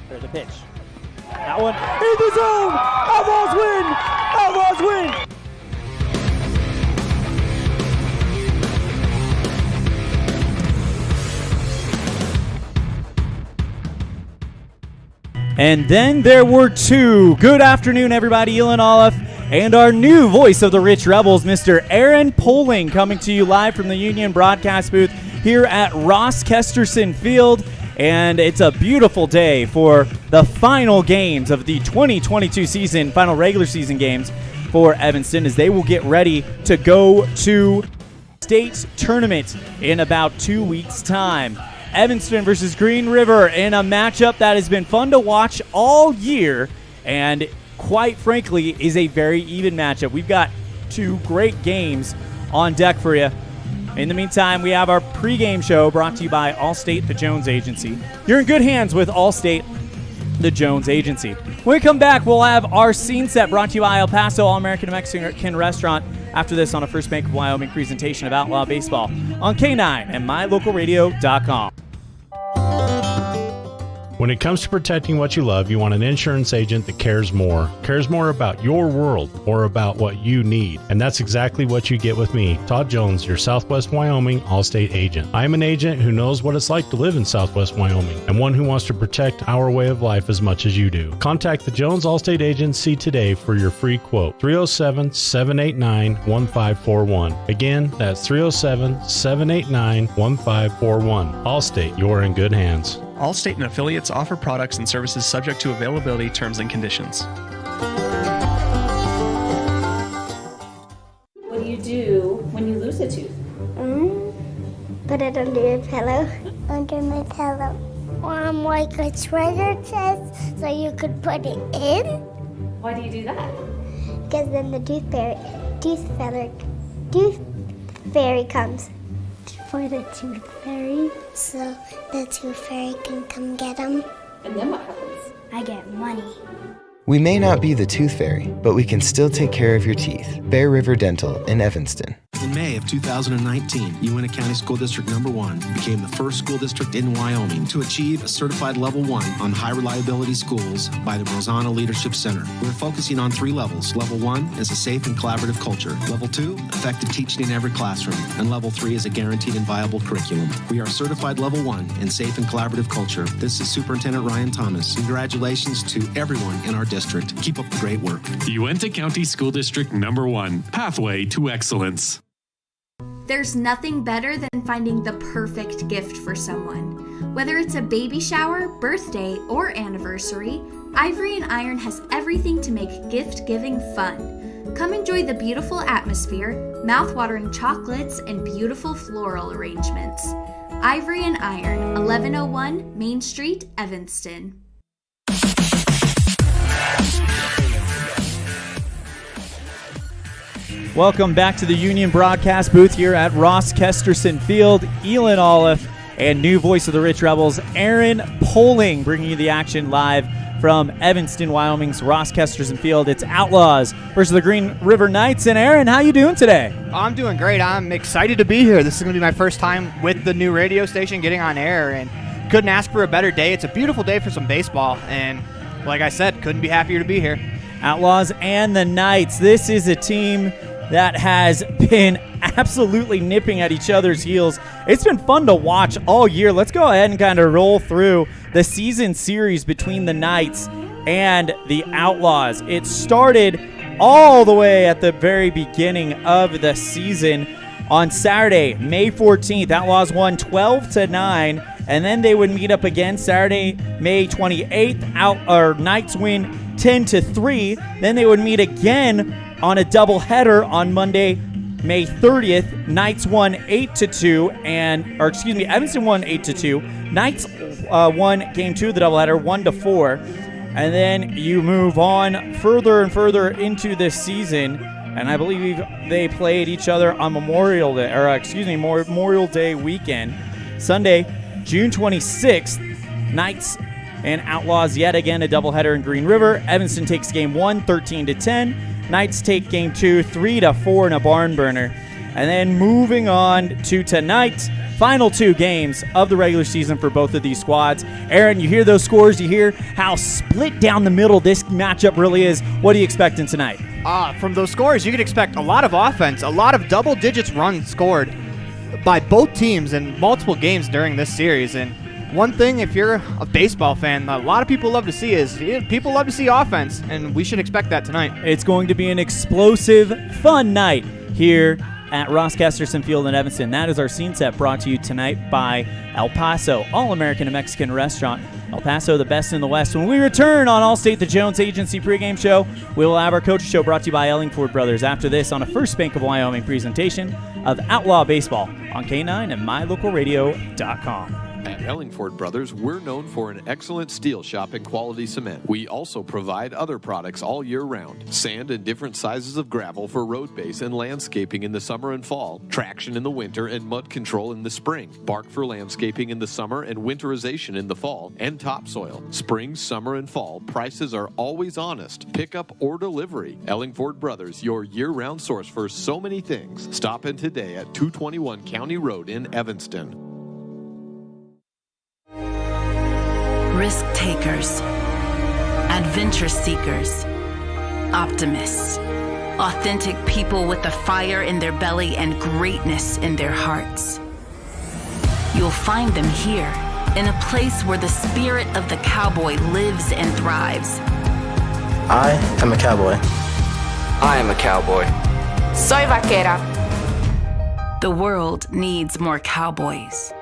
There's a pitch. That one in the zone! Outlaws win! Outlaws win! And then there were two. Good afternoon, everybody. Elin Olive and our new voice of the Rich Rebels, Mr. Aaron Poling, coming to you live from the Union broadcast booth here at Ross Kesterson Field. And it's a beautiful day for the final games of the 2022 season, final regular season games for Evanston, as they will get ready to go to state tournament in about 2 weeks' time. Evanston versus Green River in a matchup that has been fun to watch all year and, quite frankly, is a very even matchup. We've got two great games on deck for you. In the meantime, we have our pregame show brought to you by Allstate, the Jones Agency. You're in good hands with Allstate, the Jones Agency. When we come back, we'll have our scene set brought to you by El Paso All-American Mexican Restaurant. After this, on a First Bank of Wyoming presentation of Outlaw Baseball on K9 and Mylocalradio.com. When it comes to protecting what you love, you want an insurance agent that cares more about your world or about what you need. And that's exactly what you get with me, Todd Jones, your Southwest Wyoming Allstate agent. I am an agent who knows what it's like to live in Southwest Wyoming and one who wants to protect our way of life as much as you do. Contact the Jones Allstate Agency today for your free quote, 307-789-1541. Again, that's 307-789-1541. Allstate, you're in good hands. Allstate and affiliates offer products and services subject to availability, terms, and conditions. What do you do when you lose a tooth? Put it under your pillow. Under my pillow. Like a treasure chest so you could put it in. Why do you do that? Because then the tooth fairy comes. For the tooth fairy, so the tooth fairy can come get them. And then what happens? I get money. We may not be the tooth fairy, but we can still take care of your teeth. Bear River Dental in Evanston. In May of 2019, Uintah County School District Number 1 became the first school district in Wyoming to achieve a certified level 1 on high reliability schools by the Rosanna Leadership Center. We're focusing on 3 levels. Level 1 is a safe and collaborative culture. Level 2, effective teaching in every classroom. And Level 3 is a guaranteed and viable curriculum. We are certified level 1 in safe and collaborative culture. This is Superintendent Ryan Thomas. Congratulations to everyone in our district. Keep up the great work. Uintah County School District Number 1, Pathway to Excellence. There's nothing better than finding the perfect gift for someone. Whether it's a baby shower, birthday, or anniversary, Ivory and Iron has everything to make gift-giving fun. Come enjoy the beautiful atmosphere, mouth-watering chocolates, and beautiful floral arrangements. Ivory and Iron, 1101 Main Street, Evanston. Welcome back to the Union broadcast booth here at Ross Kesterson Field. Elin Olive and new voice of the Rich Rebels, Aaron Poling, bringing you the action live from Evanston, Wyoming's Ross Kesterson Field. It's Outlaws versus the Green River Knights. And Aaron, how you doing today? I'm doing great. I'm excited to be here. This is going to be my first time with the new radio station getting on air, and couldn't ask for a better day. It's a beautiful day for some baseball, and like I said, couldn't be happier to be here. Outlaws and the Knights. This is a team that has been absolutely nipping at each other's heels. It's been fun to watch all year. Let's go ahead and kind of roll through the season series between the Knights and the Outlaws. It started all the way at the very beginning of the season. On Saturday, May 14th, Outlaws won 12-9, and then they would meet up again Saturday, May 28th. Knights win 10-3. Then they would meet again on a doubleheader on Monday, May 30th. Knights won 8-2, Evanston won 8-2. Knights won game 2 of the doubleheader, 1-4. And then you move on further and further into this season, and I believe they played each other on Memorial Day weekend. Sunday, June 26th, Knights and Outlaws yet again a doubleheader in Green River. Evanston takes game 1, 13-10. Knights take game 2, 3-4 in a barn burner. And then moving on to tonight, final 2 games of the regular season for both of these squads. Aaron, you hear those scores, you hear how split down the middle this matchup really is. What are you expecting tonight? From those scores, you could expect a lot of offense, a lot of double digits runs scored by both teams in multiple games during this series. And one thing, if you're a baseball fan, a lot of people love to see is people love to see offense, and we should expect that tonight. It's going to be an explosive, fun night here at Ross Kesterson Field in Evanston. That is our scene set, brought to you tonight by El Paso, All-American and Mexican Restaurant. El Paso, the best in the West. When we return on Allstate, the Jones Agency pregame show, we will have our coach show brought to you by Ellingford Brothers. After this, on a First Bank of Wyoming presentation of Outlaw Baseball on K9 and Mylocalradio.com. At Ellingford Brothers, we're known for an excellent steel shop and quality cement. We also provide other products all year round. Sand and different sizes of gravel for road base and landscaping in the summer and fall. Traction in the winter and mud control in the spring. Bark for landscaping in the summer and winterization in the fall. And topsoil. Spring, summer, and fall. Prices are always honest. Pickup or delivery. Ellingford Brothers, your year-round source for so many things. Stop in today at 221 County Road in Evanston. Risk takers, adventure seekers, optimists, authentic people with the fire in their belly and greatness in their hearts. You'll find them here, in a place where the spirit of the cowboy lives and thrives. I am a cowboy. I am a cowboy. Soy vaquera. The world needs more cowboys.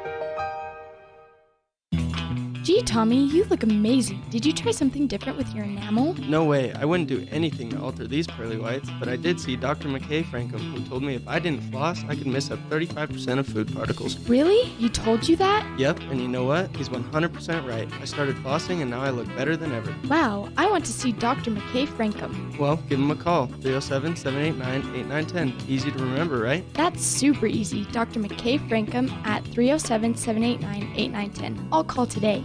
Gee, Tommy, you look amazing. Did you try something different with your enamel? No way. I wouldn't do anything to alter these pearly whites, but I did see Dr. McKay Frankham, who told me if I didn't floss, I could miss up 35% of food particles. Really? He told you that? Yep, and you know what? He's 100% right. I started flossing, and now I look better than ever. Wow, I want to see Dr. McKay Frankham. Well, give him a call. 307-789-8910. Easy to remember, right? That's super easy. Dr. McKay Frankham at 307-789-8910. I'll call today.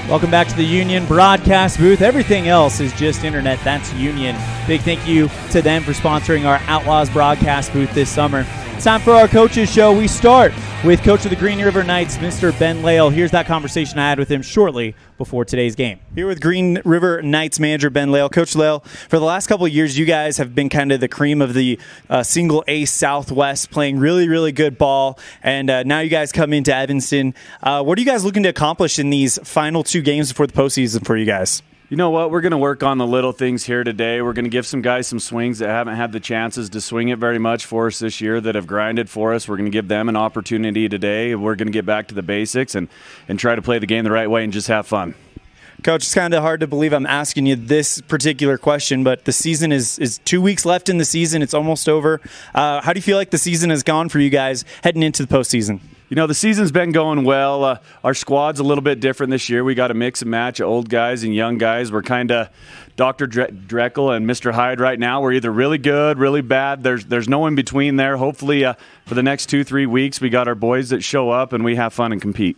Welcome back to the Union broadcast booth. Everything else is just internet. That's Union. Big thank you to them for sponsoring our Outlaws broadcast booth this summer. It's time for our coaches show. We start with coach of the Green River Knights, Mr. Ben Lail. Here's that conversation I had with him shortly before today's game. Here with Green River Knights manager Ben Lail. Coach Lail, for the last couple of years, you guys have been kind of the cream of the single A Southwest, playing really, really good ball. And now you guys come into Evanston. What are you guys looking to accomplish in these final 2 games before the postseason for you guys? You know what? We're going to work on the little things here today. We're going to give some guys some swings that haven't had the chances to swing it very much for us this year, that have grinded for us. We're going to give them an opportunity today. We're going to get back to the basics and try to play the game the right way and just have fun. Coach, it's kind of hard to believe I'm asking you this particular question, but the season is 2 weeks left in the season. It's almost over. How do you feel like the season has gone for you guys heading into the postseason? You know, the season's been going well. Our squad's a little bit different this year. We got a mix and match of old guys and young guys. We're kind of Dr. Drekel and Mr. Hyde right now. We're either really good, really bad. There's no in between there. Hopefully, for the next 2-3 weeks, we got our boys that show up and we have fun and compete.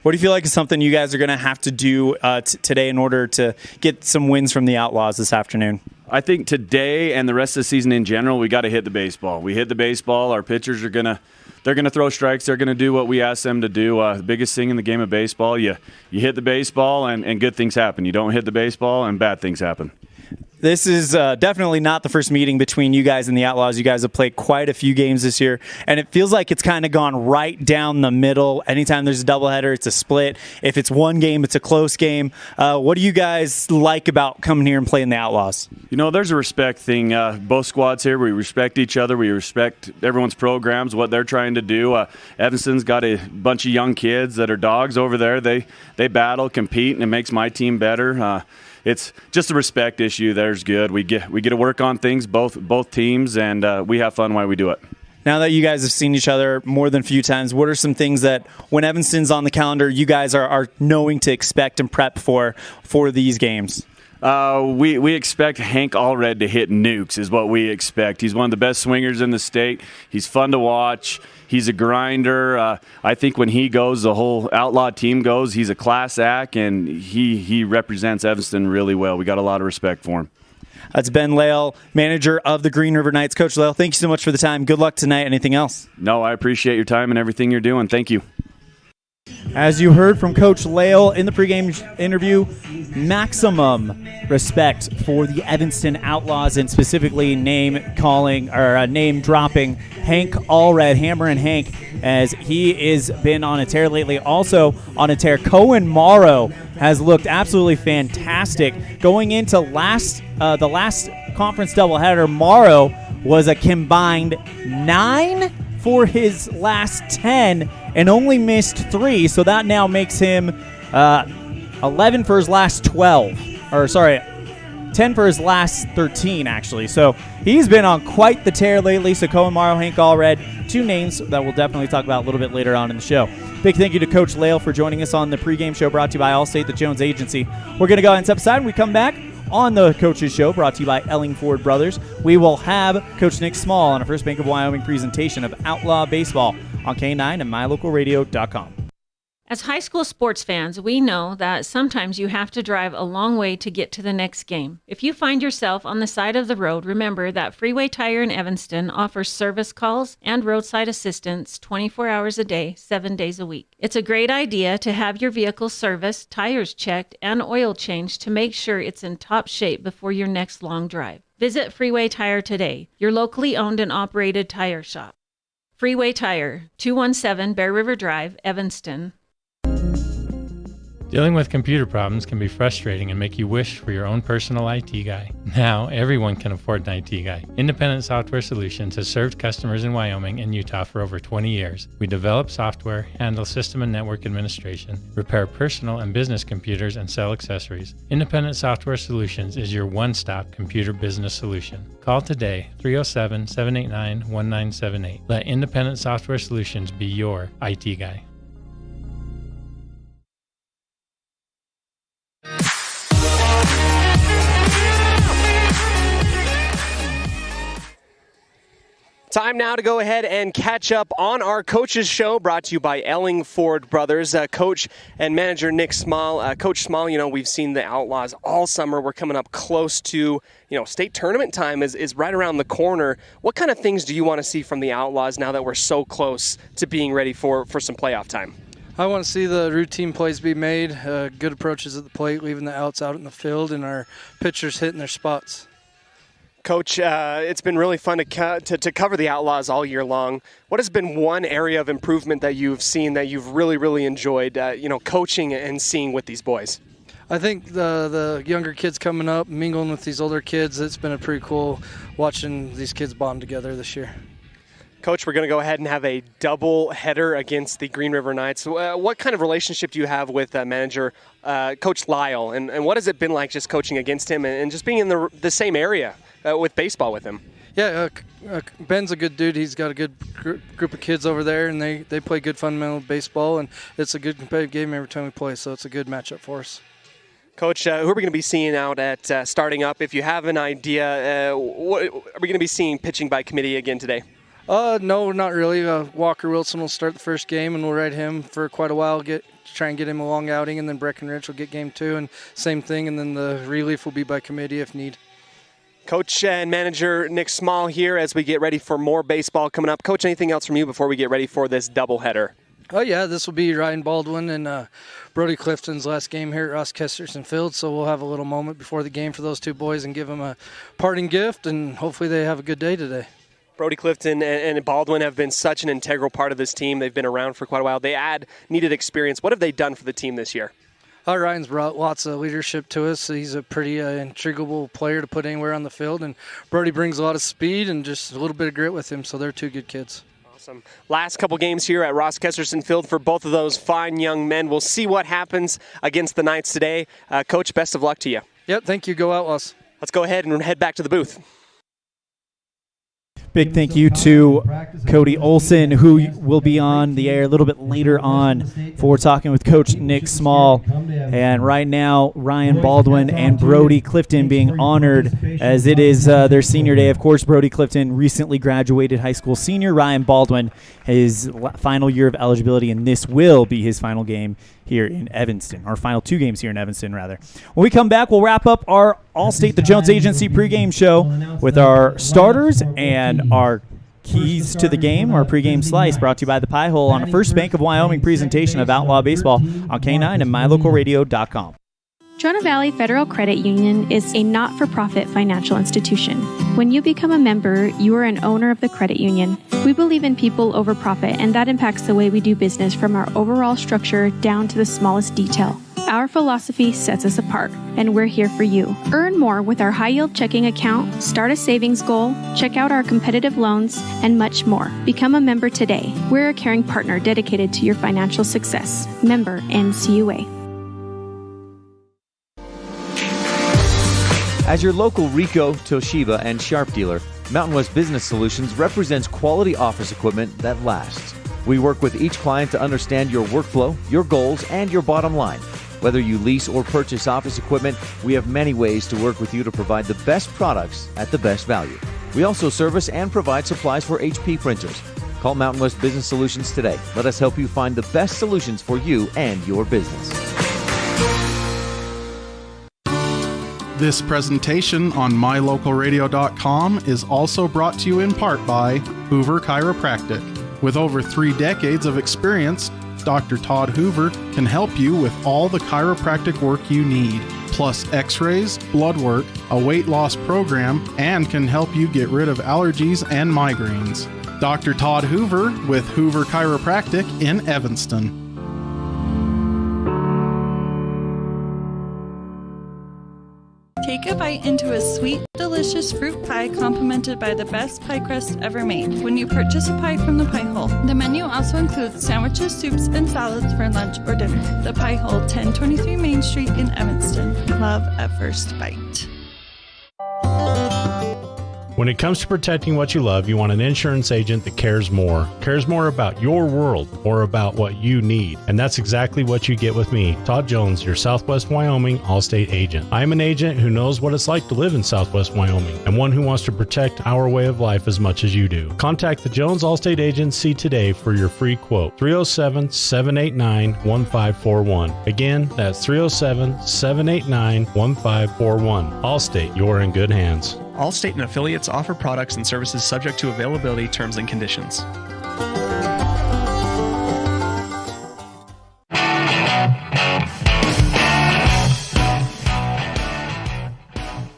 What do you feel like is something you guys are going to have to do today in order to get some wins from the Outlaws this afternoon? I think today and the rest of the season in general, we got to hit the baseball. We hit the baseball. Our pitchers are they're going to throw strikes. They're going to do what we ask them to do. The biggest thing in the game of baseball, you hit the baseball and good things happen. You don't hit the baseball and bad things happen. This is definitely not the first meeting between you guys and the Outlaws. You guys have played quite a few games this year, and it feels like it's kind of gone right down the middle. Anytime there's a doubleheader, it's a split. If it's one game, it's a close game. What do you guys like about coming here and playing the Outlaws? You know, there's a respect thing. Both squads here, we respect each other. We respect everyone's programs, what they're trying to do. Evanston's got a bunch of young kids that are dogs over there. They battle, compete, and it makes my team better. It's just a respect issue. There's good. We get to work on things, both teams, and we have fun while we do it. Now that you guys have seen each other more than a few times, what are some things that when Evanston's on the calendar, you guys are knowing to expect and prep for these games? We expect Hank Allred to hit nukes is what we expect. He's one of the best swingers in the state. He's fun to watch. He's a grinder. I think when he goes, the whole Outlaw team goes. He's a class act, and he represents Evanston really well. We got a lot of respect for him. That's Ben Lael, manager of the Green River Knights. Coach Lael, thank you so much for the time. Good luck tonight. Anything else? No, I appreciate your time and everything you're doing. Thank you. As you heard from Coach Lael in the pregame interview, maximum respect for the Evanston Outlaws, and specifically name dropping Hank Allred, Hammer and Hank, as he has been on a tear lately. Also on a tear, Cohen Morrow has looked absolutely fantastic. Going into the last conference doubleheader, Morrow was a combined 9 for his last 10 and only missed 3, so that now makes him 11 for his last 10 for his last 13, actually. So he's been on quite the tear lately. So Cohen Morrow, Hank Allred, 2 names that we'll definitely talk about a little bit later on in the show. Big thank you to Coach Lael for joining us on the pregame show brought to you by Allstate, the Jones Agency. We're going to go ahead and step aside. When we come back on the Coaches Show brought to you by Ellingford Brothers, we will have Coach Nick Small on a First Bank of Wyoming presentation of Outlaw Baseball on K9 and Mylocalradio.com. As high school sports fans, we know that sometimes you have to drive a long way to get to the next game. If you find yourself on the side of the road, remember that Freeway Tire in Evanston offers service calls and roadside assistance 24 hours a day, 7 days a week. It's a great idea to have your vehicle serviced, tires checked, and oil changed to make sure it's in top shape before your next long drive. Visit Freeway Tire today, your locally owned and operated tire shop. Freeway Tire, 217 Bear River Drive, Evanston. Dealing with computer problems can be frustrating and make you wish for your own personal IT guy. Now, everyone can afford an IT guy. Independent Software Solutions has served customers in Wyoming and Utah for over 20 years. We develop software, handle system and network administration, repair personal and business computers, and sell accessories. Independent Software Solutions is your one-stop computer business solution. Call today, 307-789-1978. Let Independent Software Solutions be your IT guy. Time now to go ahead and catch up on our Coaches Show, brought to you by Ellingford Brothers. Coach and manager Nick Small. Coach Small, we've seen the Outlaws all summer. We're coming up close to, state tournament time is right around the corner. What kind of things do you want to see from the Outlaws now that we're so close to being ready for some playoff time? I want to see the routine plays be made, good approaches at the plate, leaving the outs out in the field, and our pitchers hitting their spots. Coach, it's been really fun to cover the Outlaws all year long. What has been one area of improvement that you've seen that you've really, really enjoyed, coaching and seeing with these boys? I think the younger kids coming up, mingling with these older kids, it's been a pretty cool watching these kids bond together this year. Coach, we're going to go ahead and have a double header against the Green River Knights. What kind of relationship do you have with manager Coach Lyle, and what has it been like just coaching against him and just being in the same area with baseball with him? Yeah, Ben's a good dude. He's got a good group of kids over there, and they play good fundamental baseball, and it's a good competitive game every time we play, so it's a good matchup for us. Coach, who are we going to be seeing out at starting up? If you have an idea, what are we going to be seeing pitching by committee again today? No, not really. Walker Wilson will start the first game, and we'll ride him for quite a while, try and get him a long outing, and then Breckenridge will get game 2, and same thing, and then the relief will be by committee if need. Coach and manager Nick Small here as we get ready for more baseball coming up. Coach, anything else from you before we get ready for this doubleheader? Oh, yeah, this will be Ryan Baldwin and Brody Clifton's last game here at Ross Kesterson Field, so we'll have a little moment before the game for those two boys and give them a parting gift, and hopefully they have a good day today. Brody Clifton and Baldwin have been such an integral part of this team. They've been around for quite a while. They add needed experience. What have they done for the team this year? Ryan's brought lots of leadership to us. He's a pretty intriguable player to put anywhere on the field, and Brody brings a lot of speed and just a little bit of grit with him, so they're two good kids. Awesome. Last couple games here at Ross Kesterson Field for both of those fine young men. We'll see what happens against the Knights today. Coach, best of luck to you. Yep, thank you. Go Outlaws. Let's go ahead and head back to the booth. Big thank you to Cody Olson, who will be on the air a little bit later on for talking with Coach Nick Small. And right now, Ryan Baldwin and Brody Clifton being honored as it is their senior day. Of course, Brody Clifton recently graduated high school senior. Ryan Baldwin, his final year of eligibility, and this will be his final game here in Evanston, or final 2 games here in Evanston, rather. When we come back, we'll wrap up our Allstate the Jones Agency pregame show with our starters and our keys to the game, our pregame slice, brought to you by the Pie Hole on a First Bank of Wyoming presentation of Outlaw Baseball on K9 and mylocalradio.com. Trona Valley Federal Credit Union is a not-for-profit financial institution. When you become a member, you are an owner of the credit union. We believe in people over profit, and that impacts the way we do business from our overall structure down to the smallest detail. Our philosophy sets us apart, and we're here for you. Earn more with our high-yield checking account, start a savings goal, check out our competitive loans, and much more. Become a member today. We're a caring partner dedicated to your financial success. Member NCUA. As your local Ricoh, Toshiba, and Sharp dealer, Mountain West Business Solutions represents quality office equipment that lasts. We work with each client to understand your workflow, your goals, and your bottom line. Whether you lease or purchase office equipment, we have many ways to work with you to provide the best products at the best value. We also service and provide supplies for HP printers. Call Mountain West Business Solutions today. Let us help you find the best solutions for you and your business. This presentation on mylocalradio.com is also brought to you in part by Hoover Chiropractic. With over 3 decades of experience, Dr. Todd Hoover can help you with all the chiropractic work you need, plus x-rays, blood work, a weight loss program, and can help you get rid of allergies and migraines. Dr. Todd Hoover with Hoover Chiropractic in Evanston. Take a bite into a sweet, delicious fruit pie complimented by the best pie crust ever made when you purchase a pie from the Pie Hole. The menu also includes sandwiches, soups, and salads for lunch or dinner. The Pie Hole, 1023 Main Street in Evanston. Love at first bite. When it comes to protecting what you love, you want an insurance agent that cares more about your world or about what you need. And that's exactly what you get with me, Todd Jones, your Southwest Wyoming Allstate agent. I'm an agent who knows what it's like to live in Southwest Wyoming and one who wants to protect our way of life as much as you do. Contact the Jones Allstate Agency today for your free quote, 307-789-1541. Again, that's 307-789-1541. Allstate, you're in good hands. Allstate and affiliates offer products and services subject to availability, terms, and conditions.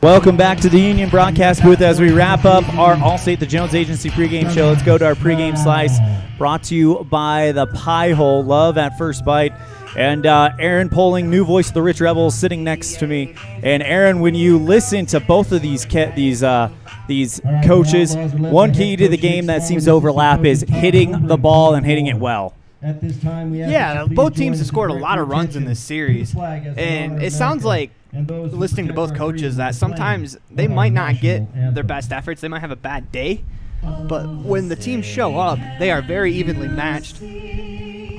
Welcome back to the Union Broadcast Booth as we wrap up our Allstate the Jones Agency pregame show. Let's go to our pregame slice, brought to you by the Pie Hole. Love at first bite. And Aaron Poling, new voice of the Rich Rebels, sitting next to me. And Aaron, when you listen to both of these coaches, one key to the game that seems to overlap is hitting the ball and hitting it well. Yeah, both teams have scored a lot of runs in this series, and it sounds like, listening to both coaches, that sometimes they might not get their best efforts. They might have a bad day, but when the teams show up, they are very evenly matched.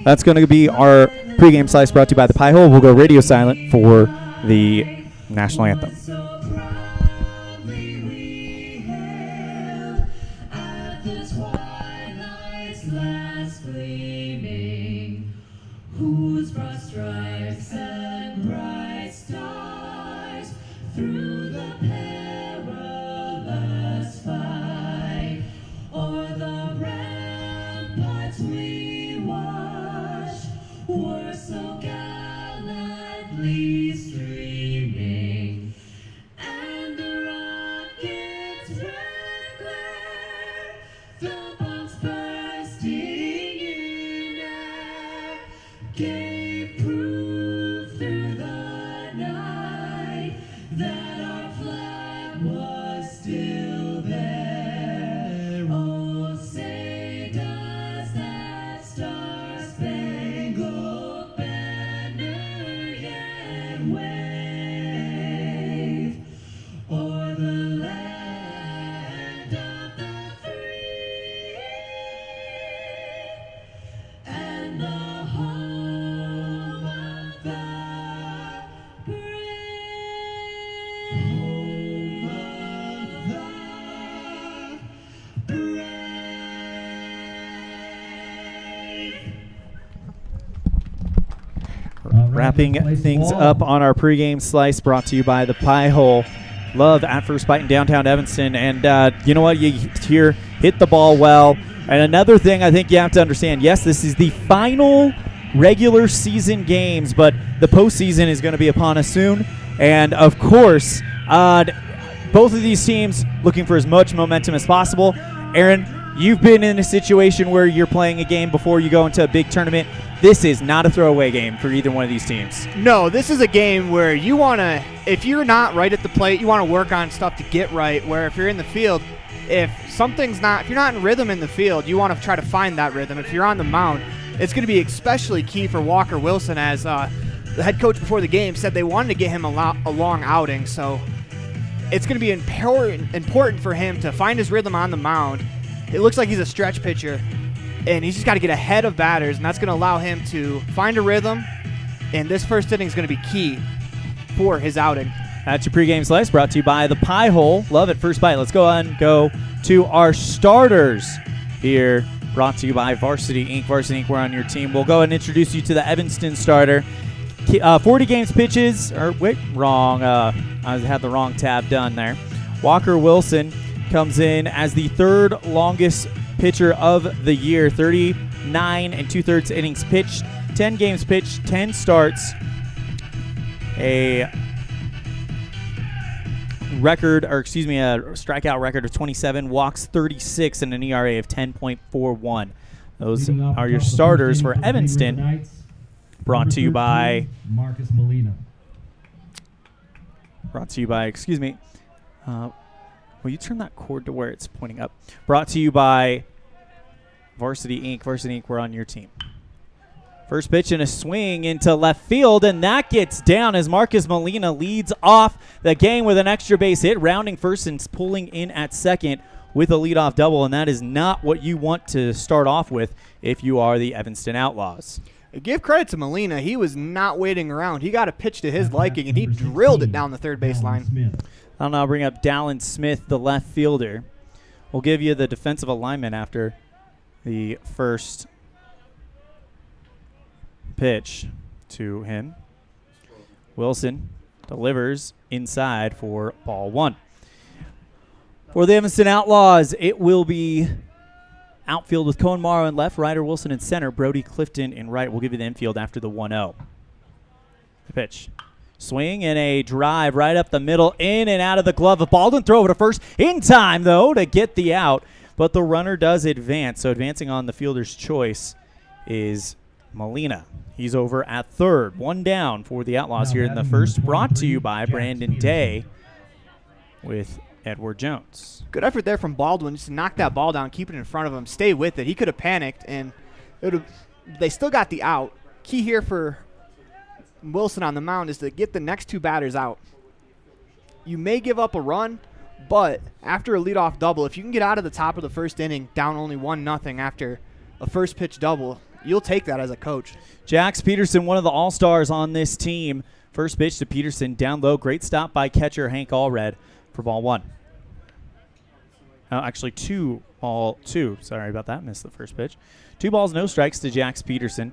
That's going to be our pregame slice, brought to you by the Pie Hole. We'll go radio silent for the national anthem. Whose broad stripes and bright stars through the perilous fight, o'er the ramparts we watched, were so gallantly streaming, and the rocket's red glare, the bombs bursting in air, gave proof through the night that our flag was still there. Oh, say does that star-spangled banner yet wave o'er the land of the free? Wrapping things up on our pregame slice, brought to you by the Pie Hole. Love at First Bite in downtown Evanston. And you know what? You hear hit the ball well. And another thing I think you have to understand, yes, this is the final regular season games, but the postseason is going to be upon us soon. And, of course, both of these teams looking for as much momentum as possible. Aaron, you've been in a situation where you're playing a game before you go into a big tournament. This is not a throwaway game for either one of these teams. No, this is a game where you want to, if you're not right at the plate, you want to work on stuff to get right, where if you're in the field, if you're not in rhythm in the field, you want to try to find that rhythm. If you're on the mound, it's going to be especially key for Walker Wilson, as the head coach before the game said they wanted to get him a long outing. So it's going to be important for him to find his rhythm on the mound. It looks like he's a stretch pitcher, and he's just got to get ahead of batters, and that's going to allow him to find a rhythm, and this first inning is going to be key for his outing. That's your pregame slice, brought to you by the Pie Hole. Love it, First Bite. Let's go on and go to our starters here, brought to you by Varsity Inc. Varsity Inc., we're on your team. We'll go and introduce you to the Evanston starter. 40 games pitches, wrong. I had the wrong tab done there. Walker Wilson comes in as the third longest pitcher of the year, 39 2/3 innings pitched, 10 games pitched, 10 starts, a strikeout record of 27, walks 36, and an ERA of 10.41. Those are your starters for Evanston, brought to you by Marcus Molina. Will you turn that cord to where it's pointing up? Brought to you by Varsity Inc. Varsity Inc., we're on your team. First pitch and a swing into left field, and that gets down as Marcus Molina leads off the game with an extra base hit, rounding first and pulling in at second with a leadoff double, and that is not what you want to start off with if you are the Evanston Outlaws. Give credit to Molina. He was not waiting around. He got a pitch to his liking, and he drilled it down the third base line. I'll now bring up Dallin Smith, the left fielder. We'll give you the defensive alignment after the first pitch to him. Wilson delivers inside for ball one. For the Evanston Outlaws, it will be outfield with Cohen Morrow in left, Ryder Wilson in center, Brody Clifton in right. We'll give you the infield after the 1-0. The pitch. Swing and a drive right up the middle, in and out of the glove of Baldwin. Throw over to first in time, though, to get the out. But the runner does advance. So advancing on the fielder's choice is Molina. He's over at third. One down for the Outlaws here in the first. Brought to you by Brandon Day with Edward Jones. Good effort there from Baldwin, just to knock that ball down, keep it in front of him, stay with it. He could have panicked, and they still got the out. Key here for Wilson on the mound is to get the next two batters out. You may give up a run, but after a leadoff double, if you can get out of the top of the first inning down only 1-0 after a first pitch double, you'll take that as a coach. Jax Peterson, one of the all-stars on this team. First pitch to Peterson, down low. Great stop by catcher Hank Allred for ball one. Actually, two. Sorry about that. Missed the first pitch. 2 balls, no strikes to Jax Peterson.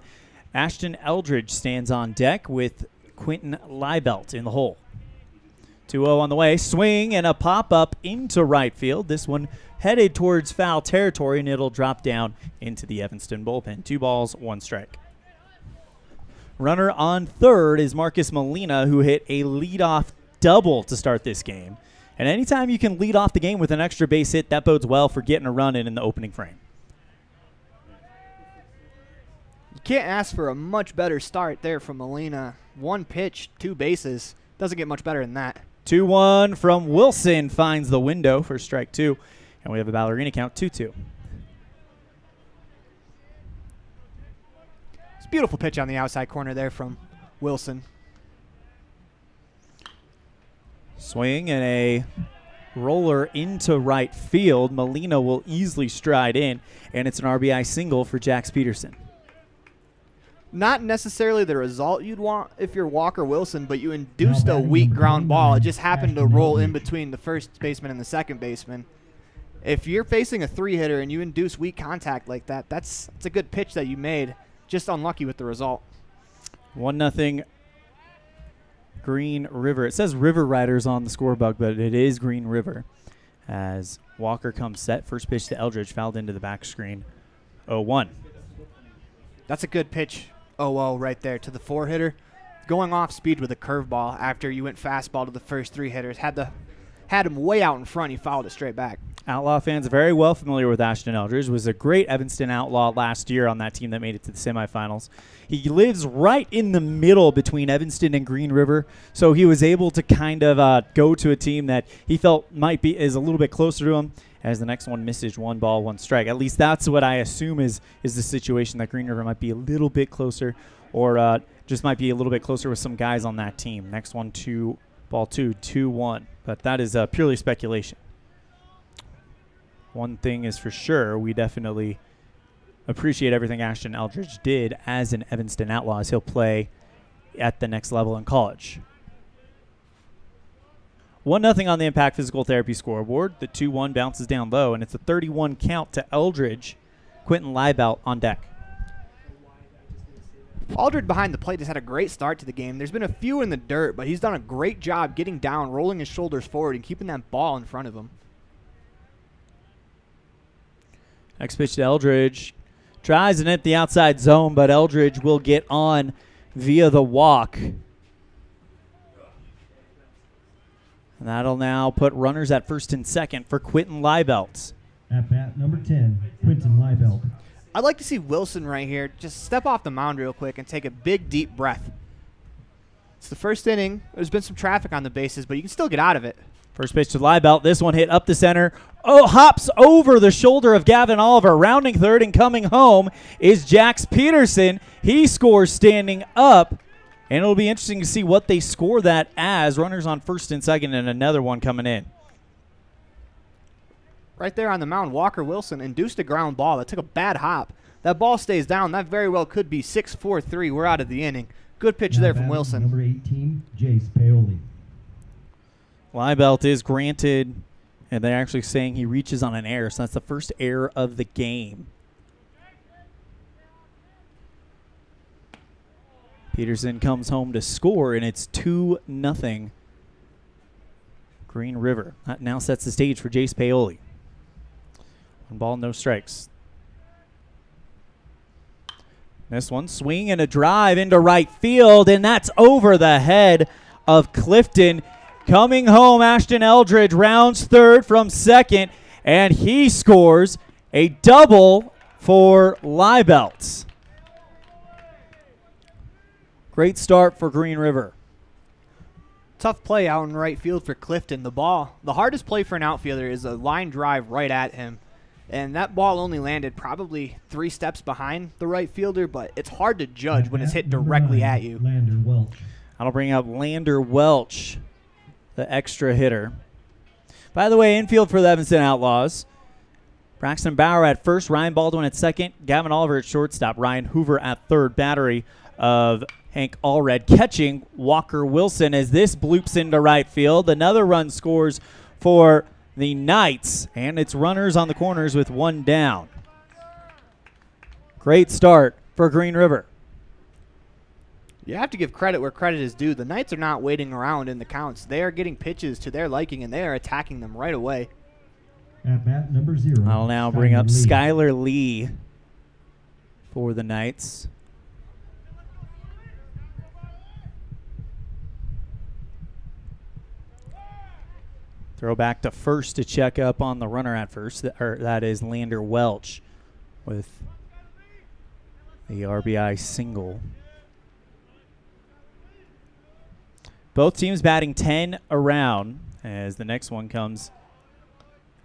Ashton Eldridge stands on deck with Quentin Liebelt in the hole. 2-0 on the way. Swing and a pop-up into right field. This one headed towards foul territory, and it'll drop down into the Evanston bullpen. 2 balls, 1 strike. Runner on third is Marcus Molina, who hit a leadoff double to start this game. And anytime you can lead off the game with an extra base hit, that bodes well for getting a run in the opening frame. You can't ask for a much better start there from Molina. 1 pitch, 2 bases. Doesn't get much better than that. 2-1 from Wilson finds the window for strike 2. And we have a ballerina count, 2-2. It's a beautiful pitch on the outside corner there from Wilson. Swing and a roller into right field. Molina will easily stride in, and it's an RBI single for Jax Peterson. Not necessarily the result you'd want if you're Walker Wilson, but you induced a weak ground ball. It just happened to roll in between the first baseman and the second baseman. If you're facing a 3-hitter and you induce weak contact like that, that's a good pitch that you made. Just unlucky with the result. 1-0 Green River. It says River Riders on the scorebook, but it is Green River. As Walker comes set, first pitch to Eldridge, fouled into the back screen. 0-1. That's a good pitch. 0-0 right there to the 4-hitter. Going off speed with a curveball after you went fastball to the first 3 hitters. Had him way out in front. He fouled it straight back. Outlaw fans are very well familiar with Ashton Eldridge. Was a great Evanston Outlaw last year on that team that made it to the semifinals. He lives right in the middle between Evanston and Green River, so he was able to kind of go to a team that he felt is a little bit closer to him. As the next one misses 1 ball, 1 strike. At least that's what I assume is the situation, that Green River might be a little bit closer, or just might be a little bit closer with some guys on that team. Next one, 2-1. But that is purely speculation. One thing is for sure, we definitely appreciate everything Ashton Eldridge did as an Evanston Outlaw as he'll play at the next level in college. 1-0 on the Impact Physical Therapy scoreboard. The 2-1 bounces down low, and it's a 31 count to Eldridge. Quentin Liebout on deck. Aldridge behind the plate has had a great start to the game. There's been a few in the dirt, but he's done a great job getting down, rolling his shoulders forward, and keeping that ball in front of him. Next pitch to Eldridge. Tries and hit the outside zone, but Eldridge will get on via the walk. And that'll now put runners at first and second for Quentin Liebout. At bat number 10, Quentin Liebout. I'd like to see Wilson right here just step off the mound real quick and take a big, deep breath. It's the first inning. There's been some traffic on the bases, but you can still get out of it. First pitch to Liebout. This one hit up the center. Hops over the shoulder of Gavin Oliver. Rounding third and coming home is Jax Peterson. He scores standing up. And it'll be interesting to see what they score that as. Runners on first and second, and another one coming in. Right there on the mound, Walker Wilson induced a ground ball that took a bad hop. That ball stays down. That very well could be 6-4-3. We're out of the inning. Good pitch there from Wilson. Number 18, Jace Paoli. Liebout is granted, and they're actually saying he reaches on an error, so that's the first error of the game. Peterson comes home to score, and it's 2-0 Green River. That now sets the stage for Jace Paoli. 1 ball, no strikes. This one, swing and a drive into right field, and that's over the head of Clifton. Coming home, Ashton Eldridge rounds third from second, and he scores a double for Liebout. Great start for Green River. Tough play out in right field for Clifton. The hardest play for an outfielder is a line drive right at him. And that ball only landed probably 3 steps behind the right fielder, but it's hard to judge when it's hit directly at you. Lander Welch. I'll bring up Lander Welch, the extra hitter. By the way, infield for the Evanston Outlaws. Braxton Bauer at first, Ryan Baldwin at second, Gavin Oliver at shortstop, Ryan Hoover at third. Battery of Hank Allred catching Walker Wilson as this bloops into right field. Another run scores for the Knights, and it's runners on the corners with 1 down. Great start for Green River. You have to give credit where credit is due. The Knights are not waiting around in the counts. They are getting pitches to their liking, and they are attacking them right away. At bat number 0. I'll now bring up Skylar Lee for the Knights. Throw back to first to check up on the runner at first. That is Lander Welch with the RBI single. Both teams batting 10 around as the next one comes.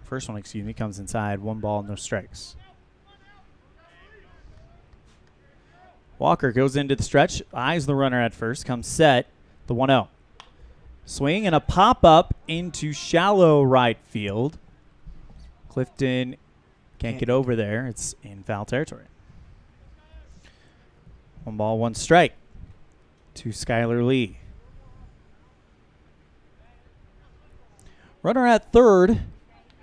First one, comes inside. 1 ball, no strikes. Walker goes into the stretch, eyes the runner at first, comes set, the 1-0. Swing and a pop-up into shallow right field. Clifton can't get over there. It's in foul territory. 1 ball, 1 strike to Skylar Lee. Runner at third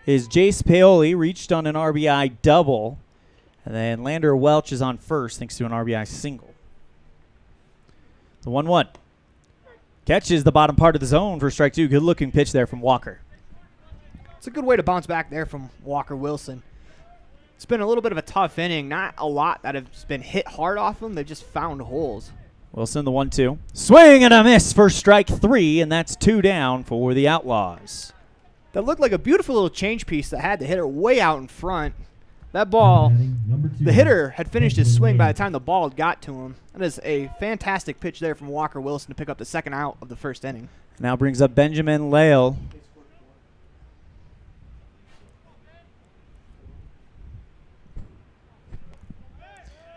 is Jace Paoli, reached on an RBI double. And then Lander Welch is on first thanks to an RBI single. The 1-1. Catches the bottom part of the zone for strike 2. Good looking pitch there from Walker. It's a good way to bounce back there from Walker Wilson. It's been a little bit of a tough inning. Not a lot that has been hit hard off them. They've just found holes. Wilson, the 1-2. Swing and a miss for strike 3, and that's 2 down for the Outlaws. That looked like a beautiful little change piece that had the hitter way out in front. That ball, the hitter had finished his swing by the time the ball got to him. That is a fantastic pitch there from Walker Wilson to pick up the second out of the first inning. Now brings up Benjamin Lale.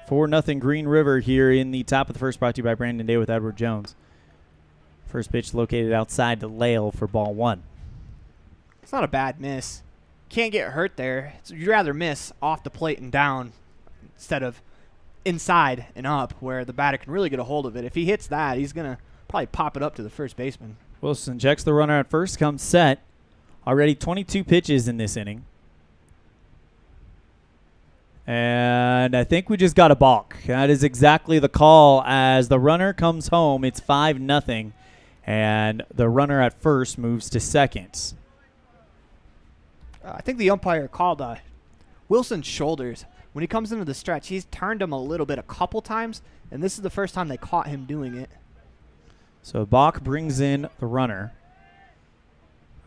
For 4-0 Green River here in the top of the first, brought to you by Brandon Day with Edward Jones. First pitch located outside to Lale for ball 1. It's not a bad miss. Can't get hurt there. You'd rather miss off the plate and down instead of inside and up where the batter can really get a hold of it. If he hits that, he's going to probably pop it up to the first baseman. Wilson checks the runner at first, comes set. Already 22 pitches in this inning. And I think we just got a balk. That is exactly the call. As the runner comes home, it's 5-0, and the runner at first moves to second. I think the umpire called Wilson's shoulders. When he comes into the stretch, he's turned him a little bit a couple times, and this is the first time they caught him doing it. So Bach brings in the runner.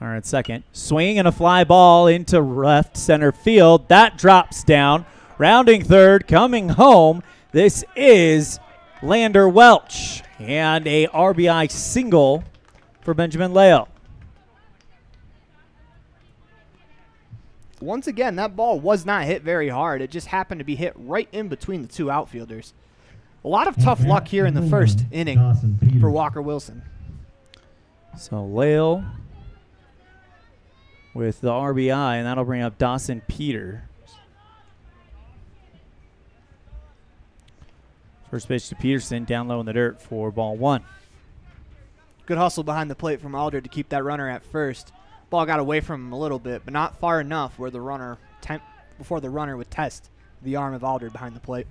All right, second. Swing and a fly ball into left center field. That drops down. Rounding third, coming home, this is Lander Welch. And a RBI single for Benjamin Lale. Once again, that ball was not hit very hard. It just happened to be hit right in between the two outfielders. A lot of tough luck here in the first inning for Walker Wilson. So Lale with the RBI, and that'll bring up Dawson Peters. First pitch to Peterson, down low in the dirt for ball 1. Good hustle behind the plate from Aldred to keep that runner at first. Ball got away from him a little bit, but not far enough where the runner before the runner would test the arm of Aldred behind the plate.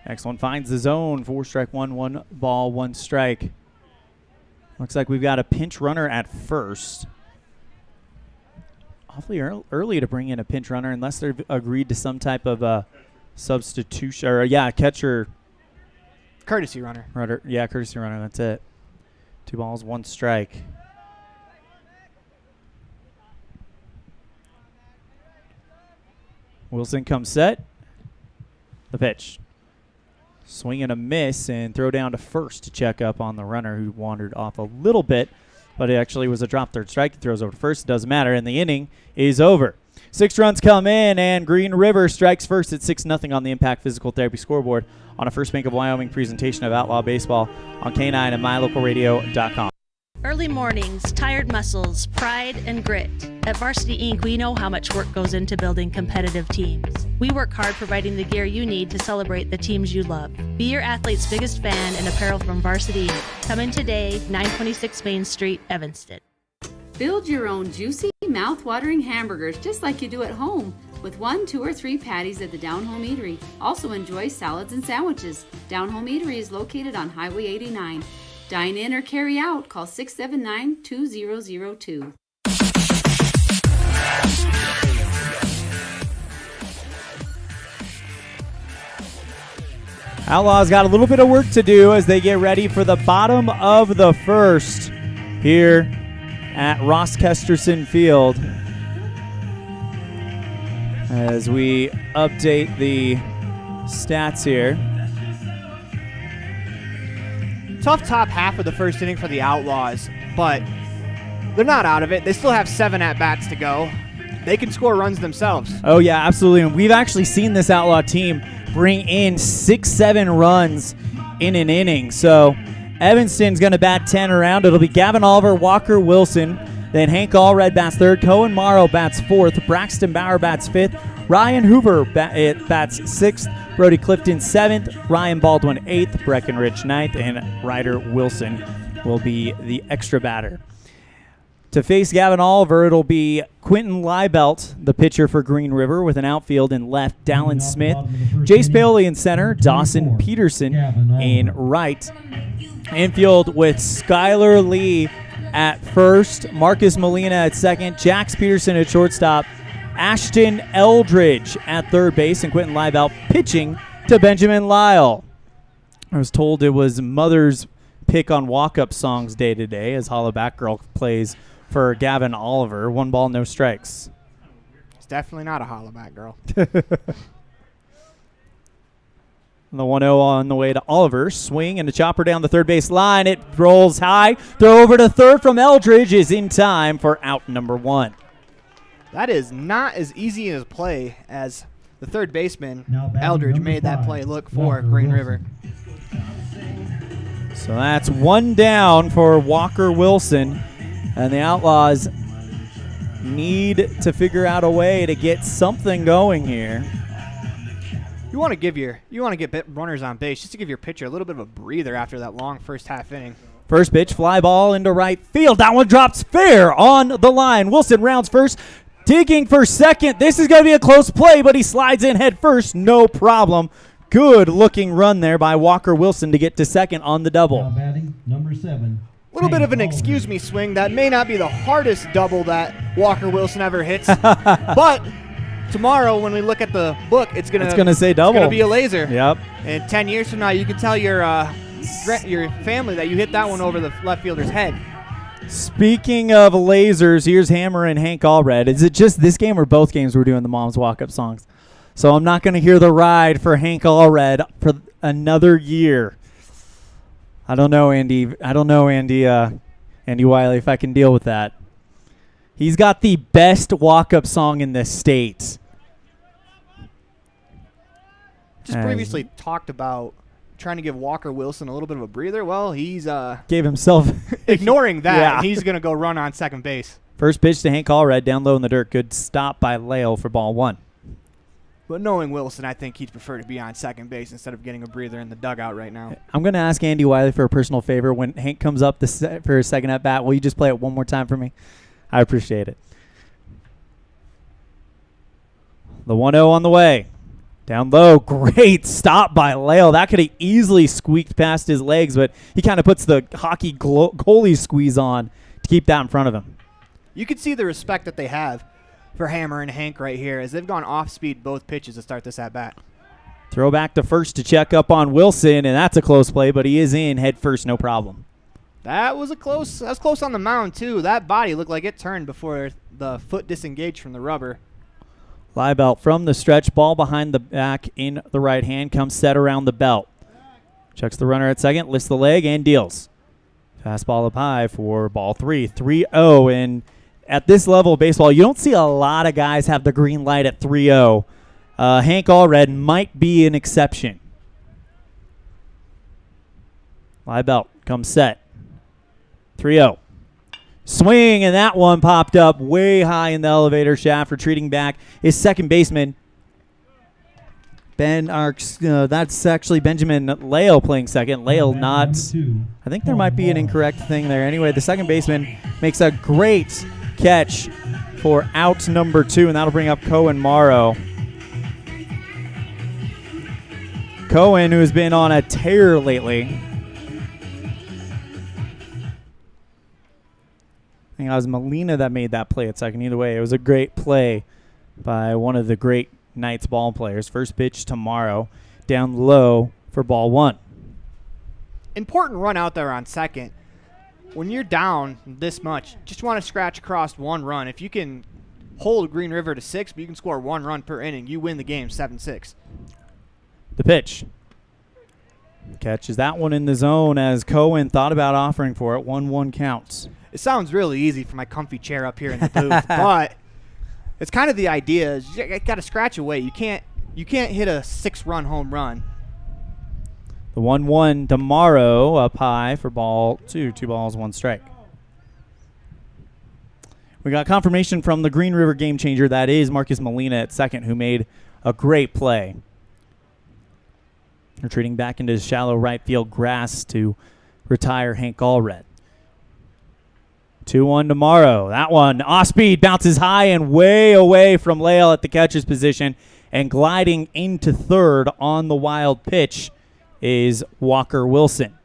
Next one finds the zone. 4 strike 1, 1 ball, 1 strike. Looks like we've got a pinch runner at first. Awfully early to bring in a pinch runner unless they've agreed to some type of substitution. Or, catcher. Courtesy runner. Courtesy runner. That's it. 2 balls, 1 strike. Wilson comes set. The pitch. Swing and a miss, and throw down to first to check up on the runner who wandered off a little bit. But it actually was a drop third strike. He throws over to first. It doesn't matter, and the inning is over. 6 runs come in, and Green River strikes first at 6-0 on the Impact Physical Therapy scoreboard on a First Bank of Wyoming presentation of Outlaw Baseball on K9 and mylocalradio.com. Early mornings, tired muscles, pride, and grit. At Varsity Inc., we know how much work goes into building competitive teams. We work hard providing the gear you need to celebrate the teams you love. Be your athlete's biggest fan in apparel from Varsity Inc. Come in today, 926 Main Street, Evanston. Build your own juicy, mouth-watering hamburgers just like you do at home with 1, 2, or 3 patties at the Down Home Eatery. Also enjoy salads and sandwiches. Down Home Eatery is located on Highway 89. Dine in or carry out. Call 679-2002. Outlaws got a little bit of work to do as they get ready for the bottom of the first here at Ross Kesterson Field. As we update the stats here. Tough top half of the first inning for the Outlaws, but they're not out of it. They still have 7 at-bats to go. They can score runs themselves. Oh, yeah, absolutely. And we've actually seen this Outlaw team bring in 6-7 runs in an inning. So Evanston's going to bat 10 around. It'll be Gavin Oliver, Walker Wilson, then Hank Allred bats 3rd, Cohen Morrow bats 4th, Braxton Bauer bats 5th, Ryan Hoover bats 6th, Brody Clifton 7th, Ryan Baldwin 8th, Breckenridge 9th, and Ryder Wilson will be the extra batter. To face Gavin Oliver, it'll be Quentin Liebelt, the pitcher for Green River, with an outfield in left, Dallin Smith, Jace Bailey in center, Dawson Peterson in right. Infield with Skylar Lee at first, Marcus Molina at second, Jax Peterson at shortstop, Ashton Eldridge at third base, and Quentin Liebelt pitching to Benjamin Lyle. I was told it was Mother's Pick on Walk-Up Songs day today as Holla Back Girl plays for Gavin Oliver. 1 ball, no strikes. It's definitely not a Holla Back Girl. The 1-0 on the way to Oliver. Swing and a chopper down the third base line. It rolls high. Throw over to third from Eldridge is in time for out number 1. That is not as easy a play as the third baseman, Eldridge, made that play look for Green River. So that's 1 down for Walker Wilson. And the Outlaws need to figure out a way to get something going here. You want to get runners on base just to give your pitcher a little bit of a breather after that long first half inning. First pitch, fly ball into right field. That one drops fair on the line. Wilson rounds first, digging for second. This is going to be a close play, but he slides in head first, no problem. Good looking run there by Walker Wilson to get to second on the double. Now batting number 7. A little bit of an excuse me swing. That may not be the hardest double that Walker Wilson ever hits, but tomorrow when we look at the book, it's gonna say double. It's gonna be a laser. Yep. And 10 years from now, you can tell your family that you hit that one over the left fielder's head. Speaking of lasers, here's Hammer and Hank Allred. Is it just this game or both games we're doing the Mom's Walk-Up songs? So I'm not going to hear the ride for Hank Allred for another year. I don't know, Andy Wiley, if I can deal with that. He's got the best walk-up song in the state. Just previously talked about trying to give Walker Wilson a little bit of a breather. Well, he's gave himself ignoring that. Yeah. He's going to go run on second base. First pitch to Hank Allred, down low in the dirt. Good stop by Lale for ball 1. But knowing Wilson, I think he'd prefer to be on second base instead of getting a breather in the dugout right now. I'm going to ask Andy Wiley for a personal favor. When Hank comes up for his second at bat, will you just play it one more time for me? I appreciate it. The 1-0 on the way. Down low, great stop by Lale. That could have easily squeaked past his legs, but he kind of puts the hockey goalie squeeze on to keep that in front of him. You can see the respect that they have for Hammer and Hank right here as they've gone off speed both pitches to start this at bat. Throw back to first to check up on Wilson, and that's a close play, but he is in head first, no problem. That was close on the mound too. That body looked like it turned before the foot disengaged from the rubber. Liebelt from the stretch, ball behind the back in the right hand, comes set around the belt. Checks the runner at second, lifts the leg, and deals. Fastball up high for ball 3. 3-0, and at this level of baseball, you don't see a lot of guys have the green light at 3-0. Hank Allred might be an exception. Liebelt comes set. 3-0. Swing, and that one popped up way high in the elevator shaft. Retreating back is second baseman Ben Arks. That's actually Benjamin Lale playing second. Lale not. I think there might be an incorrect thing there. Anyway, the second baseman makes a great catch for out number 2, and that'll bring up Cohen Morrow. Cohen, who's been on a tear lately. I think it was Molina that made that play at second. Either way, it was a great play by one of the great Knights ball players. First pitch tomorrow, down low for ball 1. Important run out there on second. When you're down this much, just want to scratch across 1 run. If you can hold Green River to 6, but you can score 1 run per inning, you win the game 7-6. The pitch. Catches that one in the zone as Cohen thought about offering for it. 1-1 counts. It sounds really easy for my comfy chair up here in the booth, but it's kind of the idea. Is you got to scratch away. You can't hit a 6-run home run. The 1-1 tomorrow up high for ball 2. 2 balls, 1 strike. We got confirmation from the Green River game changer. That is Marcus Molina at second, who made a great play. Retreating back into shallow right field grass to retire Hank Allred. 2-1 tomorrow. That one off speed, bounces high and way away from Lael at the catcher's position, and gliding into third on the wild pitch is Walker Wilson.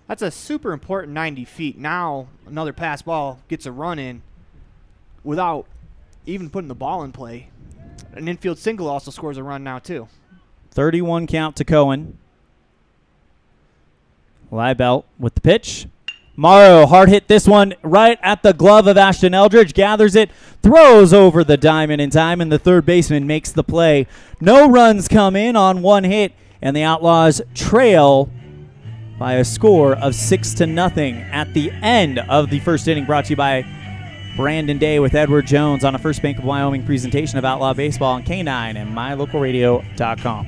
That's a super important 90 feet. Now another pass ball gets a run in without even putting the ball in play. An infield single also scores a run now too. 31 count to Cohen. Liebelt with the pitch. Morrow hard hit this one right at the glove of Ashton Eldridge. Gathers it, throws over the diamond in time, and the third baseman makes the play. No runs come in on one hit, and the Outlaws trail by a score of 6-0 at the end of the first inning, brought to you by Brandon Day with Edward Jones on a First Bank of Wyoming presentation of Outlaw Baseball on K9 and mylocalradio.com.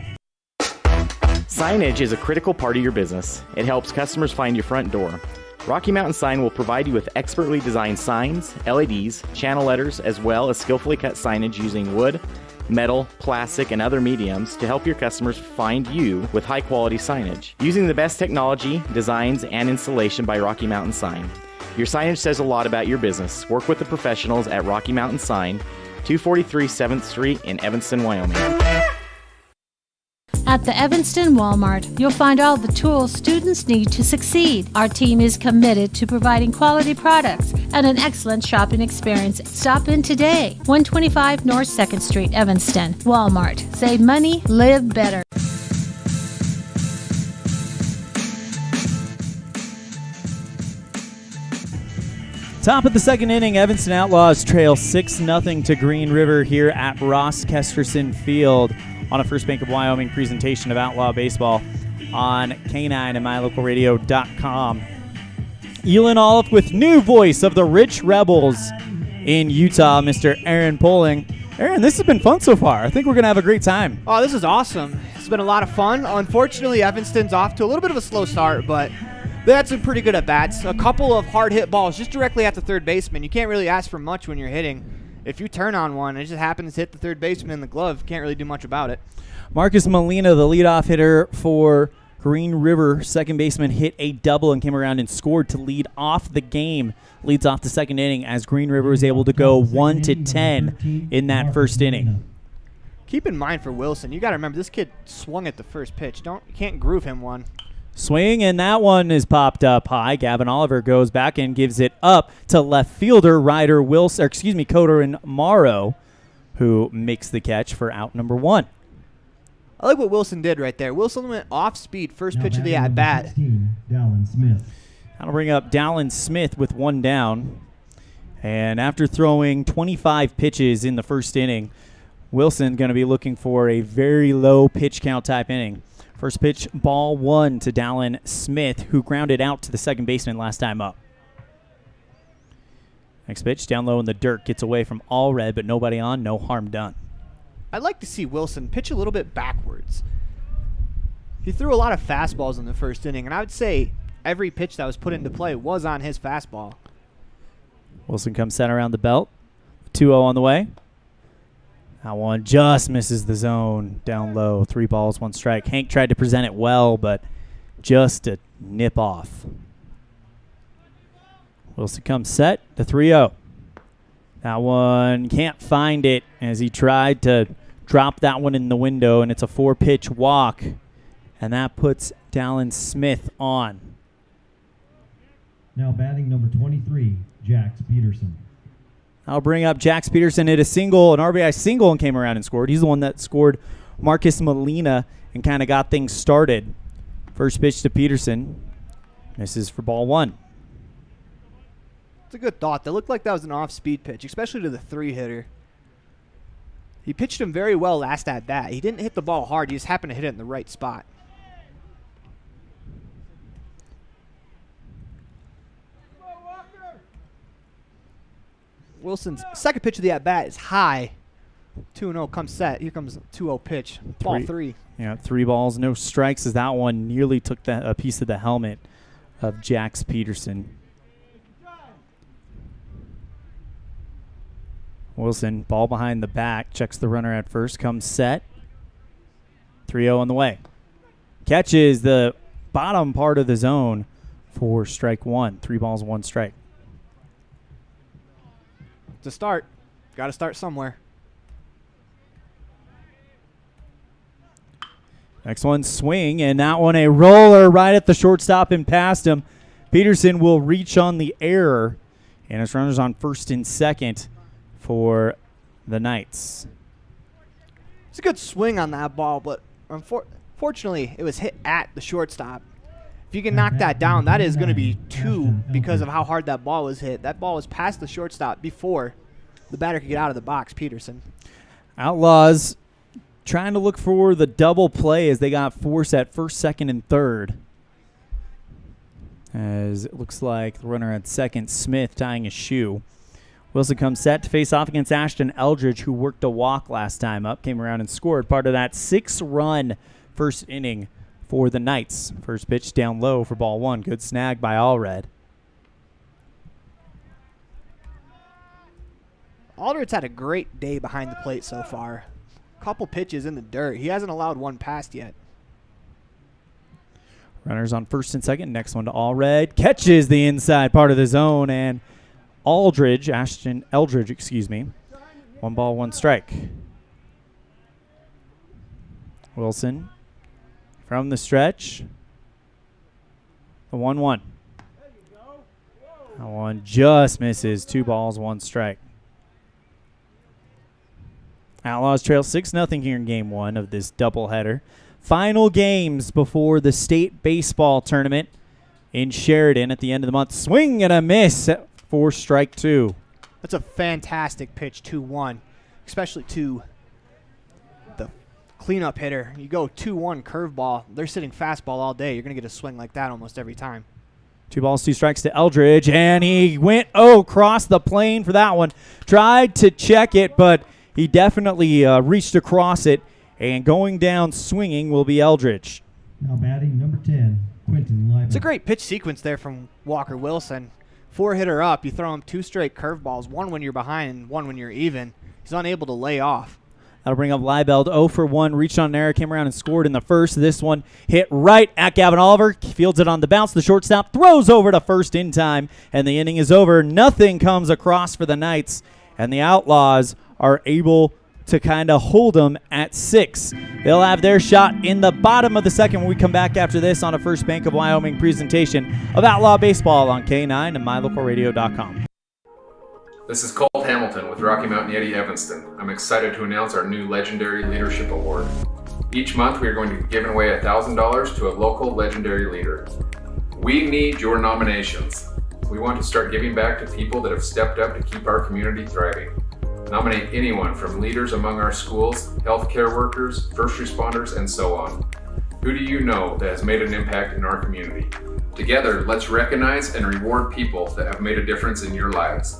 Signage is a critical part of your business. It helps customers find your front door. Rocky Mountain Sign will provide you with expertly designed signs, LEDs, channel letters, as well as skillfully cut signage using wood, metal, plastic, and other mediums to help your customers find you with high-quality signage. Using the best technology, designs, and installation by Rocky Mountain Sign. Your signage says a lot about your business. Work with the professionals at Rocky Mountain Sign, 243 7th Street in Evanston, Wyoming. At the Evanston Walmart, you'll find all the tools students need to succeed. Our team is committed to providing quality products and an excellent shopping experience. Stop in today. 125 North 2nd Street, Evanston. Walmart. Save money, live better. Top of the second inning, Evanston Outlaws trail 6-0 to Green River here at Ross Kesterson Field on a First Bank of Wyoming presentation of Outlaw Baseball on K9 and mylocalradio.com. Elin Olive with new voice of the Rich Rebels in Utah, Mr. Aaron Poling. Aaron, this has been fun so far. I think we're going to have a great time. Oh, this is awesome. It's been a lot of fun. Unfortunately, Evanston's off to a little bit of a slow start, but they had some pretty good at-bats. A couple of hard-hit balls just directly at the third baseman. You can't really ask for much when you're hitting. If you turn on one, it just happens to hit the third baseman in the glove. Can't really do much about it. Marcus Molina, the leadoff hitter for Green River, second baseman, hit a double and came around and scored to lead off the game. Leads off the second inning as Green River was able to go 1-10 in that first inning. Keep in mind for Wilson, you got to remember this kid swung at the first pitch. You can't groove him one. Swing, and that one is popped up high. Gavin Oliver goes back and gives it up to left fielder Coder Morrow, who makes the catch for out number one. I like what Wilson did right there. Wilson went off speed, first pitch of the at-bat. That'll bring up Dallin Smith with one down. And after throwing 25 pitches in the first inning, Wilson going to be looking for a very low pitch count type inning. First pitch, ball one to Dallin Smith, who grounded out to the second baseman last time up. Next pitch, down low in the dirt, gets away from Allred, but nobody on, no harm done. I'd like to see Wilson pitch a little bit backwards. He threw a lot of fastballs in the first inning, and I would say every pitch that was put into play was on his fastball. Wilson comes set around the belt. 2-0 on the way. That one just misses the zone down low. 3 balls, 1 strike. Hank tried to present it well, but just a nip off. Wilson comes set to 3-0. That one can't find it as he tried to drop that one in the window, and it's a 4-pitch walk, and that puts Dallin Smith on. Now batting number 23, Jax Peterson. I'll bring up Jax Peterson, hit an RBI single, and came around and scored. He's the one that scored Marcus Molina and kind of got things started. First pitch to Peterson. Misses for ball one. It's a good thought. That looked like that was an off-speed pitch, especially to the 3-hitter. He pitched him very well last at-bat. He didn't hit the ball hard. He just happened to hit it in the right spot. Wilson's second pitch of the at-bat is high. 2-0 comes set. Here comes a 2-0 pitch. Ball 3. Yeah, 3 balls, no strikes as that one nearly took a piece of the helmet of Jax Peterson. Wilson, ball behind the back, checks the runner at first, comes set. 3-0 on the way. Catches the bottom part of the zone for strike one. 3 balls, 1 strike. To start. Got to start somewhere. Next one, swing, and that one a roller right at the shortstop and past him. Peterson will reach on the error, and his runners on first and second for the Knights. It's a good swing on that ball, but unfortunately, it was hit at the shortstop. If you can knock that down, that is going to be 2 because of how hard that ball was hit. That ball was past the shortstop before the batter could get out of the box, Peterson. Outlaws trying to look for the double play as they got force at first, second, and third. As it looks like the runner at second, Smith, tying his shoe. Wilson comes set to face off against Ashton Eldridge, who worked a walk last time up, came around and scored part of that 6-run first inning for the Knights. First pitch down low for ball 1. Good snag by Allred. Aldridge's had a great day behind the plate so far. Couple pitches in the dirt. He hasn't allowed one past yet. Runners on first and second. Next one to Allred. Catches the inside part of the zone, and Ashton Eldridge, 1 ball, 1 strike. Wilson from the stretch. The 1-1. That one just misses. 2 balls, 1 strike. Outlaws trail 6-0 here in game 1 of this doubleheader. Final games before the state baseball tournament in Sheridan at the end of the month. Swing and a miss for strike 2. That's a fantastic pitch, 2-1, especially to the cleanup hitter. You go 2-1 curveball. They're sitting fastball all day. You're going to get a swing like that almost every time. 2 balls, 2 strikes to Eldridge, and he went across the plane for that one. Tried to check it, but he definitely reached across it, and going down swinging will be Eldridge. Now batting number 10, Quentin Liebel. It's a great pitch sequence there from Walker Wilson. 4-hitter up, you throw him 2 straight curveballs, 1 when you're behind and 1 when you're even. He's unable to lay off. That'll bring up Liebel. 0 for 1, reached on an error, came around and scored in the first. This one hit right at Gavin Oliver. Fields it on the bounce. The shortstop throws over to first in time, and the inning is over. Nothing comes across for the Knights, and the Outlaws are able to kind of hold them at 6. They'll have their shot in the bottom of the second when we come back after this on a First Bank of Wyoming presentation of Outlaw Baseball on K9 and Mylocalradio.com. This is Colt Hamilton with Rocky Mountain Yeti Evanston. I'm excited to announce our new Legendary Leadership Award. Each month we are going to be giving away $1,000 to a local legendary leader. We need your nominations. We want to start giving back to people that have stepped up to keep our community thriving. Nominate anyone from leaders among our schools, healthcare workers, first responders, and so on. Who do you know that has made an impact in our community? Together, let's recognize and reward people that have made a difference in your lives.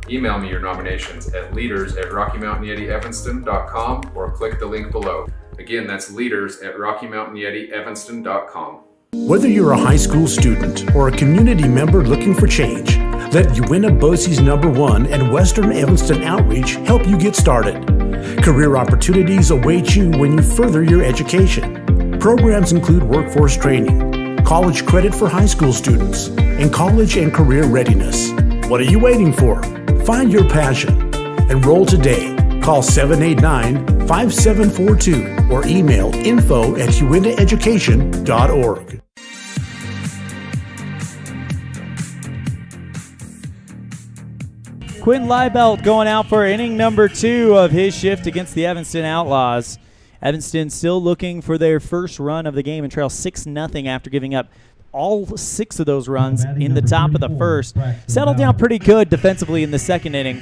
Email me your nominations at leaders@RockyMountainYetiEvanston.com or click the link below. Again, that's leaders@RockyMountainYetiEvanston.com. Whether you're a high school student or a community member looking for change, let Uinta BOCES #1 and Western Evanston Outreach help you get started. Career opportunities await you when you further your education. Programs include workforce training, college credit for high school students, and college and career readiness. What are you waiting for? Find your passion. Enroll today. Call 789-5742 or email info@uintaeducation.org. Quinn Liebelt going out for inning number 2 of his shift against the Evanston Outlaws. Evanston still looking for their first run of the game and trail 6-0 after giving up all 6 of those runs in the top of the first. Settled down pretty good defensively in the second inning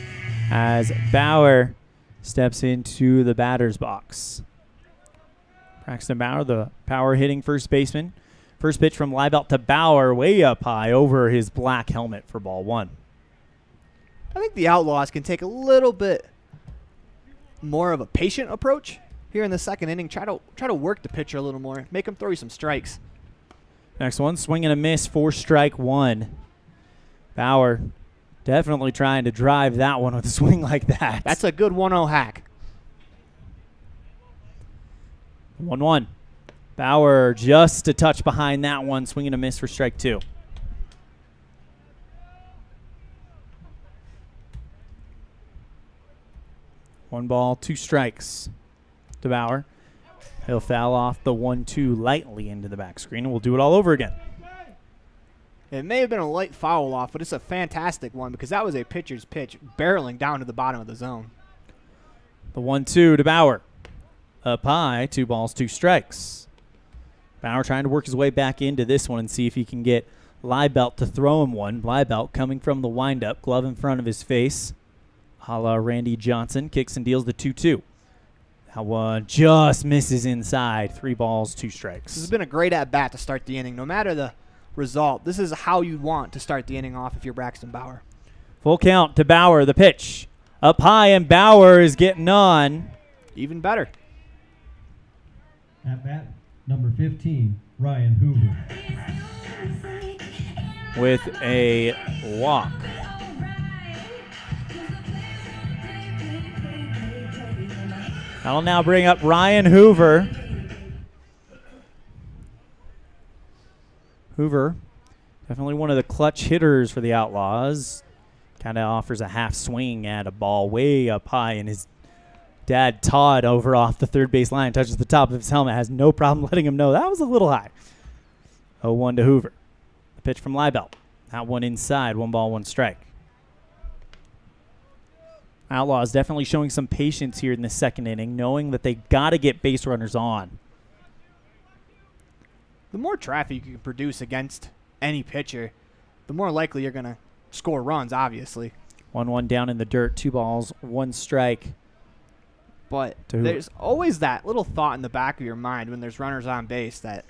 as Bauer steps into the batter's box. Braxton Bauer, the power hitting first baseman. First pitch from Liebelt to Bauer, way up high over his black helmet for ball 1. I think the Outlaws can take a little bit more of a patient approach here in the second inning. Try to work the pitcher a little more. Make him throw you some strikes. Next one, swing and a miss for strike 1. Bauer definitely trying to drive that one with a swing like that. That's a good 1-0 hack. 1-1. Bauer just a touch behind that one, swing and a miss for strike 2. 1 ball, 2 strikes to Bauer. He'll foul off the 1-2 lightly into the back screen, and we'll do it all over again. It may have been a light foul off, but it's a fantastic one because that was a pitcher's pitch barreling down to the bottom of the zone. The 1-2 to Bauer. Up high, 2 balls, 2 strikes. Bauer trying to work his way back into this one and see if he can get Liebelt to throw him one. Liebelt coming from the windup, glove in front of his face. A la Randy Johnson, kicks and deals the 2-2. That one just misses inside. 3 balls, 2 strikes. This has been a great at-bat to start the inning. No matter the result, this is how you want to start the inning off if you're Braxton Bauer. Full count to Bauer, the pitch. Up high, and Bauer is getting on. Even better. At bat, number 15, Ryan Hoover. With a walk. I'll now bring up Ryan Hoover. Hoover, definitely one of the clutch hitters for the Outlaws. Kind of offers a half swing at a ball way up high, and his dad, Todd, over off the third base line, touches the top of his helmet, has no problem letting him know that was a little high. 0-1 to Hoover. The pitch from Liebelt. That one inside, 1 ball, 1 strike. Outlaws definitely showing some patience here in the second inning, knowing that they got to get base runners on. The more traffic you can produce against any pitcher, the more likely you're going to score runs, obviously. 1-1 down in the dirt, 2 balls, 1 strike. But there's always that little thought in the back of your mind when there's runners on base that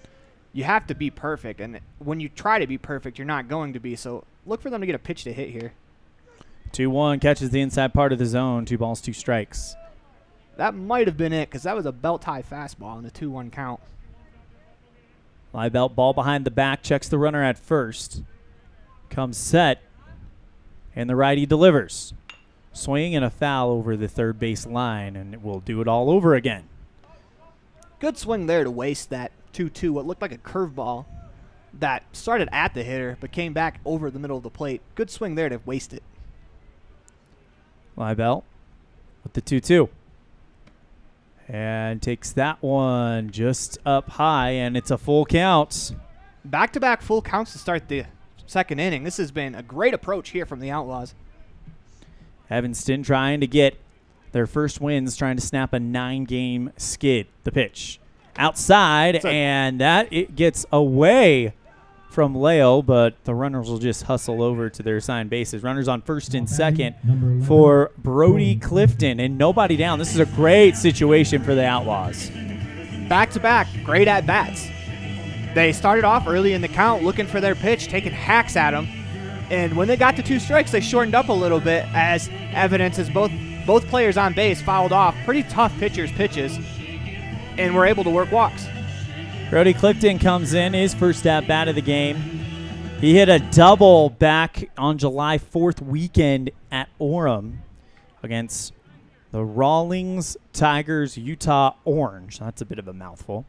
you have to be perfect. And when you try to be perfect, you're not going to be. So look for them to get a pitch to hit here. 2-1, catches the inside part of the zone. 2 balls, 2 strikes. That might have been it because that was a belt-high fastball in the 2-1 count. Liebelt, ball behind the back, checks the runner at first. Comes set, and the righty delivers. Swing and a foul over the third base line, and we'll do it all over again. Good swing there to waste that 2-2, what looked like a curveball that started at the hitter but came back over the middle of the plate. Good swing there to waste it. Liebelt with the 2-2. And takes that one just up high, and it's a full count. Back-to-back full counts to start the second inning. This has been a great approach here from the Outlaws. Evanston trying to get their first wins, trying to snap a 9-game skid. The pitch outside, and it gets away from Leo, but the runners will just hustle over to their assigned bases. Runners on first and second for Brody Clifton, and nobody down. This is a great situation for the Outlaws. Back-to-back, great at-bats. They started off early in the count looking for their pitch, taking hacks at them. And when they got to 2 strikes, they shortened up a little bit as evidence as both players on base fouled off pretty tough pitchers' pitches and were able to work walks. Brody Clifton comes in, his first at-bat of the game. He hit a double back on July 4th weekend at Orem against the Rawlings Tigers Utah Orange. That's a bit of a mouthful.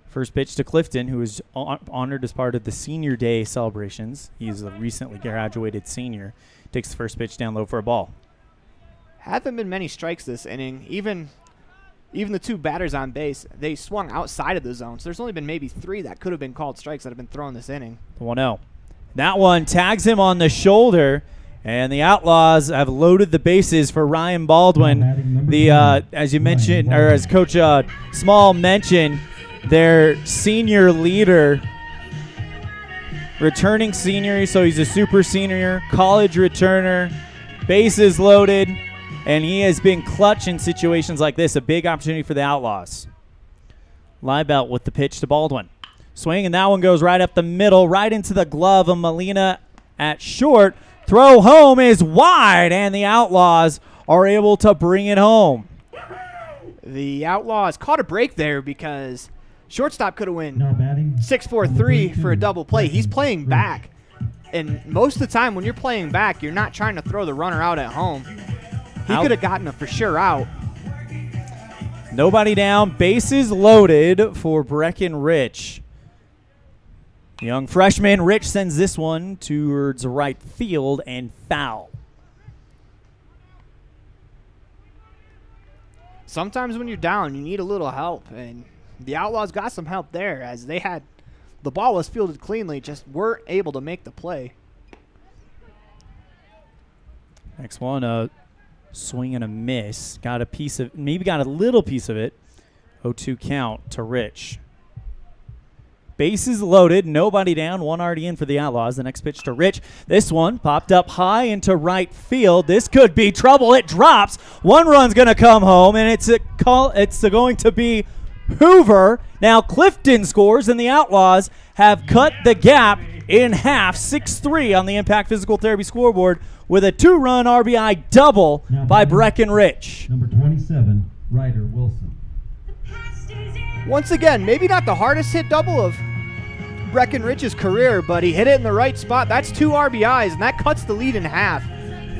First pitch to Clifton, who was honored as part of the Senior Day celebrations. He's a recently graduated senior. Takes the first pitch down low for a ball. Haven't been many strikes this inning. Even the 2 batters on base, they swung outside of the zone. So there's only been maybe 3 that could have been called strikes that have been thrown this inning. The 1-0. That one tags him on the shoulder, and the Outlaws have loaded the bases for Ryan Baldwin. As you mentioned, or as Coach Small mentioned, their senior leader, returning senior, so he's a super senior, college returner, bases loaded. And he has been clutch in situations like this. A big opportunity for the Outlaws. Liebelt with the pitch to Baldwin. Swing, and that one goes right up the middle, right into the glove of Molina at short. Throw home is wide, and the Outlaws are able to bring it home. The Outlaws caught a break there because shortstop could have went 6-4-3 for a double play. He's playing back. And most of the time when you're playing back, you're not trying to throw the runner out at home. He could have gotten a for sure out. Nobody down. Bases loaded for Breckenridge. Young freshman Rich sends this one towards right field and foul. sometimes when you're down, you need a little help. And the Outlaws got some help there as they had the ball was fielded cleanly, just weren't able to make the play. Next one, a swing and a miss. Got a piece of, maybe got a little piece of it. 0-2 count to Rich. Bases loaded, nobody down, one already in for the Outlaws. The next pitch to Rich. This one popped up high into right field. This could be trouble. It drops. One run's going to come home, and it's going to be Hoover. Now Clifton scores, and the Outlaws have cut the gap in half, 6-3 on the Impact Physical Therapy scoreboard with a 2-run RBI double by Breckenridge. Number 27, Ryder Wilson. Once again, maybe not the hardest hit double of Breckenridge's career, but he hit it in the right spot. That's 2 RBIs, and that cuts the lead in half.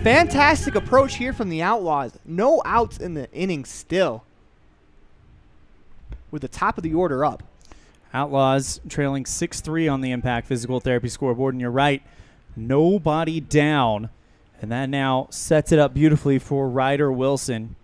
Fantastic approach here from the Outlaws. No outs in the inning still, with the top of the order up. Outlaws trailing 6-3 on the Impact Physical Therapy scoreboard, and you're right, nobody down. And that now sets it up beautifully for Ryder Wilson.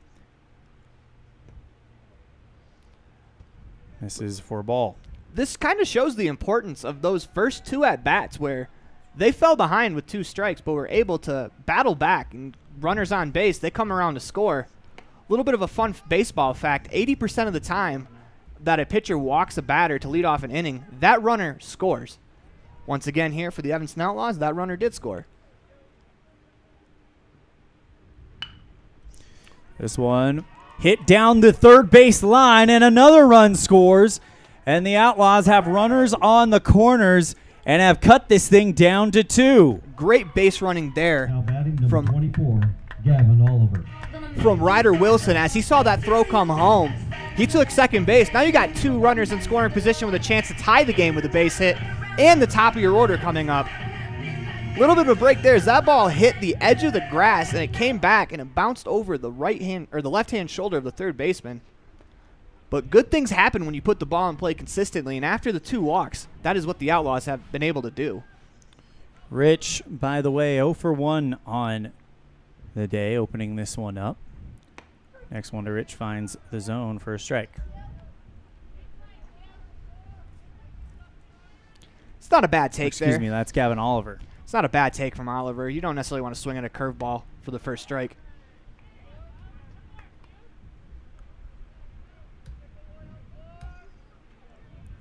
This is for a ball. This kind of shows the importance of those first 2 at-bats where they fell behind with 2 strikes but were able to battle back, and runners on base, they come around to score. A little bit of a fun baseball fact, 80% of the time that a pitcher walks a batter to lead off an inning, that runner scores. Once again here for the Evanston Outlaws, that runner did score. This one hit down the third base line, and another run scores. And the Outlaws have runners on the corners and have cut this thing down to 2. Great base running there from 24, Gavin Oliver. From Ryder Wilson as he saw that throw come home. He took second base. Now you got 2 runners in scoring position with a chance to tie the game with a base hit and the top of your order coming up. Little bit of a break there as that ball hit the edge of the grass and it came back and it bounced over the right hand or the left hand shoulder of the third baseman. But good things happen when you put the ball in play consistently, and after the 2 walks, that is what the Outlaws have been able to do. Rich, by the way, 0 for 1 on the day, opening this one up. Next one to Rich finds the zone for a strike. It's not a bad take there. Excuse me, that's Gavin Oliver. It's not a bad take from Oliver. You don't necessarily want to swing at a curveball for the first strike.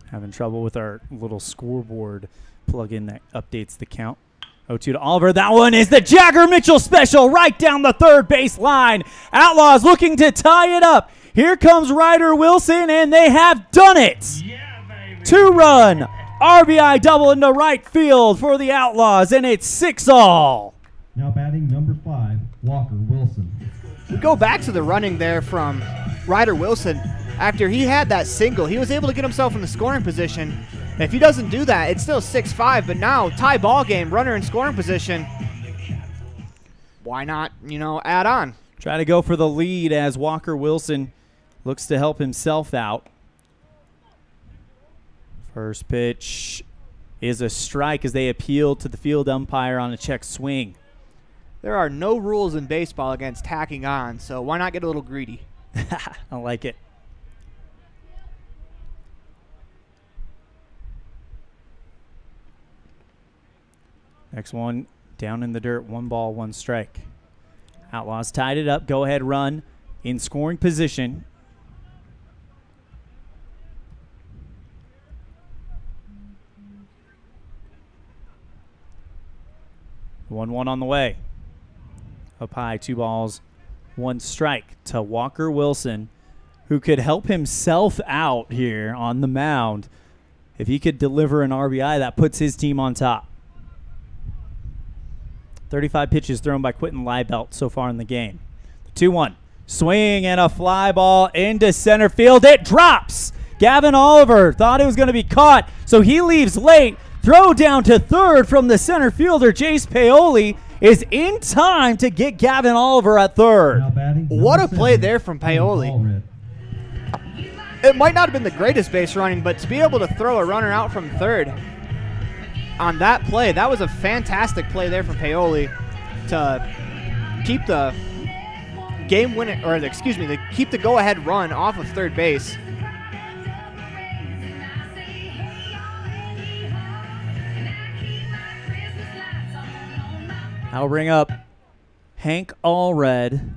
Having trouble with our little scoreboard plug-in that updates the count. 0-2 to Oliver. That one is the Jagger Mitchell special right down the third base line. Outlaws looking to tie it up. Here comes Ryder Wilson, and they have done it. 2-run RBI double into right field for the Outlaws, and it's 6-all. Now batting number 5, Walker Wilson. We go back to the running there from Ryder Wilson. After he had that single, he was able to get himself in the scoring position. If he doesn't do that, it's still 6-5, but now tie ball game, runner in scoring position. Why not, add on? Try to go for the lead as Walker Wilson looks to help himself out. First pitch is a strike as they appeal to the field umpire on a check swing. There are no rules in baseball against tacking on, so why not get a little greedy? I like it. Next one, down in the dirt, 1 ball, 1 strike. Outlaws tied it up, go ahead run in scoring position. One on the way. Up high, 2 balls, 1 strike to Walker Wilson, who could help himself out here on the mound. If he could deliver an RBI, that puts his team on top. 35 pitches thrown by Quentin Liebelt so far in the game. 2-1. Swing and a fly ball into center field. It drops. Gavin Oliver thought it was going to be caught, so he leaves late. Throw down to third from the center fielder, Jace Paoli, is in time to get Gavin Oliver at third. What a play there from Paoli. It might not have been the greatest base running, but to be able to throw a runner out from third on that play, that was a fantastic play there from Paoli to keep game winner, or to keep the go-ahead run off of third base. I'll bring up Hank Allred.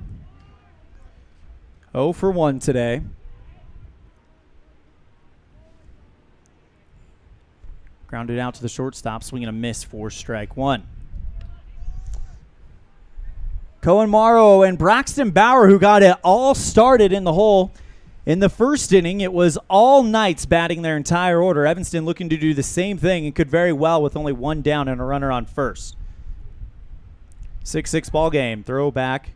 0 for 1 today. Grounded out to the shortstop, swinging a miss for strike one. Cohen Morrow and Braxton Bauer, who got it all started in the hole. In the first inning, it was all Knights batting their entire order. Evanston looking to do the same thing and could very well with only one down and a runner on first. 6-6 ball game. Throw back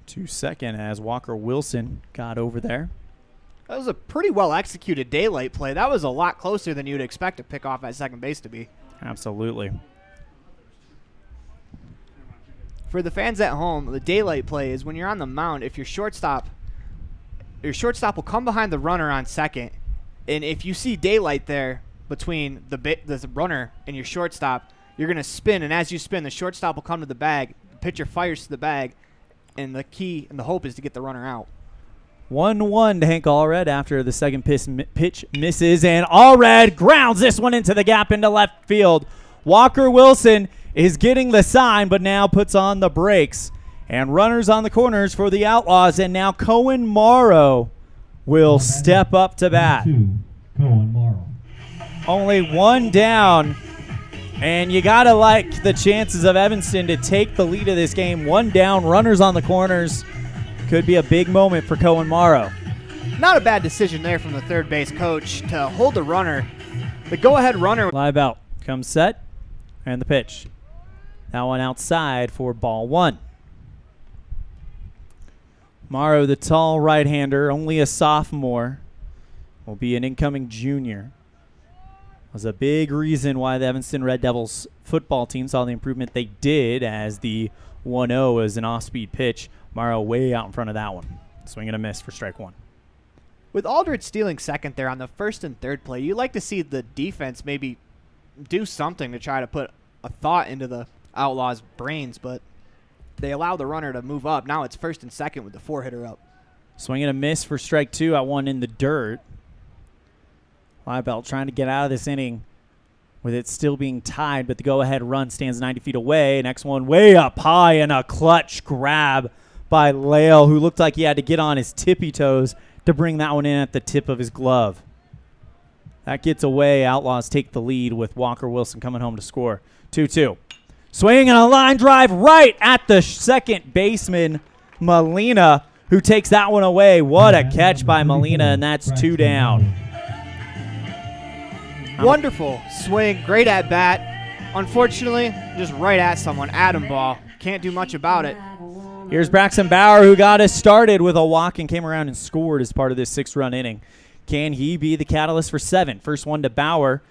to second as Walker Wilson got over there. That was a pretty well executed daylight play. That was a lot closer than you'd expect a pickoff at second base to be. Absolutely. For the fans at home, the daylight play is when you're on the mound, if your shortstop will come behind the runner on second, and if you see daylight there between the runner and your shortstop, you're going to spin, and as you spin, the shortstop will come to the bag, the pitcher fires to the bag, and the key and the hope is to get the runner out. 1-1 to Hank Allred after the second pitch misses, and Allred grounds this one into the gap into left field. Walker Wilson is getting the sign, but now puts on the brakes. And runners on the corners for the Outlaws, and now Cohen Morrow will step up to bat. Cohen Morrow. Only one down, and you got to like the chances of Evanston to take the lead of this game. One down, runners on the corners. Could be a big moment for Cohen Morrow. Not a bad decision there from the third base coach to hold the runner. The go-ahead runner. Live out. Comes set, and the pitch. That one outside for ball one. Morrow, the tall right-hander, only a sophomore, will be an incoming junior. Was a big reason why the Evanston Red Devils football team saw the improvement they did, as the 1-0 is an off-speed pitch. Morrow way out in front of that one. Swing and a miss for strike one. With Aldridge stealing second there on the first and third play, you'd like to see the defense maybe do something to try to put a thought into the Outlaws' brains, but they allow the runner to move up. Now it's first and second with the four-hitter up. Swing and a miss for strike two. At one in the dirt. Liebelt trying to get out of this inning with it still being tied, but the go-ahead run stands 90 feet away. Next one way up high, and a clutch grab by Lale, who looked like he had to get on his tippy toes to bring that one in at the tip of his glove. That gets away. Outlaws take the lead with Walker Wilson coming home to score. 2-2. Swing and a line drive right at the second baseman, Molina, who takes that one away. What a catch by Molina, and that's two down. Wonderful swing, great at bat. Unfortunately, just right at someone. Atom ball. Can't do much about it. Here's Braxton Bauer, who got us started with a walk and came around and scored as part of this 6-run inning. Can he be the catalyst for 7? First one to Bauer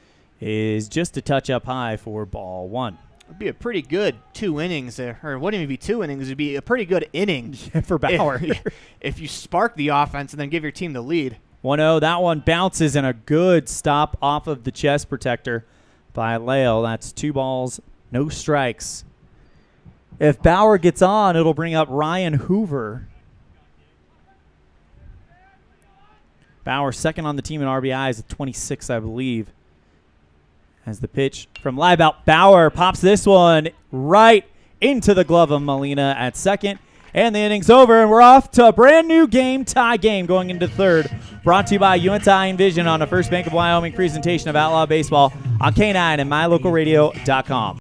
is just a touch up high for ball one. It'd be a pretty good 2 innings, or it wouldn't even be 2 innings. It'd be a pretty good inning for Bauer. If you spark the offense and then give your team the lead. 1-0. That one bounces, and a good stop off of the chest protector by Lale. That's 2 balls, no strikes. If Bauer gets on, it'll bring up Ryan Hoover. Bauer second on the team in RBIs at 26, I believe. As the pitch from Liebelt, Bauer pops this one right into the glove of Molina at second. And the inning's over, and we're off to a brand new game, tie game, going into third. Brought to you by UNTI Envision on the First Bank of Wyoming presentation of Outlaw Baseball on K9 and Mylocalradio.com.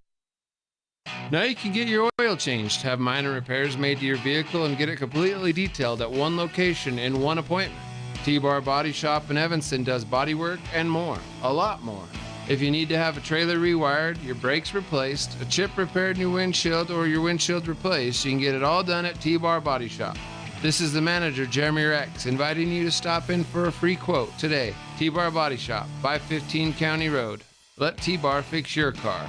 Now you can get your oil changed, have minor repairs made to your vehicle, and get it completely detailed at one location in one appointment. T-Bar Body Shop in Evanston does body work and more, a lot more. If you need to have a trailer rewired, your brakes replaced, a chip repaired in your windshield, or your windshield replaced, you can get it all done at T-Bar Body Shop. This is the manager, Jeremy Rex, inviting you to stop in for a free quote today. T-Bar Body Shop, 515 County Road. Let T-Bar fix your car.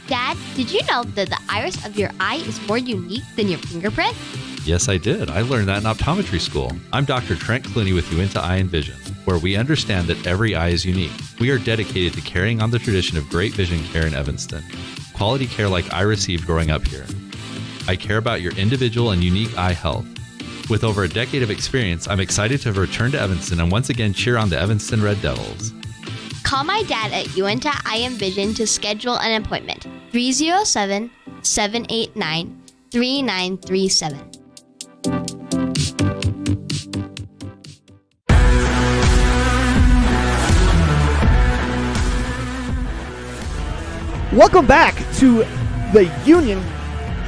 Dad, did you know that the iris of your eye is more unique than your fingerprint? Yes, I did. I learned that in optometry school. I'm Dr. Trent Clooney with UNTI Eye and Vision, where we understand that every eye is unique. We are dedicated to carrying on the tradition of great vision care in Evanston. quality care like I received growing up here. I care about your individual and unique eye health. With over a decade of experience, I'm excited to return to Evanston and once again cheer on the Evanston Red Devils. Call my dad at Uinta Eye and Vision to schedule an appointment. 307-789-3937. Welcome back to the Union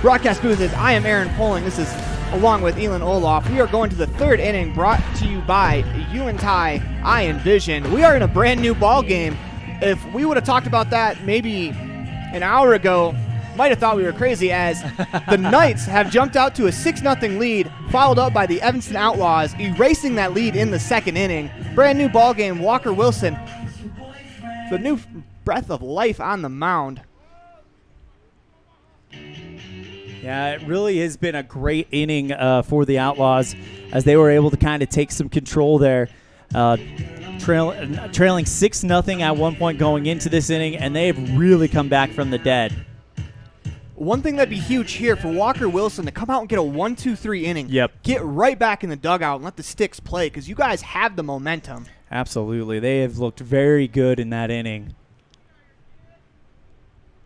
broadcast booth. As I am Aaron Poling. This is along with Elon Olaf. We are going to the third inning, brought to you by Uinta Eye and Vision. We are in a brand new ball game. If we would have talked about that maybe an hour ago, might have thought we were crazy, as the Knights have jumped out to a 6-0 lead, followed up by the Evanston Outlaws, erasing that lead in the second inning. Brand new ball game. Walker Wilson, the new breath of life on the mound. Yeah, it really has been a great inning for the Outlaws, as they were able to kind of take some control there, trailing 6-0 at one point going into this inning, and they have really come back from the dead. One thing that'd be huge here for Walker Wilson to come out and get a 1-2-3 inning. Yep. Get right back in the dugout and let the sticks play, because you guys have the momentum. Absolutely. They have looked very good in that inning.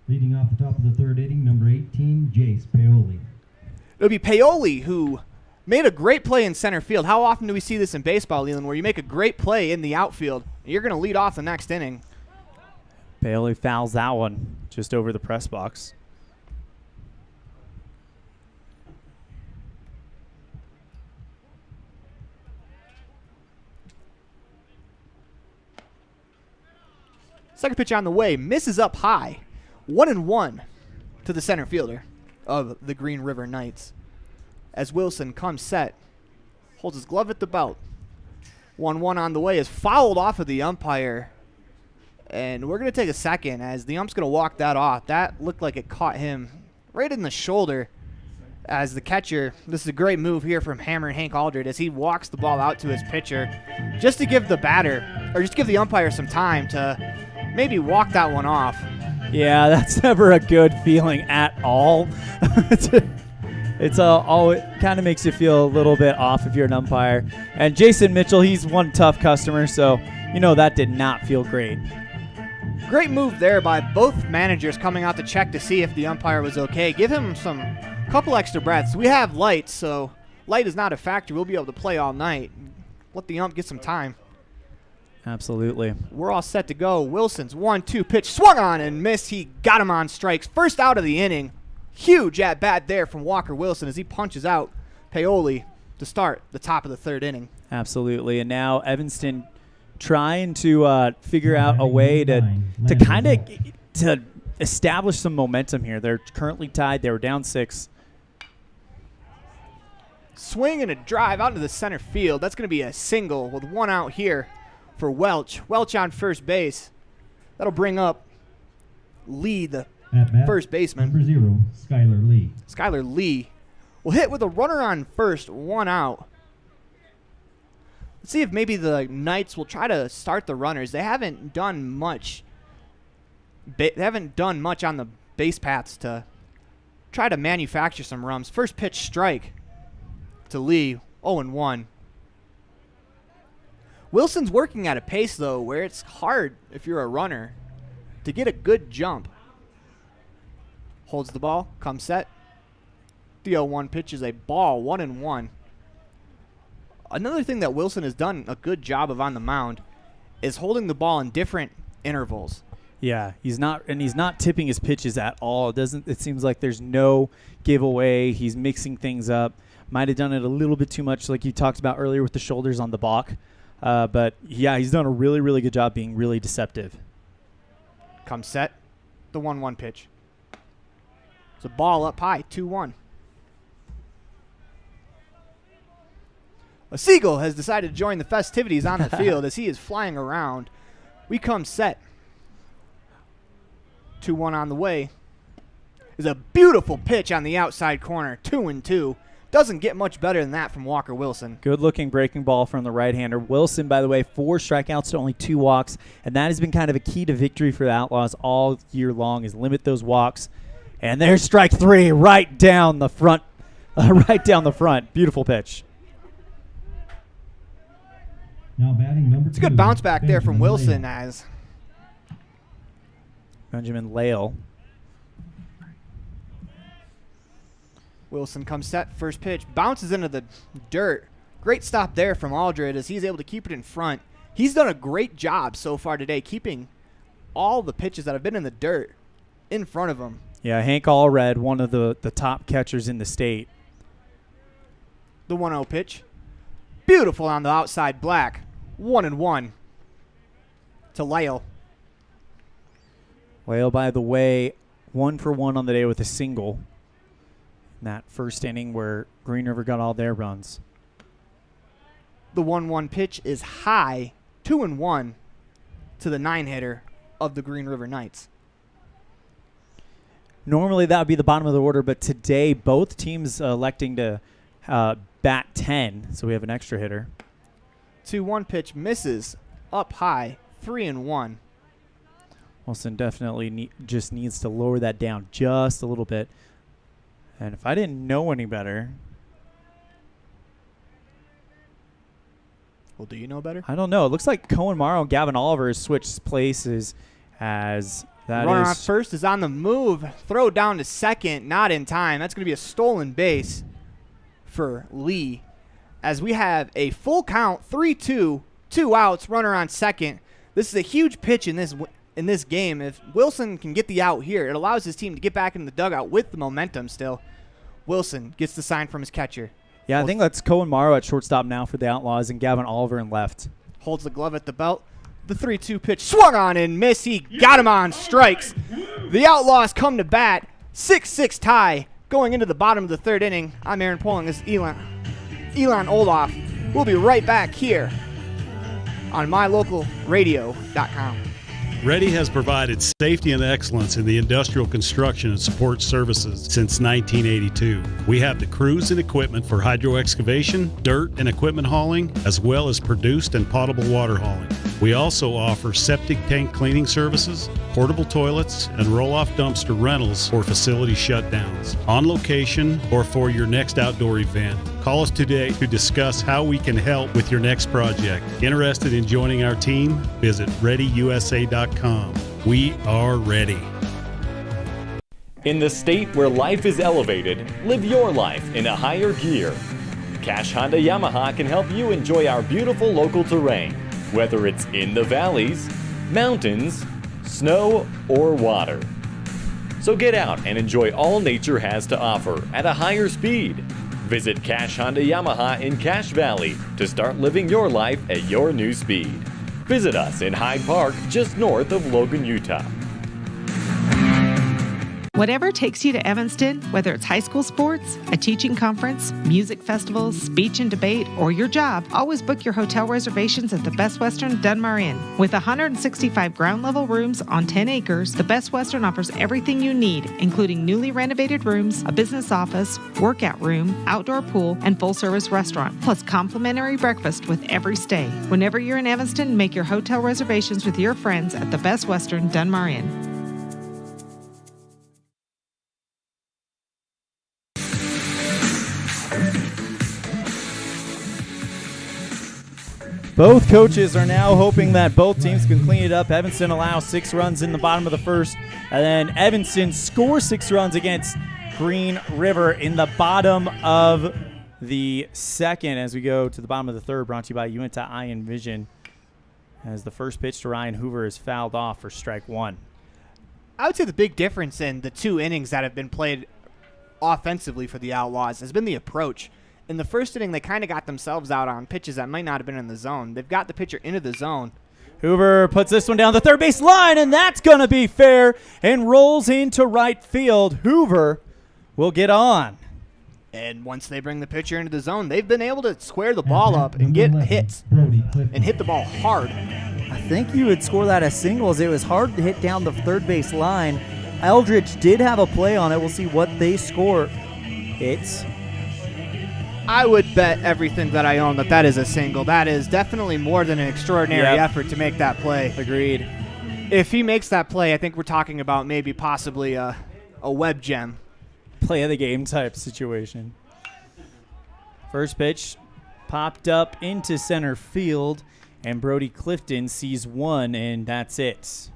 Leading off the top of the third inning, number 18, Jace Paoli. It'll be Paoli, who made a great play in center field. How often do we see this in baseball, Leland, where you make a great play in the outfield, and you're going to lead off the next inning? Paoli fouls that one just over the press box. Second pitch on the way, misses up high. 1-1 to the center fielder of the Green River Knights. As Wilson comes set, holds his glove at the belt. 1-1 on the way is fouled off of the umpire. And we're going to take a second, as the ump's going to walk that off. That looked like it caught him right in the shoulder. As the catcher, this is a great move here from Hammer and Hank Aldred, as he walks the ball out to his pitcher just to give the batter, or just give the umpire some time to maybe walk that one off. Yeah, that's never a good feeling at all. It kind of makes you feel a little bit off if you're an umpire. And Jason Mitchell, he's one tough customer, so you know that did not feel great. Great move there by both managers coming out to check to see if the umpire was okay. Give him some couple extra breaths. We have light, so light is not a factor. We'll be able to play all night. Let the ump get some time. Absolutely. We're all set to go. Wilson's 1-2 pitch swung on and missed. He got him on strikes. First out of the inning. Huge at bat there from Walker Wilson as he punches out Paoli to start the top of the third inning. Absolutely. And now Evanston trying to figure out a way to kind of to establish some momentum here. They're currently tied. They were down 6. Swing and a drive out into the center field. That's going to be a single with one out here for Welch. Welch on first base. That'll bring up Lee, the first baseman. Number 0, Skylar Lee. Skylar Lee will hit with a runner on first, one out. Let's see if maybe the Knights will try to start the runners. They haven't done much. They haven't done much on the base paths to try to manufacture some runs. First pitch strike to Lee, 0-1. Wilson's working at a pace, though, where it's hard, if you're a runner, to get a good jump. Holds the ball, comes set. The 0-1 pitch is a ball, 1-1. Another thing that Wilson has done a good job of on the mound is holding the ball in different intervals. Yeah, he's not tipping his pitches at all. It seems like there's no giveaway. He's mixing things up. Might have done it a little bit too much, like you talked about earlier with the shoulders on the balk. But, yeah, he's done a really, really good job being really deceptive. Comes set. The 1-1 pitch. It's a ball up high, 2-1. A seagull has decided to join the festivities on the field as he is flying around. We come set. 2-1 on the way. Is a beautiful pitch on the outside corner. 2-2. Doesn't get much better than that from Walker Wilson. Good-looking breaking ball from the right-hander. Wilson, by the way, 4 strikeouts to only 2 walks, and that has been kind of a key to victory for the Outlaws all year long, is limit those walks. And there's strike 3 right down the front. Right down the front. Beautiful pitch. Now batting number 2. It's a good bounce back there from Wilson as Benjamin Lale. Wilson comes set, first pitch, bounces into the dirt. Great stop there from Aldred as he's able to keep it in front. He's done a great job so far today keeping all the pitches that have been in the dirt in front of him. Yeah, Hank Allred, one of the top catchers in the state. The 1-0 pitch. Beautiful on the outside black. 1-1 to Lyle. Lale, by the way, 1 for 1 on the day with a single. In that first inning where Green River got all their runs. The 1-1 pitch is high. 2-1 to the 9-hitter of the Green River Knights. Normally that would be the bottom of the order, but today both teams electing to bat 10, so we have an extra hitter. 2-1 pitch misses up high, 3-1. Wilson definitely just needs to lower that down just a little bit. And if I didn't know any better. Well, do you know better? I don't know. It looks like Cohen Morrow and Gavin Oliver has switched places as that runner is. on first is on the move. Throw down to second, not in time. That's going to be a stolen base for Lee. As we have a full count, 3-2, 2 outs, runner on second. This is a huge pitch in this game. If Wilson can get the out here, it allows his team to get back in the dugout with the momentum still. Wilson gets the sign from his catcher. Yeah, I think that's Cohen Morrow at shortstop now for the Outlaws and Gavin Oliver in left. Holds the glove at the belt. The 3-2 pitch swung on and missed. He got him on strikes. The Outlaws come to bat. 6-6 tie going into the bottom of the third inning. I'm Aaron Poling. This is Elon Olaf. We'll be right back here on Mylocalradio.com. Ready has provided safety and excellence in the industrial construction and support services since 1982. We have the crews and equipment for hydro excavation, dirt and equipment hauling, as well as produced and potable water hauling. We also offer septic tank cleaning services, portable toilets, and roll-off dumpster rentals for facility shutdowns, on location or for your next outdoor event. Call us today to discuss how we can help with your next project. Interested in joining our team? Visit ReadyUSA.com. We are ready. In the state where life is elevated, live your life in a higher gear. Cash Honda Yamaha can help you enjoy our beautiful local terrain, whether it's in the valleys, mountains, snow, or water. So get out and enjoy all nature has to offer at a higher speed. Visit Cash Honda Yamaha in Cache Valley to start living your life at your new speed. Visit us in Hyde Park, just north of Logan, Utah. Whatever takes you to Evanston, whether it's high school sports, a teaching conference, music festivals, speech and debate, or your job, always book your hotel reservations at the Best Western Dunmar Inn. With 165 ground-level rooms on 10 acres, the Best Western offers everything you need, including newly renovated rooms, a business office, workout room, outdoor pool, and full-service restaurant, plus complimentary breakfast with every stay. Whenever you're in Evanston, make your hotel reservations with your friends at the Best Western Dunmar Inn. Both coaches are now hoping that both teams can clean it up. Evanston allows 6 runs in the bottom of the first, and then Evanston scores 6 runs against Green River in the bottom of the second. As we go to the bottom of the third, brought to you by Uinta Eye and Vision, as the first pitch to Ryan Hoover is fouled off for strike 1. I would say the big difference in the 2 innings that have been played offensively for the Outlaws has been the approach. In the first inning, they kind of got themselves out on pitches that might not have been in the zone. They've got the pitcher into the zone. Hoover puts this one down the third base line, and that's going to be fair and rolls into right field. Hoover will get on. And once they bring the pitcher into the zone, they've been able to square the ball up and get hits and hit the ball hard. I think you would score that as singles. It was hard to hit down the third base line. Eldridge did have a play on it. We'll see what they score. It's I would bet everything that I own that is a single. That is definitely more than an extraordinary effort to make that play. Agreed. If he makes that play, I think we're talking about maybe possibly a web gem. Play of the game type situation. First pitch popped up into center field, and Brody Clifton sees one, and that's it.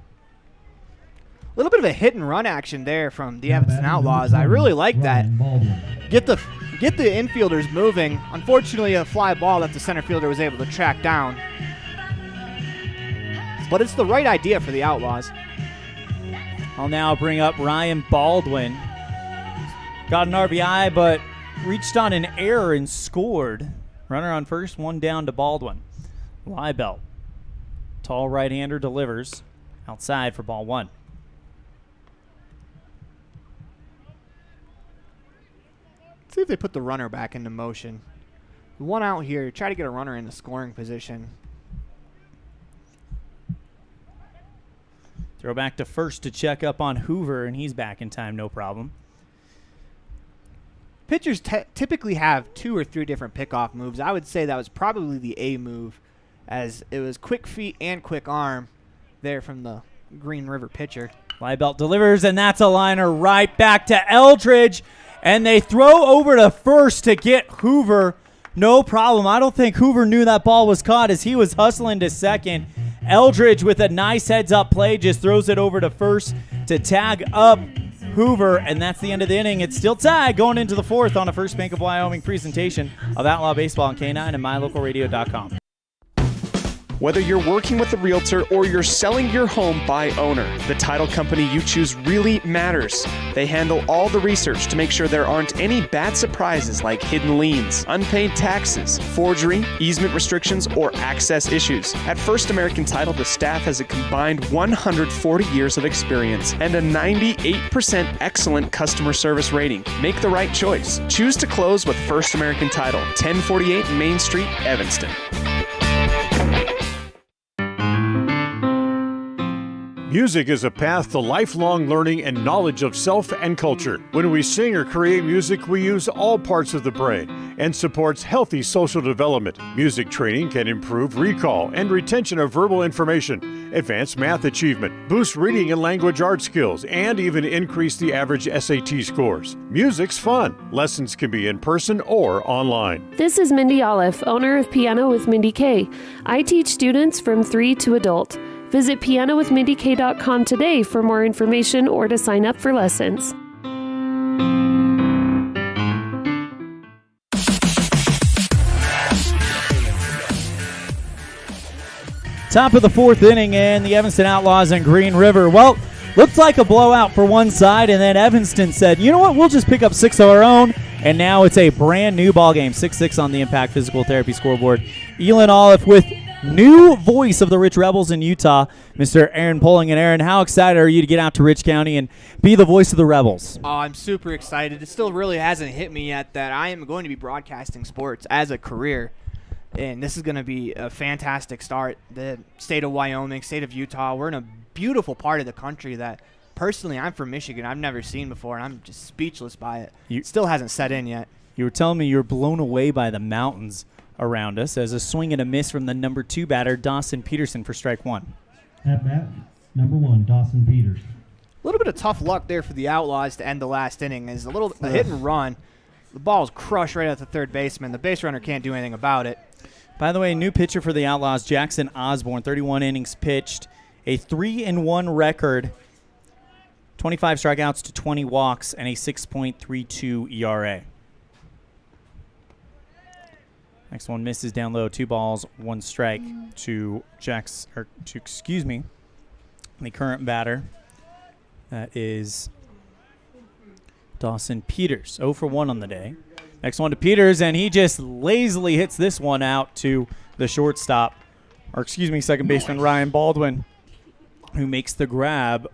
A little bit of a hit and run action there from the Evanston Outlaws. I really like that. Get the infielders moving. Unfortunately, a fly ball that the center fielder was able to track down. But it's the right idea for the Outlaws. I'll now bring up Ryan Baldwin. Got an RBI, but reached on an error and scored. Runner on first, one down to Baldwin. Liebelt, tall right-hander, delivers outside for ball one. Let's see if they put the runner back into motion. One out here. Try to get a runner in the scoring position. Throw back to first to check up on Hoover, and he's back in time, no problem. Pitchers typically have 2 or 3 different pickoff moves. I would say that was probably the A move, as it was quick feet and quick arm there from the Green River pitcher. Liebelt delivers, and that's a liner right back to Eldridge, and they throw over to first to get Hoover. No problem. I don't think Hoover knew that ball was caught as he was hustling to second. Eldridge with a nice heads-up play just throws it over to first to tag up Hoover, and that's the end of the inning. It's still tied going into the fourth on a First Bank of Wyoming presentation of Outlaw Baseball on K9 and mylocalradio.com. Whether you're working with a realtor or you're selling your home by owner, the title company you choose really matters. They handle all the research to make sure there aren't any bad surprises like hidden liens, unpaid taxes, forgery, easement restrictions, or access issues. At First American Title, the staff has a combined 140 years of experience and a 98% excellent customer service rating. Make the right choice. Choose to close with First American Title, 1048 Main Street, Evanston. Music is a path to lifelong learning and knowledge of self and culture. When we sing or create music, we use all parts of the brain and supports healthy social development. Music training can improve recall and retention of verbal information, advance math achievement, boost reading and language arts skills, and even increase the average SAT scores. Music's fun. Lessons can be in person or online. This is Mindy Olive, owner of Piano with Mindy K. I teach students from 3 to adult. Visit pianowithmindyk.com today for more information or to sign up for lessons. Top of the fourth inning, and the Evanston Outlaws and Green River. Well, looked like a blowout for one side, and then Evanston said, you know what, we'll just pick up 6 of our own, and now it's a brand new ball game. 6-6 on the Impact Physical Therapy scoreboard. Elin Olive with new voice of the Rich Rebels in Utah, Mr. Aaron Poling. And Aaron, how excited are you to get out to Rich County and be the voice of the Rebels? Oh, I'm super excited. It still really hasn't hit me yet that I am going to be broadcasting sports as a career, and this is going to be a fantastic start. The state of Wyoming, state of Utah, we're in a beautiful part of the country that personally I'm from Michigan. I've never seen before, and I'm just speechless by it. It still hasn't set in yet. You were telling me you were blown away by the mountains around us as a swing and a miss from the number 2 batter, Dawson Peterson, for strike one. At bat, number 1, Dawson Peters. A little bit of tough luck there for the Outlaws to end the last inning. Is a hit and run. The ball's crushed right at the third baseman. The base runner can't do anything about it. By the way, new pitcher for the Outlaws, Jackson Osborne, 31 innings pitched, a 3-1 record, 25 strikeouts to 20 walks, and a 6.32 ERA. Next one misses down low. 2 balls, 1 strike to the current batter. That is Dawson Peters. 0 for 1 on the day. Next one to Peters, and he just lazily hits this one out to the shortstop, second baseman Ryan Baldwin, who makes the grab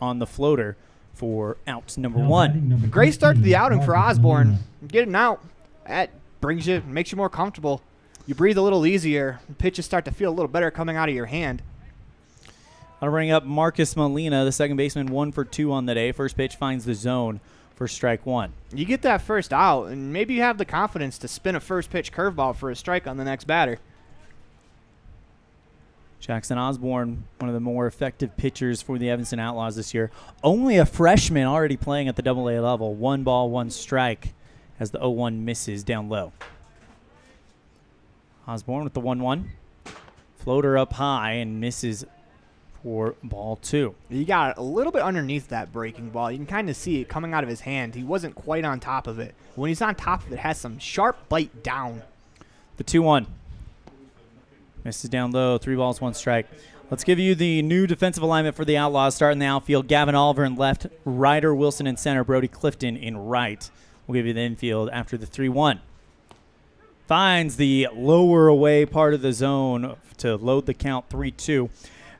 on the floater for out number 1. Great start to the outing for Osborne. Getting out. That makes you more comfortable. You breathe a little easier. Pitches start to feel a little better coming out of your hand. I'll bring up Marcus Molina, the second baseman, 1 for 2 on the day. First pitch finds the zone for strike one. You get that first out, and maybe you have the confidence to spin a first pitch curveball for a strike on the next batter. Jackson Osborne, one of the more effective pitchers for the Evanston Outlaws this year. Only a freshman already playing at the AA level. 1 ball, 1 strike as the 0-1 misses down low. Osborne with the 1-1. Floater up high and misses for ball 2. You got it a little bit underneath that breaking ball. You can kind of see it coming out of his hand. He wasn't quite on top of it. When he's on top of it, it has some sharp bite down. The 2-1. Misses down low. 3 balls, 1 strike. Let's give you the new defensive alignment for the Outlaws. Starting the outfield, Gavin Oliver in left, Ryder Wilson in center, Brody Clifton in right. We'll give you the infield after the 3-1. Finds the lower away part of the zone to load the count 3-2.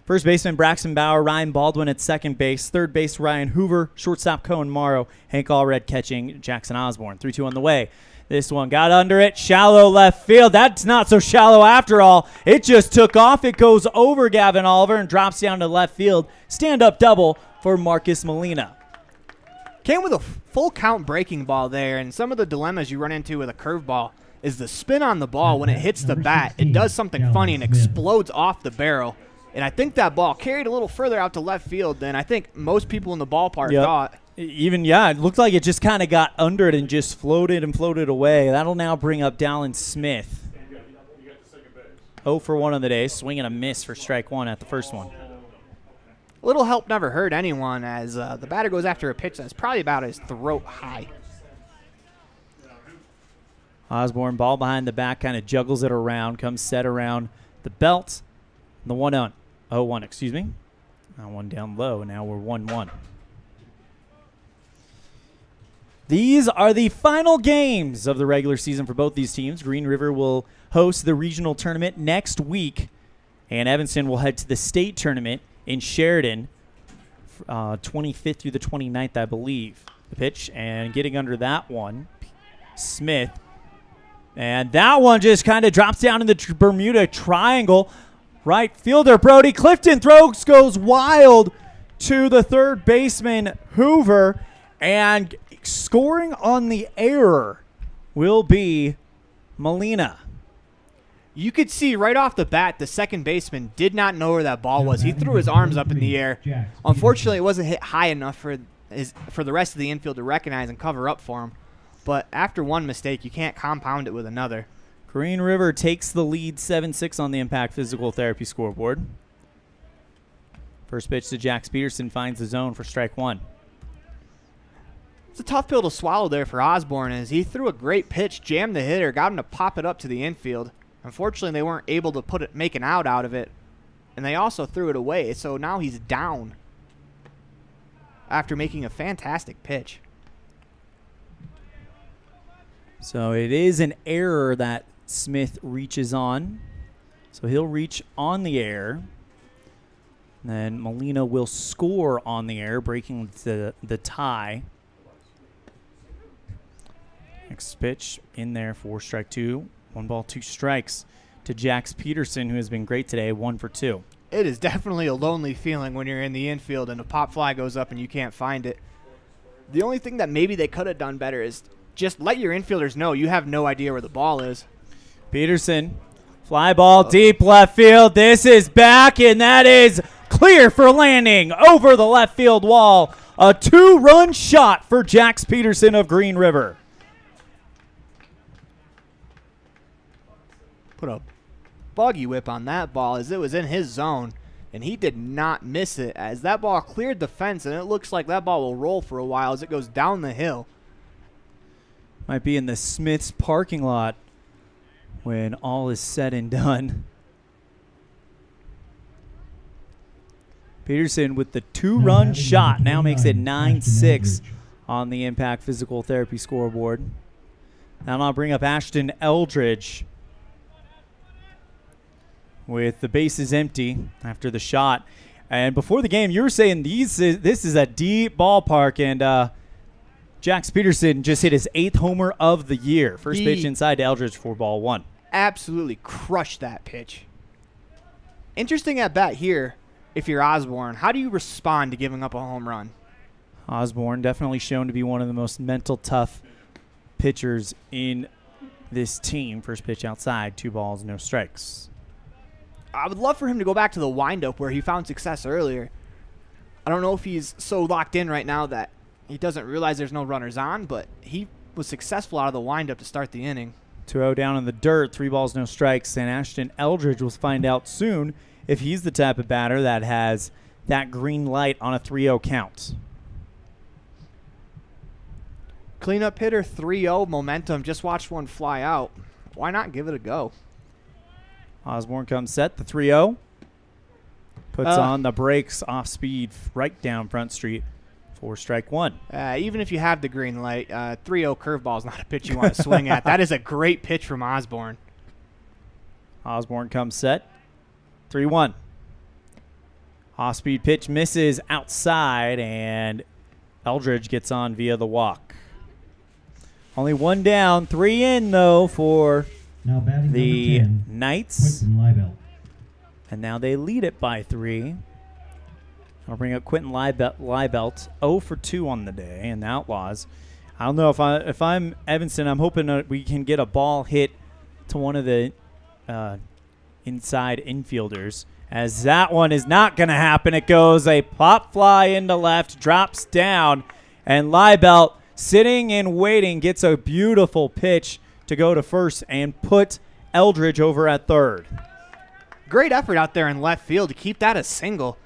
First baseman Braxton Bauer, Ryan Baldwin at second base, third base Ryan Hoover, shortstop Cohen Morrow, Hank Allred catching Jackson Osborne. 3-2 on the way. This one got under it, shallow left field. That's not so shallow after all. It just took off. It goes over Gavin Oliver and drops down to left field. Stand-up double for Marcus Molina. Came with a full count breaking ball there, and some of the dilemmas you run into with a curveball is the spin on the ball when it hits the bat. It does something funny and explodes off the barrel. And I think that ball carried a little further out to left field than I think most people in the ballpark thought. It looked like it just kind of got under it and just floated and floated away. That'll now bring up Dallin Smith. 0 for 1 on the day, swing and a miss for strike 1 at the first one. A little help never hurt anyone as the batter goes after a pitch that's probably about his throat high. Osborne, ball behind the back, kind of juggles it around, comes set around the belt. The 1-1, excuse me. That one down low, now we're 1-1. These are the final games of the regular season for both these teams. Green River will host the regional tournament next week, and Evanston will head to the state tournament in Sheridan, 25th through the 29th, I believe. The pitch, and getting under that one, Smith. And that one just kind of drops down in the Bermuda Triangle. Right fielder Brody Clifton goes wild to the third baseman Hoover, and scoring on the error will be Molina. You could see right off the bat the second baseman did not know where that ball was. He threw his arms up in the air. Unfortunately, it wasn't hit high enough for the rest of the infield to recognize and cover up for him. But after one mistake, you can't compound it with another. Green River takes the lead 7-6 on the Impact Physical Therapy scoreboard. First pitch to Jax Peterson finds the zone for strike 1. It's a tough pill to swallow there for Osborne as he threw a great pitch, jammed the hitter, got him to pop it up to the infield. Unfortunately, they weren't able to make an out of it, and they also threw it away, so now he's down after making a fantastic pitch. So it is an error that Smith reaches on. So he'll reach on the air. Then Molina will score on the air, breaking the tie. Next pitch in there for strike 2. 1 ball, 2 strikes to Jax Peterson, who has been great today, 1 for 2. It is definitely a lonely feeling when you're in the infield and a pop fly goes up and you can't find it. The only thing that maybe they could have done better is just let your infielders know you have no idea where the ball is. Peterson, fly ball deep left field. This is back, and that is clear for landing over the left field wall. A 2-run shot for Jax Peterson of Green River. Put a buggy whip on that ball as it was in his zone, and he did not miss it as that ball cleared the fence, and it looks like that ball will roll for a while as it goes down the hill. Might be in the Smith's parking lot when all is said and done. Peterson with the 2-run shot now makes it 9-6 on the Impact Physical Therapy scoreboard. Now I'll bring up Ashton Eldridge with the bases empty after the shot. And before the game, you were saying this is a deep ballpark, and Jax Peterson just hit his 8th homer of the year. First pitch inside to Eldridge for ball 1. Absolutely crushed that pitch. Interesting at bat here, if you're Osborne. How do you respond to giving up a home run? Osborne definitely shown to be one of the most mental tough pitchers in this team. First pitch outside, 2 balls, no strikes. I would love for him to go back to the windup where he found success earlier. I don't know if he's so locked in right now that he doesn't realize there's no runners on, but he was successful out of the windup to start the inning. 2-0 down in the dirt, 3 balls, no strikes, and Ashton Eldridge will find out soon if he's the type of batter that has that green light on a 3-0 count. Cleanup hitter, 3-0, momentum, just watched one fly out. Why not give it a go? Osborne comes set, the 3-0. Puts on the brakes, off speed, right down Front Street for strike 1. Even if you have the green light, 3-0 curveball is not a pitch you want to swing at. That is a great pitch from Osborne. Osborne comes set, 3-1. Off-speed pitch misses outside, and Eldridge gets on via the walk. Only 1 down, 3 in, though, for now batting the number 10, Knights. Quentin Liebelt. And now they lead it by 3. I'll bring up Quentin Liebelt, 0 for 2 on the day, and the Outlaws. I don't know if I'm Evanston, I'm hoping we can get a ball hit to one of the inside infielders. As that one is not going to happen. It goes a pop fly into left, drops down, and Liebelt, sitting and waiting, gets a beautiful pitch to go to first and put Eldridge over at third. Great effort out there in left field to keep that a single.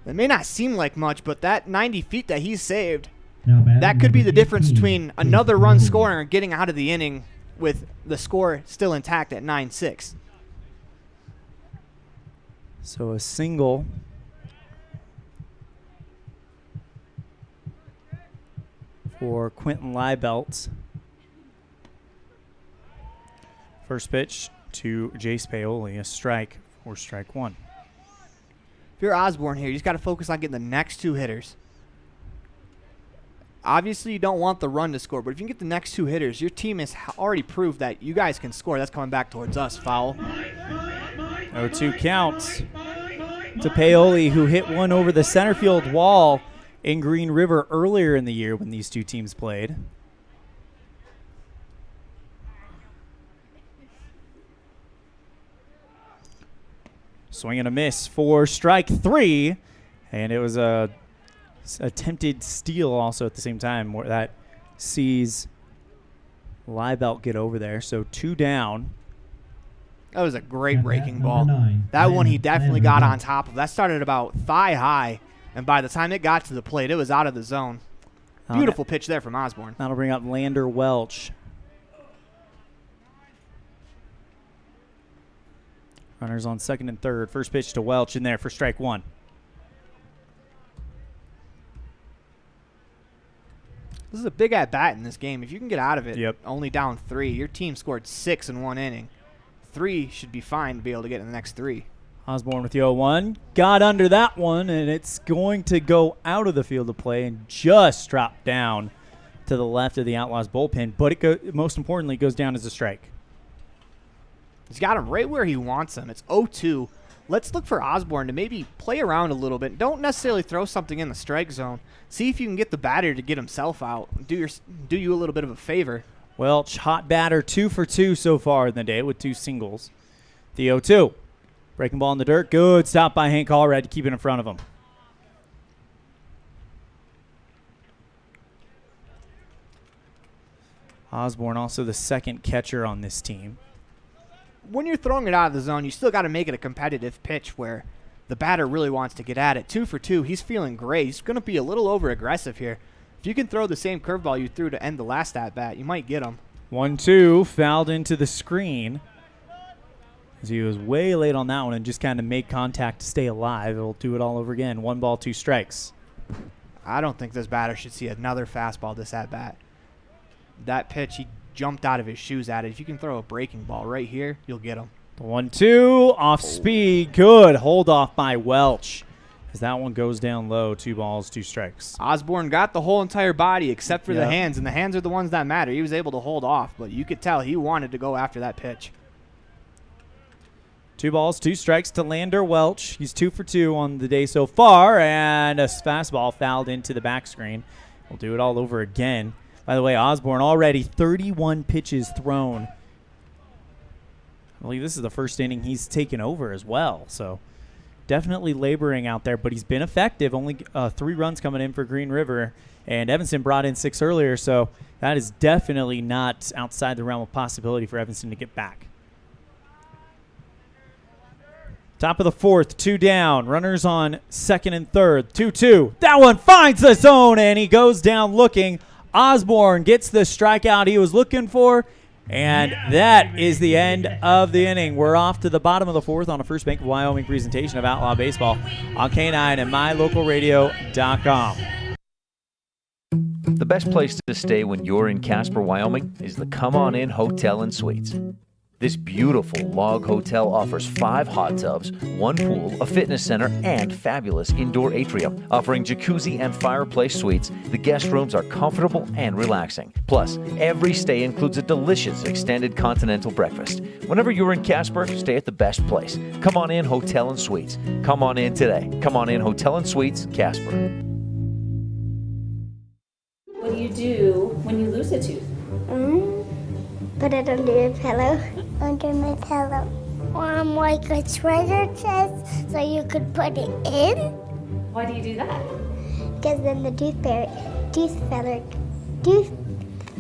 It may not seem like much, but that 90 feet that he saved, that could be the difference between another run scoring or getting out of the inning with the score still intact at 9-6. So a single for Quentin Liebelt. First pitch to Jace Paoli, a strike for strike 1. If you're Osborne here, you just got to focus on getting the next 2 hitters. Obviously, you don't want the run to score, but if you can get the next 2 hitters, your team has already proved that you guys can score. That's coming back towards us. Foul. 0-2 counts to Paoli, who hit one over the center field wall in Green River earlier in the year when these 2 teams played. Swing and a miss for strike 3, and it was a attempted steal also at the same time where that sees Liebelt get over there. So 2 down. That was a great breaking ball. That one he definitely got on top of. That started about thigh high, and by the time it got to the plate, it was out of the zone. Beautiful pitch there from Osborne. That'll bring up Lander Welch. Runners on second and third. First pitch to Welch in there for strike 1. This is a big at-bat in this game. If you can get out of it, only down 3, your team scored 6 in 1 inning. 3 should be fine to be able to get in the next 3. Osborne with the 0-1. Got under that one, and it's going to go out of the field of play and just drop down to the left of the Outlaws bullpen. But most importantly, it goes down as a strike. He's got him right where he wants him. It's 0-2. Let's look for Osborne to maybe play around a little bit. Don't necessarily throw something in the strike zone. See if you can get the batter to get himself out. Do you a little bit of a favor. Welch, hot batter, 2 for 2 so far in the day with 2 singles. The 0-2. Breaking ball in the dirt. Good stop by Hank Allred to keep it in front of him. Osborne also the second catcher on this team. When you're throwing it out of the zone, you still got to make it a competitive pitch where the batter really wants to get at it. 2 for 2. He's feeling great. He's going to be a little over-aggressive here. If you can throw the same curveball you threw to end the last at-bat, you might get him. 1-2, fouled into the screen. As he was way late on that one and just kind of made contact to stay alive. He'll do it all over again. 1 ball, 2 strikes. I don't think this batter should see another fastball this at-bat. That pitch, he jumped out of his shoes at it. If you can throw a breaking ball right here, you'll get him. 1-2, off speed. Good hold off by Welch. As that one goes down low, 2 balls, 2 strikes. Osborne got the whole entire body except for the hands, and the hands are the ones that matter. He was able to hold off, but you could tell he wanted to go after that pitch. 2 balls, 2 strikes to Lander Welch. He's 2 for 2 on the day so far, and a fastball fouled into the back screen. We'll do it all over again. By the way, Osborne already 31 pitches thrown. I believe this is the first inning he's taken over as well, so definitely laboring out there, but he's been effective. Only 3 runs coming in for Green River, and Evanston brought in 6 earlier, so that is definitely not outside the realm of possibility for Evanston to get back. Top of the 4th, 2 down. Runners on 2nd and 3rd. 2-2. That one finds the zone, and he goes down looking. Osborne gets the strikeout he was looking for, and that is the end of the inning. We're off to the bottom of the 4th on a First Bank of Wyoming presentation of Outlaw Baseball on K9 and mylocalradio.com. The best place to stay when you're in Casper, Wyoming is the Come On In Hotel and Suites. This beautiful log hotel offers 5 hot tubs, 1 pool, a fitness center, and fabulous indoor atrium. Offering jacuzzi and fireplace suites, the guest rooms are comfortable and relaxing. Plus, every stay includes a delicious extended continental breakfast. Whenever you're in Casper, stay at the best place. Come On In Hotel and Suites. Come on in today. Come On In Hotel and Suites, Casper. What do you do when you lose a tooth? Put it under your pillow. Under my pillow. Like a treasure chest so you could put it in. Why do you do that? Because then the tooth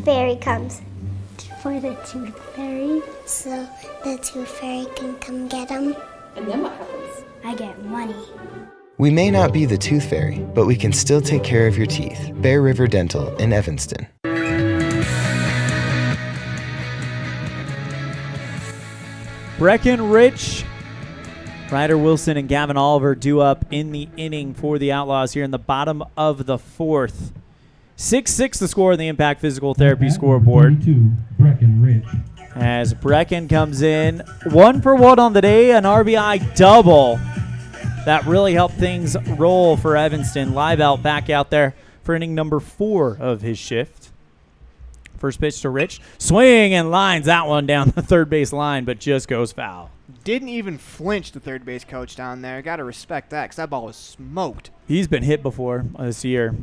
fairy comes for the tooth fairy. So the tooth fairy can come get them. And then what happens? I get money. We may not be the tooth fairy, but we can still take care of your teeth. Bear River Dental in Evanston. Breckenridge, Ryder Wilson, and Gavin Oliver due up in the inning for the Outlaws here in the bottom of the 4th. 6-6 the score in the Impact Physical Therapy scoreboard. Breckenridge. As Brecken comes in 1 for 1 on the day, an RBI double. That really helped things roll for Evanston. Liebelt back out there for inning number 4 of his shift. First pitch to Rich. Swing and lines that one down the third base line, but just goes foul. Didn't even flinch the third base coach down there. Got to respect that because that ball was smoked. He's been hit before this year.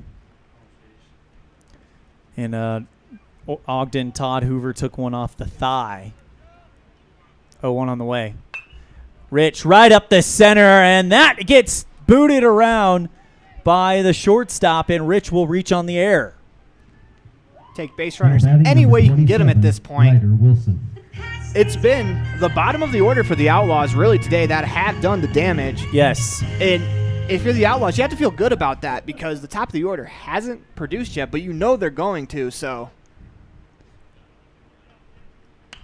And Ogden Todd Hoover took one off the thigh. 0-1 on the way. Rich right up the center, and that gets booted around by the shortstop, and Rich will reach on the air. Take base runners any way you can get them at this point. It's been the bottom of the order for the Outlaws really today that have done the damage. Yes. And if you're the Outlaws, you have to feel good about that because the top of the order hasn't produced yet, but you know they're going to, so.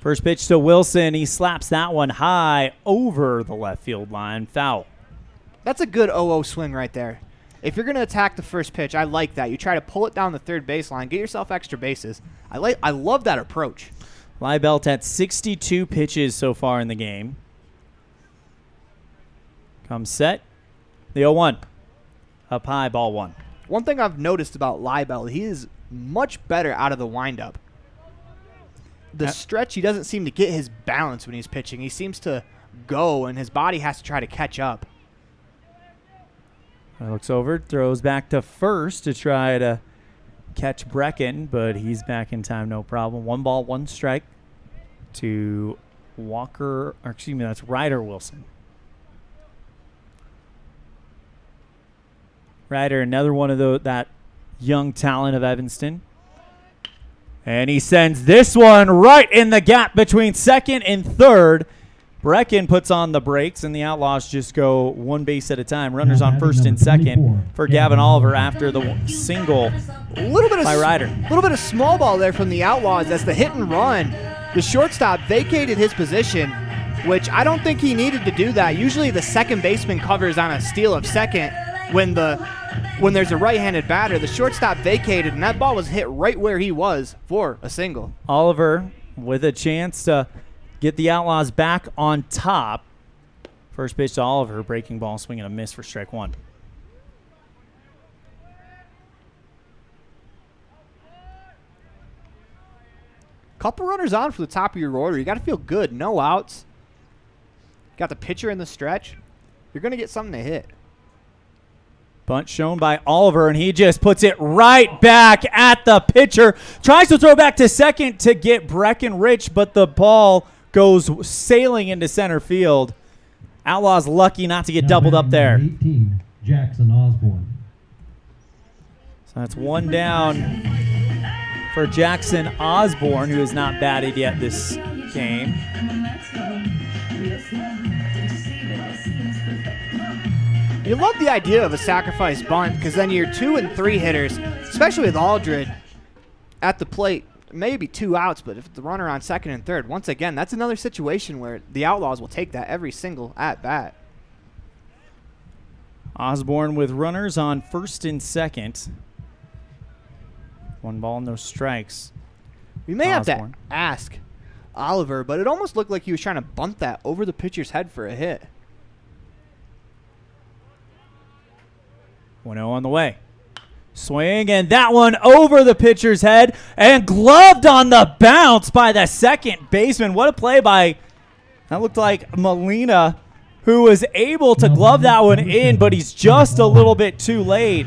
First pitch to Wilson. He slaps that one high over the left field line. Foul. That's a good 0-0 swing right there. If you're going to attack the first pitch, I like that. You try to pull it down the third baseline, get yourself extra bases. I love that approach. Liebelt had 62 pitches so far in the game. Comes set. The 0-1. Up high, ball 1. One thing I've noticed about Liebelt, he is much better out of the windup. The stretch, he doesn't seem to get his balance when he's pitching. He seems to go, and his body has to try to catch up. Looks over, throws back to first to try to catch Brecken, but he's back in time, no problem. 1 ball, 1 strike to that's Ryder Wilson. Ryder, another one of that young talent of Evanston. And he sends this one right in the gap between second and third. Brecken puts on the brakes, and the Outlaws just go 1 base at a time. Runners on first and second for Gavin Oliver after the single by Ryder. A little bit of small ball there from the Outlaws. That's the hit and run. The shortstop vacated his position, which I don't think he needed to do that. Usually the second baseman covers on a steal of second when there's a right-handed batter. The shortstop vacated, and that ball was hit right where he was for a single. Oliver with a chance to get the Outlaws back on top. First pitch to Oliver, breaking ball, swing and a miss for strike 1. Couple runners on for the top of your order. You got to feel good. No outs. got the pitcher in the stretch, you're going to get something to hit. Bunt shown by Oliver, and he just puts it right back at the pitcher. Tries to throw back to second to get Breckenridge, but the ball goes sailing into center field. Outlaws lucky not to get doubled up there. 18, Jackson Osborne. So that's one down for Jackson Osborne, who has not batted yet this game. You love the idea of a sacrifice bunt because then your 2 and 3 hitters, especially with Aldred at the plate, maybe 2 outs, but if the runner on second and third, once again, that's another situation where the Outlaws will take that every single at-bat. Osborne with runners on first and second. 1 ball, no strikes. We may have to ask Oliver, but it almost looked like he was trying to bunt that over the pitcher's head for a hit. 1-0 on the way. Swing, and that one over the pitcher's head and gloved on the bounce by the second baseman. What a play by, that looked like Molina, who was able to glove that one in, but he's just a little bit too late.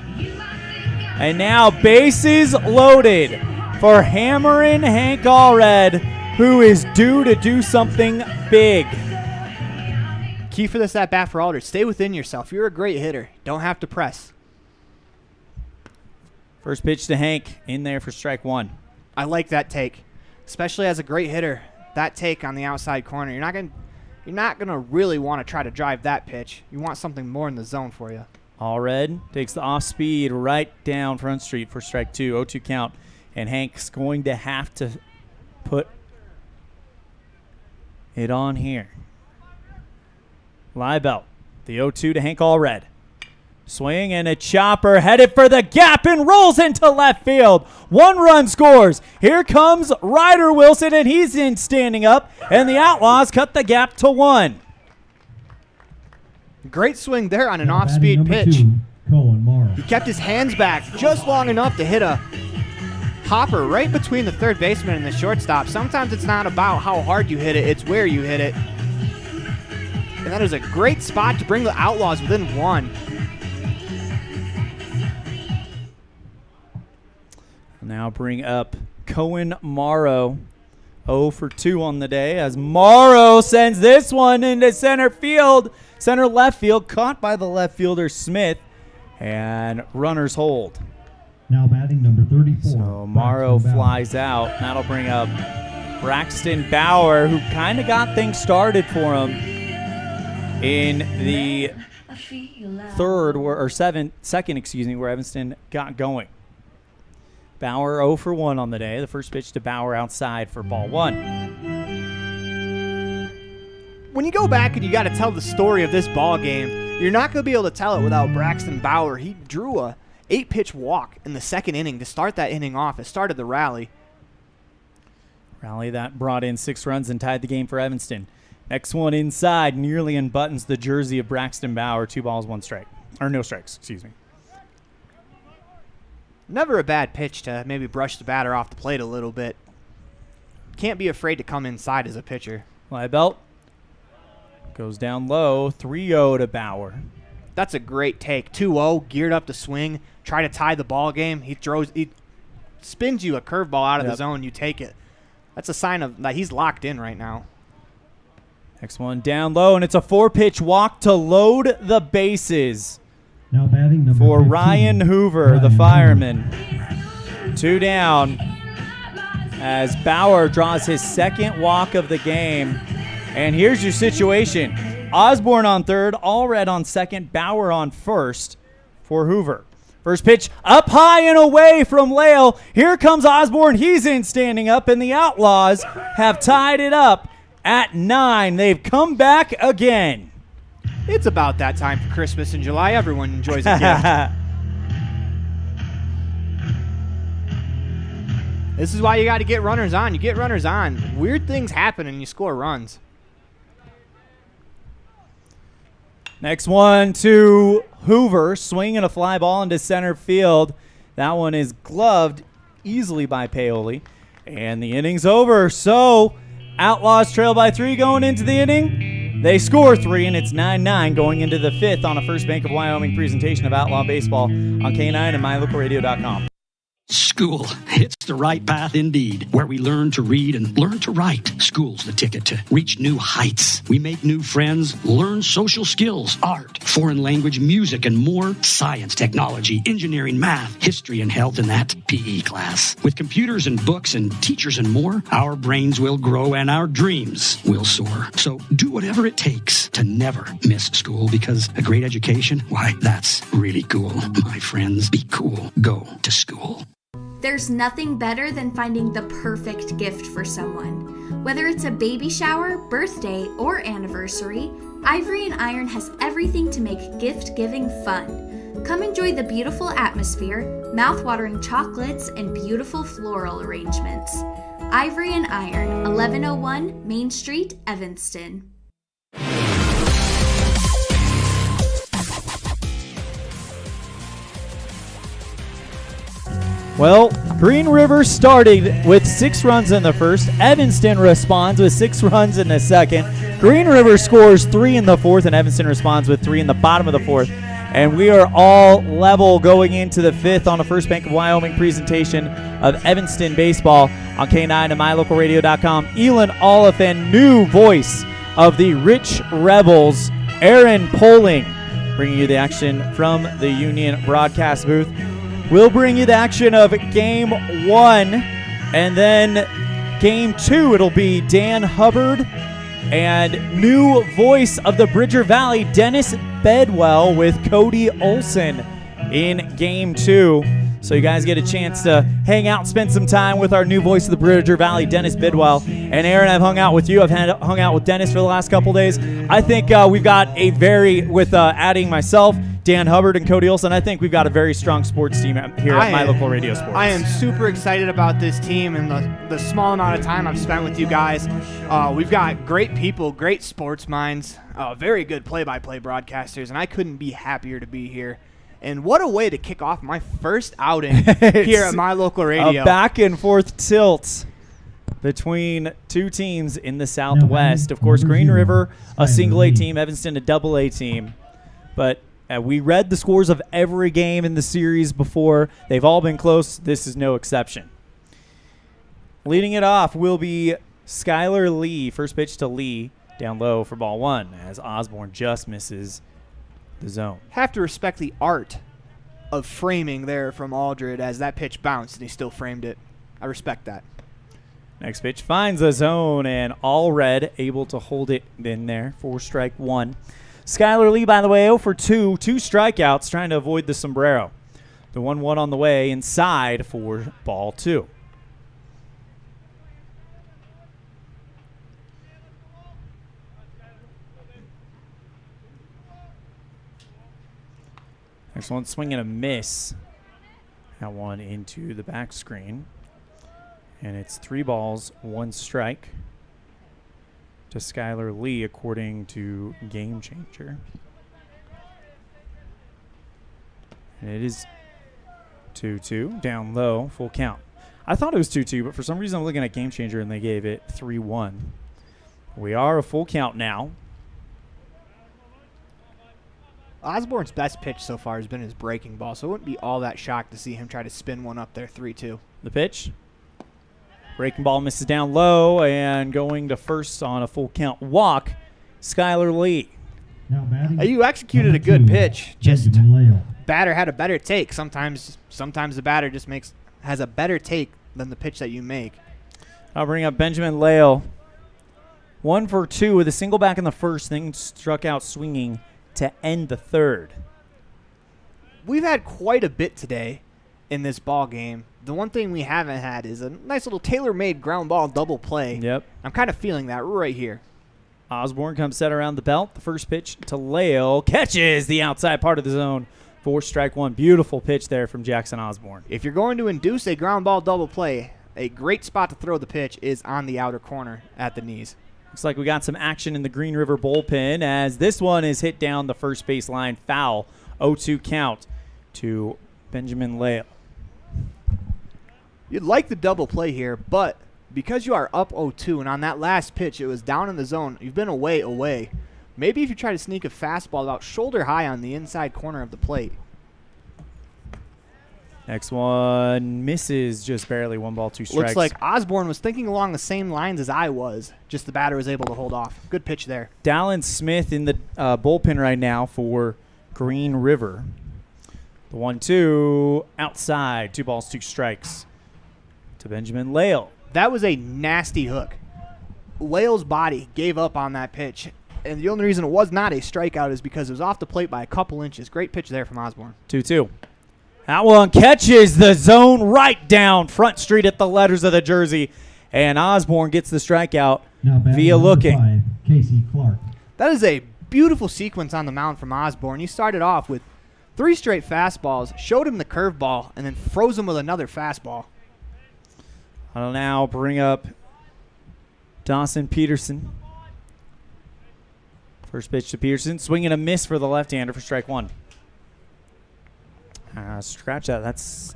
And now bases loaded for hammering Hank Allred, who is due to do something big. Key for this at-bat for Aldridge, stay within yourself. You're a great hitter. Don't have to press. First pitch to Hank, in there for strike 1. I like that take, especially as a great hitter. That take on the outside corner, you're not gonna really want to try to drive that pitch. You want something more in the zone for you. Allred takes the off speed right down Front Street for strike 2, 0-2 count, and Hank's going to have to put it on here. Liebelt, the 0-2 to Hank Allred. Swing and a chopper headed for the gap and rolls into left field. 1 run scores. Here comes Ryder Wilson, and he's in standing up, and the Outlaws cut the gap to 1. Great swing there on an off-speed pitch. 2, Cohen Morrow. He kept his hands back just long enough to hit a hopper right between the third baseman and the shortstop. Sometimes it's not about how hard you hit it, it's where you hit it. And that is a great spot to bring the Outlaws within 1. Now bring up Cohen Morrow. 0 for 2 on the day as Morrow sends this one into center field. Center left field, caught by the left fielder Smith, and runners hold. Now batting number 34. So Morrow flies out. That'll bring up Braxton Bauer, who kind of got things started for him in the second, where Evanston got going. Bauer 0 for 1 on the day. The first pitch to Bauer outside for ball 1. When you go back and you got to tell the story of this ball game, you're not going to be able to tell it without Braxton Bauer. He drew a 8-pitch walk in the second inning to start that inning off. It started the rally. Rally that brought in 6 runs and tied the game for Evanston. Next one inside nearly unbuttons the jersey of Braxton Bauer. 2 balls, 1 strike. Or no strikes, excuse me. Never a bad pitch to maybe brush the batter off the plate a little bit. Can't be afraid to come inside as a pitcher. Liebelt goes down low, 3-0 to Bauer. That's a great take. 2-0, geared up to swing, try to tie the ball game. He spins you a curveball out of the zone, you take it. That's a sign of that he's locked in right now. Next one down low, and it's a 4-pitch walk to load the bases. Now batting number for 15, Ryan Hoover, the fireman. 2 down as Bauer draws his second walk of the game. And here's your situation. Osborne on third, Allred on second, Bauer on first for Hoover. First pitch up high and away from Lale. Here comes Osborne. He's in standing up, and the Outlaws have tied it up at 9. They've come back again. It's about that time for Christmas in July. Everyone enjoys a gift. This is why you got to get runners on. You get runners on. Weird things happen and you score runs. Next one to Hoover, swinging a fly ball into center field. That one is gloved easily by Paoli. And the inning's over. So Outlaws trail by 3 going into the inning. They score 3, and it's 9-9 going into the 5th on a First Bank of Wyoming presentation of Outlaw Baseball on K9 and Mylocalradio.com. School. It's the right path indeed, where we learn to read and learn to write. School's the ticket to reach new heights. We make new friends, learn social skills, art, foreign language, music, and more. Science, technology, engineering, math, history, and health in that PE class. With computers and books and teachers and more, our brains will grow and our dreams will soar. So do whatever it takes to never miss school, because a great education, why, that's really cool. My friends, be cool. Go to school. There's nothing better than finding the perfect gift for someone. Whether it's a baby shower, birthday, or anniversary, Ivory and Iron has everything to make gift-giving fun. Come enjoy the beautiful atmosphere, mouth-watering chocolates, and beautiful floral arrangements. Ivory and Iron, 1101 Main Street, Evanston. Well, Green River started with 6 runs in the first. Evanston responds with 6 runs in the second. Green River scores 3 in the fourth, and Evanston responds with 3 in the bottom of the fourth. And we are all level going into the 5th on a First Bank of Wyoming presentation of Evanston baseball on K9 and MyLocalRadio.com. Elon Oliphant, new voice of the Rich Rebels, Aaron Poling, bringing you the action from the Union broadcast booth. We'll bring you the action of Game 1, and then Game 2, it'll be Dan Hubbard and new voice of the Bridger Valley, Dennis Bedwell, with Cody Olson in Game 2. So you guys get a chance to hang out, spend some time with our new voice of the Bridger Valley, Dennis Bidwell. And Aaron, I've hung out with you. I've hung out with Dennis for the last couple days. I think we've got a with adding myself, Dan Hubbard, and Cody Olson, I think we've got a very strong sports team here at My Local Radio Sports. I am super excited about this team and the small amount of time I've spent with you guys. We've got great people, great sports minds, very good play-by-play broadcasters, and I couldn't be happier to be here. And what a way to kick off my first outing here at My Local Radio. A back-and-forth tilt between two teams in the Southwest. Of course, Green River, a single-A team, Evanston, a double-A team. But we read the scores of every game in the series before. They've all been close. This is no exception. Leading it off will be Skylar Lee. First pitch to Lee, down low for ball 1, as Osborne just misses the zone. Have to respect the art of framing there from Aldred, as that pitch bounced and he still framed it. I respect that. Next pitch finds the zone, and Allred able to hold it in there for strike 1. Skylar Lee, by the way, 0 for 2, 2 strikeouts, trying to avoid the sombrero. The 1-1 on the way inside for ball 2. Next one, swing and a miss. That one into the back screen. And it's 3 balls, 1 strike to Skylar Lee, according to Game Changer. And it is 2-2, down low, full count. I thought it was 2-2, but for some reason I'm looking at Game Changer and they gave it 3-1. We are a full count now. Osborne's best pitch so far has been his breaking ball, so I wouldn't be all that shocked to see him try to spin one up there, 3-2. The pitch. Breaking ball misses down low, and going to first on a full count walk, Skylar Lee. You executed a good pitch. Just batter had a better take. Sometimes the batter just has a better take than the pitch that you make. I'll bring up Benjamin Lale. 1 for 2 with a single back in the first, then struck out swinging to end the third. We've had quite a bit today in this ball game. The one thing we haven't had is a nice little tailor-made ground ball double play. Yep. I'm kind of feeling that right here. Osborne comes set around the belt. The first pitch to Lale catches the outside part of the zone for strike 1. Beautiful pitch there from Jackson Osborne. If you're going to induce a ground ball double play, a great spot to throw the pitch is on the outer corner at the knees. Looks like we got some action in the Green River bullpen, as this one is hit down the first base line, foul. 0-2 count to Benjamin Lale. You'd like the double play here, but because you are up 0-2 and on that last pitch it was down in the zone, you've been away. Maybe if you try to sneak a fastball about shoulder high on the inside corner of the plate. Next one misses just barely. 1 ball, 2 strikes. Looks like Osborne was thinking along the same lines as I was. Just the batter was able to hold off. Good pitch there. Dallin Smith in the bullpen right now for Green River. The 1-2 outside. 2 balls, 2 strikes to Benjamin Lale. That was a nasty hook. Lale's body gave up on that pitch. And the only reason it was not a strikeout is because it was off the plate by a couple inches. Great pitch there from Osborne. 2-2. That one catches the zone right down Front Street at the letters of the jersey. And Osborne gets the strikeout via looking. 5, Casey Clark. That is a beautiful sequence on the mound from Osborne. He started off with 3 straight fastballs, showed him the curveball, and then froze him with another fastball. I'll now bring up Dawson Peterson. First pitch to Peterson. Swing and a miss for the left-hander for strike 1. Scratch that. That's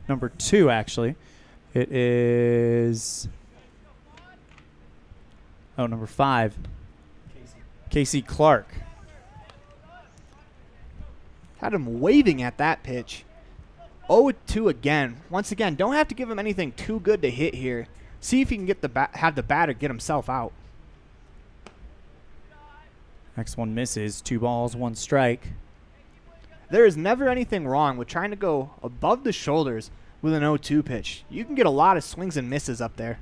number 2, actually. It is number 5. Casey Clark. Had him waving at that pitch. 0-2 again. Once again, don't have to give him anything too good to hit here. See if he can get have the batter get himself out. Next one misses. 2 balls, 1 strike. There is never anything wrong with trying to go above the shoulders with an 0-2 pitch. You can get a lot of swings and misses up there.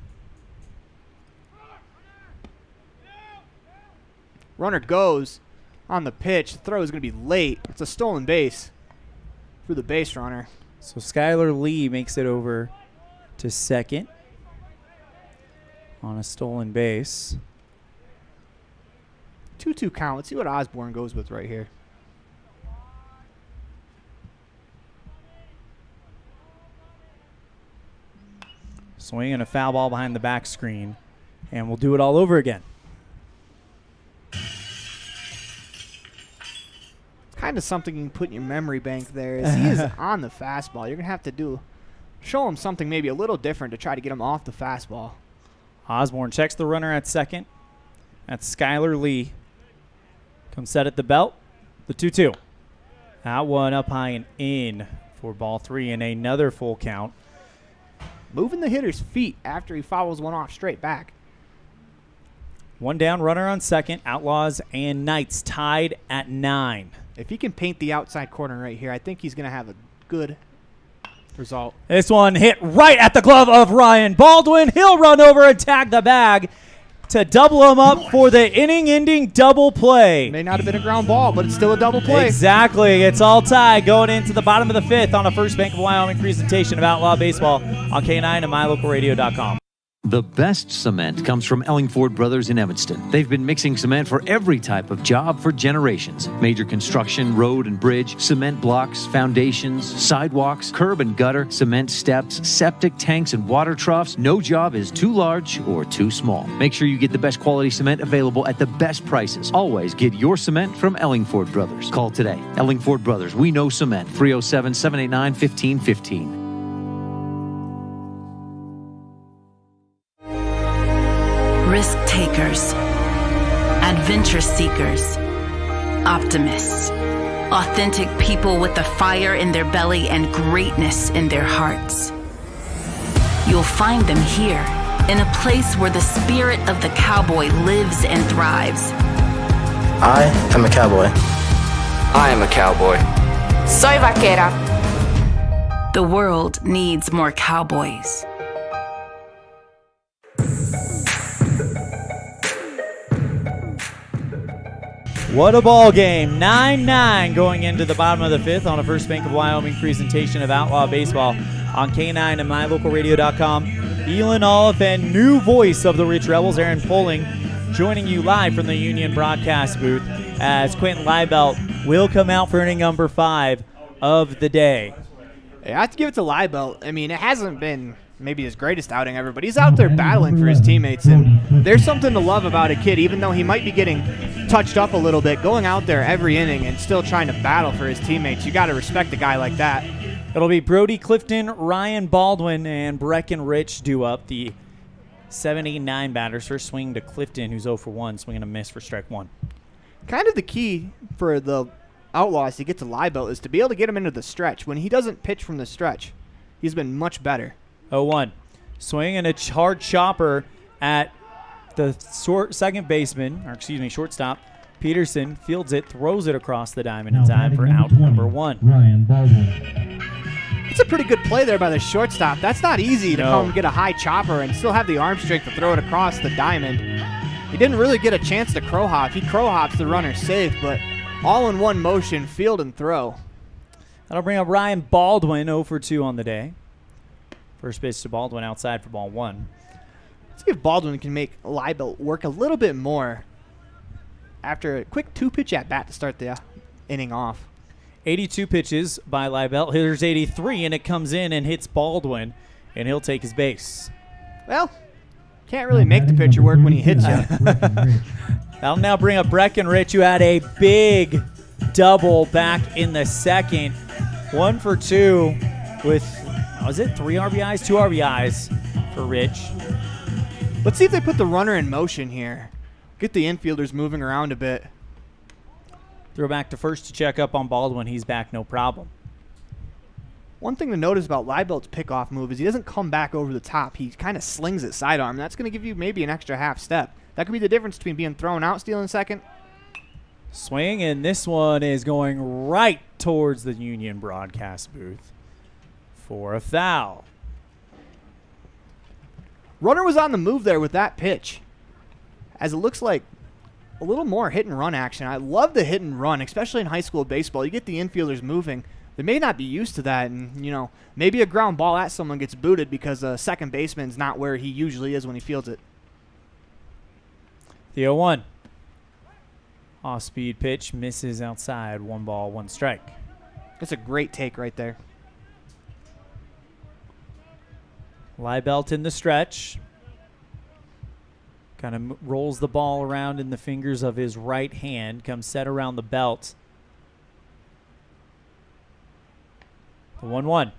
Runner goes on the pitch. The throw is going to be late. It's a stolen base for the base runner. So Skylar Lee makes it over to second on a stolen base. 2-2 count. Let's see what Osborne goes with right here. Swing and a foul ball behind the back screen. And we'll do it all over again. Kind of something you can put in your memory bank there. As he is on the fastball, you're going to have to show him something maybe a little different to try to get him off the fastball. Osborne checks the runner at second. That's Skylar Lee. Comes set at the belt. The 2-2. That one up high and in for ball 3 and another full count. Moving the hitter's feet after he fouls one off straight back. 1 down, runner on second. Outlaws and Knights tied at 9. If he can paint the outside corner right here, I think he's going to have a good result. This one hit right at the glove of Ryan Baldwin. He'll run over and tag the bag to double him up for the inning-ending double play. May not have been a ground ball, but it's still a double play. Exactly. It's all tied going into the bottom of the 5th on a First Bank of Wyoming presentation of Outlaw Baseball on K9 and Mylocalradio.com. The best cement comes from Ellingford Brothers in Evanston. They've been mixing cement for every type of job for generations. Major construction, road and bridge, cement blocks, foundations, sidewalks, curb and gutter, cement steps, septic tanks, and water troughs. No job is too large or too small. Make sure you get the best quality cement available at the best prices. Always get your cement from Ellingford Brothers. Call today. Ellingford Brothers. We know cement. 307-789-1515. Risk takers, adventure seekers, optimists, authentic people with the fire in their belly and greatness in their hearts. You'll find them here, in a place where the spirit of the cowboy lives and thrives. I am a cowboy. I am a cowboy. Soy vaquera. The world needs more cowboys. What a ball game. 9-9 going into the bottom of the 5th on a First Bank of Wyoming presentation of Outlaw Baseball on K9 and MyLocalRadio.com. Elon Oliphant, new voice of the Rich Rebels, Aaron Poling, joining you live from the Union broadcast booth as Quentin Liebelt will come out for inning number 5 of the day. I have to give it to Liebelt. I mean, it hasn't been maybe his greatest outing ever, but he's out there battling for his teammates, and there's something to love about a kid, even though he might be getting touched up a little bit, going out there every inning and still trying to battle for his teammates. You got to respect a guy like that. It'll be Brody Clifton, Ryan Baldwin, and Brecken Rich do up the 7-8-9 batters. First swing to Clifton, who's 0 for 1, swinging a miss for strike 1. kind of the key for the Outlaws to get to Liebelt is to be able to get him into the stretch. When he doesn't pitch from the stretch, he's been much better. 0-1. Swing and a hard chopper at the second baseman, or excuse me, shortstop. Peterson fields it, throws it across the diamond in time for out number 1. Ryan Baldwin. It's a pretty good play there by the shortstop. That's not easy to come get a high chopper and still have the arm strength to throw it across the diamond. He didn't really get a chance to crow hop. He crow hops, the runner safe, but all in one motion, field and throw. That'll bring up Ryan Baldwin, 0 for 2 on the day. First base to Baldwin outside for ball 1. Let's see if Baldwin can make Liebelt work a little bit more after a quick 2-pitch at bat to start the inning off. 82 pitches by Liebelt. Here's 83, and it comes in and hits Baldwin, and he'll take his base. Well, can't really make the pitcher work when he hits you. That'll now bring up Breckenridge, who had a big double back in the second. 1 for 2 with, was it 3 RBIs? 2 RBIs for Rich. Let's see if they put the runner in motion here. Get the infielders moving around a bit. Throw back to first to check up on Baldwin. He's back, no problem. One thing to notice about Liebelt's pickoff move is he doesn't come back over the top. He kind of slings it sidearm. That's going to give you maybe an extra half step. That could be the difference between being thrown out, stealing second. Swing, and this one is going right towards the Union broadcast booth for a foul. Runner was on the move there with that pitch, as it looks like a little more hit and run action. I love the hit and run, especially in high school baseball. You get the infielders moving. They may not be used to that, and, you know, maybe a ground ball at someone gets booted because a second baseman's not where he usually is when he fields it. The 0-1. Off-speed pitch misses outside. 1 ball, 1 strike. That's a great take right there. Liebelt in the stretch. Kind of rolls the ball around in the fingers of his right hand. Comes set around the belt. The 1-1.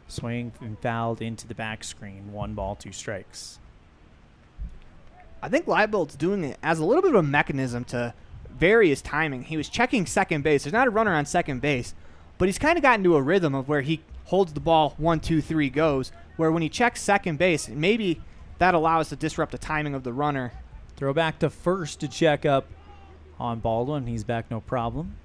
Swing and fouled into the back screen. 1 ball, 2 strikes. I think Liebelt's doing it as a little bit of a mechanism to vary his timing. He was checking second base. There's not a runner on second base, but he's kind of gotten to a rhythm of where he holds the ball 1, 2, 3 goes, where when he checks second base, maybe that allows to disrupt the timing of the runner. Throw back to first to check up on Baldwin. He's back, no problem.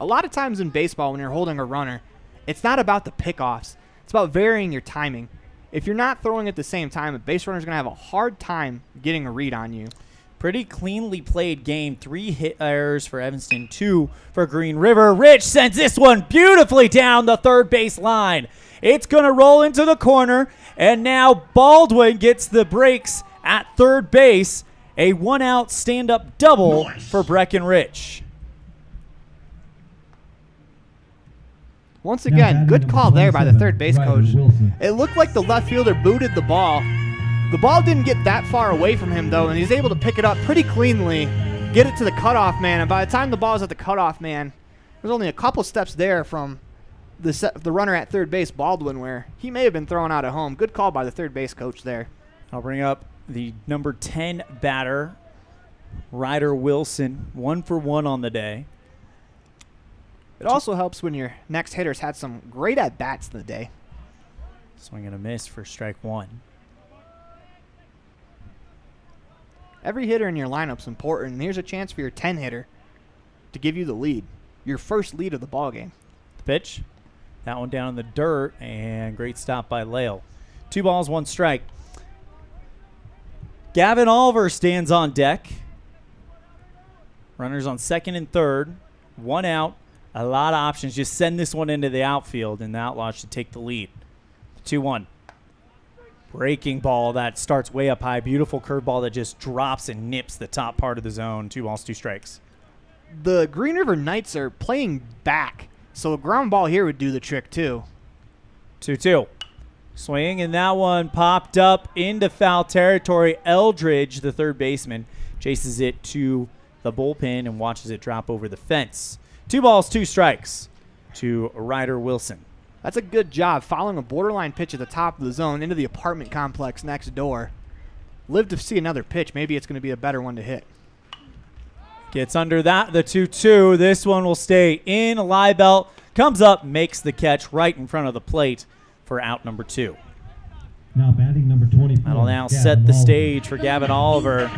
A lot of times in baseball when you're holding a runner, it's not about the pickoffs. It's about varying your timing. If you're not throwing at the same time, a base runner's going to have a hard time getting a read on you. Pretty cleanly played game. 3 hit errors for Evanston, 2 for Green River. Rich sends this one beautifully down the third base line. It's going to roll into the corner, and now Baldwin gets the breaks at third base. A 1-out stand-up double for Breckenridge. Once again, good call there by the third base coach. It looked like the left fielder booted the ball. The ball didn't get that far away from him, though, and he's able to pick it up pretty cleanly, get it to the cutoff man, and by the time the ball was at the cutoff man, there's only a couple steps there from the runner at third base, Baldwin, where he may have been thrown out at home. Good call by the third base coach there. I'll bring up the number 10 batter, Ryder Wilson, 1 for 1 on the day. It also helps when your next hitter's had some great at-bats in the day. Swing and a miss for strike 1. Every hitter in your lineup's important, and here's a chance for your 10 hitter to give you the lead, your first lead of the ballgame. The pitch, that one down in the dirt, and great stop by Lale. 2 balls, 1 strike. Gavin Oliver stands on deck. Runners on second and third, 1 out. A lot of options. Just send this one into the outfield, and the Outlaws should take the lead. 2-1. Breaking ball that starts way up high. Beautiful curveball that just drops and nips the top part of the zone. 2 balls, 2 strikes. The Green River Knights are playing back, so a ground ball here would do the trick too. 2-2. Swing, and that one popped up into foul territory. Eldridge, the third baseman, chases it to the bullpen and watches it drop over the fence. 2 balls, 2 strikes to Ryder Wilson. That's a good job following a borderline pitch at the top of the zone into the apartment complex next door. Live to see another pitch. Maybe it's going to be a better one to hit. Gets under that, the 2-2. This one will stay in. Liebelt comes up, makes the catch right in front of the plate for out number 2. Now batting number 24. That'll now Gavin set the Oliver. stage for Gavin Oliver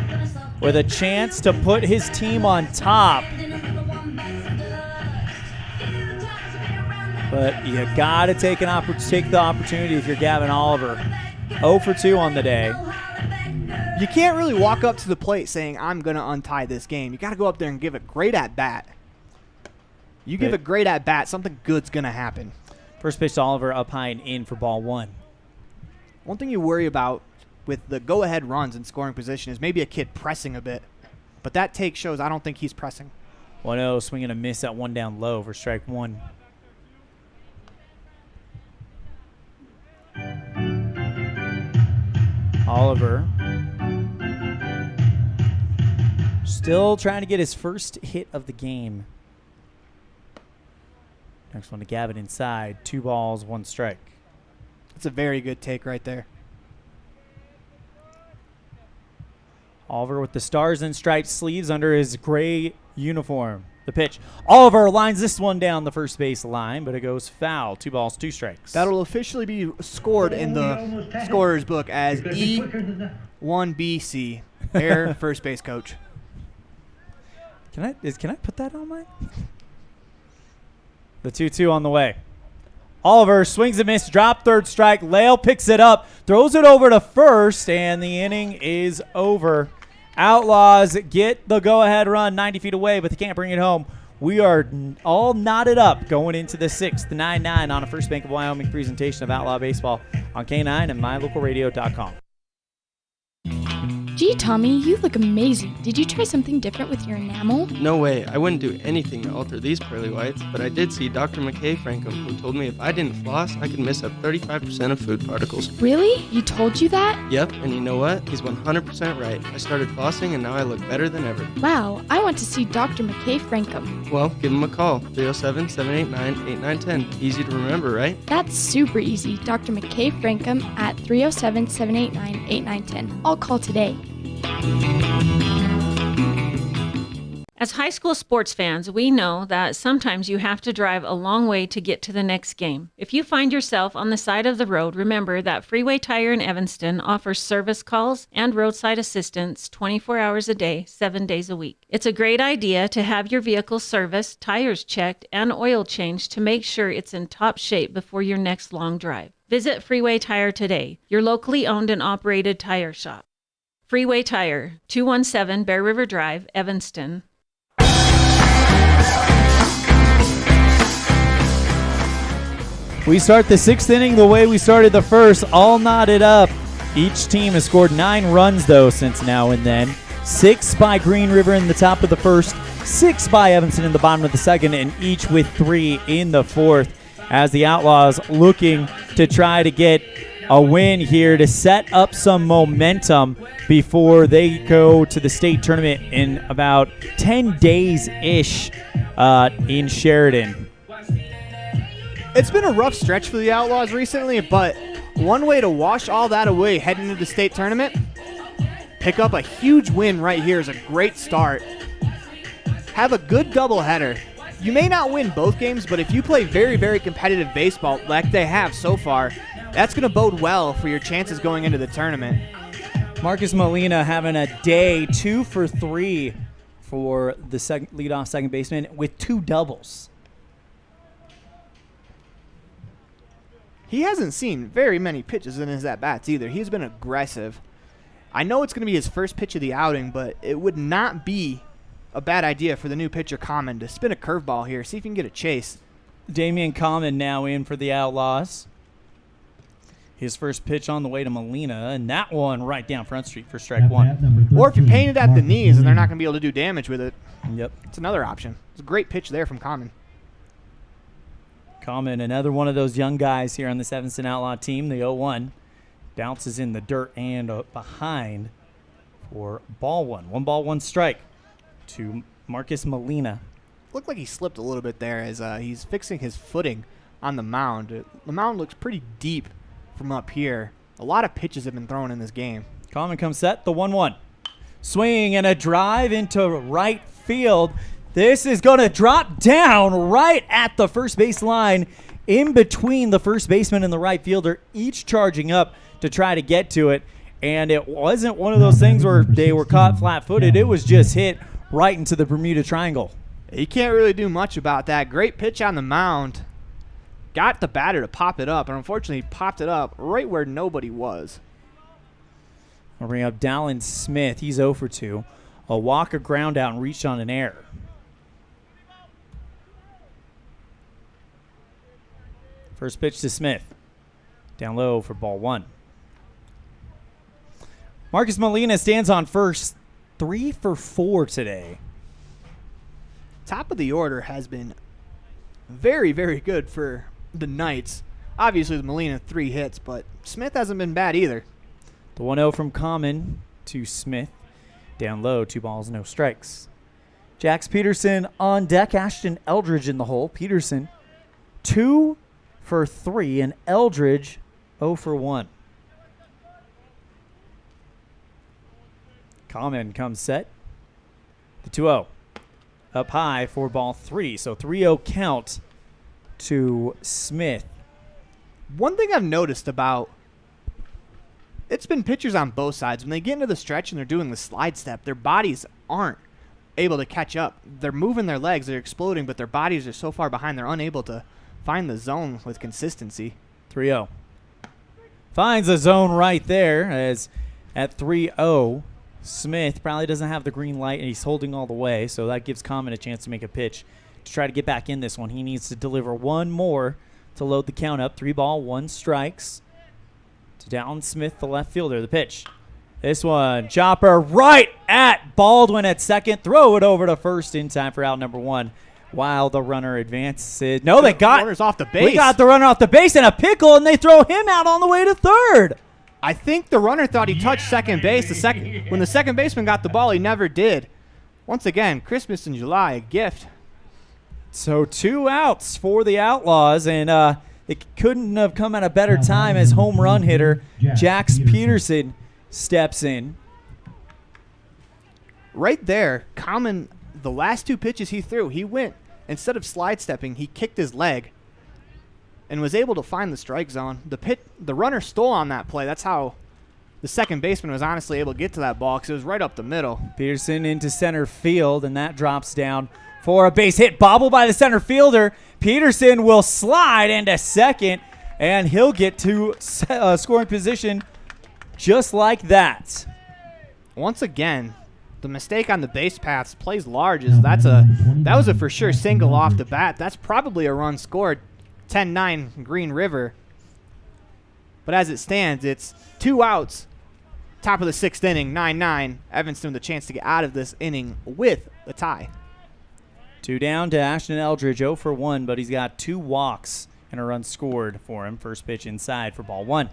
with a chance to put his team on top. But you got to take the opportunity if you're Gavin Oliver. 0 for 2 on the day. You can't really walk up to the plate saying, I'm going to untie this game. You got to go up there and give a great at-bat. You give a great at-bat, something good's going to happen. First pitch to Oliver, up high and in for ball 1. One thing you worry about with the go-ahead runs in scoring position is maybe a kid pressing a bit. But that take shows I don't think he's pressing. 1-0, swing and a miss at 1 down low for strike 1. Oliver still trying to get his first hit of the game. Next one to Gavin inside. 2 balls, 1 strike. That's a very good take right there. Oliver with the stars and stripes sleeves under his gray uniform. The pitch. Oliver lines this one down the first base line, but it goes foul. 2 balls, 2 strikes. That'll officially be scored in the scorer's book as E1BC, their first base coach. Can I put that on mine? The 2-2 on the way. Oliver swings and miss, drop third strike. Lale picks it up, throws it over to first, and the inning is over. Outlaws get the go-ahead run 90 feet away, but they can't bring it home. We are all knotted up going into the 6th, 9-9 on a First Bank of Wyoming presentation of Outlaw Baseball on K9 and mylocalradio.com. Gee, Tommy, you look amazing. Did you try something different with your enamel? No way. I wouldn't do anything to alter these pearly whites, but I did see Dr. McKay Frankham, who told me if I didn't floss, I could miss up 35% of food particles. Really? You told you that? Yep, and you know what? He's 100% right. I started flossing, and now I look better than ever. Wow, I want to see Dr. McKay Frankham. Well, give him a call, 307-789-8910. Easy to remember, right? That's super easy. Dr. McKay Frankham at 307-789-8910. I'll call today. As high school sports fans, we know that sometimes you have to drive a long way to get to the next game. If you find yourself on the side of the road, remember that Freeway Tire in Evanston offers service calls and roadside assistance 24 hours a day, 7 days a week. It's a great idea to have your vehicle serviced, tires checked, and oil changed to make sure it's in top shape before your next long drive. Visit Freeway Tire today, your locally owned and operated tire shop. Freeway Tire, 217 Bear River Drive, Evanston. We start the 6th inning the way we started the first, all knotted up. Each team has scored 9 runs, though, since now and then. 6 by Green River in the top of the first, 6 by Evanston in the bottom of the second, and each with 3 in the 4th, as the Outlaws looking to try to get a win here to set up some momentum before they go to the state tournament in about 10 days-ish in Sheridan. It's been a rough stretch for the Outlaws recently, but one way to wash all that away heading into the state tournament, pick up a huge win right here is a great start. Have a good doubleheader. You may not win both games, but if you play very, very competitive baseball like they have so far, that's going to bode well for your chances going into the tournament. Marcus Molina having a day, 2 for 3 for the leadoff second baseman with 2 doubles. He hasn't seen very many pitches in his at-bats either. He's been aggressive. I know it's going to be his first pitch of the outing, but it would not be a bad idea for the new pitcher Common to spin a curveball here, see if he can get a chase. Damian Common now in for the Outlaws. His first pitch on the way to Molina, and that one right down Front Street for strike 1. Or if you paint it at the knees and they're not going to be able to do damage with it, yep, it's another option. It's a great pitch there from Common. Common, another one of those young guys here on the Evanston Outlaw team, the 0-1. Bounces in the dirt and behind for ball 1. 1 ball, 1 strike to Marcus Molina. Looked like he slipped a little bit there as he's fixing his footing on the mound. The mound looks pretty deep from up here. A lot of pitches have been thrown in this game. Common comes set, the 1-1. Swing and a drive into right field. This is going to drop down right at the first base line, in between the first baseman and the right fielder, each charging up to try to get to it. And it wasn't one of those things where they were caught flat-footed. It was just hit right into the Bermuda Triangle. You can't really do much about that. Great pitch on the mound. Got the batter to pop it up, and unfortunately he popped it up right where nobody was. I'll bring up Dallin Smith. He's 0 for 2. A walk, a ground out, and reached on an error. First pitch to Smith. Down low for ball 1. Marcus Molina stands on first. 3 for 4 today. Top of the order has been very, very good for the Knights. Obviously, the Molina 3 hits, but Smith hasn't been bad either. The 1-0 from Common to Smith. Down low, 2 balls, no strikes. Jax Peterson on deck. Ashton Eldridge in the hole. Peterson 2 for 3, and Eldridge 0 for 1. Common comes set. The 2-0. Up high for ball 3. So 3-0 count to Smith. One thing I've noticed about, it's been pitchers on both sides. When they get into the stretch and they're doing the slide step, their bodies aren't able to catch up. They're moving their legs, they're exploding, but their bodies are so far behind they're unable to find the zone with consistency. 3-0. Finds the zone right there, as at 3-0, Smith probably doesn't have the green light, and he's holding all the way, so that gives Common a chance to make a pitch to try to get back in this one. He needs to deliver one more to load the count up. 3 ball, 1 strikes to Dallin Smith, the left fielder. The pitch. This one, chopper right at Baldwin at second. Throw it over to first in time for out number 1. While the runner advances. No, they got runner's off the base. We got the runner off the base in a pickle, and they throw him out on the way to third. I think the runner thought he touched second base. When the second baseman got the ball, he never did. Once again, Christmas in July, a gift. So 2 outs for the Outlaws, and it couldn't have come at a better time as home run hitter Jax Peterson steps in. Right there, Common, the last 2 pitches he threw, he went, instead of slide stepping, he kicked his leg and was able to find the strike zone. The runner stole on that play. That's how the second baseman was honestly able to get to that ball, because it was right up the middle. Peterson into center field, and that drops down for a base hit. Bobble by the center fielder. Peterson will slide into second, and he'll get to scoring position just like that. Once again, the mistake on the base paths plays large. That was a for sure single off the bat. That's probably a run scored. 10-9 Green River. But as it stands, it's 2 outs. Top of the 6th inning, 9-9. Evanston with a chance to get out of this inning with a tie. 2 down to Ashton Eldridge, 0 for 1, but he's got 2 walks and a run scored for him. First pitch inside for ball 1.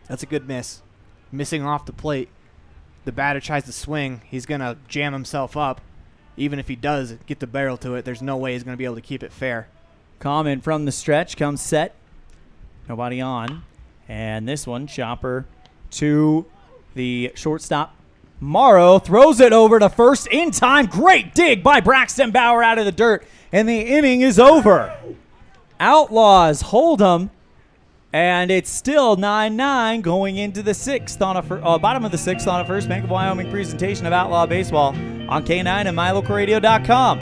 That's a good miss. Missing off the plate. The batter tries to swing. He's going to jam himself up. Even if he does get the barrel to it, there's no way he's going to be able to keep it fair. Common from the stretch comes set. Nobody on. And this one, chopper to the shortstop. Morrow throws it over to first in time. Great dig by Braxton Bauer out of the dirt. And the inning is over. Outlaws hold them. And it's still 9-9 going into the 6th on a bottom of the 6th on a First Bank of Wyoming presentation of Outlaw Baseball on K9 and Mylocalradio.com.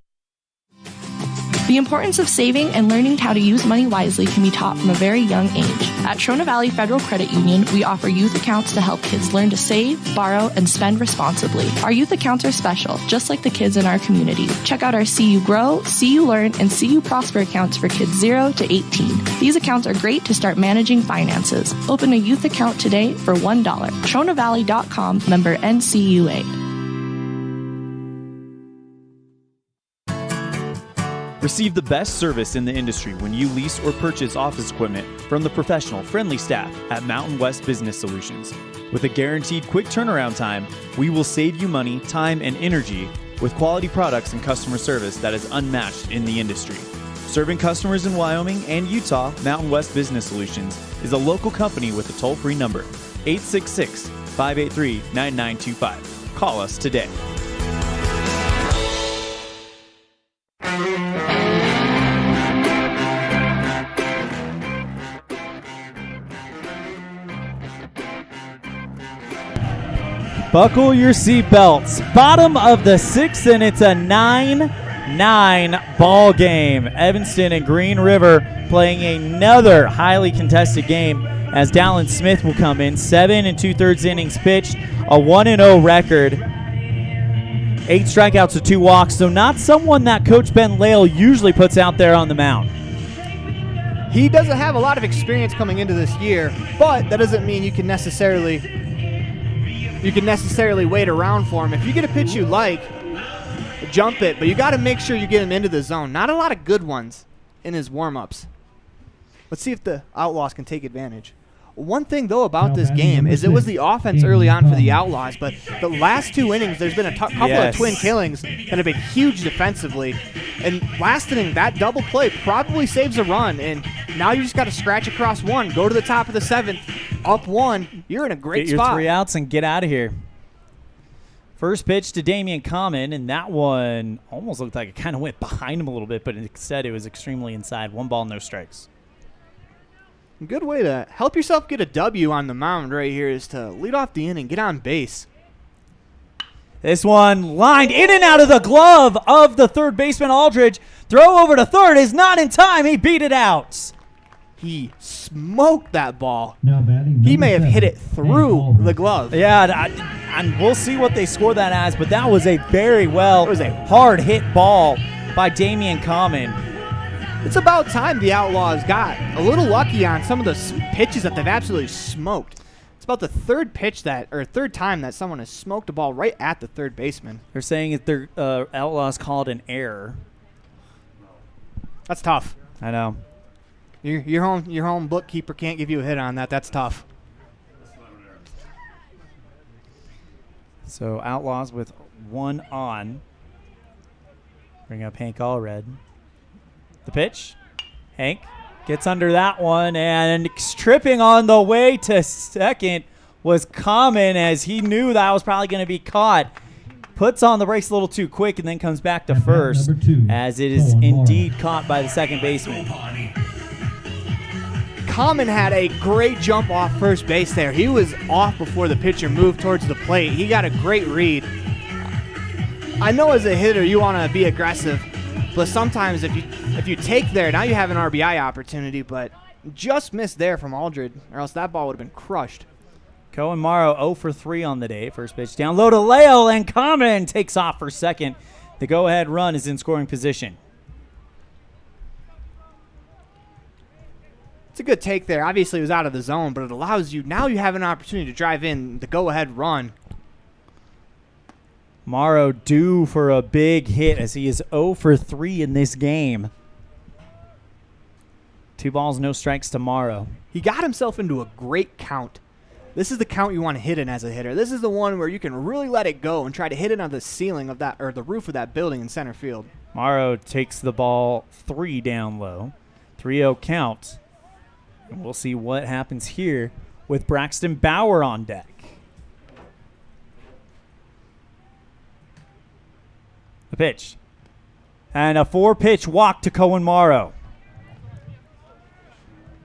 The importance of saving and learning how to use money wisely can be taught from a very young age. At Trona Valley Federal Credit Union, we offer youth accounts to help kids learn to save, borrow, and spend responsibly. Our youth accounts are special, just like the kids in our community. Check out our See You Grow, See You Learn, and See You Prosper accounts for kids 0 to 18. These accounts are great to start managing finances. Open a youth account today for $1. TronaValley.com, member NCUA. Receive the best service in the industry when you lease or purchase office equipment from the professional, friendly staff at Mountain West Business Solutions. With a guaranteed quick turnaround time, we will save you money, time, and energy with quality products and customer service that is unmatched in the industry. Serving customers in Wyoming and Utah, Mountain West Business Solutions is a local company with a toll-free number, 866-583-9925. Call us today. Buckle your seatbelts. Bottom of the 6th, and it's a 9-9 ball game. Evanston and Green River playing another highly contested game as Dallin Smith will come in. 7 2/3 innings pitched, a 1-0 record. 8 strikeouts to 2 walks, so not someone that Coach Ben Lale usually puts out there on the mound. He doesn't have a lot of experience coming into this year, but that doesn't mean you can necessarily wait around for him. If you get a pitch you like, jump it, but you got to make sure you get him into the zone. Not a lot of good ones in his warm-ups. Let's see if the Outlaws can take advantage. One thing, though, about this game is it was the offense early on for the Outlaws, but the last 2 innings, there's been a couple of twin killings that have been huge defensively. And last inning, that double play probably saves a run, and now you just got to scratch across 1, go to the top of the 7th, up 1. You're in a great spot. Get your 3 outs and get out of here. First pitch to Damian Common, and that one almost looked like it kind of went behind him a little bit, but instead it was extremely inside. 1 ball, no strikes. Good way to help yourself get a W on the mound right here is to lead off the inning, get on base. This one lined in and out of the glove of the third baseman Aldridge. Throw over to third is not in time. He beat it out. He smoked that ball. Now batting He may have number hit it 7, through the glove. Yeah, and we'll see what they score that as, but that was a very hard hit ball by Damian Common. It's about time the Outlaws got a little lucky on some of the pitches that they've absolutely smoked. It's about the third time that someone has smoked a ball right at the third baseman. They're saying that their Outlaws called an error. That's tough. I know. Your home bookkeeper can't give you a hit on that. That's tough. So Outlaws with 1 on. Bring up Hank Allred. The pitch. Hank gets under that one, and tripping on the way to second was Common as he knew that was probably going to be caught. Puts on the brakes a little too quick and then comes back to first as it is indeed caught by the second baseman. Common had a great jump off first base there. He was off before the pitcher moved towards the plate. He got a great read. I know as a hitter you want to be aggressive, but sometimes if you take there, now you have an RBI opportunity, but just missed there from Aldred, or else that ball would have been crushed. Cohen Morrow 0 for 3 on the day. First pitch down low to Lale, and Common takes off for second. The go-ahead run is in scoring position. It's a good take there. Obviously, it was out of the zone, but it allows you, now you have an opportunity to drive in the go-ahead run. Morrow due for a big hit as he is 0 for 3 in this game. 2 balls, no strikes to Morrow. He got himself into a great count. This is the count you want to hit in as a hitter. This is the one where you can really let it go and try to hit it on the ceiling of that, or the roof of that building in center field. Morrow takes the ball 3 down low. 3-0 count. And we'll see what happens here with Braxton Bauer on deck. The pitch. And a 4-pitch walk to Cohen Morrow.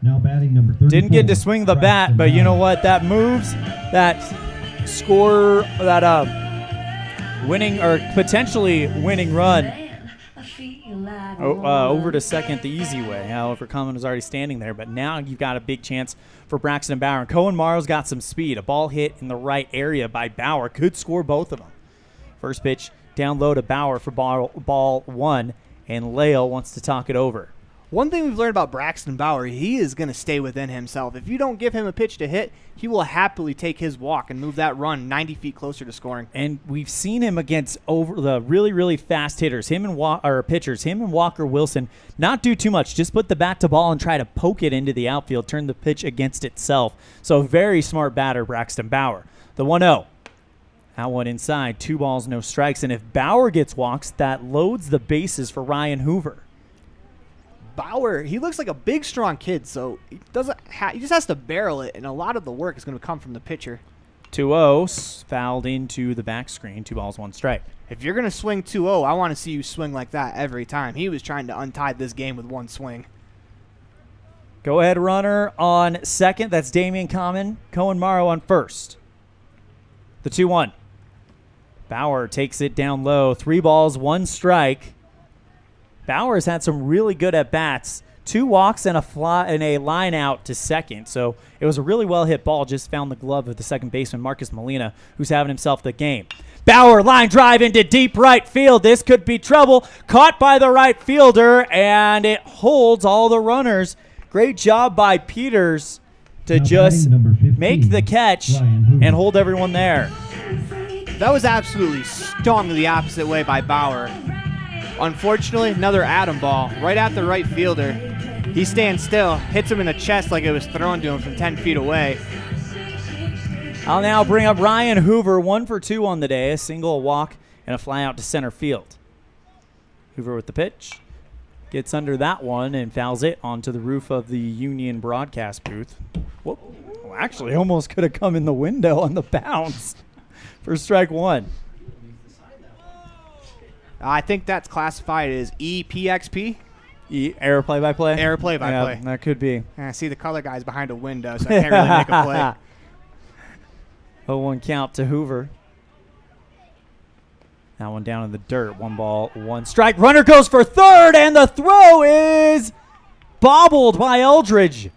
Now batting number 34. Didn't get to swing the bat, but you know what? That moves that score, that winning or potentially winning run over to second the easy way. However, Common was already standing there, but now you've got a big chance for Braxton Bauer. And Cohen Morrow's got some speed. A ball hit in the right area by Bauer could score both of them. First pitch down low to Bauer for ball 1, and Lale wants to talk it over. One thing we've learned about Braxton Bauer, he is going to stay within himself. If you don't give him a pitch to hit, he will happily take his walk and move that run 90 feet closer to scoring. And we've seen him against over the really, really fast hitters, him and pitchers, him and Walker Wilson, not do too much. Just put the bat to ball and try to poke it into the outfield, turn the pitch against itself. So very smart batter, Braxton Bauer. The 1-0. That one inside, 2 balls, no strikes. And if Bauer gets walks, that loads the bases for Ryan Hoover. Bauer, he looks like a big, strong kid, so he just has to barrel it, and a lot of the work is going to come from the pitcher. 2-0, fouled into the back screen, 2 balls, 1 strike. If you're going to swing 2-0, I want to see you swing like that every time. He was trying to untie this game with 1 swing. Go-ahead runner on second, that's Damian Common. Cohen Morrow on first. The 2-1. Bauer takes it down low. 3 balls, 1 strike. Bauer's had some really good at-bats. 2 walks and a line out to second. So it was a really well-hit ball. Just found the glove of the second baseman, Marcus Molina, who's having himself the game. Bauer, line drive into deep right field. This could be trouble. Caught by the right fielder, and it holds all the runners. Great job by Peters to just make the catch and hold everyone there. That was absolutely stung the opposite way by Bauer. Unfortunately, another Adam ball right at the right fielder. He stands still, hits him in the chest like it was thrown to him from 10 feet away. I'll now bring up Ryan Hoover, 1 for 2 on the day, a single, a walk, and a fly out to center field. Hoover with the pitch. Gets under that one and fouls it onto the roof of the Union broadcast booth. Whoop. Well, actually, almost could have come in the window on the bounce for strike 1. I think that's classified as EPXP. Error play-by-play? Error play-by-play. Yeah, that could be. I see the color guy's behind a window, so I can't really make a play. 0-1 count to Hoover. That one down in the dirt. 1 ball, 1 strike. Runner goes for third, and the throw is bobbled by Eldridge.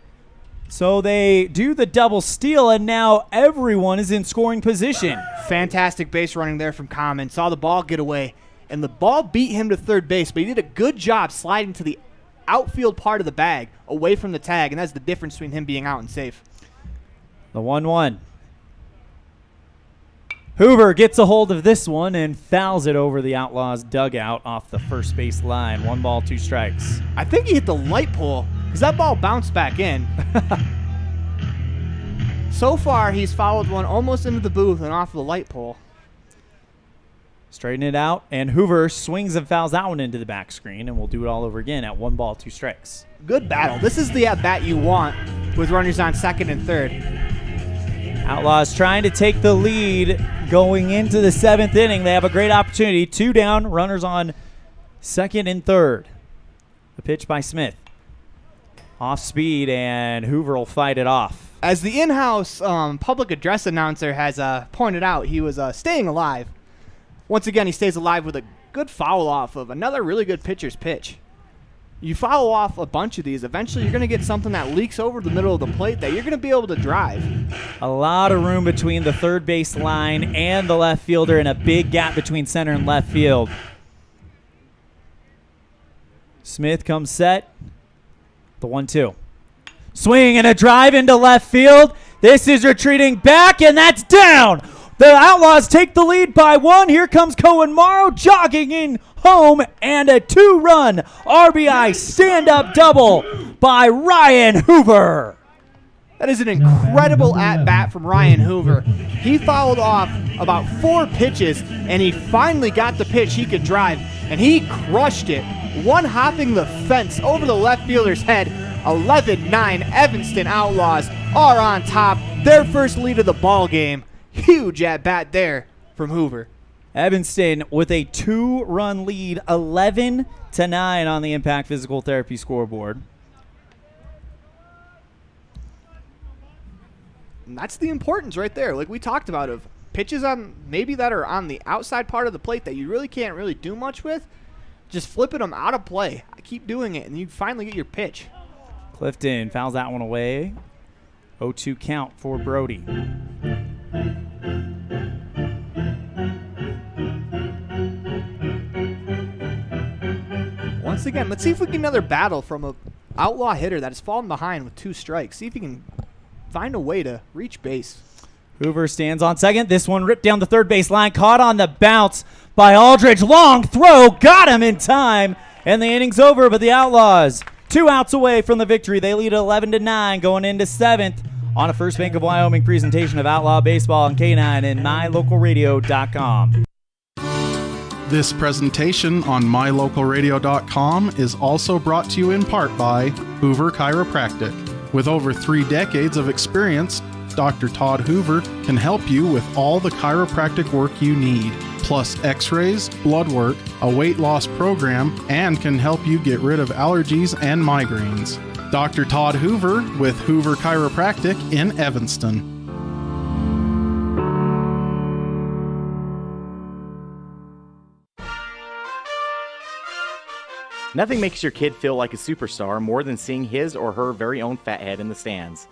So they do the double steal, and now everyone is in scoring position. Fantastic base running there from Common. Saw the ball get away, and the ball beat him to third base, but he did a good job sliding to the outfield part of the bag away from the tag, and that's the difference between him being out and safe. The 1-1. Hoover gets a hold of this one and fouls it over the Outlaws' dugout off the first base line. 1 ball, 2 strikes. I think he hit the light pole because that ball bounced back in. So far, he's fouled one almost into the booth and off the light pole. Straighten it out, and Hoover swings and fouls that one into the back screen, and we'll do it all over again at 1 ball, 2 strikes. Good battle. This is the at-bat you want with runners on second and third. Outlaws trying to take the lead going into the 7th inning. They have a great opportunity. 2 down, runners on second and third. The pitch by Smith. Off speed, and Hoover will fight it off. As the in-house public address announcer has pointed out, he was staying alive. Once again, he stays alive with a good foul off of another really good pitcher's pitch. You foul off a bunch of these, eventually you're going to get something that leaks over the middle of the plate that you're going to be able to drive. A lot of room between the third base line and the left fielder, and a big gap between center and left field. Smith comes set. The 1-2. Swing and a drive into left field. This is retreating back, and that's down. The Outlaws take the lead by 1. Here comes Cohen Morrow jogging in home, and a 2-run RBI stand-up double by Ryan Hoover. That is an incredible at-bat from Ryan Hoover. He fouled off about 4 pitches, and he finally got the pitch he could drive, and he crushed it, one-hopping the fence over the left fielder's head. 11-9 Evanston Outlaws are on top. Their first lead of the ball game. Huge at-bat there from Hoover. Evanston with a 2-run lead, 11-9 on the Impact Physical Therapy scoreboard. And that's the importance right there, like we talked about, of pitches on maybe that are on the outside part of the plate that you really can't really do much with. Just flipping them out of play. I keep doing it, and you finally get your pitch. Clifton fouls that one away. 0-2 count for Brody. Once again, let's see if we can get another battle from a outlaw hitter that has fallen behind with 2 strikes. See if he can find a way to reach base. Hoover stands on second. This one ripped down the third base line. Caught on the bounce by Aldridge. Long throw. Got him in time. And the inning's over, but the Outlaws 2 outs away from the victory. They lead 11-9 going into 7th on a First Bank of Wyoming presentation of Outlaw Baseball on K9 and mylocalradio.com. This presentation on mylocalradio.com is also brought to you in part by Hoover Chiropractic. With over 3 decades of experience, Dr. Todd Hoover can help you with all the chiropractic work you need, plus x-rays, blood work, a weight loss program, and can help you get rid of allergies and migraines. Dr. Todd Hoover with Hoover Chiropractic in Evanston. Nothing makes your kid feel like a superstar more than seeing his or her very own Fathead in the stands.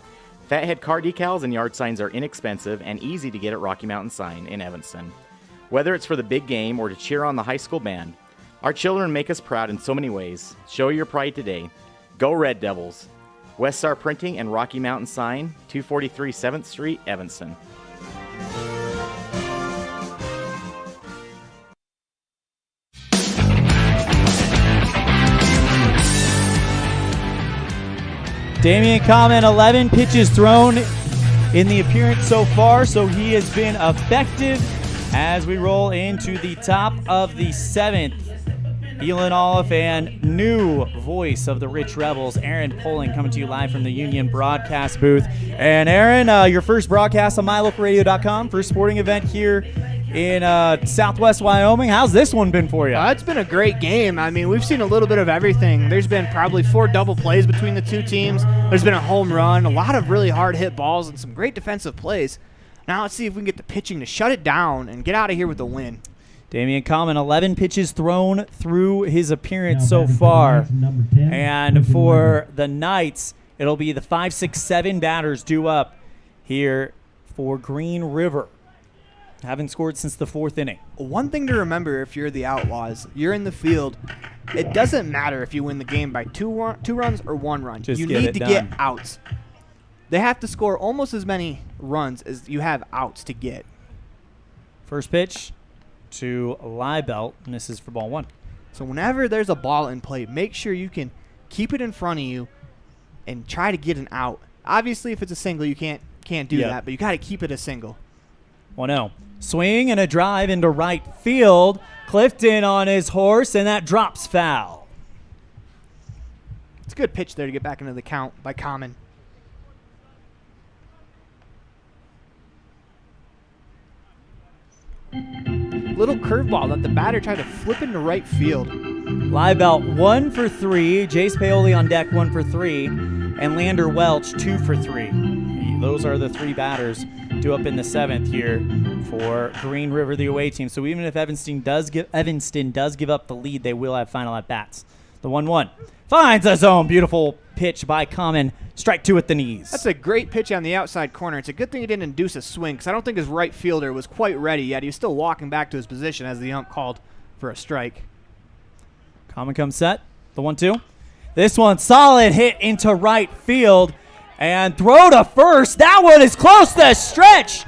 Fathead car decals and yard signs are inexpensive and easy to get at Rocky Mountain Sign in Evanston. Whether it's for the big game or to cheer on the high school band, our children make us proud in so many ways. Show your pride today. Go Red Devils. West Star Printing and Rocky Mountain Sign, 243 7th Street, Evanston. Damian Common, 11 pitches thrown in the appearance so far, so he has been effective as we roll into the top of the 7th. Elon Olive and new voice of the Rich Rebels, Aaron Poling, coming to you live from the Union broadcast booth. And Aaron, your first broadcast on Mylocalradio.com, first sporting event here in Southwest Wyoming. How's this one been for you? It's been a great game. I mean, we've seen a little bit of everything. There's been probably 4 double plays between the two teams. There's been a home run, a lot of really hard hit balls, and some great defensive plays. Now let's see if we can get the pitching to shut it down and get out of here with a win. Damian Common, 11 pitches thrown through his appearance so far. And for the Knights, it'll be the 5, 6, 7 batters due up here for Green River. Haven't scored since the 4th inning. One thing to remember if you're the Outlaws, you're in the field. It doesn't matter if you win the game by 2 runs or 1 run. Just you get need it to done. get outs. They have to score almost as many runs as you have outs to get. First pitch to Liebelt, misses for ball 1. So whenever there's a ball in play, make sure you can keep it in front of you and try to get an out. Obviously, if it's a single, you can't do that, but you got to keep it a single. 1-0. Swing and a drive into right field. Clifton on his horse, and that drops foul. It's a good pitch there to get back into the count by Common. Little curveball that the batter tried to flip into right field. Liebelt 1 for 3. Jace Paoli on deck 1 for 3. And Lander Welch 2 for 3. Those are the 3 batters due up in the 7th here for Green River, the away team. So even if Evanston does give up the lead, they will have final at bats. The 1-1 finds a zone. Beautiful pitch by Common. Strike 2 at the knees. That's a great pitch on the outside corner. It's a good thing he didn't induce a swing because I don't think his right fielder was quite ready yet. He was still walking back to his position as the ump called for a strike. Common comes set. The 1-2. This one, solid hit into right field. And throw to first. That one is close to stretch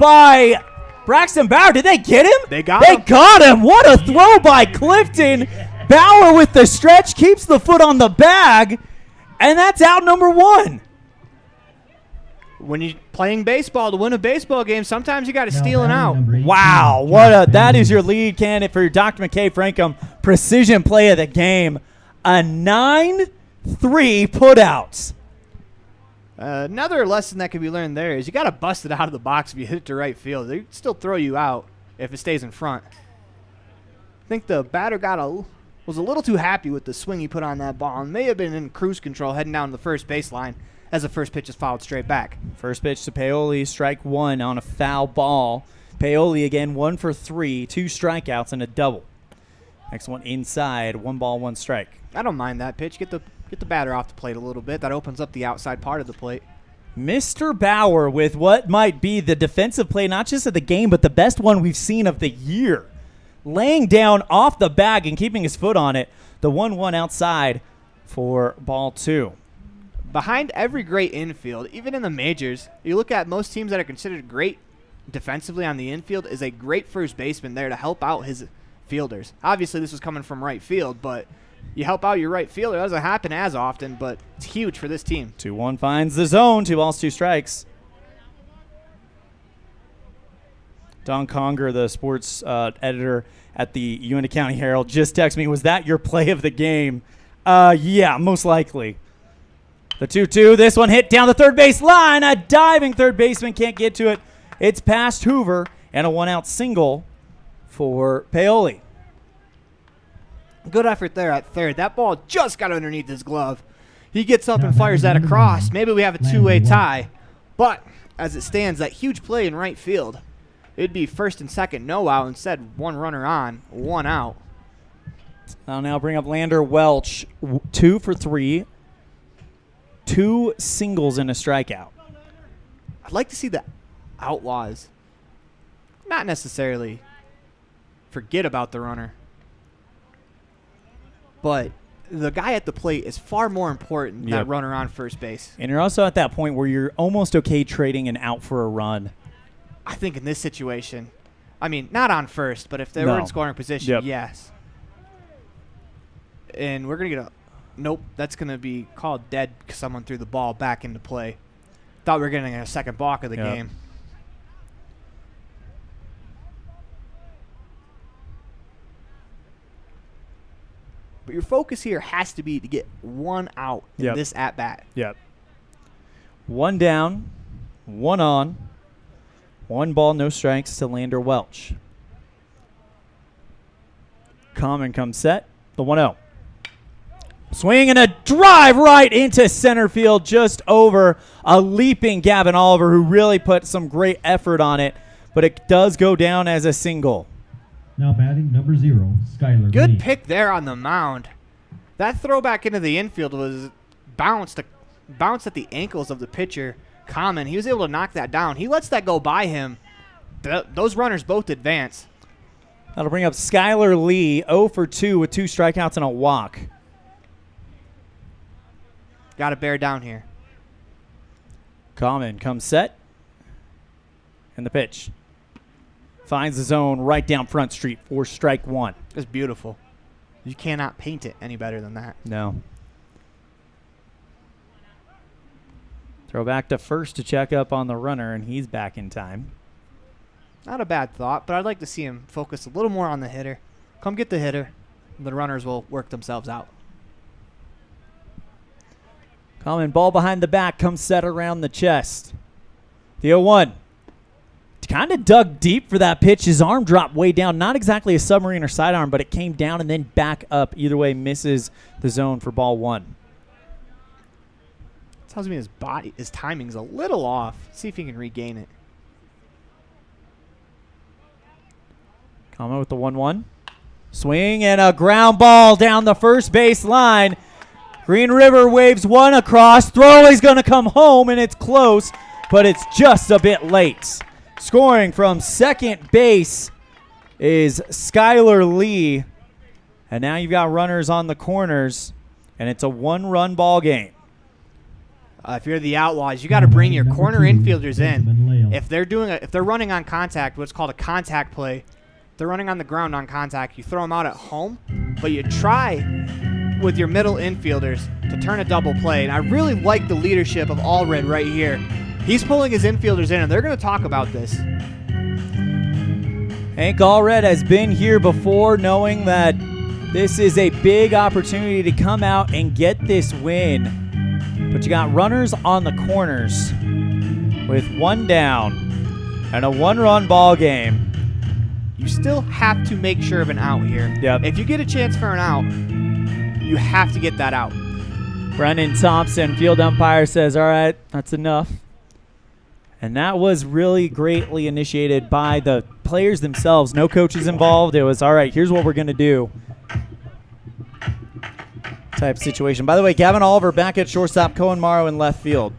by Braxton Bauer. Did they get him? They got him. What a throw by Clifton. Bauer with the stretch, keeps the foot on the bag, and that's out number 1. When you're playing baseball to win a baseball game, sometimes you got to steal an out. Wow, that is your lead candidate for your Dr. McKay Frankham precision play of the game. A 9-3 putouts. Another lesson that can be learned there is you got to bust it out of the box if you hit it to right field. They still throw you out if it stays in front. I think the batter was a little too happy with the swing he put on that ball and may have been in cruise control heading down the first baseline as the first pitch is fouled straight back. First pitch to Paoli, strike 1 on a foul ball. Paoli again 1 for 3, 2 strikeouts and a double. Next one inside, 1 ball, 1 strike. I don't mind that pitch. Get the batter off the plate a little bit. That opens up the outside part of the plate. Mr. Bauer with what might be the defensive play, not just of the game, but the best one we've seen of the year. Laying down off the bag and keeping his foot on it. The 1-1 outside for ball 2. Behind every great infield, even in the majors, you look at most teams that are considered great defensively on the infield, is a great first baseman there to help out his fielders. Obviously, this was coming from right field, but you help out your right fielder. That doesn't happen as often, but it's huge for this team. 2-1 finds the zone. 2 balls, 2 strikes. Don Conger, the sports editor at the Uintah County Herald, just texted me, was that your play of the game? Yeah, most likely. The 2-2, this one hit down the third base line. A diving third baseman can't get to it. It's past Hoover, and a 1-out single for Paoli. Good effort there at third. That ball just got underneath his glove. He gets up and fires that across. Maybe we have a 2-way tie. But as it stands, that huge play in right field, it'd be first and second, no out. Instead, 1 runner on, 1 out. I'll now bring up Lander Welch, 2 for 3, 2 singles and a strikeout. I'd like to see the Outlaws not necessarily forget about the runner, but the guy at the plate is far more important than that runner on first base. And you're also at that point where you're almost okay trading an out for a run. I think in this situation, I mean, not on first, but if they were in scoring position, yes. And we're going to get a nope, that's going to be called dead because someone threw the ball back into play. Thought we were getting a second balk of the game. But your focus here has to be to get one out in this at-bat. Yep. 1 down, 1 on, 1 ball, no strikes to Lander Welch. Common comes set, the 1-0. Swing and a drive right into center field, just over a leaping Gavin Oliver, who really put some great effort on it, but it does go down as a single. Now batting number 0, Skylar Good Lee. pick there on the mound. That throw back into the infield was bounced at the ankles of the pitcher, Common. He was able to knock that down. He lets that go by him. Those runners both advance. That'll bring up Skylar Lee, 0 for 2 with 2 strikeouts and a walk. Got to bear down here. Common comes set. And the pitch. Finds the zone right down Front Street for strike 1. It's beautiful. You cannot paint it any better than that. No. Throw back to first to check up on the runner, and he's back in time. Not a bad thought, but I'd like to see him focus a little more on the hitter. Come get the hitter. The runners will work themselves out. Common ball behind the back, comes set around the chest. The 0-1. Kind of dug deep for that pitch. His arm dropped way down. Not exactly a submarine or sidearm, but it came down and then back up. Either way, misses the zone for ball 1. Tells me his timing's a little off. See if he can regain it. Common with the 1-1. Swing and a ground ball down the first base line. Green River waves 1 across. Throw is going to come home, and it's close, but it's just a bit late. Scoring from second base is Skylar Lee. And now you've got runners on the corners, and it's a 1-run ball game. If you're the Outlaws, you got to bring your corner infielders in. If they're running on contact, what's called a contact play, they're running on the ground on contact, you throw them out at home, but you try with your middle infielders to turn a double play. And I really like the leadership of Allred right here. He's pulling his infielders in, and they're going to talk about this. Hank Allred has been here before, knowing that this is a big opportunity to come out and get this win. But you got runners on the corners with 1 down and a 1-run ball game. You still have to make sure of an out here. Yep. If you get a chance for an out, you have to get that out. Brendan Thompson, field umpire, says, all right, that's enough. And that was really greatly initiated by the players themselves. No coaches involved. It was, all right, here's what we're going to do type situation. By the way, Gavin Oliver back at shortstop, Cohen Morrow in left field.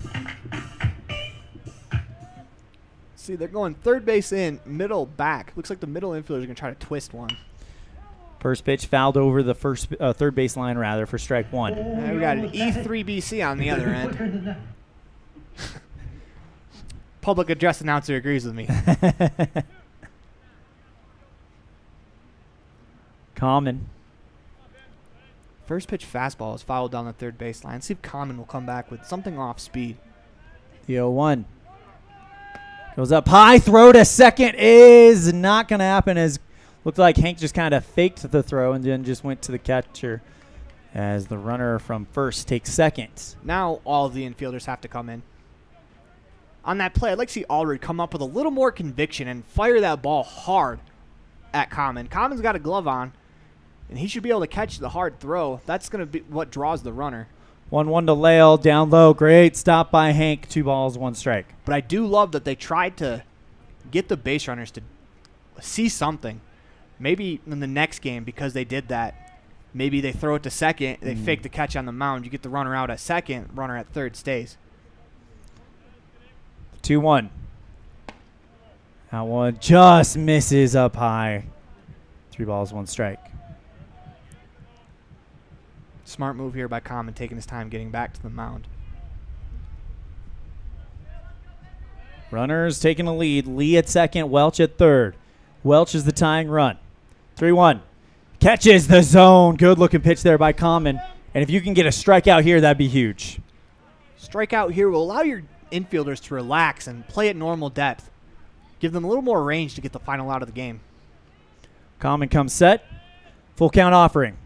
See, they're going third base in, middle back. Looks like the middle infielder is going to try to twist one. First pitch fouled over the third base line, rather, for strike 1. And we got an E3BC on the other end. Public address announcer agrees with me. Common. First pitch fastball is fouled down the third baseline. Let's see if Common will come back with something off speed. The 0-1. Goes up high. Throw to second is not going to happen. As looked like Hank just kind of faked the throw and then just went to the catcher as the runner from first takes second. Now all of the infielders have to come in. On that play, I'd like to see Allred come up with a little more conviction and fire that ball hard at Common. Common's got a glove on, and he should be able to catch the hard throw. That's going to be what draws the runner. 1-1 to Lael, down low. Great stop by Hank. 2 balls, 1 strike. But I do love that they tried to get the base runners to see something. Maybe in the next game, because they did that, maybe they throw it to second, they fake the catch on the mound, you get the runner out at second, runner at third stays. 2-1. That one just misses up high. 3 balls, 1 strike. Smart move here by Common, taking his time getting back to the mound. Runners taking a lead. Lee at second, Welch at third. Welch is the tying run. 3-1. Catches the zone. Good looking pitch there by Common. And if you can get a strikeout here, that'd be huge. Strikeout here will allow your infielders to relax and play at normal depth. Give them a little more range to get the final out of the game. Common comes set. Full count offering.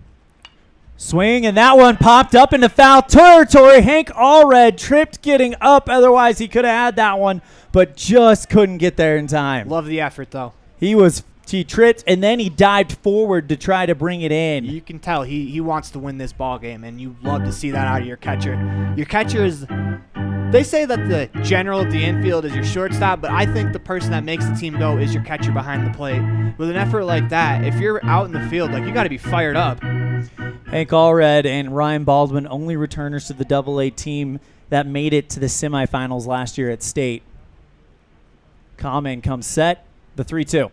Swing, and that one popped up into foul territory. Hank Allred tripped getting up. Otherwise, he could have had that one, but just couldn't get there in time. Love the effort, though. He tripped, and then he dived forward to try to bring it in. You can tell he wants to win this ball game, and you love to see that out of your catcher. Your catcher is, they say that the general of the infield is your shortstop, but I think the person that makes the team go is your catcher behind the plate. With an effort like that, if you're out in the field, you got to be fired up. Hank Allred and Ryan Baldwin, only returners to the Double-A team that made it to the semifinals last year at state. Common comes set, the 3-2.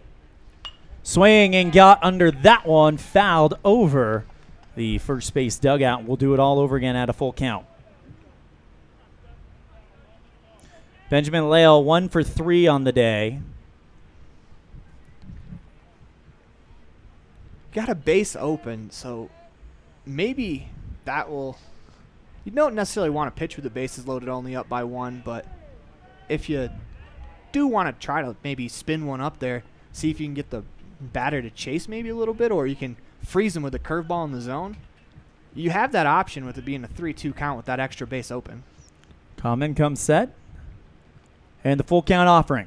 Swing and got under that one, fouled over the first base dugout. We'll do it all over again at a full count. Benjamin Leal 1 for 3 on the day. Got a base open, so maybe that will... You don't necessarily want to pitch with the bases loaded only up by 1, but if you do want to try to maybe spin one up there, see if you can get the batter to chase maybe a little bit, or you can freeze him with a curveball in the zone. You have that option with it being a 3-2 count with that extra base open. Common comes set. And the full count offering.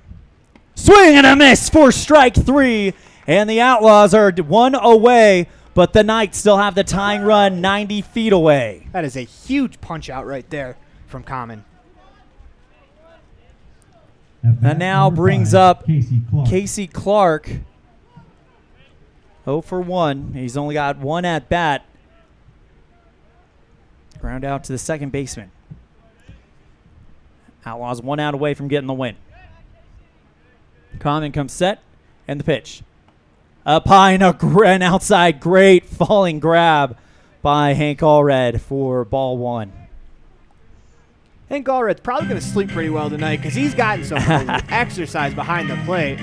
Swing and a miss for strike 3. And the Outlaws are 1 away, but the Knights still have the tying run 90 feet away. That is a huge punch out right there from Common. That now brings up Casey Clark. 0 for 1. He's only got 1 at bat. Ground out to the second baseman. Outlaws 1 out away from getting the win. Common comes set, and the pitch. Up high and an outside, great falling grab by Hank Allred for ball 1. Hank Allred's probably going to sleep pretty well tonight because he's gotten some exercise behind the plate.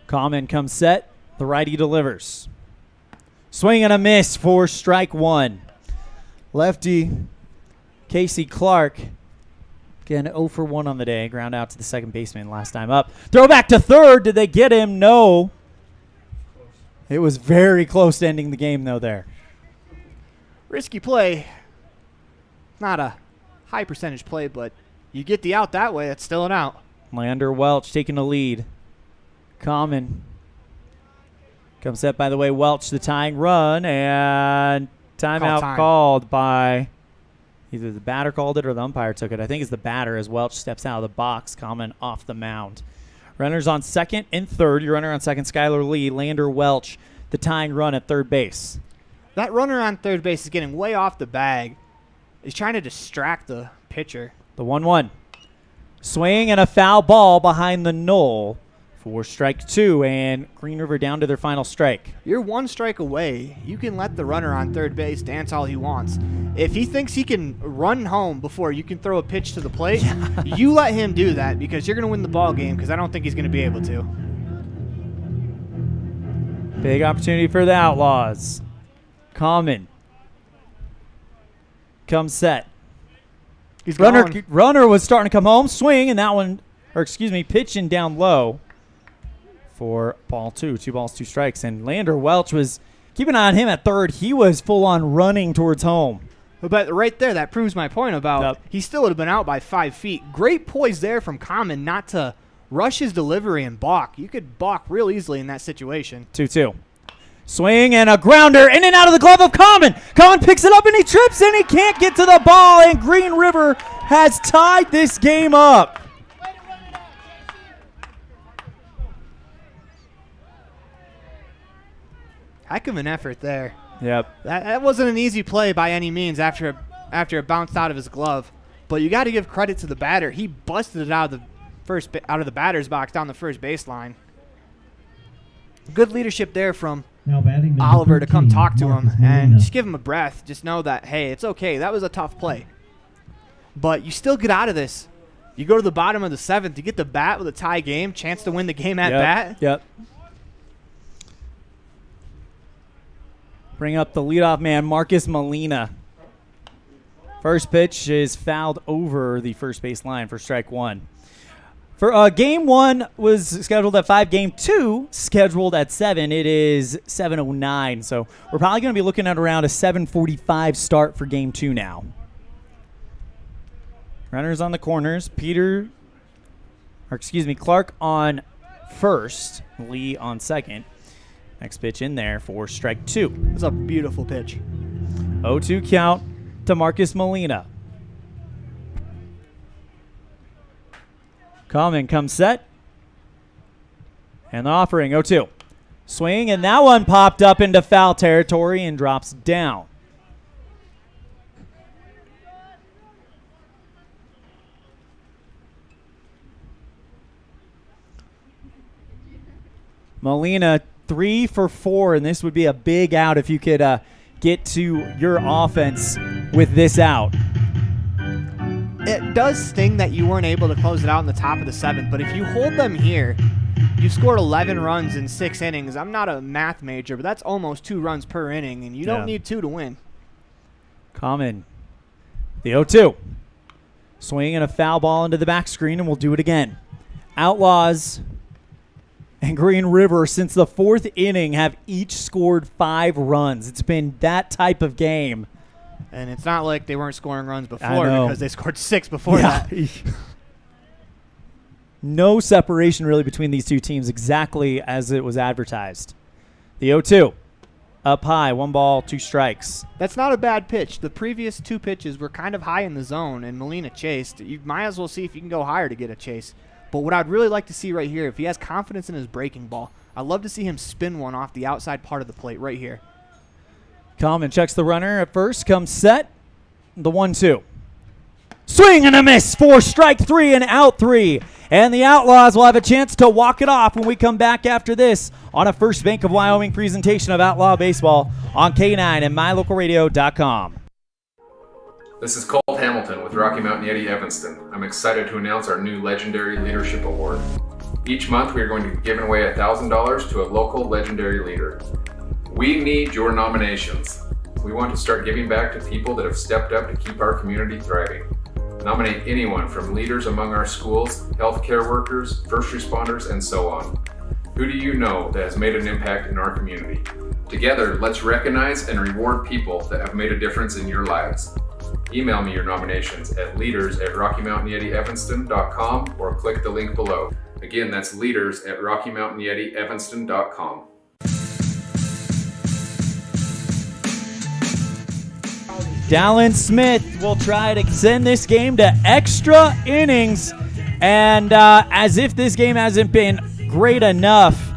Common comes set, the righty delivers. Swing and a miss for strike 1. Lefty Casey Clark, again 0 for 1 on the day. Ground out to the second baseman last time up. Throw back to third. Did they get him? No. It was very close to ending the game, though, there. Risky play. Not a high percentage play, but you get the out that way. That's still an out. Lander Welch taking the lead. Common comes set, by the way, Welch, the tying run, and timeout called by either the batter called it or the umpire took it. I think it's the batter as Welch steps out of the box. Common off the mound. Runners on second and third. Your runner on second, Skylar Lee. Lander Welch, the tying run at third base. That runner on third base is getting way off the bag. He's trying to distract the pitcher. The 1-1. Swing and a foul ball behind the knoll for strike 2, and Green River down to their final strike. You're 1 strike away. You can let the runner on third base dance all he wants. If he thinks he can run home before you can throw a pitch to the plate, you let him do that because you're going to win the ball game because I don't think he's going to be able to. Big opportunity for the Outlaws. Common comes set. Runner was starting to come home. Swing, and that one, pitching down low for ball 2. 2 balls, 2 strikes. And Lander Welch was keeping an eye on him at third. He was full on running towards home. But right there, that proves my point about he still would have been out by 5 feet. Great poise there from Common not to rush his delivery and balk. You could balk real easily in that situation. 2-2. Swing and a grounder in and out of the glove of Common. Common picks it up and he trips and he can't get to the ball, and Green River has tied this game up. Heck of an effort there. Yep. That wasn't an easy play by any means after it bounced out of his glove. But you got to give credit to the batter. He busted it out of the batter's box down the first baseline. Good leadership there from Oliver to come talk to him and just give him a breath. Just know that, hey, it's okay. That was a tough play. But you still get out of this. You go to the bottom of the 7th. You get the bat with a tie game, chance to win the game at bat. Yep. Bring up the leadoff man, Marcus Molina. First pitch is fouled over the first base line for strike 1. For game 1 was scheduled at 5. Game 2 scheduled at 7. It is 7:09. So we're probably going to be looking at around a 7:45 start for game 2 now. Runners on the corners. Clark on first. Lee on second. Next pitch in there for strike 2. It's a beautiful pitch. 0-2 count to Marcus Molina. Common comes set. And the offering, 0-2. Swing, and that one popped up into foul territory and drops down. Molina 3 for 4, and this would be a big out if you could get to your offense with this out. It does sting that you weren't able to close it out in the top of the 7th, but if you hold them here, you scored 11 runs in 6 innings. I'm not a math major, but that's almost 2 runs per inning, and you don't need 2 to win. Common. The 0-2. Swing and a foul ball into the back screen, and we'll do it again. Outlaws and Green River, since the 4th inning, have each scored 5 runs. It's been that type of game. And it's not like they weren't scoring runs before because they scored 6 before that. No separation really between these two teams, exactly as it was advertised. The 0-2. Up high, 1 ball, 2 strikes. That's not a bad pitch. The previous 2 pitches were kind of high in the zone, and Molina chased. You might as well see if you can go higher to get a chase. But what I'd really like to see right here, if he has confidence in his breaking ball, I'd love to see him spin one off the outside part of the plate right here. Common checks the runner at first, comes set, the 1-2. Swing and a miss for strike 3 and out 3. And the Outlaws will have a chance to walk it off when we come back after this on a First Bank of Wyoming presentation of Outlaw Baseball on K9 and Mylocalradio.com. This is Colt Hamilton with Rocky Mountain Yeti Evanston. I'm excited to announce our new Legendary Leadership Award. Each month we are going to be giving away $1,000 to a local legendary leader. We need your nominations. We want to start giving back to people that have stepped up to keep our community thriving. Nominate anyone from leaders among our schools, healthcare workers, first responders, and so on. Who do you know that has made an impact in our community? Together, let's recognize and reward people that have made a difference in your lives. Email me your nominations at leaders@RockyMountainYetiEvanston.com or click the link below. Again, that's leaders@RockyMountainYetiEvanston.com. Dallin Smith will try to send this game to extra innings. And as if this game hasn't been great enough,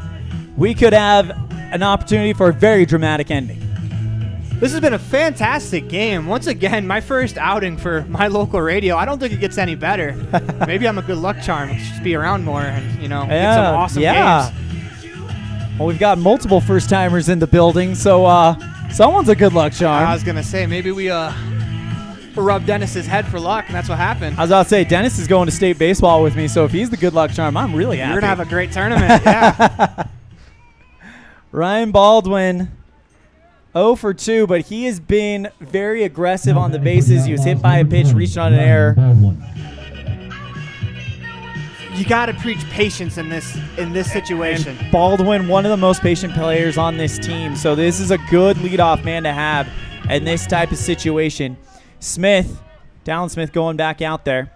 we could have an opportunity for a very dramatic ending. This has been a fantastic game. Once again, my first outing for my local radio. I don't think it gets any better. Maybe I'm a good luck charm. Just be around more and, get some awesome games. Well, we've got multiple first-timers in the building, so someone's a good luck charm. I was going to say, maybe we rub Dennis's head for luck, and that's what happened. I was about to say, Dennis is going to state baseball with me, so if he's the good luck charm, I'm really happy. We're going to have a great tournament, yeah. Ryan Baldwin, 0 for 2, but he has been very aggressive on the bases. He was hit by a pitch, reached on an error. You got to preach patience in this situation. And Baldwin, one of the most patient players on this team, so this is a good leadoff man to have in this type of situation. Dallin Smith going back out there.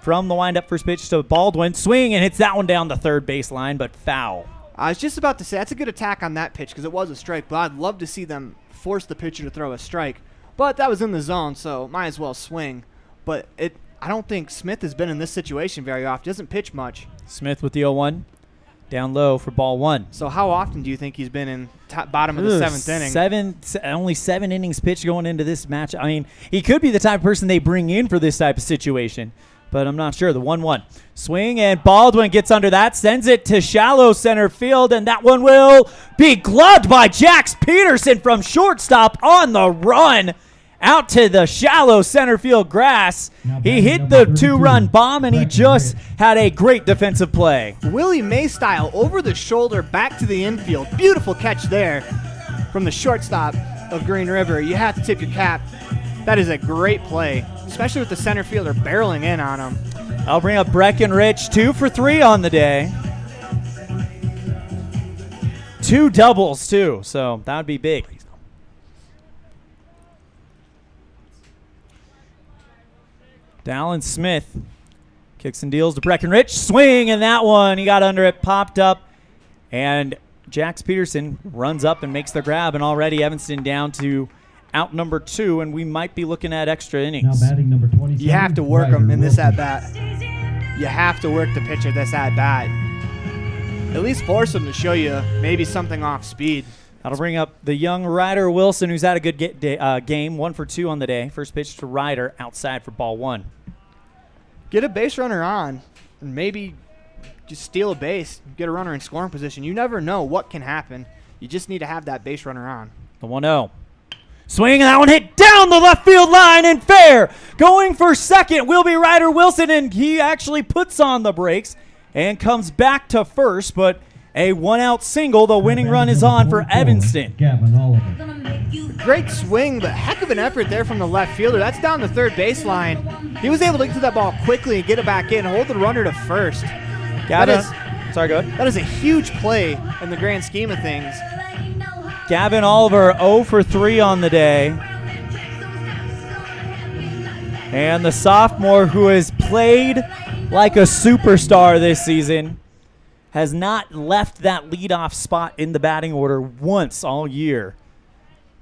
From the windup first pitch to Baldwin, swing and hits that one down the third baseline, but foul. I was just about to say, that's a good attack on that pitch because it was a strike, but I'd love to see them force the pitcher to throw a strike. But that was in the zone, so might as well swing. But I don't think Smith has been in this situation very often. He doesn't pitch much. Smith with the 0-1. down low for ball one. So how often do you think he's been in bottom of the seventh inning? Only 7 innings pitched going into this match. I mean, he could be the type of person they bring in for this type of situation, but I'm not sure. The 1-1 swing, and Baldwin gets under that, sends it to shallow center field, and that one will be gloved by Jax Peterson from shortstop on the run out to the shallow center field grass. He hit the 2-run bomb, and he just had a great defensive play. Willie May style over the shoulder back to the infield. Beautiful catch there from the shortstop of Green River. You have to tip your cap. That is a great play, especially with the center fielder barreling in on him. I'll bring up Breckenridge, 2 for 3 on the day. 2 doubles, too, so that would be big. Dallin Smith kicks and deals to Breckenridge. Swing, and that one, he got under it, popped up, and Jax Peterson runs up and makes the grab, and already Evanston down to out number 2, and we might be looking at extra innings. Now batting number 27. You have to work him in this at-bat. You have to work the pitcher this at-bat. At least force him to show you maybe something off speed. That'll bring up the young Ryder Wilson, who's had a good game, 1 for 2 on the day. First pitch to Ryder outside for ball 1. Get a base runner on, and maybe just steal a base, get a runner in scoring position. You never know what can happen. You just need to have that base runner on. The 1-0. Swing, and that one hit down the left field line and fair. Going for second will be Ryder Wilson, and he actually puts on the brakes and comes back to first, but a 1-out single. The winning run is on for Evanston. Great swing, but heck of an effort there from the left fielder. That's down the third baseline. He was able to get to that ball quickly and get it back in, hold the runner to first. Sorry, go ahead. That is a huge play in the grand scheme of things. Gavin Oliver 0 for 3 on the day. And the sophomore, who has played like a superstar this season, has not left that leadoff spot in the batting order once all year,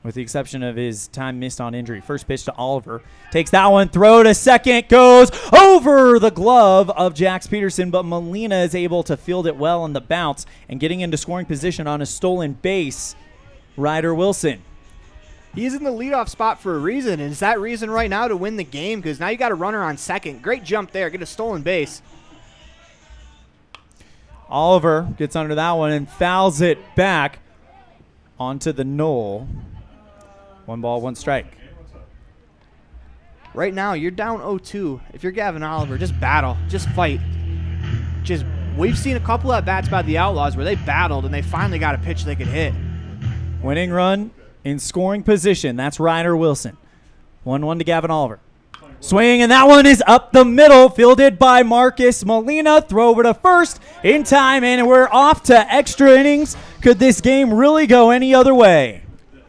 with the exception of his time missed on injury. First pitch to Oliver. Takes that one, throw to second, goes over the glove of Jax Peterson, but Molina is able to field it well on the bounce and getting into scoring position on a stolen base. Ryder Wilson. He's in the leadoff spot for a reason, and it's that reason right now to win the game, because now you got a runner on second. Great jump there, get a stolen base. Oliver gets under that one and fouls it back onto the knoll. 1 ball, 1 strike. Right now, you're down 0-2. If you're Gavin Oliver, just battle. Just fight. We've seen a couple at bats by the Outlaws where they battled and they finally got a pitch they could hit. Winning run in scoring position. That's Ryder Wilson. 1-1 to Gavin Oliver. Swing, and that one is up the middle, fielded by Marcus Molina. Throw over to first in time, and we're off to extra innings. Could this game really go any other way?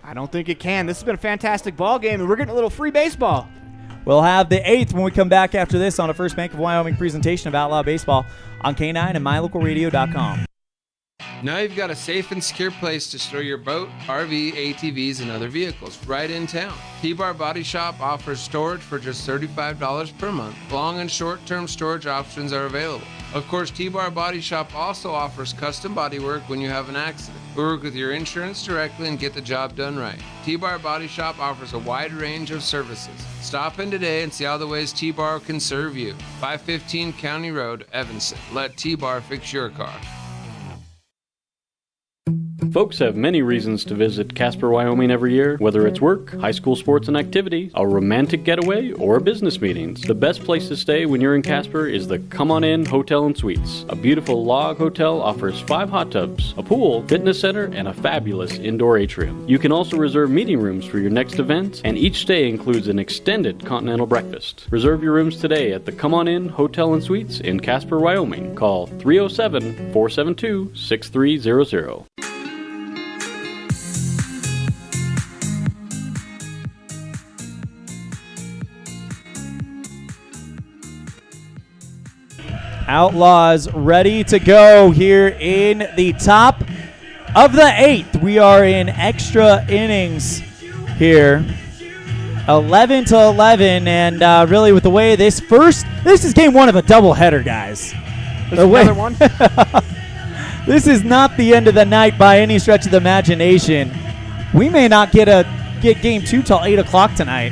I don't think it can. This has been a fantastic ball game, and we're getting a little free baseball. We'll have the 8th when we come back after this on a First Bank of Wyoming presentation of Outlaw Baseball on K9 and mylocalradio.com. Now you've got a safe and secure place to store your boat, RV, ATVs, and other vehicles right in town. T-Bar Body Shop offers storage for just $35 per month. Long and short-term storage options are available. Of course, T-Bar Body Shop also offers custom bodywork when you have an accident. We work with your insurance directly and get the job done right. T-Bar Body Shop offers a wide range of services. Stop in today and see all the ways T-Bar can serve you. 515 County Road, Evanston. Let T-Bar fix your car. Folks have many reasons to visit Casper, Wyoming every year, whether it's work, high school sports and activities, a romantic getaway, or business meetings. The best place to stay when you're in Casper is the Come On In Hotel and Suites. A beautiful log hotel offers 5 hot tubs, a pool, fitness center, and a fabulous indoor atrium. You can also reserve meeting rooms for your next event, and each stay includes an extended continental breakfast. Reserve your rooms today at the Come On In Hotel and Suites in Casper, Wyoming. Call 307-472-6300. Outlaws ready to go here in the top of the 8th. We are in extra innings here. 11-11, and really with the way this is game 1 of a doubleheader, guys. There's another one? This is not the end of the night by any stretch of the imagination. We may not get game 2 till 8 o'clock tonight.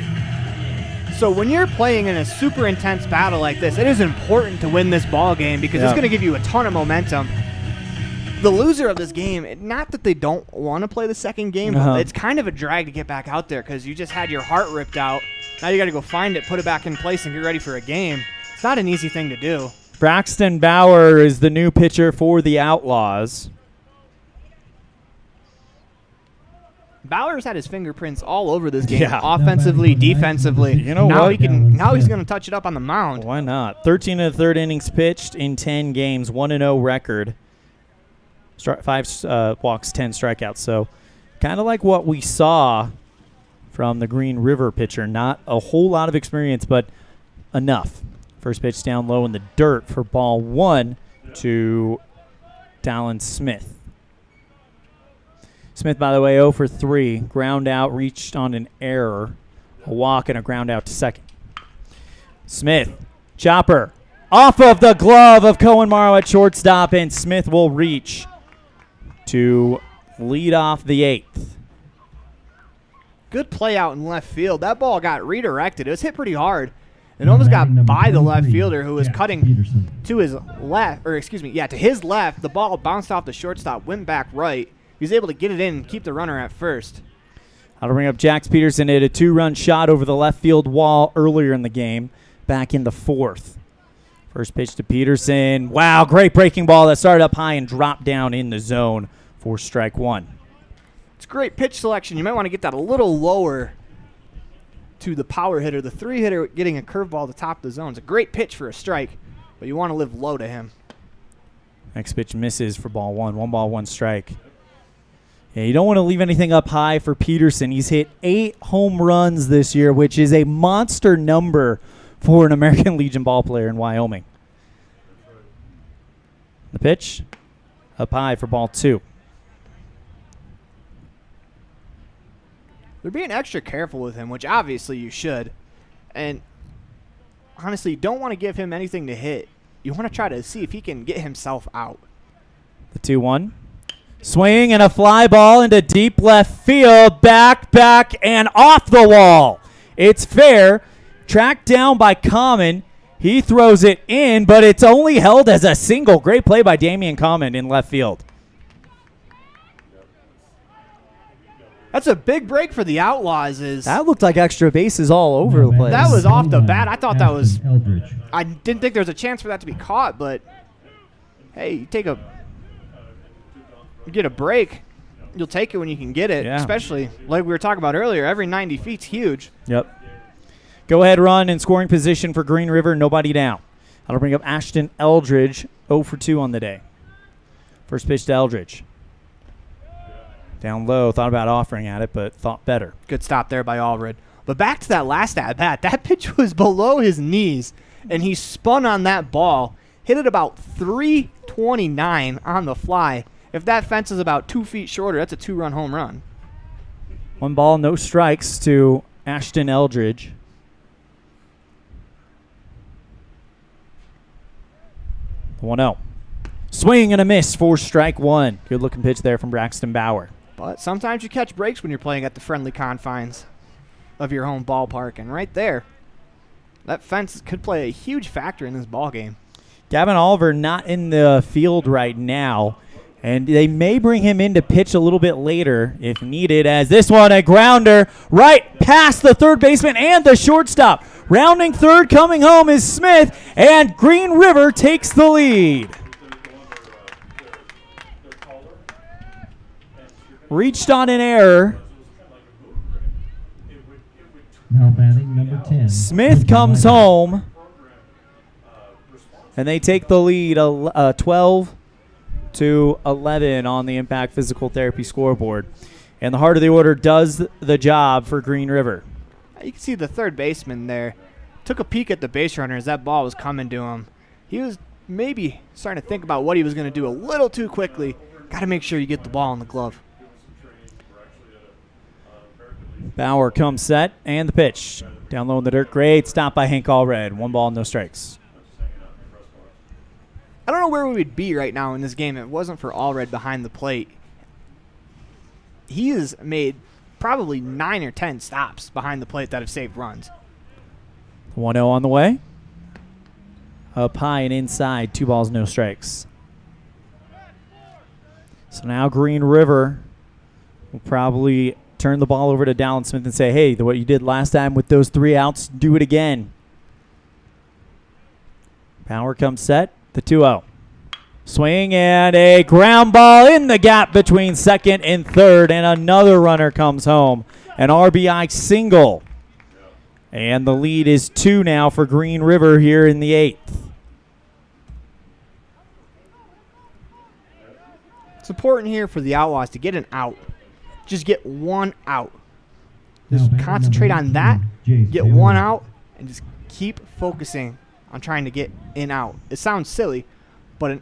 So when you're playing in a super intense battle like this, it is important to win this ball game because it's going to give you a ton of momentum. The loser of this game, not that they don't want to play the second game, but it's kind of a drag to get back out there because you just had your heart ripped out. Now you got to go find it, put it back in place, and get ready for a game. It's not an easy thing to do. Braxton Bauer is the new pitcher for the Outlaws. Bauer's had his fingerprints all over this game, offensively, defensively. You know now what? Now he's going to touch it up on the mound. Why not? 13 and a third innings pitched in 10 games, 1-0 record. 5 walks, 10 strikeouts. So kind of like what we saw from the Green River pitcher. Not a whole lot of experience, but enough. First pitch down low in the dirt for ball 1 to Dallin Smith. Smith, by the way, 0 for 3. Ground out, reached on an error. A walk and a ground out to second. Smith, chopper, off of the glove of Cohen Morrow at shortstop, and Smith will reach to lead off the 8th. Good play out in left field. That ball got redirected. It was hit pretty hard. It almost got by the left fielder who was cutting to his left, to his left. The ball bounced off the shortstop, went back right. He was able to get it in and keep the runner at first. I'll bring up Jax Peterson. Hit a 2-run shot over the left field wall earlier in the game, back in the 4th. First pitch to Peterson. Wow, great breaking ball that started up high and dropped down in the zone for strike 1. It's great pitch selection. You might want to get that a little lower to the power hitter. The 3-hitter getting a curveball to the top of the zone. It's a great pitch for a strike, but you want to live low to him. Next pitch misses for ball 1. 1 ball, 1 strike. Yeah, you don't want to leave anything up high for Peterson. He's hit 8 home runs this year, which is a monster number for an American Legion ball player in Wyoming. The pitch up high for ball 2. They're being extra careful with him, which obviously you should. And honestly, you don't want to give him anything to hit. You want to try to see if he can get himself out. The 2-1. Swing and a fly ball into deep left field. Back, and off the wall. It's fair. Tracked down by Common. He throws it in, but it's only held as a single. Great play by Damian Common in left field. That's a big break for the Outlaws. That looked like extra bases all over the place. That was off the bat. I thought that was... I didn't think there was a chance for that to be caught, but hey, you get a break, you'll take it when you can get it, especially like we were talking about earlier. Every 90 feet's huge. Yep. Go ahead run in scoring position for Green River, nobody down. That'll bring up Ashton Eldridge, 0 for 2 on the day. First pitch to Eldridge. Down low, thought about offering at it, but thought better. Good stop there by Allred. But back to that last at-bat. That pitch was below his knees, and he spun on that ball, hit it about 329 on the fly. If that fence is about 2 feet shorter, that's a 2-run home run. 1 ball, no strikes to Ashton Eldridge. The 1-0. Swing and a miss for strike 1. Good looking pitch there from Braxton Bauer. But sometimes you catch breaks when you're playing at the friendly confines of your home ballpark. And right there, that fence could play a huge factor in this ball game. Gavin Oliver not in the field right now. And they may bring him in to pitch a little bit later if needed, as this one, a grounder right past the third baseman and the shortstop. Rounding third, coming home is Smith, and Green River takes the lead. Reached on an error. Now batting number 10. Smith comes home, and they take the lead 12-11 on the Impact Physical Therapy scoreboard. And the heart of the order does the job for Green River. You can see the third baseman there. Took a peek at the base runner as that ball was coming to him. He was maybe starting to think about what he was going to do a little too quickly. Got to make sure you get the ball in the glove. Bauer comes set, and the pitch. Down low in the dirt. Great stop by Hank Allred. 1 ball, no strikes. I don't know where we would be right now in this game if it wasn't for Allred behind the plate. He has made probably 9 or 10 stops behind the plate that have saved runs. 1-0 on the way. Up high and inside, 2 balls, no strikes. So now Green River will probably turn the ball over to Dallin Smith and say, hey, what you did last time with those 3 outs, do it again. Power comes set, the 2-0. Swing and a ground ball in the gap between second and third, and another runner comes home. An RBI single. And the lead is 2 now for Green River here in the 8th. It's important here for the Outlaws to get an out. Just get 1 out. Just concentrate on that, get 1 out, and just keep focusing on trying to get in out. It sounds silly, but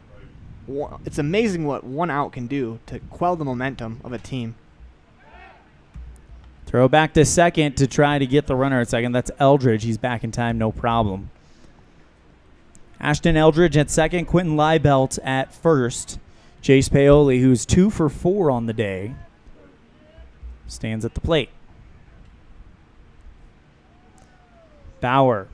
it's amazing what 1 out can do to quell the momentum of a team. Throw back to second to try to get the runner at second. That's Eldridge. He's back in time, no problem. Ashton Eldridge at second, Quentin Liebelt at first. Jace Paoli, who's 2 for 4 on the day, stands at the plate. Bauer,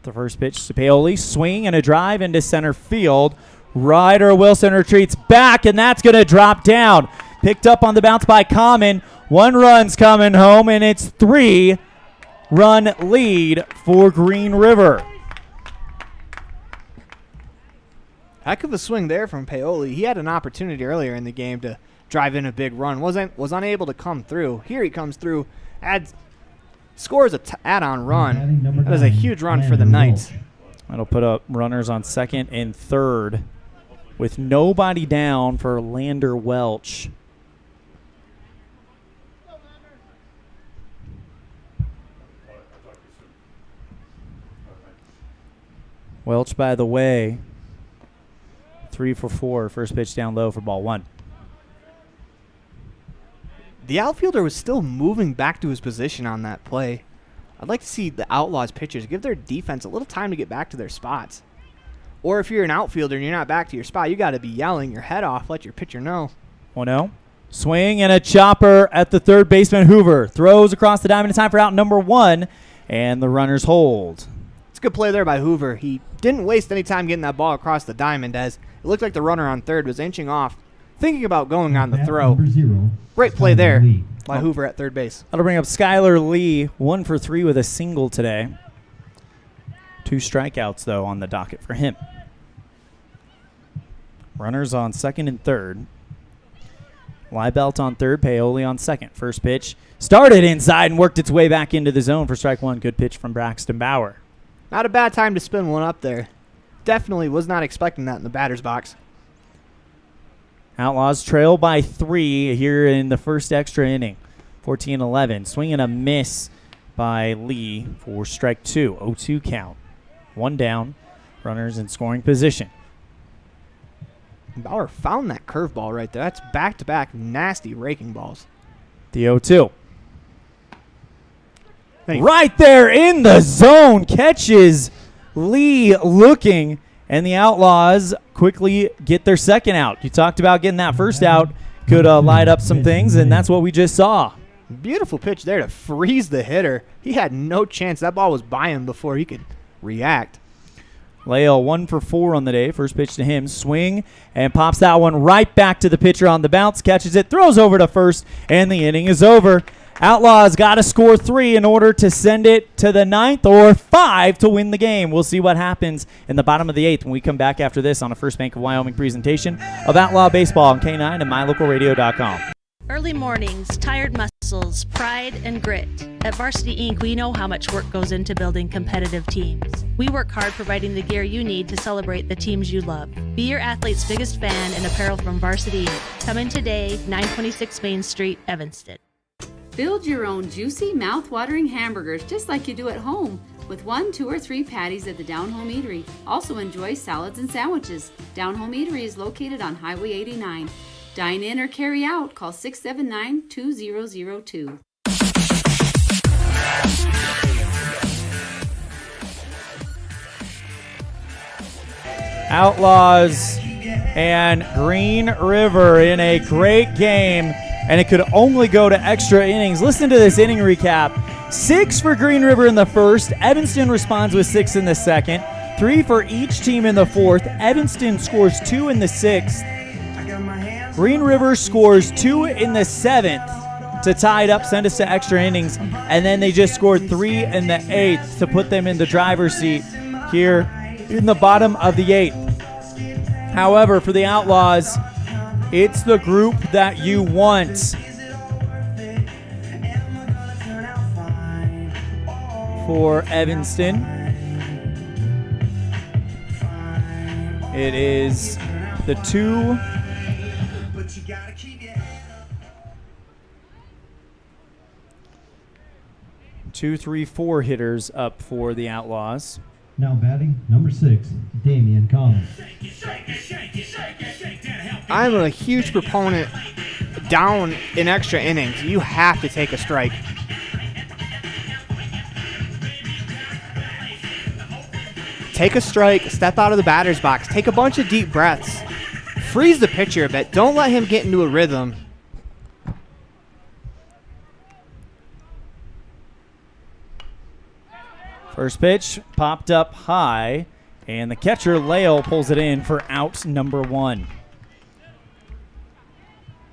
the first pitch to Paoli. Swing and a drive into center field. Ryder Wilson retreats back, and that's going to drop down. Picked up on the bounce by Common. 1 run's coming home, and it's 3-run lead for Green River. Heck of a swing there from Paoli. He had an opportunity earlier in the game to drive in a big run. Was unable to come through. Here he comes through, scores a add-on run. That is a huge run for the Knights. That'll put up runners on second and third with nobody down for Lander Welch. Welch, by the way, 3 for 4. First pitch down low for ball 1. The outfielder was still moving back to his position on that play. I'd like to see the Outlaws pitchers give their defense a little time to get back to their spots. Or if you're an outfielder and you're not back to your spot, you got to be yelling your head off, let your pitcher know. 1-0. Swing and a chopper at the third baseman. Hoover throws across the diamond in time for out number 1, and the runners hold. It's a good play there by Hoover. He didn't waste any time getting that ball across the diamond, as it looked like the runner on third was inching off, thinking about going on the throw. Great play there by Hoover at third base. That'll bring up Skylar Lee, 1 for 3 with a single today. 2 strikeouts, though, on the docket for him. Runners on second and third. Liebelt on third, Paoli on second. First pitch started inside and worked its way back into the zone for strike 1. Good pitch from Braxton Bauer. Not a bad time to spin one up there. Definitely was not expecting that in the batter's box. Outlaws trail by 3 here in the first extra inning. 14-11. Swing and a miss by Lee for strike 2. 0-2 count. 1 down. Runners in scoring position. Bauer found that curveball right there. That's back-to-back nasty raking balls. The 0-2. Right there in the zone. Catches Lee looking, and the Outlaws quickly get their second out. You talked about getting that first out. Could light up some things, and that's what we just saw. Beautiful pitch there to freeze the hitter. He had no chance. That ball was by him before he could react. Lael 1 for 4 on the day. First pitch to him. Swing and pops that one right back to the pitcher on the bounce. Catches it, throws over to first, and the inning is over. Outlaws got to score 3 in order to send it to the 9th or 5 to win the game. We'll see what happens in the bottom of the 8th when we come back after this on a First Bank of Wyoming presentation of Outlaw Baseball on K9 and mylocalradio.com. Early mornings, tired muscles, pride, and grit. At Varsity Inc., we know how much work goes into building competitive teams. We work hard providing the gear you need to celebrate the teams you love. Be your athlete's biggest fan in apparel from Varsity Inc. Come in today, 926 Main Street, Evanston. Build your own juicy, mouth-watering hamburgers just like you do at home with 1, 2, or 3 patties at the Down Home Eatery. Also enjoy salads and sandwiches. Down Home Eatery is located on Highway 89. Dine in or carry out. Call 679-2002. Outlaws and Green River in a great game, and it could only go to extra innings. Listen to this inning recap. 6 for Green River in the first. Evanston responds with 6 in the second. 3 for each team in the fourth. Evanston scores 2 in the sixth. Green River scores 2 in the seventh to tie it up, send us to extra innings, and then they just scored 3 in the eighth to put them in the driver's seat here in the bottom of the eighth. However, for the Outlaws, it's the group that you want. For Evanston, it is the 2, 3, 4 hitters up for the Outlaws. Now batting, number 6, Damian Collins. I'm a huge proponent down in extra innings. You have to take a strike. Take a strike, step out of the batter's box, take a bunch of deep breaths. Freeze the pitcher a bit. Don't let him get into a rhythm. First pitch popped up high, and the catcher, Lale, pulls it in for out number 1.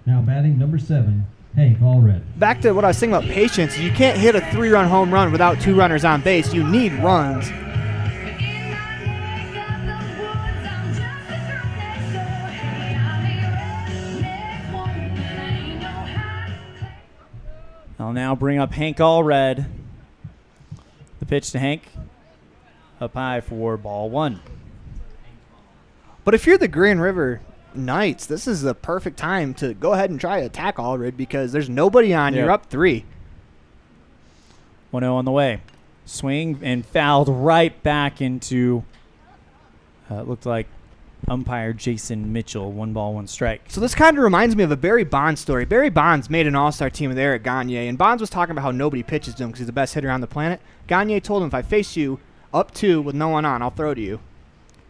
Now batting, number 7, Hank Allred. Back to what I was saying about patience. You can't hit a 3-run home run without 2 runners on base. You need runs. I'll now bring up Hank Allred. The pitch to Hank, up high for ball 1. But if you're the Green River Knights, this is the perfect time to go ahead and try to attack Allred because there's nobody on. Yep. You're up 3. 1-0 on the way. Swing and fouled right back into, it looked like umpire Jason Mitchell. 1 ball, 1 strike. So this kind of reminds me of a Barry Bonds story. Barry Bonds made an all-star team with Eric Gagne, and Bonds was talking about how nobody pitches to him because he's the best hitter on the planet. Gagne told him, if I face you up 2 with no one on, I'll throw to you.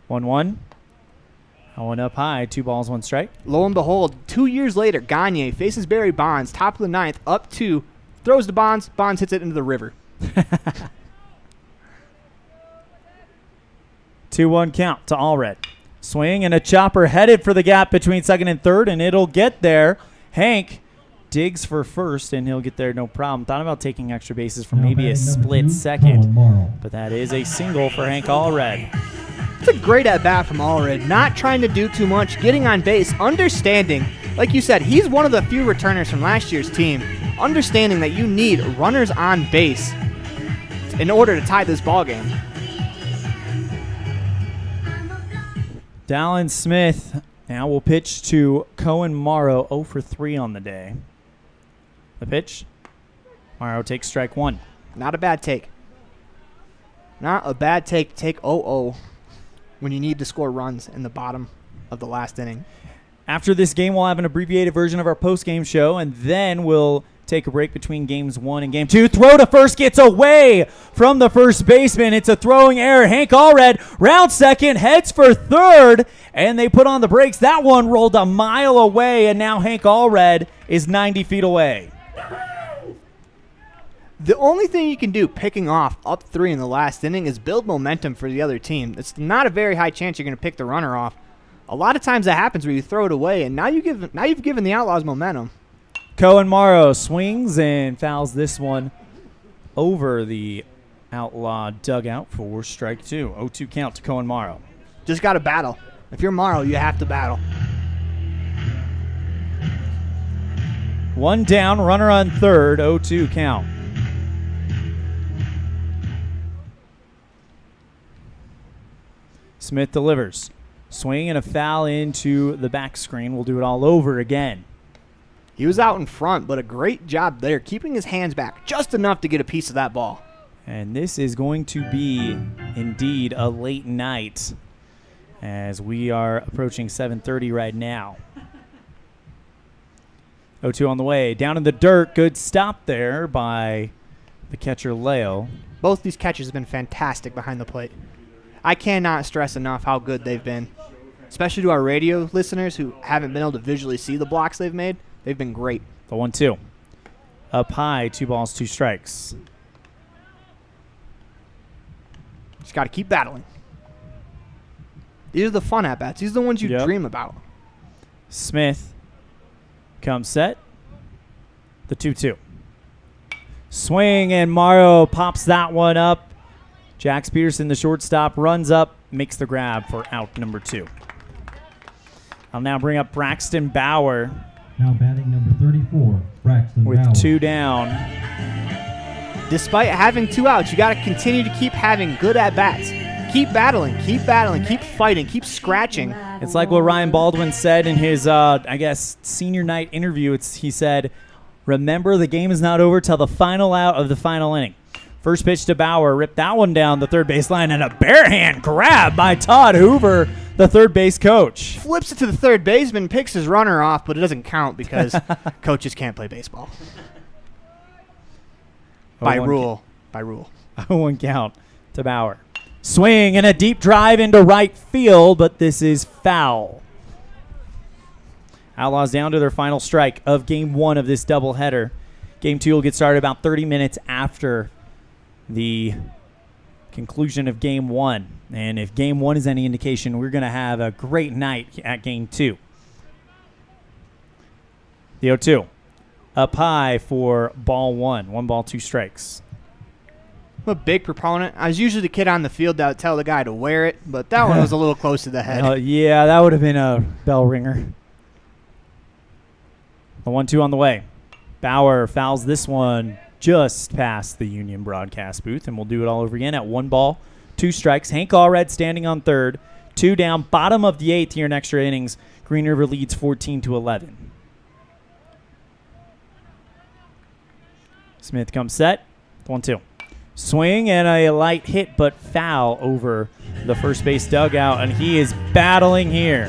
1-1. That one up high, 2 balls, 1 strike. Lo and behold, 2 years later, Gagne faces Barry Bonds, top of the 9th, up 2, throws to Bonds, Bonds hits it into the river. 2-1 count to Allred. Swing and a chopper headed for the gap between second and third, and it'll get there. Hank digs for first, and he'll get there no problem. Thought about taking extra bases for maybe a split second, but that is a single for Hank Allred. It's a great at-bat from Allred. Not trying to do too much, getting on base, understanding. Like you said, he's one of the few returners from last year's team. Understanding that you need runners on base in order to tie this ball game. Dallin Smith now will pitch to Cohen Morrow, 0 for 3 on the day. The pitch, Morrow takes strike 1. Not a bad take. Not a bad take to take 0-0 when you need to score runs in the bottom of the last inning. After this game, we'll have an abbreviated version of our post-game show, and then we'll take a break between games 1 and game 2. Throw to first gets away from the first baseman. It's a throwing error. Hank Allred round second, heads for third, and they put on the brakes. That one rolled a mile away, and now Hank Allred is 90 feet away. The only thing you can do picking off up 3 in the last inning is build momentum for the other team. It's not a very high chance you're going to pick the runner off. A lot of times that happens where you throw it away, and now you've given the Outlaws momentum. Cohen Morrow swings and fouls this one over the Outlaw dugout for strike 2. 0-2 count to Cohen Morrow. Just got to battle. If you're Morrow, you have to battle. 1 down, runner on third, 0-2 count. Smith delivers. Swing and a foul into the back screen. We'll do it all over again. He was out in front, but a great job there, keeping his hands back just enough to get a piece of that ball. And this is going to be, indeed, a late night as we are approaching 7:30 right now. 0-2 on the way. Down in the dirt. Good stop there by the catcher, Leo. Both these catchers have been fantastic behind the plate. I cannot stress enough how good they've been. especially to our radio listeners who haven't been able to visually see the blocks they've made. They've been great. The 1-2. Up high, 2 balls, 2 strikes. Just got to keep battling. These are the fun at-bats. These are the ones you dream about. Smith comes set. The 2-2. Swing, and Morrow pops that one up. Jax Peterson, the shortstop, runs up, makes the grab for out number 2. I'll now bring up Braxton Bauer. Now batting number 34, Braxton with Bauer. 2 down. Despite having 2 outs, you got to continue to keep having good at-bats. Keep battling, keep fighting, keep scratching. It's like what Ryan Baldwin said in his, senior night interview. He said, remember, the game is not over till the final out of the final inning. First pitch to Bauer, ripped that one down the third baseline, and a bare hand grab by Todd Hoover, the third base coach. Flips it to the third baseman, picks his runner off, but it doesn't count because coaches can't play baseball. By rule. 0-1 count to Bauer. Swing and a deep drive into right field, but this is foul. Outlaws down to their final strike of Game 1 of this doubleheader. Game 2 will get started about 30 minutes after the conclusion of Game 1. And if Game 1 is any indication, we're going to have a great night at Game 2. The 0-2. Up high for ball 1. 1 ball, 2 strikes. I'm a big proponent. I was usually the kid on the field that would tell the guy to wear it, but that one was a little close to the head. Yeah, that would have been a bell ringer. The 1-2 on the way. Bauer fouls this one just past the Union broadcast booth, and we'll do it all over again at 1 ball, 2 strikes. Hank Allred standing on third. 2 down, bottom of the 8th here in extra innings. Green River leads 14-11. Smith comes set. 1-2. Swing and a light hit, but foul over the first base dugout, and he is battling here.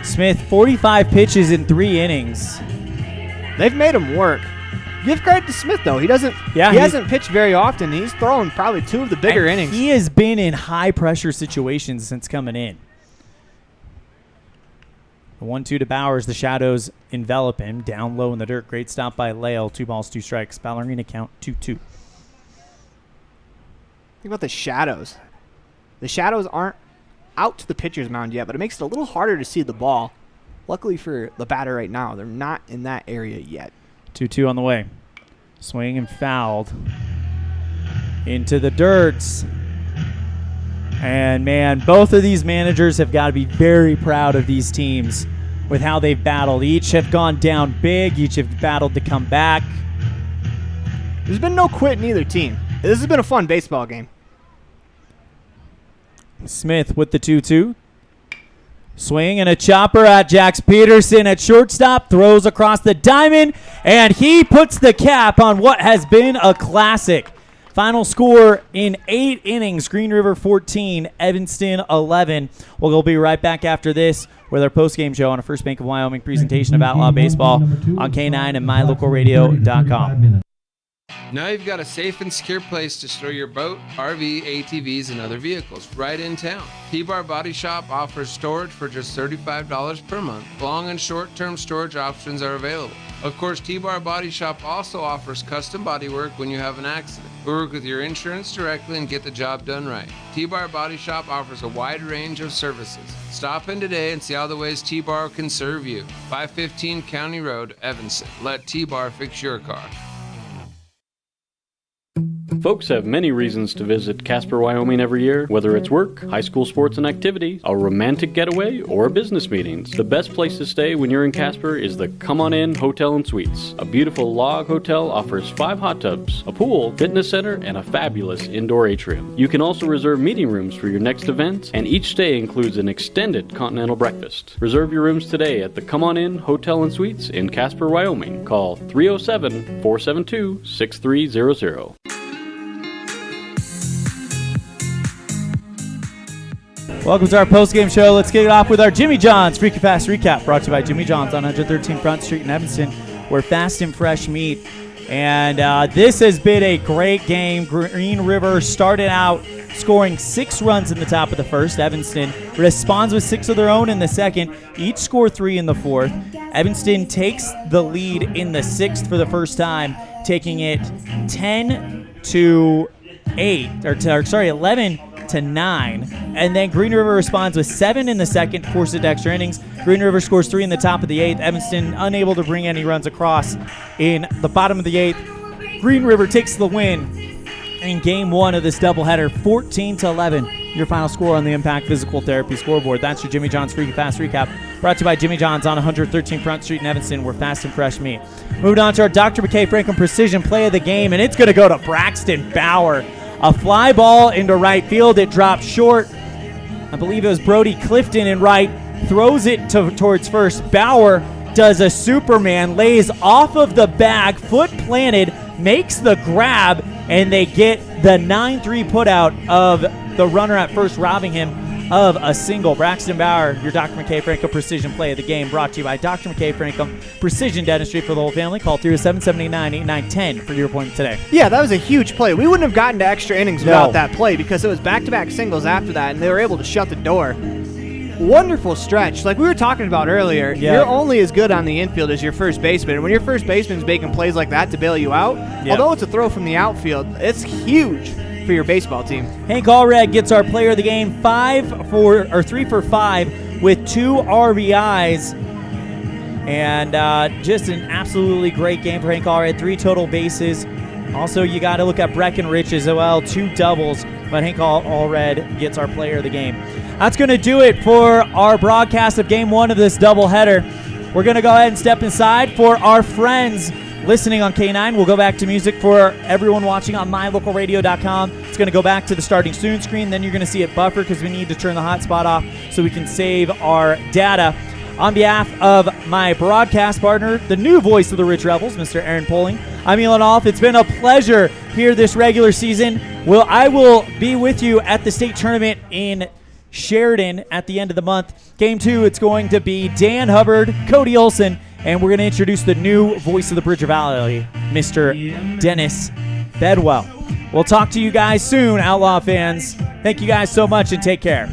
Smith, 45 pitches in 3 innings. They've made him work. Give credit to Smith, though. He hasn't pitched very often. He's thrown probably 2 of the bigger innings. He has been in high-pressure situations since coming in. The 1-2 to Bowers. The shadows envelop him. Down low in the dirt. Great stop by Lael. 2 balls, 2 strikes. Ballerina count 2-2. Think about the shadows. The shadows aren't out to the pitcher's mound yet, but it makes it a little harder to see the ball. Luckily for the batter right now, they're not in that area yet. 2-2 on the way. Swing and fouled. Into the dirt. And, man, both of these managers have got to be very proud of these teams with how they've battled. Each have gone down big. Each have battled to come back. There's been no quit in either team. This has been a fun baseball game. Smith with the 2-2. Swing and a chopper at Jax Peterson at shortstop. Throws across the diamond, and he puts the cap on what has been a classic. Final score in 8 innings, Green River 14, Evanston 11. We'll be right back after this with our postgame show on a First Bank of Wyoming presentation of Outlaw Baseball on K9 and Mylocalradio.com. Now you've got a safe and secure place to store your boat, RV, ATVs, and other vehicles right in town. T-Bar Body Shop offers storage for just $35 per month. Long and short-term storage options are available. Of course, T-Bar Body Shop also offers custom body work when you have an accident. We work with your insurance directly and get the job done right. T-Bar Body Shop offers a wide range of services. Stop in today and see how the ways T-Bar can serve you. 515 County Road, Evanston. Let T-Bar fix your car. Folks have many reasons to visit Casper, Wyoming every year, whether it's work, high school sports and activities, a romantic getaway, or business meetings. The best place to stay when you're in Casper is the Come On In Hotel and Suites. A beautiful log hotel offers 5 hot tubs, a pool, fitness center, and a fabulous indoor atrium. You can also reserve meeting rooms for your next event, and each stay includes an extended continental breakfast. Reserve your rooms today at the Come On In Hotel and Suites in Casper, Wyoming. Call 307-472-6300. Welcome to our post-game show. Let's kick it off with our Jimmy John's Freaky Fast Recap, brought to you by Jimmy John's on 113 Front Street in Evanston, where fast and fresh meat. And this has been a great game. Green River started out scoring 6 runs in the top of the first. Evanston responds with 6 of their own in the second. Each score 3 in the fourth. Evanston takes the lead in the sixth for the first time, taking it 11-9. And then Green River responds with 7 in the second, forces it to extra innings. Green River scores 3 in the top of the 8th. Evanston unable to bring any runs across in the bottom of the 8th. Green River takes the win in game 1 of this doubleheader, 14-11. Your final score on the Impact Physical Therapy scoreboard. That's your Jimmy John's Free Fast Recap, brought to you by Jimmy John's on 113 Front Street in Evanston, where fast and fresh meat. Moving on to our Dr. McKay Franklin Precision Play of the Game, and it's going to go to Braxton Bauer. A fly ball into right field. It dropped short. I believe it was Brody Clifton in right. Throws it towards first. Bauer does a Superman, lays off of the bag, foot planted, makes the grab, and they get the 9-3 putout of the runner at first, robbing him of a single. Braxton Bauer, your Dr. McKay Franklin Precision Play of the Game, brought to you by Dr. McKay Franklin Precision Dentistry for the whole family. Call 307-789-8910 for your appointment today. Yeah, that was a huge play. We wouldn't have gotten to extra innings without that play, because it was back-to-back singles after that, and they were able to shut the door. Wonderful stretch. Like we were talking about earlier, you're only as good on the infield as your first baseman. And when your first baseman's making plays like that to bail you out, although it's a throw from the outfield, it's huge for your baseball team. Hank Allred gets our player of the game, 3 for 5 with 2 RBIs. And just an absolutely great game for Hank Allred. 3 total bases. Also, you got to look at Breckenridge as well, 2 doubles. But Hank Allred gets our player of the game. That's going to do it for our broadcast of Game 1 of this doubleheader. We're going to go ahead and step inside for our friends listening on K9. We'll go back to music for everyone watching on mylocalradio.com. It's going to go back to the starting soon screen. Then you're going to see it buffer because we need to turn the hotspot off so we can save our data. On behalf of my broadcast partner, the new voice of the Rich Rebels, Mr. Aaron Poling, I'm Elon Off. It's been a pleasure here this regular season. I will be with you at the state tournament in Sheridan at the end of the month. Game 2, it's going to be Dan Hubbard, Cody Olson, and we're going to introduce the new voice of the Bridger Valley, Mr. Dennis Bedwell. We'll talk to you guys soon, Outlaw fans. Thank you guys so much and take care.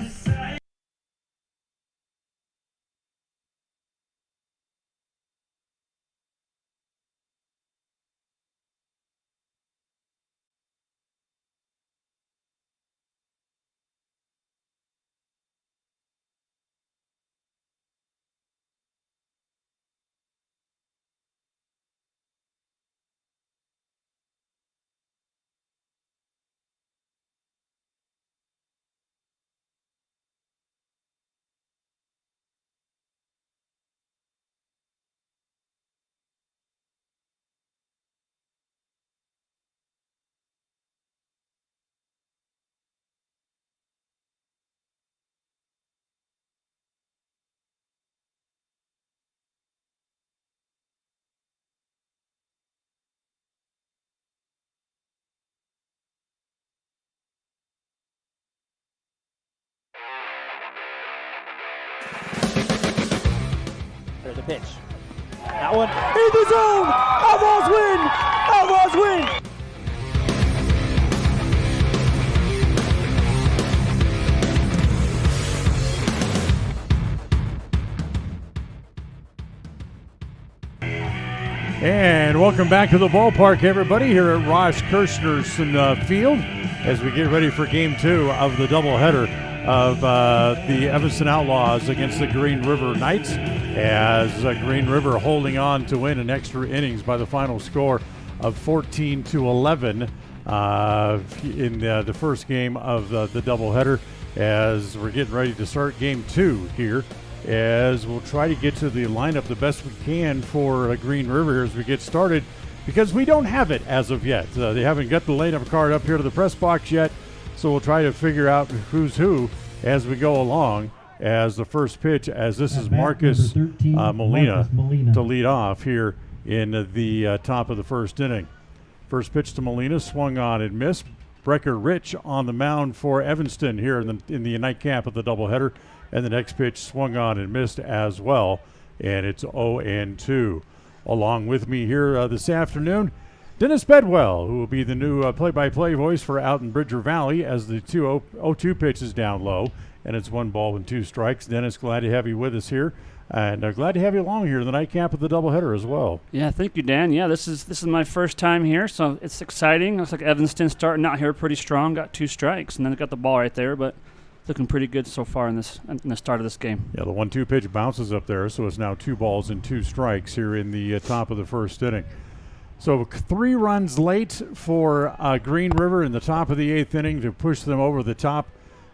There's the pitch. That one in the zone! Outlaws win! Outlaws win! And welcome back to the ballpark, everybody, here at Ross Kesterson Field as we get ready for Game 2 of the doubleheader of the Evanston Outlaws against the Green River Knights, as Green River holding on to win in extra innings by the final score of 14-11 in the first game of the doubleheader, as we're getting ready to start Game 2 here, as we'll try to get to the lineup the best we can for Green River as we get started, because we don't have it as of yet. They haven't got the lineup card up here to the press box yet, so we'll try to figure out who's who as we go along. As the first pitch, as this is Marcus Molina to lead off here in the top of the first inning. First pitch to Molina, swung on and missed. Breckenridge on the mound for Evanston here in the nightcap of the doubleheader. And the next pitch swung on and missed as well. And it's 0-2. Along with me here this afternoon Dennis Bedwell, who will be the new play-by-play voice for out in Bridger Valley as the 2-0 pitch is down low, and it's 1 ball and 2 strikes. Dennis, glad to have you with us here, and glad to have you along here in the nightcap of the doubleheader as well. Yeah, thank you, Dan. Yeah, this is my first time here, so it's exciting. Looks like Evanston starting out here pretty strong, got 2 strikes, and then got the ball right there, but looking pretty good so far in the start of this game. Yeah, the 1-2 pitch bounces up there, so it's now 2 balls and 2 strikes here in the top of the first inning. So 3 runs late for Green River in the top of the 8th inning to push them over the top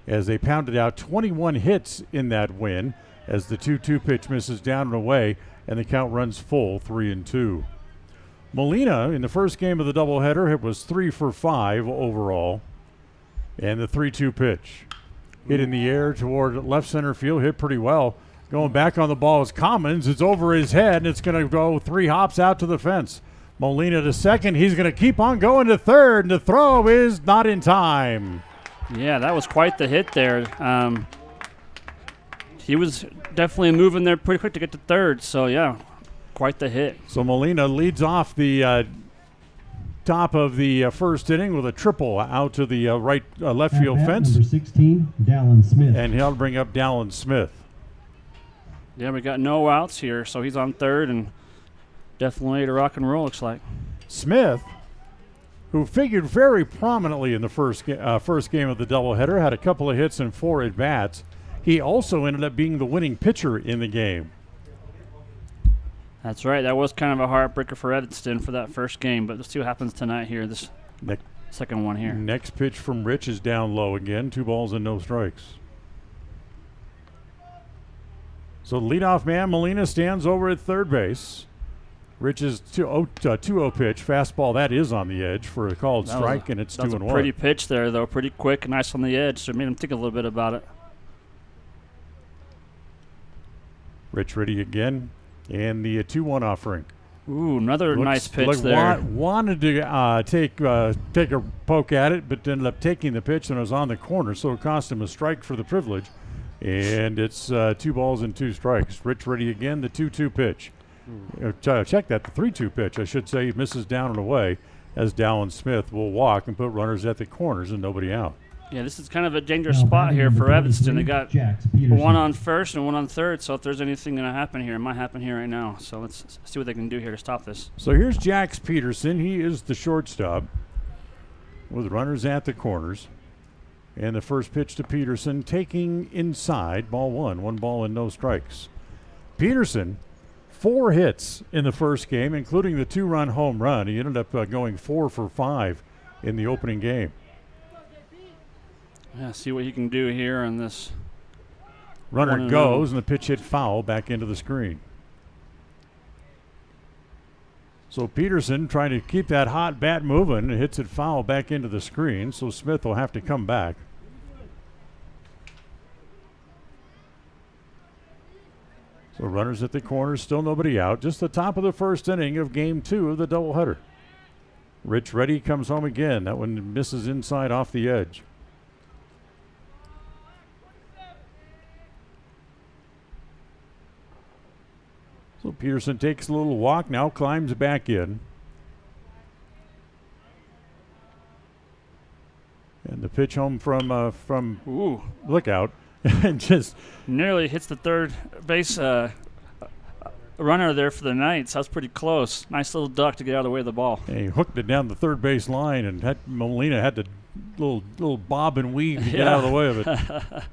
as they pounded out 21 hits in that win as the 2-2 pitch misses down and away and the count runs full 3-2. Molina in the first game of the doubleheader, it was 3 for 5 overall, and the 3-2 pitch hit in the air toward left center field, hit pretty well. Going back on the ball is Commons. It's over his head, and it's going to go 3 hops out to the fence. Molina to second. He's going to keep on going to third, and the throw is not in time. Yeah, that was quite the hit there. He was definitely moving there pretty quick to get to third, so yeah, quite the hit. So Molina leads off the top of the first inning with a triple out to the left field fence. Number 16, Dallin Smith. And he'll bring up Dallin Smith. Yeah, we got no outs here, so he's on third and definitely ready to rock and roll, looks like. Smith, who figured very prominently in the first game of the doubleheader, had a couple of hits and 4 at-bats. He also ended up being the winning pitcher in the game. That's right. That was kind of a heartbreaker for Evanston for that first game, but let's see what happens tonight here, this second one here. Next pitch from Rich is down low again, 2 balls and no strikes. So the leadoff man, Molina, stands over at third base. Rich's 2-0 pitch, fastball, that is on the edge for a called strike, and it's 2-1. That's a pretty pitch there, though, pretty quick and nice on the edge, so it made him think a little bit about it. Rich ready again, and the 2-1 offering. Ooh, another nice pitch there. Wanted to take a poke at it, but ended up taking the pitch and it was on the corner, so it cost him a strike for the privilege. And it's 2 balls and 2 strikes. Rich ready again, the 2-2 pitch. Check that, the 3-2 pitch, I should say, misses down and away as Dallin Smith will walk and put runners at the corners and nobody out. Yeah, this is kind of a dangerous spot here for Evanston. They got one on first and one on third, so if there's anything going to happen here, it might happen here right now. So let's see what they can do here to stop this. So here's Jax Peterson. He is the shortstop with runners at the corners. And the first pitch to Peterson, taking inside, ball 1 ball and no strikes. Peterson, 4 hits in the first game, including the 2-run home run. He ended up going 4 for 5 in the opening game. Yeah, see what he can do here on this. Runner goes, and the pitch hit foul back into the screen. So Peterson trying to keep that hot bat moving, hits it foul back into the screen, so Smith will have to come back. So runners at the corners, still nobody out. Just the top of the first inning of game 2 of the doubleheader. Rich ready, comes home again. That one misses inside off the edge. So Peterson takes a little walk, now climbs back in. And the pitch home from Lookout. And just nearly hits the third base runner there for the Knights. That was pretty close. Nice little duck to get out of the way of the ball. And he hooked it down the third base line, and Molina had to little bob and weave to get out of the way of it.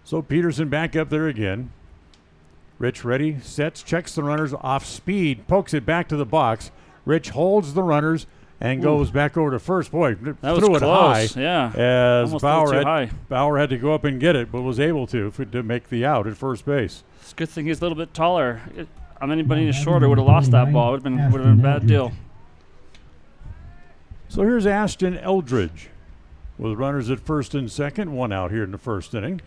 So Peterson back up there again. Rich ready, sets, checks the runners off speed, pokes it back to the box. Rich holds the runners and goes back over to first. Boy, that threw was it close. high. Yeah, as Bauer had to go up and get it, but was able to make the out at first base. It's a good thing he's a little bit taller. Anybody shorter would have lost that ball. Would have been a bad deal. So here's Ashton Eldridge with runners at first and second, 1 out here in the first inning.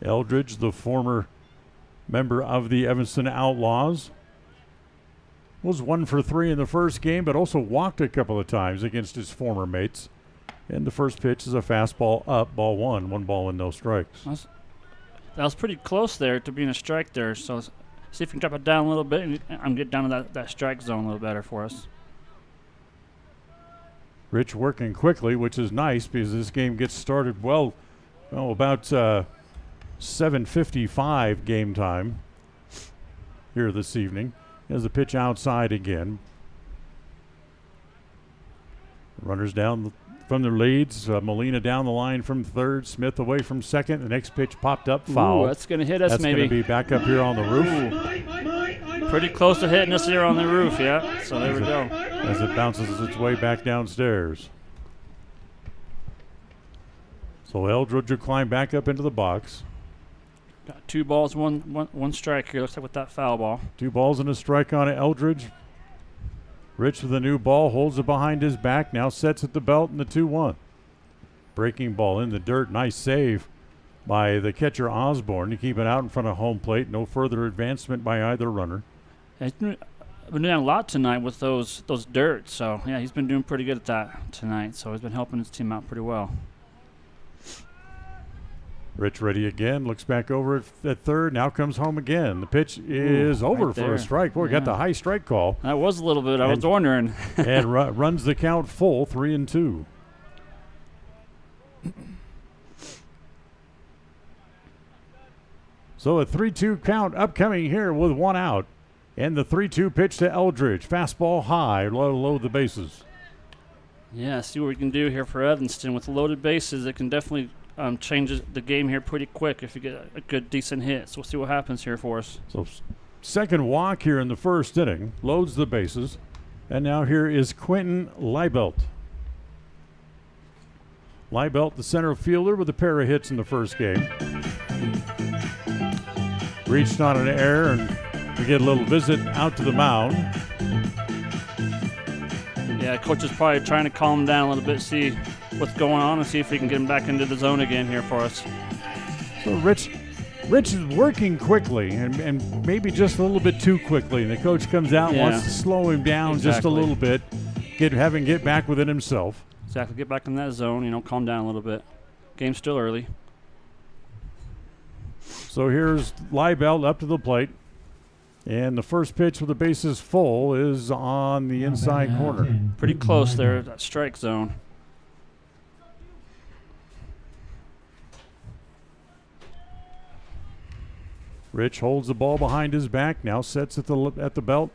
Eldridge, the former member of the Evanston Outlaws, was 1 for 3 in the first game, but also walked a couple of times against his former mates. And the first pitch is a fastball up, ball one. 1 ball and no strikes. That was pretty close there to being a strike there. So see if we can drop it down a little bit and get down to that strike zone a little better for us. Rich working quickly, which is nice because this game gets started about 7:55 game time here this evening. As the pitch outside again. Runners down from their leads. Molina down the line from third. Smith away from second. The next pitch popped up, foul. Ooh, that's going to hit us. That's maybe. That's going to be back up here on the roof. Ooh. Pretty close to hitting us here on the roof, yeah. So there we go. As it bounces its way back downstairs. So Eldridge will climb back up into the box. Got 2 balls, one strike here. Looks like with that foul ball. 2 balls and a strike on Eldridge. Rich with a new ball, holds it behind his back, now sets at the belt in the 2-1. Breaking ball in the dirt, nice save by the catcher Osborne to keep it out in front of home plate. No further advancement by either runner. He's been doing a lot tonight with those dirt, so yeah, he's been doing pretty good at that tonight. So he's been helping his team out pretty well. Rich ready again, looks back over at third, now comes home again. The pitch is over for a strike. Boy, got the high strike call. That was a little bit, I was wondering. And runs the count full, 3-2. So a 3-2 count upcoming here with 1 out. And the 3-2 pitch to Eldridge. Fastball high, load the bases. Yeah, see what we can do here for Evanston. With loaded bases, it can definitely changes the game here pretty quick if you get a good, decent hit. So we'll see what happens here for us. So second walk here in the first inning. Loads the bases. And now here is Quentin Leibelt. Leibelt, the center fielder, with a pair of hits in the first game. Reached on an error, and we get a little visit out to the mound. Yeah, coach is probably trying to calm him down a little bit, see what's going on, and see if we can get him back into the zone again here for us. So Rich is working quickly, and maybe just a little bit too quickly. And the coach comes out and wants to slow him down just a little bit, have him get back within himself. Exactly, get back in that zone, calm down a little bit. Game's still early. So here's Leibelt up to the plate. And the first pitch with the bases full is on the inside corner. Pretty close there, that strike zone. Rich holds the ball behind his back, now sets at the belt,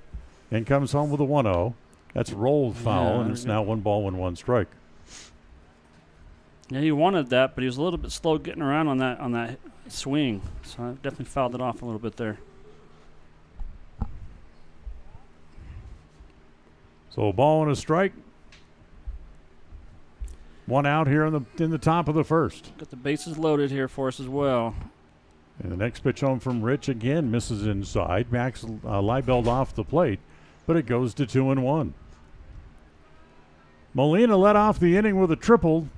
and comes home with a 1-0. That's rolled foul, and it's now 1 ball and 1 strike. Yeah, he wanted that, but he was a little bit slow getting around on that swing. So I definitely fouled it off a little bit there. So a ball and a strike. 1 out here in the top of the first. Got the bases loaded here for us as well. And the next pitch home from Rich again misses inside. Max Leibelt off the plate, but it goes to 2-1. Molina led off the inning with a triple,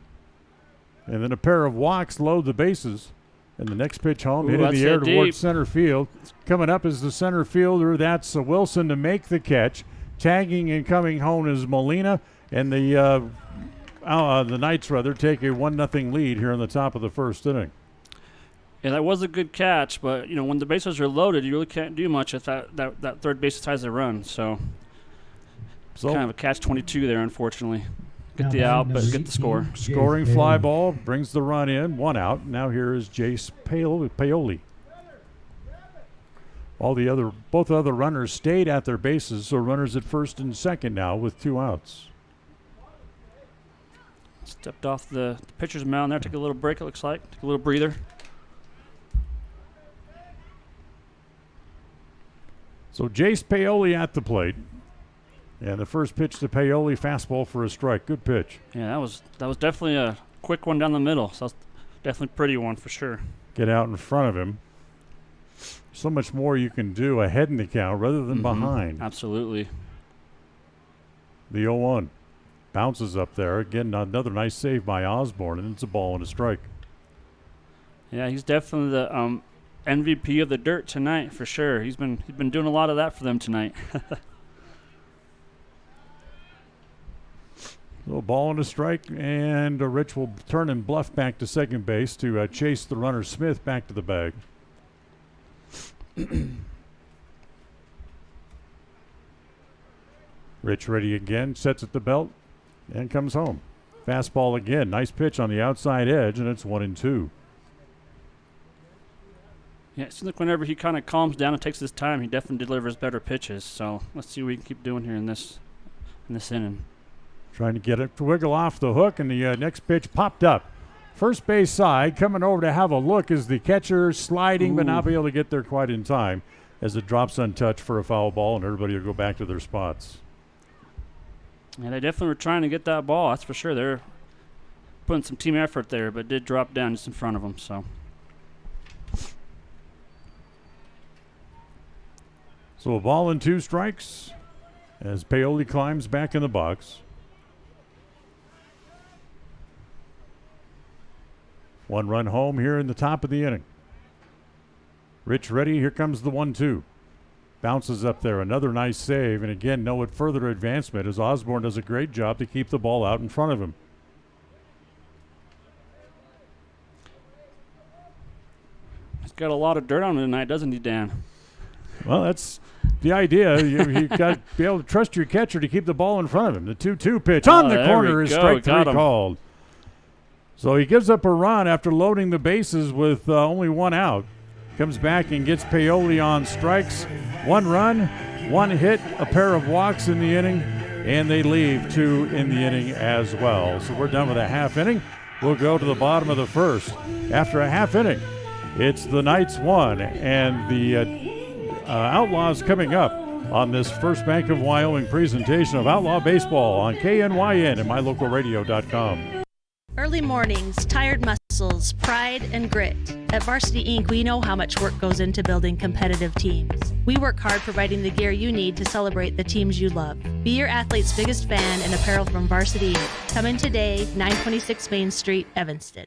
and then a pair of walks load the bases. And the next pitch home, hitting the air towards center field. Coming up is the center fielder. That's Wilson to make the catch. Tagging and coming home is Molina, and the Knights take a 1-0 lead here in the top of the first inning. Yeah, that was a good catch, but when the bases are loaded, you really can't do much if that third base decides to run. So kind of a catch-22 there, unfortunately. Get the out, but get the score. Scoring fly ball brings the run in. 1 out. Now here is Jace Paoli. Both other runners stayed at their bases, so runners at first and second now with 2 outs. Stepped off the pitcher's mound there, took a little break, it looks like. Took a little breather. So Jace Paoli at the plate. And the first pitch to Paoli, fastball for a strike. Good pitch. Yeah, that was definitely a quick one down the middle. So that's definitely a pretty one for sure. Get out in front of him. So much more you can do ahead in the count rather than behind. Absolutely. The 0-1 bounces up there. Again, another nice save by Osborne, and it's a ball and a strike. Yeah, he's definitely the MVP of the dirt tonight for sure. He's been doing a lot of that for them tonight. Little ball and a strike, and Rich will turn and bluff back to second base to chase the runner Smith back to the bag. Rich ready again, sets at the belt, and comes home. Fastball again, nice pitch on the outside edge, and it's 1-2. Yeah, it seems like whenever he kind of calms down and takes his time, he definitely delivers better pitches. So let's see what we can keep doing here in this inning. Trying to get it to wiggle off the hook, and the next pitch popped up. First base side, coming over to have a look is the catcher sliding, but not be able to get there quite in time as it drops untouched for a foul ball, and everybody will go back to their spots. Yeah, they definitely were trying to get that ball, that's for sure. They're putting some team effort there, but it did drop down just in front of them. So a ball and 2 strikes as Paoli climbs back in the box. 1 run home here in the top of the inning. Rich ready. Here comes the 1-2. Bounces up there. Another nice save. And again, no further advancement as Osborne does a great job to keep the ball out in front of him. He's got a lot of dirt on him tonight, doesn't he, Dan? Well, that's the idea. You got to be able to trust your catcher to keep the ball in front of him. The 2-2 pitch on the corner is strike 3 called. So he gives up a run after loading the bases with only 1 out. Comes back and gets Paoli on strikes. 1 run, 1 hit, a pair of walks in the inning, and they leave 2 in the inning as well. So we're done with a half inning. We'll go to the bottom of the first. After a half inning, it's the Knights 1 and the Outlaws coming up on this First Bank of Wyoming presentation of Outlaw Baseball on KNYN and Mylocalradio.com. Early mornings, tired muscles, pride, and grit. At Varsity Inc., we know how much work goes into building competitive teams. We work hard providing the gear you need to celebrate the teams you love. Be your athlete's biggest fan in apparel from Varsity Inc. Come in today, 926 Main Street, Evanston.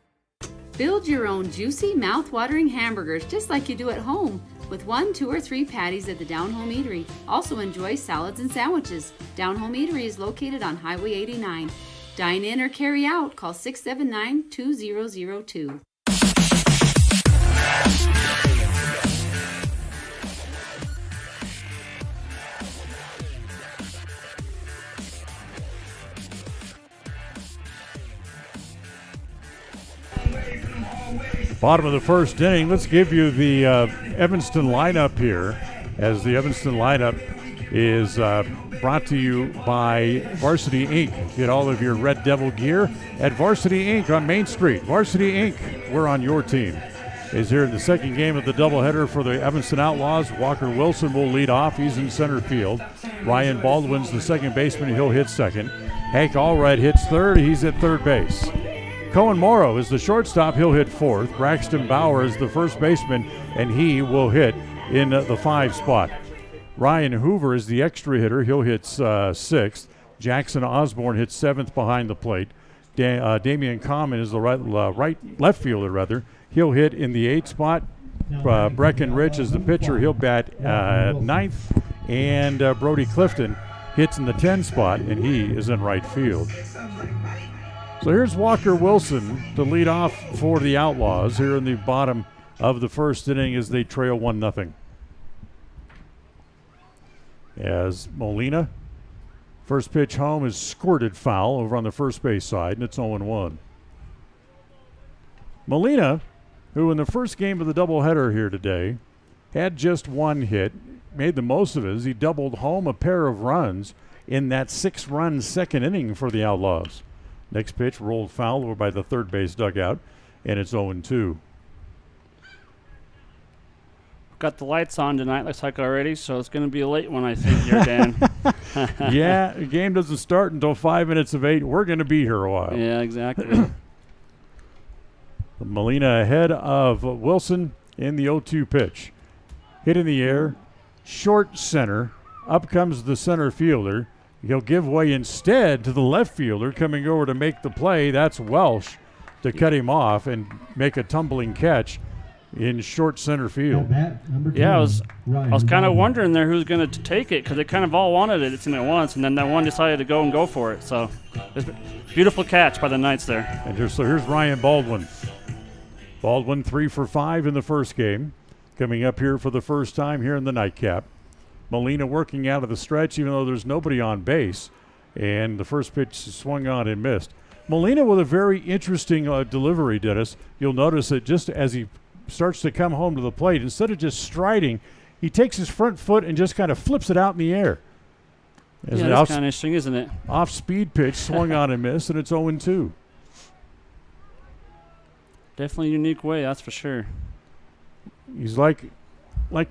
Build your own juicy, mouth-watering hamburgers just like you do at home with 1, 2, or 3 patties at the Down Home Eatery. Also enjoy salads and sandwiches. Down Home Eatery is located on Highway 89. Dine in or carry out. Call 679-2002. Bottom of the first inning. Let's give you the Evanston lineup here, as the Evanston lineup is brought to you by Varsity Inc. Get all of your Red Devil gear at Varsity Inc. on Main Street. Varsity Inc., we're on your team. Is here in the second game of the doubleheader for the Evanston Outlaws. Walker Wilson will lead off. He's in center field. Ryan Baldwin's the second baseman. He'll hit second. Hank Allred hits third. He's at third base. Cohen Morrow is the shortstop. He'll hit fourth. Braxton Bauer is the first baseman, and he will hit in the 5 spot. Ryan Hoover is the extra hitter. He'll hit 6th. Jackson Osborne hits 7th behind the plate. Damian Common is the left fielder. He'll hit in the 8th spot. Brecken Rich is the pitcher. He'll bat 9th. And Brody Clifton hits in the 10 spot, and he is in right field. So here's Walker Wilson to lead off for the Outlaws here in the bottom of the first inning as they trail 1-0. As Molina, first pitch home is squirted foul over on the first base side, and it's 0-1. Molina, who in the first game of the doubleheader here today had just 1 hit, made the most of it as he doubled home a pair of runs in that 6-run second inning for the Outlaws. Next pitch rolled foul over by the third base dugout, and it's 0-2. Got the lights on tonight, looks like already, so it's going to be a late one, I think, here, Dan. Yeah, the game doesn't start until 5 minutes of 8. We're going to be here a while. Yeah, exactly. Molina ahead of Wilson in the 0-2 pitch. Hit in the air, short center. Up comes the center fielder. He'll give way instead to the left fielder coming over to make the play. That's Welsh to cut him off and make a tumbling catch in short center field. Yeah, I was kind of wondering there who's going to take it, because they kind of all wanted it at once, and then that one decided to go for it. So, beautiful catch by the Knights there. And here's Ryan Baldwin. Baldwin 3 for 5 in the first game, coming up here for the first time here in the nightcap. Molina working out of the stretch, even though there's nobody on base, and the first pitch swung on and missed. Molina with a very interesting delivery, Dennis. You'll notice that just as he starts to come home to the plate, instead of just striding, he takes his front foot and just kind of flips it out in the air. That's kind of interesting, isn't it? Off-speed pitch, swung on and missed, and it's 0-2. Definitely a unique way, that's for sure. He's like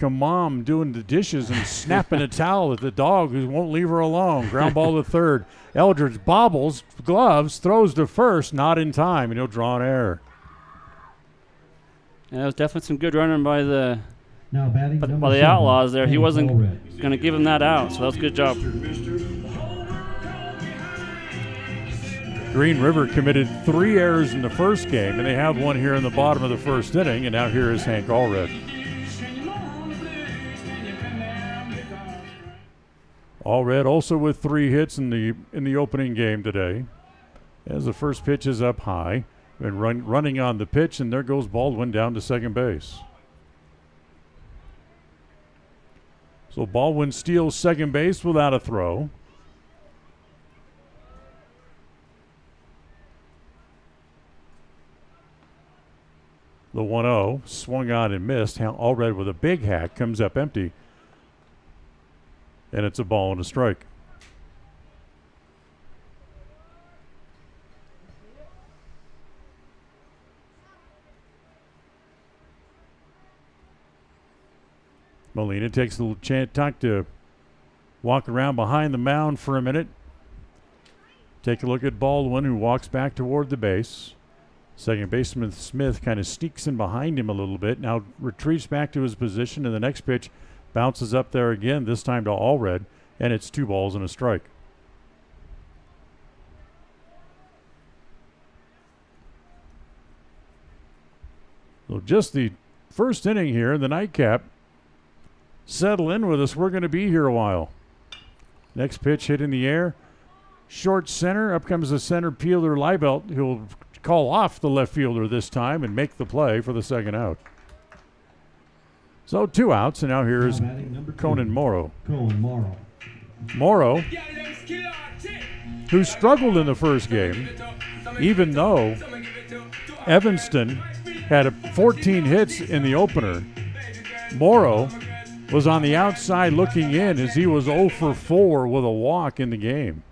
a mom doing the dishes and snapping a towel at the dog who won't leave her alone. Ground ball to third. Eldridge bobbles, gloves, throws to first, not in time, and he'll draw an error. Yeah, that was definitely some good running by the Outlaws there. He wasn't going to give him that out, so that was a good job. Green River committed 3 errors in the first game, and they have one here in the bottom of the first inning, and now here is Hank Allred. Allred also with 3 hits in the opening game today, as the first pitch is up high and running on the pitch, and there goes Baldwin down to second base. So Baldwin steals second base without a throw. The 1-0 swung on and missed. Allred with a big hack comes up empty. And it's a ball and a strike. Molina takes a little time to walk around behind the mound for a minute. Take a look at Baldwin, who walks back toward the base. Second baseman Smith kind of sneaks in behind him a little bit. Now retreats back to his position, and the next pitch bounces up there again, this time to Allred, and it's 2 balls and a strike. So just the first inning here in the nightcap. Settle in with us. We're going to be here a while. Next pitch hit in the air. Short center. Up comes the center fielder, Leibelt, who'll call off the left fielder this time and make the play for the second out. So 2 outs, and now here's Conan Morrow. Morrow, who struggled in the first game, even though Evanston had 14 hits in the opener. Morrow was on the outside looking in as he was 0 for 4 with a walk in the game.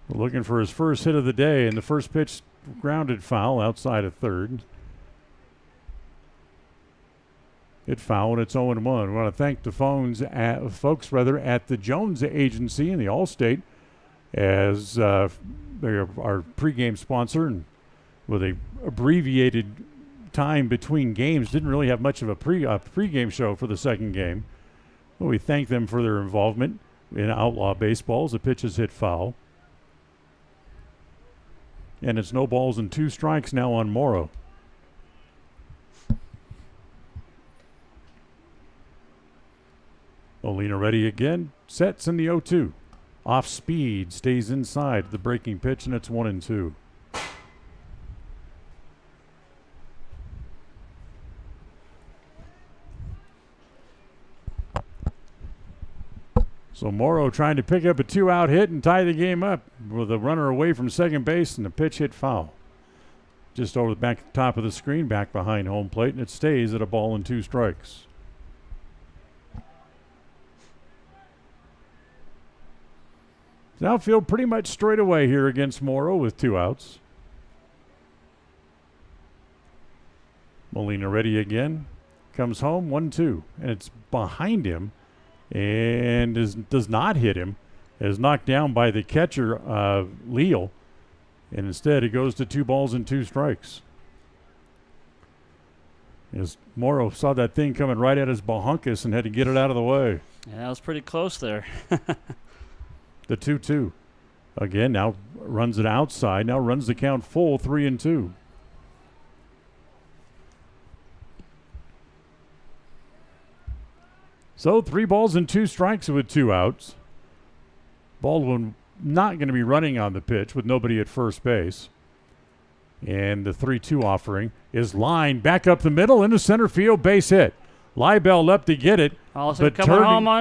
Looking for his first hit of the day, and the first pitch grounded foul outside of third. It foul, and it's 0-1. We want to thank the folks at the Jones Agency and the Allstate as they're our pregame sponsor, and with a abbreviated time between games, didn't really have much of a pregame show for the second game. Well, we thank them for their involvement in outlaw baseball as the pitch is hit foul. And it's 0 balls and 2 strikes now on Morrow. Molina ready again. Sets in the 0-2. Off speed. Stays inside the breaking pitch, and it's 1-2. So Morrow trying to pick up a 2-out hit and tie the game up with a runner away from second base, and the pitch hit foul. Just over the back top of the screen, back behind home plate, and it stays at 1 ball and 2 strikes. The outfield pretty much straight away here against Morrow with 2 outs. Molina ready again. Comes home, 1-2, and it's behind him. And does not hit him, is knocked down by the catcher, Leal, and instead it goes to 2 balls and 2 strikes. As Morrow saw that thing coming right at his bahunkus and had to get it out of the way. Yeah, that was pretty close there. The 2-2. Again, now runs it outside, now runs the count full, 3-2. So 3 balls and 2 strikes with 2 outs. Baldwin not going to be running on the pitch with nobody at first base. And the 3-2 offering is lined back up the middle into center field, base hit. Leibel up to get it, but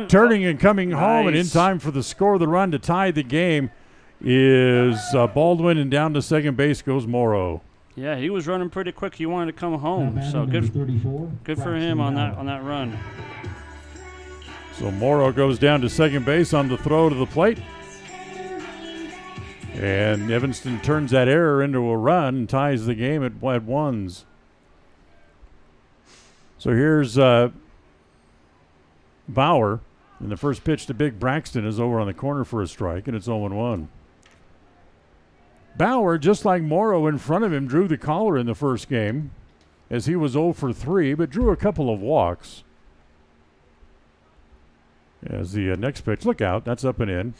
turning and coming home and in time for the score of the run to tie the game is Baldwin, and down to second base goes Morrow. Yeah, he was running pretty quick. He wanted to come home, so good for him on that run. So Morrow goes down to second base on the throw to the plate. And Evanston turns that error into a run and ties the game at 1s. So here's Bauer. And the first pitch to Big Braxton is over on the corner for a strike, and it's 0-1. Bauer, just like Morrow in front of him, drew the collar in the first game as he was 0 for 3, but drew a couple of walks. As the next pitch, look out, that's up and in.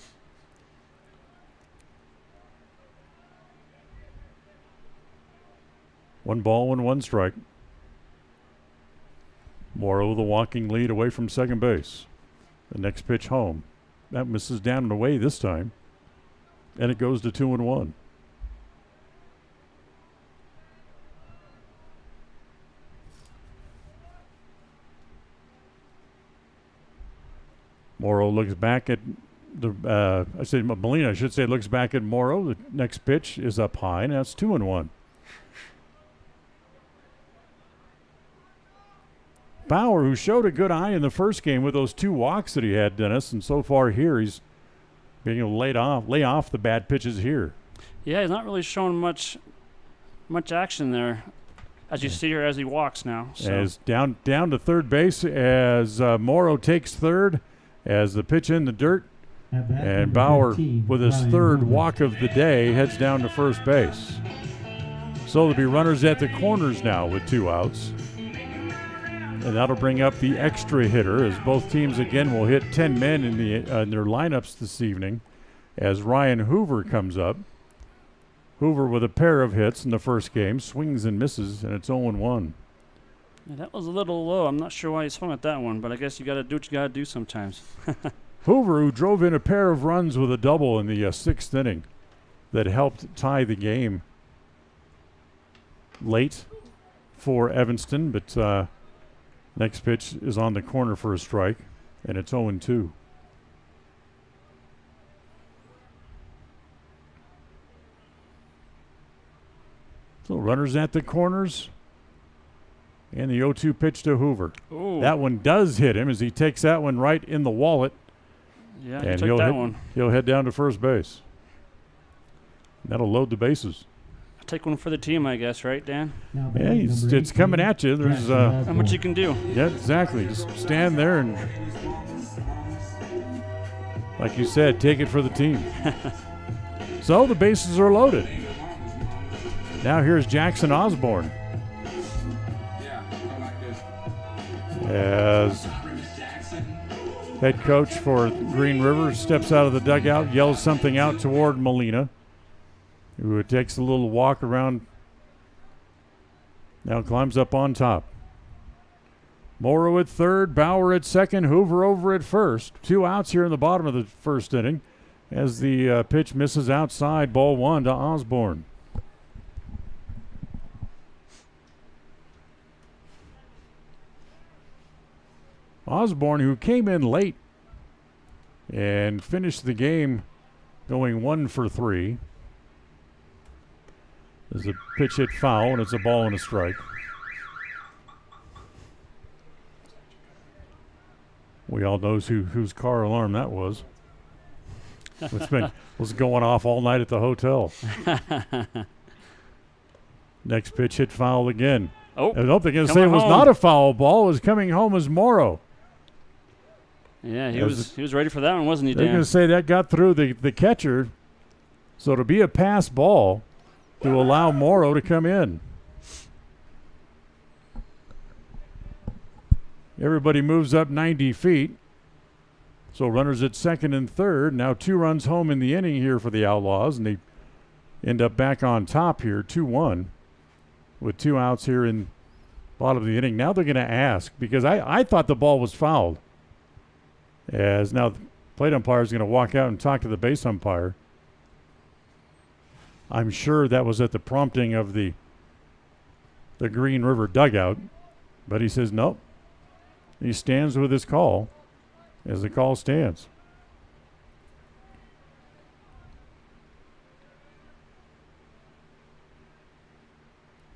One ball and 1 strike. Morrow the walking lead away from second base. The next pitch home. That misses down and away this time. And it goes to 2-1. Morrow looks back at Molina, I should say, looks back at Morrow. The next pitch is up high, and that's 2-1. Bauer, who showed a good eye in the first game with those 2 walks that he had, Dennis, and so far here he's being able to lay off the bad pitches here. Yeah, he's not really showing much action there, as you see here as he walks now. So. As down to third base as Morrow takes third, as the pitch in the dirt, and Bauer, with his third walk of the day, heads down to first base. So there'll be runners at the corners now with 2 outs. And that'll bring up the extra hitter, as both teams again will hit 10 men in their lineups this evening, as Ryan Hoover comes up. Hoover with a pair of hits in the first game, swings and misses, and it's 0-1. Yeah, that was a little low. I'm not sure why he swung at that one, but I guess you got to do what you got to do sometimes. Hoover, who drove in a pair of runs with a double in the 6th inning that helped tie the game late for Evanston, but next pitch is on the corner for a strike, and it's 0-2. So runners at the corners, and the 0-2 pitch to Hoover. Ooh. That one does hit him as he takes that one right in the wallet. Yeah, and he took that one. He'll head down to first base. That'll load the bases. Take one for the team, I guess, right, Dan? Yeah, it's coming at you. There's not much you can do. Yeah, exactly. Just stand there and, like you said, take it for the team. So the bases are loaded. Now here's Jackson Osborne. As head coach for Green River steps out of the dugout, yells something out toward Molina, who takes a little walk around, now climbs up on top. Morrow at third, Bauer at second, Hoover over at first. 2 outs here in the bottom of the first inning as the pitch misses outside, ball 1 to Osborne. Osborne, who came in late and finished the game going 1 for 3. There's a pitch hit foul, and it's a ball and a strike. We all know whose car alarm that was. Was going off all night at the hotel. Next pitch hit foul again. Oh, I don't think it was not a foul ball. It was coming home as Morrow. Yeah, he was ready for that one, wasn't he, Dan? They're going to say that got through the catcher. So it'll be a pass ball to allow Morrow to come in. Everybody moves up 90 feet. So runners at second and third. Now 2 runs home in the inning here for the Outlaws, and they end up back on top here, 2-1, with 2 outs here in bottom of the inning. Now they're going to ask, because I thought the ball was fouled. As now the plate umpire is going to walk out and talk to the base umpire. I'm sure that was at the prompting of the Green River dugout, but he says nope. He stands with his call as the call stands.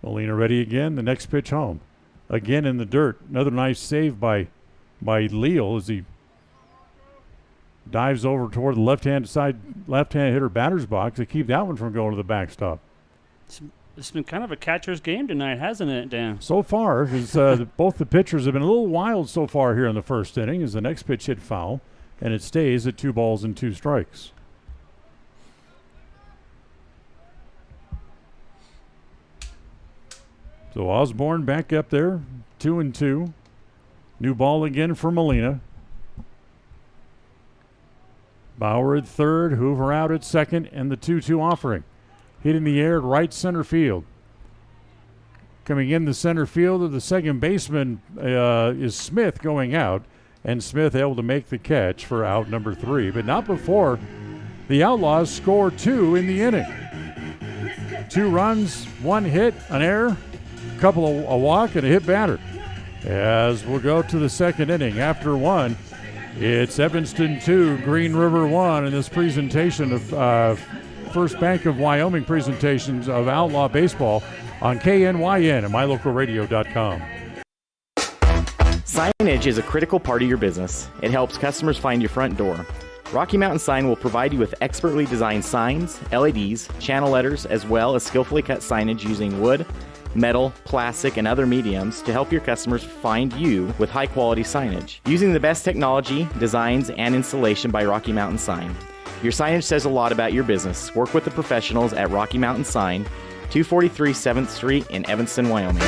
Molina ready again. The next pitch home. Again in the dirt. Another nice save by Leal as he dives over toward the left-hand hitter batter's box to keep that one from going to the backstop. It's been kind of a catcher's game tonight, hasn't it, Dan? So far, both the pitchers have been a little wild so far here in the first inning as the next pitch hit foul, and it stays at 2 balls and 2 strikes. So Osborne back up there, 2-2. New ball again for Molina. Bauer at third, Hoover out at second, and the 2-2 offering. Hit in the air at right center field. Coming in the center field of the second baseman is Smith going out, and Smith able to make the catch for out number 3, but not before the Outlaws score 2 in the inning. 2 runs, 1 hit, an error, a walk, and a hit batter. As we'll go to the second inning. After 1, it's Evanston 2, Green River 1 in this presentation of First Bank of Wyoming presentations of Outlaw Baseball on KNYN and Mylocalradio.com. Signage is a critical part of your business. It helps customers find your front door. Rocky Mountain Sign will provide you with expertly designed signs, LEDs, channel letters, as well as skillfully cut signage using wood, metal, plastic, and other mediums to help your customers find you with high-quality signage. Using the best technology, designs, and installation by Rocky Mountain Sign. Your signage says a lot about your business. Work with the professionals at Rocky Mountain Sign, 243 7th Street in Evanston, Wyoming.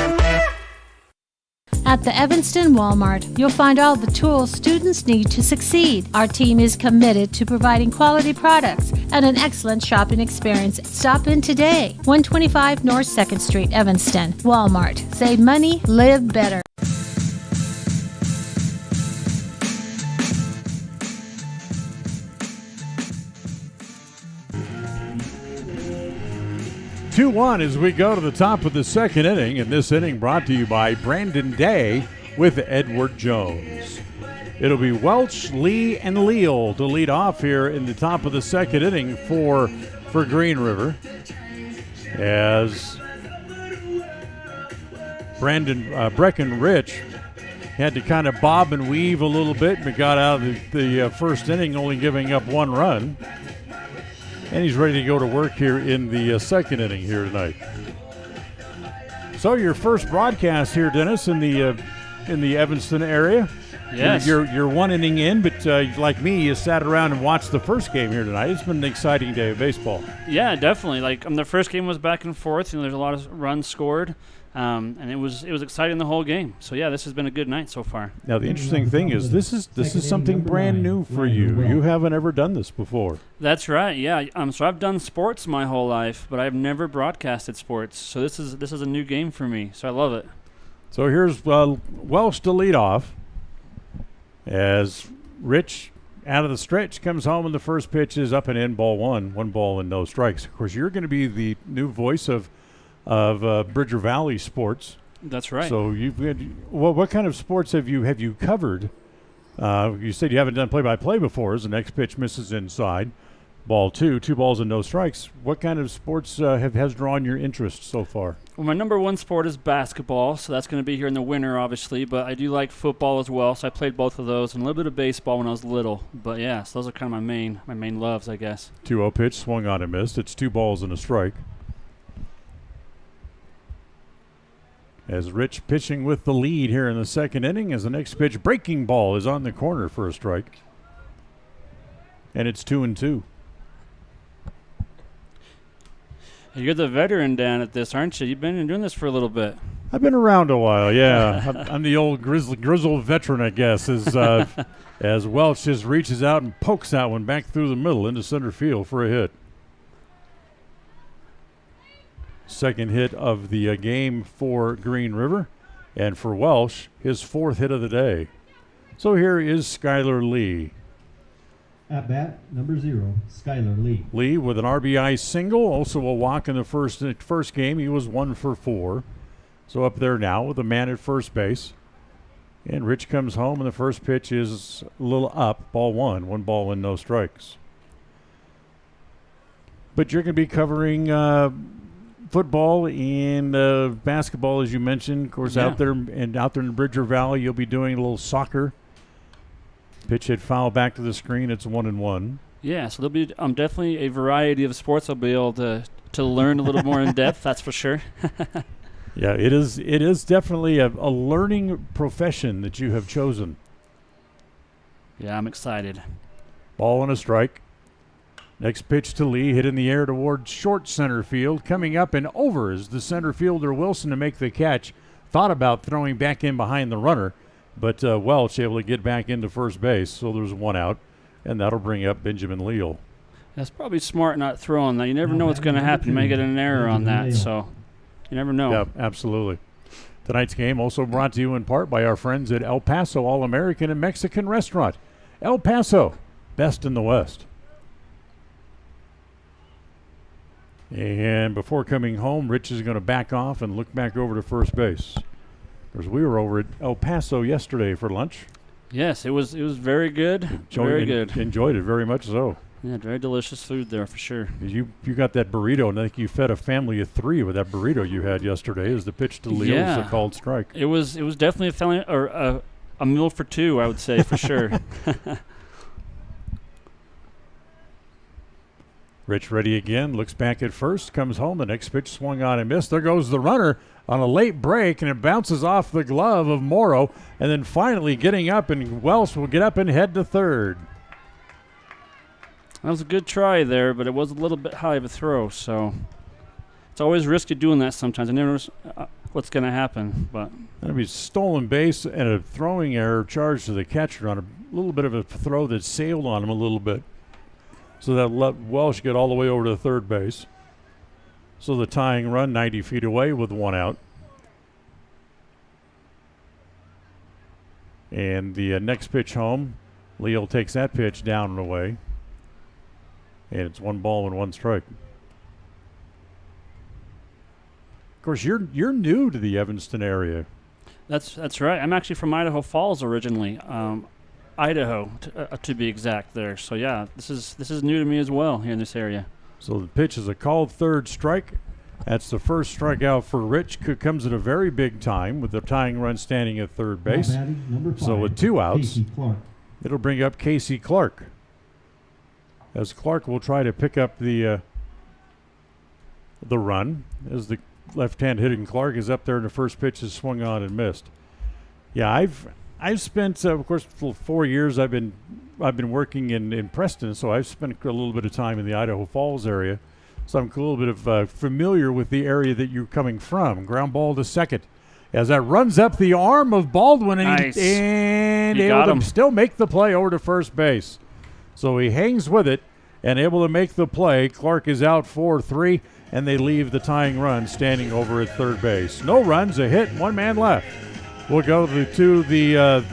At the Evanston Walmart, you'll find all the tools students need to succeed. Our team is committed to providing quality products and an excellent shopping experience. Stop in today, 125 North 2nd Street, Evanston. Walmart. Save money, live better. 2-1 as we go to the top of the second inning, and this inning brought to you by Brandon Day with Edward Jones. It'll be Welch, Lee, and Leal to lead off here in the top of the second inning for Green River, as Breckenridge had to kind of bob and weave a little bit, but got out of the first inning only giving up 1 run. And he's ready to go to work here in the second inning here tonight. So your first broadcast here, Dennis, in the Evanston area. Yes. You're 1 inning in, but like me, you sat around and watched the first game here tonight. It's been an exciting day of baseball. Yeah, definitely. The first game was back and forth. There's a lot of runs scored. And it was exciting the whole game. So yeah, this has been a good night so far. Now the interesting thing is this is something brand new for you. You haven't ever done this before. That's right. Yeah. So I've done sports my whole life, but I've never broadcasted sports. So this is a new game for me. So I love it. So here's Welsh to lead off as Rich out of the stretch comes home, and the first pitch is up and in, ball 1 ball and no strikes. Of course, you're going to be the new voice of Bridger Valley sports. That's right. So what kind of sports have you covered? You said you haven't done play-by-play before. As the next pitch misses inside, ball 2 balls and no strikes. What kind of sports has drawn your interest so far? Well, my number 1 sport is basketball, so that's going to be here in the winter, obviously. But I do like football as well, so I played both of those, and a little bit of baseball when I was little. But yeah, so those are kind of my main loves, I guess. 2-0 pitch, swung on and missed. It's 2 balls and a strike. As Rich pitching with the lead here in the second inning, as the next pitch, breaking ball, is on the corner for a strike. And it's 2-2. You're the veteran down at this, aren't you? You've been doing this for a little bit. I've been around a while, yeah. I'm the old grizzled veteran, I guess, as Welch just reaches out and pokes that one back through the middle into center field for a hit. Second hit of the game for Green River, and for Welsh, his 4th hit of the day. So here is Skylar Lee. At bat, number 0, Skylar Lee. Lee with an RBI single, also a walk in the first game. He was 1 for 4. So up there now with a man at first base. And Rich comes home, and the first pitch is a little up, ball 1. 1 ball and no strikes. But you're going to be covering football and basketball, as you mentioned. Of course, out there in Bridger Valley, you'll be doing a little soccer. Pitch hit foul back to the screen. It's 1-1. Yeah, so there'll be definitely a variety of sports I'll be able to learn a little more in depth. That's for sure. Yeah, it is definitely a learning profession that you have chosen. Yeah, I'm excited. Ball and a strike. Next pitch to Lee, hit in the air towards short center field. Coming up and over is the center fielder Wilson to make the catch. Thought about throwing back in behind the runner, but Welch able to get back into first base. So there's 1 out, and that'll bring up Benjamin Leal. That's probably smart not throwing that. You never know what's going to happen. You may get an error on that, so you never know. Yeah, absolutely. Tonight's game also brought to you in part by our friends at El Paso All-American and Mexican Restaurant. El Paso, best in the West. And before coming home, Rich is going to back off and look back over to first base. Because we were over at El Paso yesterday for lunch. Yes, it was very good. Very good. Enjoyed it very much so. Yeah, very delicious food there for sure. You got that burrito, and I think you fed a family of 3 with that burrito you had yesterday. As the pitch to Leo was a called strike. It was definitely a family or a meal for 2, I would say for sure. Rich ready again, looks back at first, comes home. The next pitch swung on and missed. There goes the runner on a late break, and it bounces off the glove of Morrow, and then finally getting up, and Welsh will get up and head to third. That was a good try there, but it was a little bit high of a throw, so it's always risky doing that sometimes. I never know what's going to happen. But that'll be stolen base and a throwing error charged to the catcher on a little bit of a throw that sailed on him a little bit. So that let Welsh get all the way over to third base. So the tying run 90 feet away with 1 out. And the next pitch home, Leo takes that pitch down and away. And it's 1 ball and 1 strike. Of course, you're new to the Evanston area. That's right. I'm actually from Idaho Falls originally, Idaho to be exact. There. So yeah, this is new to me as well here in this area. So the pitch is a called third strike. That's the first strikeout for Rich. Comes at a very big time with the tying run standing at third base. So with 2 outs, it'll bring up Casey Clark. As Clark will try to pick up the run, as the left-hand hitting Clark is up there, and the first pitch is swung on and missed. Yeah, I've spent of course 4 years. I've been working in Preston, so I've spent a little bit of time in the Idaho Falls area, so I'm a little bit of familiar with the area that you're coming from. Ground ball to second, as that runs up the arm of Baldwin, and nice. able to still make the play over to first base. So he hangs with it and able to make the play. Clark is out 4-3, and they leave the tying run standing over at third base. No runs, a hit, 1 man left. We'll go to the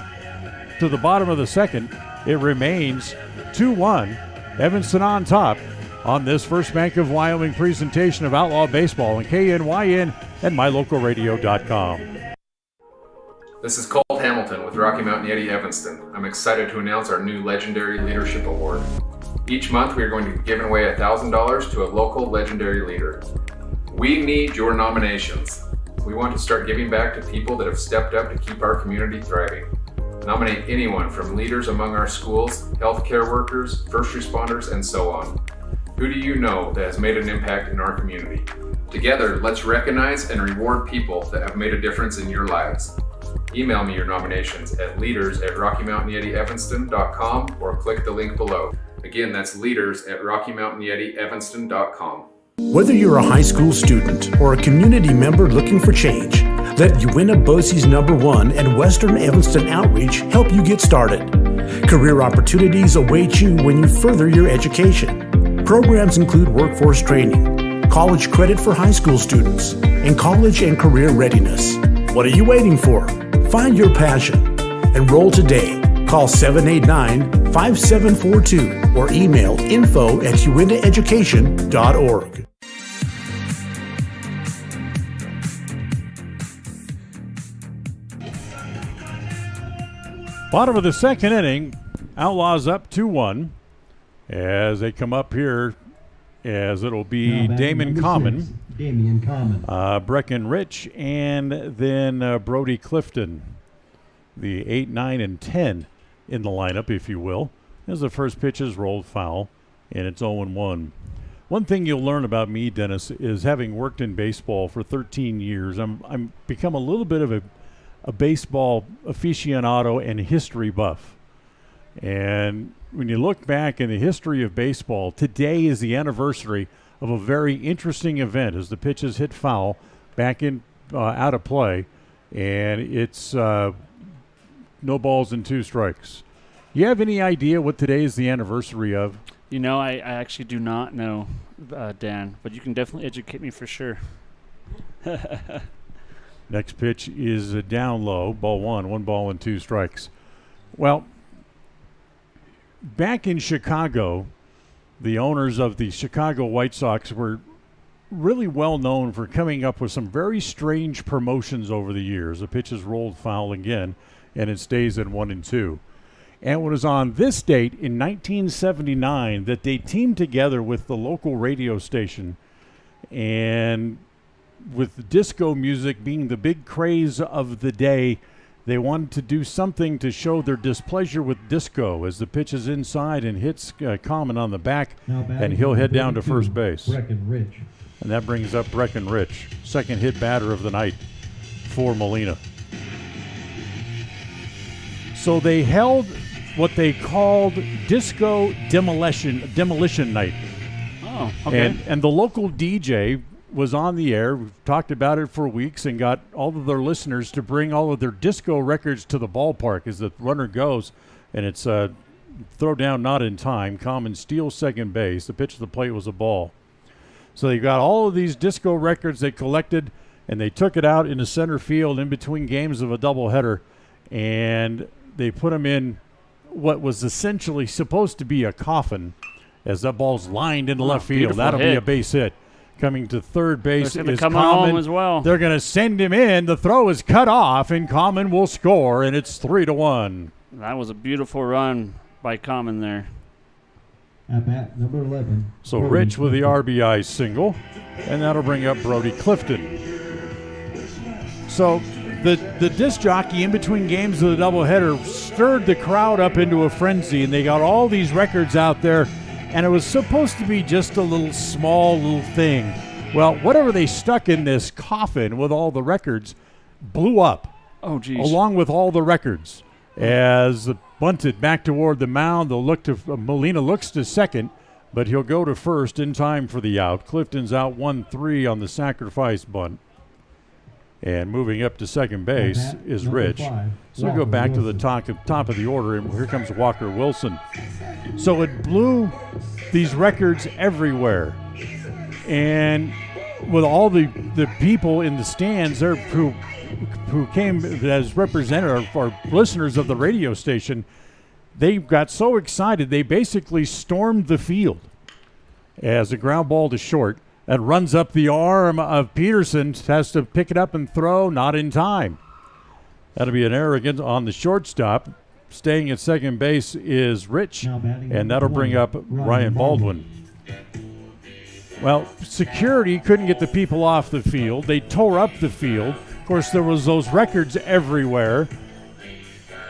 bottom of the second. It remains 2-1. Evanston on top on this First Bank of Wyoming presentation of Outlaw Baseball on KNYN and Mylocalradio.com. This is Colt Hamilton with Rocky Mountain Yeti Evanston. I'm excited to announce our new Legendary Leadership Award. Each month we are going to be giving away $1,000 to a local legendary leader. We need your nominations. We want to start giving back to people that have stepped up to keep our community thriving. Nominate anyone from leaders among our schools, healthcare workers, first responders, and so on. Who do you know that has made an impact in our community? Together, let's recognize and reward people that have made a difference in your lives. Email me your nominations at leaders@RockyMountainYetiEvanston.com or click the link below. Again, that's leaders@RockyMountainYetiEvanston.com. Whether you're a high school student or a community member looking for change, let Uinta Bosie's #1 and Western Evanston Outreach help you get started. Career opportunities await you when you further your education. Programs include workforce training, college credit for high school students, and college and career readiness. What are you waiting for? Find your passion. Enroll today Call 789-5742 or email info@uintaeducation.org. Bottom of the second inning, Outlaws up 2-1 as they come up here, as it'll be Damian Common, Brecken Rich, and then Brody Clifton, the 8, 9, and 10 in the lineup, if you will, as the first pitch is rolled foul, and it's 0-1. One thing you'll learn about me, Dennis, is having worked in baseball for 13 years, I'm become a little bit of a baseball aficionado and history buff. And when you look back in the history of baseball, today is the anniversary of a very interesting event as the pitches hit foul back in out of play, and it's no balls and 2 strikes. You have any idea what today is the anniversary of? You know, I actually do not know, Dan, but you can definitely educate me for sure. Next pitch is down low, ball 1 ball and 2 strikes. Well, back in Chicago, the owners of the Chicago White Sox were really well known for coming up with some very strange promotions over the years. The pitch is rolled foul again, and it stays at 1-2. And it was on this date in 1979 that they teamed together with the local radio station, and with disco music being the big craze of the day, they wanted to do something to show their displeasure with disco as the pitch is inside and hits Common on the back, and he'll head down to first base. And that brings up Brecken Rich, second hit batter of the night for Molina. So they held what they called Disco Demolition Night. Oh, okay. And the local DJ was on the air. We've talked about it for weeks and got all of their listeners to bring all of their disco records to the ballpark as the runner goes, and it's throw down not in time. Common steals second base. The pitch to the plate was a ball. So they got all of these disco records they collected, and they took it out into center field in between games of a doubleheader, and they put them in what was essentially supposed to be a coffin as that ball's lined into left field. That'll be a base hit. Coming to third base is Common as well. They're going to send him in. The throw is cut off, and Common will score, and it's 3-1. That was a beautiful run by Common there. At bat number 11. So Rich with the RBI single, and that'll bring up Brody Clifton. So the disc jockey in between games of the doubleheader stirred the crowd up into a frenzy, and they got all these records out there. And it was supposed to be just a small little thing. Well, whatever they stuck in this coffin with all the records blew up. Oh, geez. Along with all the records. As bunted back toward the mound, they'll look to Molina looks to second, but he'll go to first in time for the out. Clifton's out 1-3 on the sacrifice bunt. And moving up to second base is Rich. So we'll go back to the top of the order, and here comes Walker Wilson. So it blew these records everywhere. And with all the people in the stands there who came as representative or listeners of the radio station, they got so excited they basically stormed the field as a ground ball to short. That runs up the arm of Peterson, has to pick it up and throw, not in time. That'll be an error again on the shortstop. Staying at second base is Rich, and that'll bring up Ryan Baldwin. Well, security couldn't get the people off the field. They tore up the field. Of course, there was those records everywhere,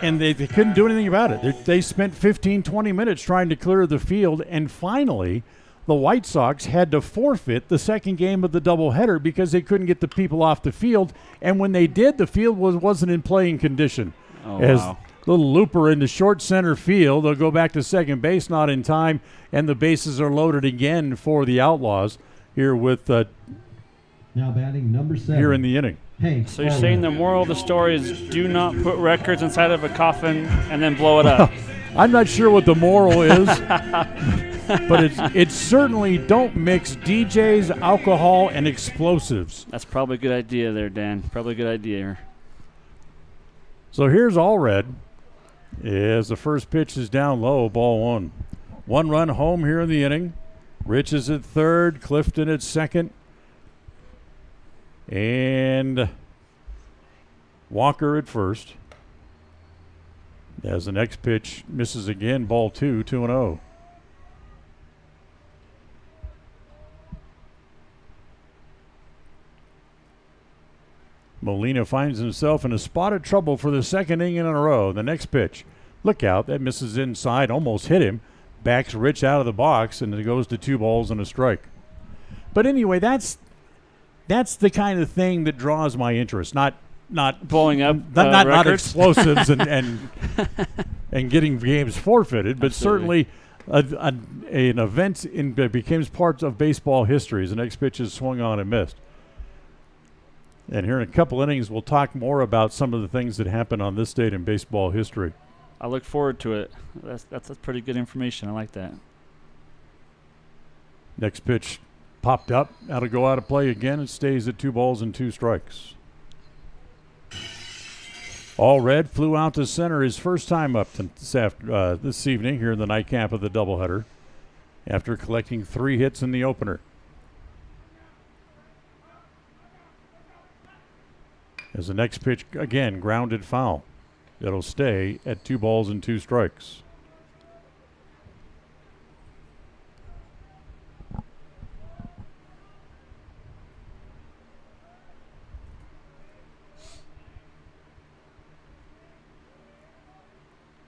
and they couldn't do anything about it. They spent 15, 20 minutes trying to clear the field, and finally the White Sox had to forfeit the second game of the doubleheader because they couldn't get the people off the field. And when they did, the field wasn't in playing condition. Oh, as wow. Little looper into short center field. They'll go back to second base, not in time, and the bases are loaded again for the Outlaws here with now batting number 7. Here in the inning. So you're saying the moral of the story is do not put records inside of a coffin and then blow it up. I'm not sure what the moral is, but it's certainly don't mix DJs, alcohol, and explosives. That's probably a good idea there, Dan. Probably a good idea. So here's Allred As the first pitch is down low, ball one. 1 run home here in the inning. Rich is at third, Clifton at second, and Walker at first. As the next pitch misses again, ball 2, 2-0. Molina finds himself in a spot of trouble for the second inning in a row. The next pitch, look out, that misses inside, almost hit him. Backs Rich out of the box, and it goes to 2 balls and a strike. But anyway, that's the kind of thing that draws my interest. Not blowing up, not explosives and getting games forfeited, but Absolutely. certainly an event that becomes part of baseball history. As the next pitch is swung on and missed. And here in a couple innings, we'll talk more about some of the things that happened on this date in baseball history. I look forward to it. That's pretty good information. I like that. Next pitch popped up. That'll go out of play again. It stays at 2 balls and 2 strikes. All Red flew out to center his first time up this evening here in the nightcap of the doubleheader after collecting 3 hits in the opener. As the next pitch, again, grounded foul. It'll stay at 2 balls and 2 strikes.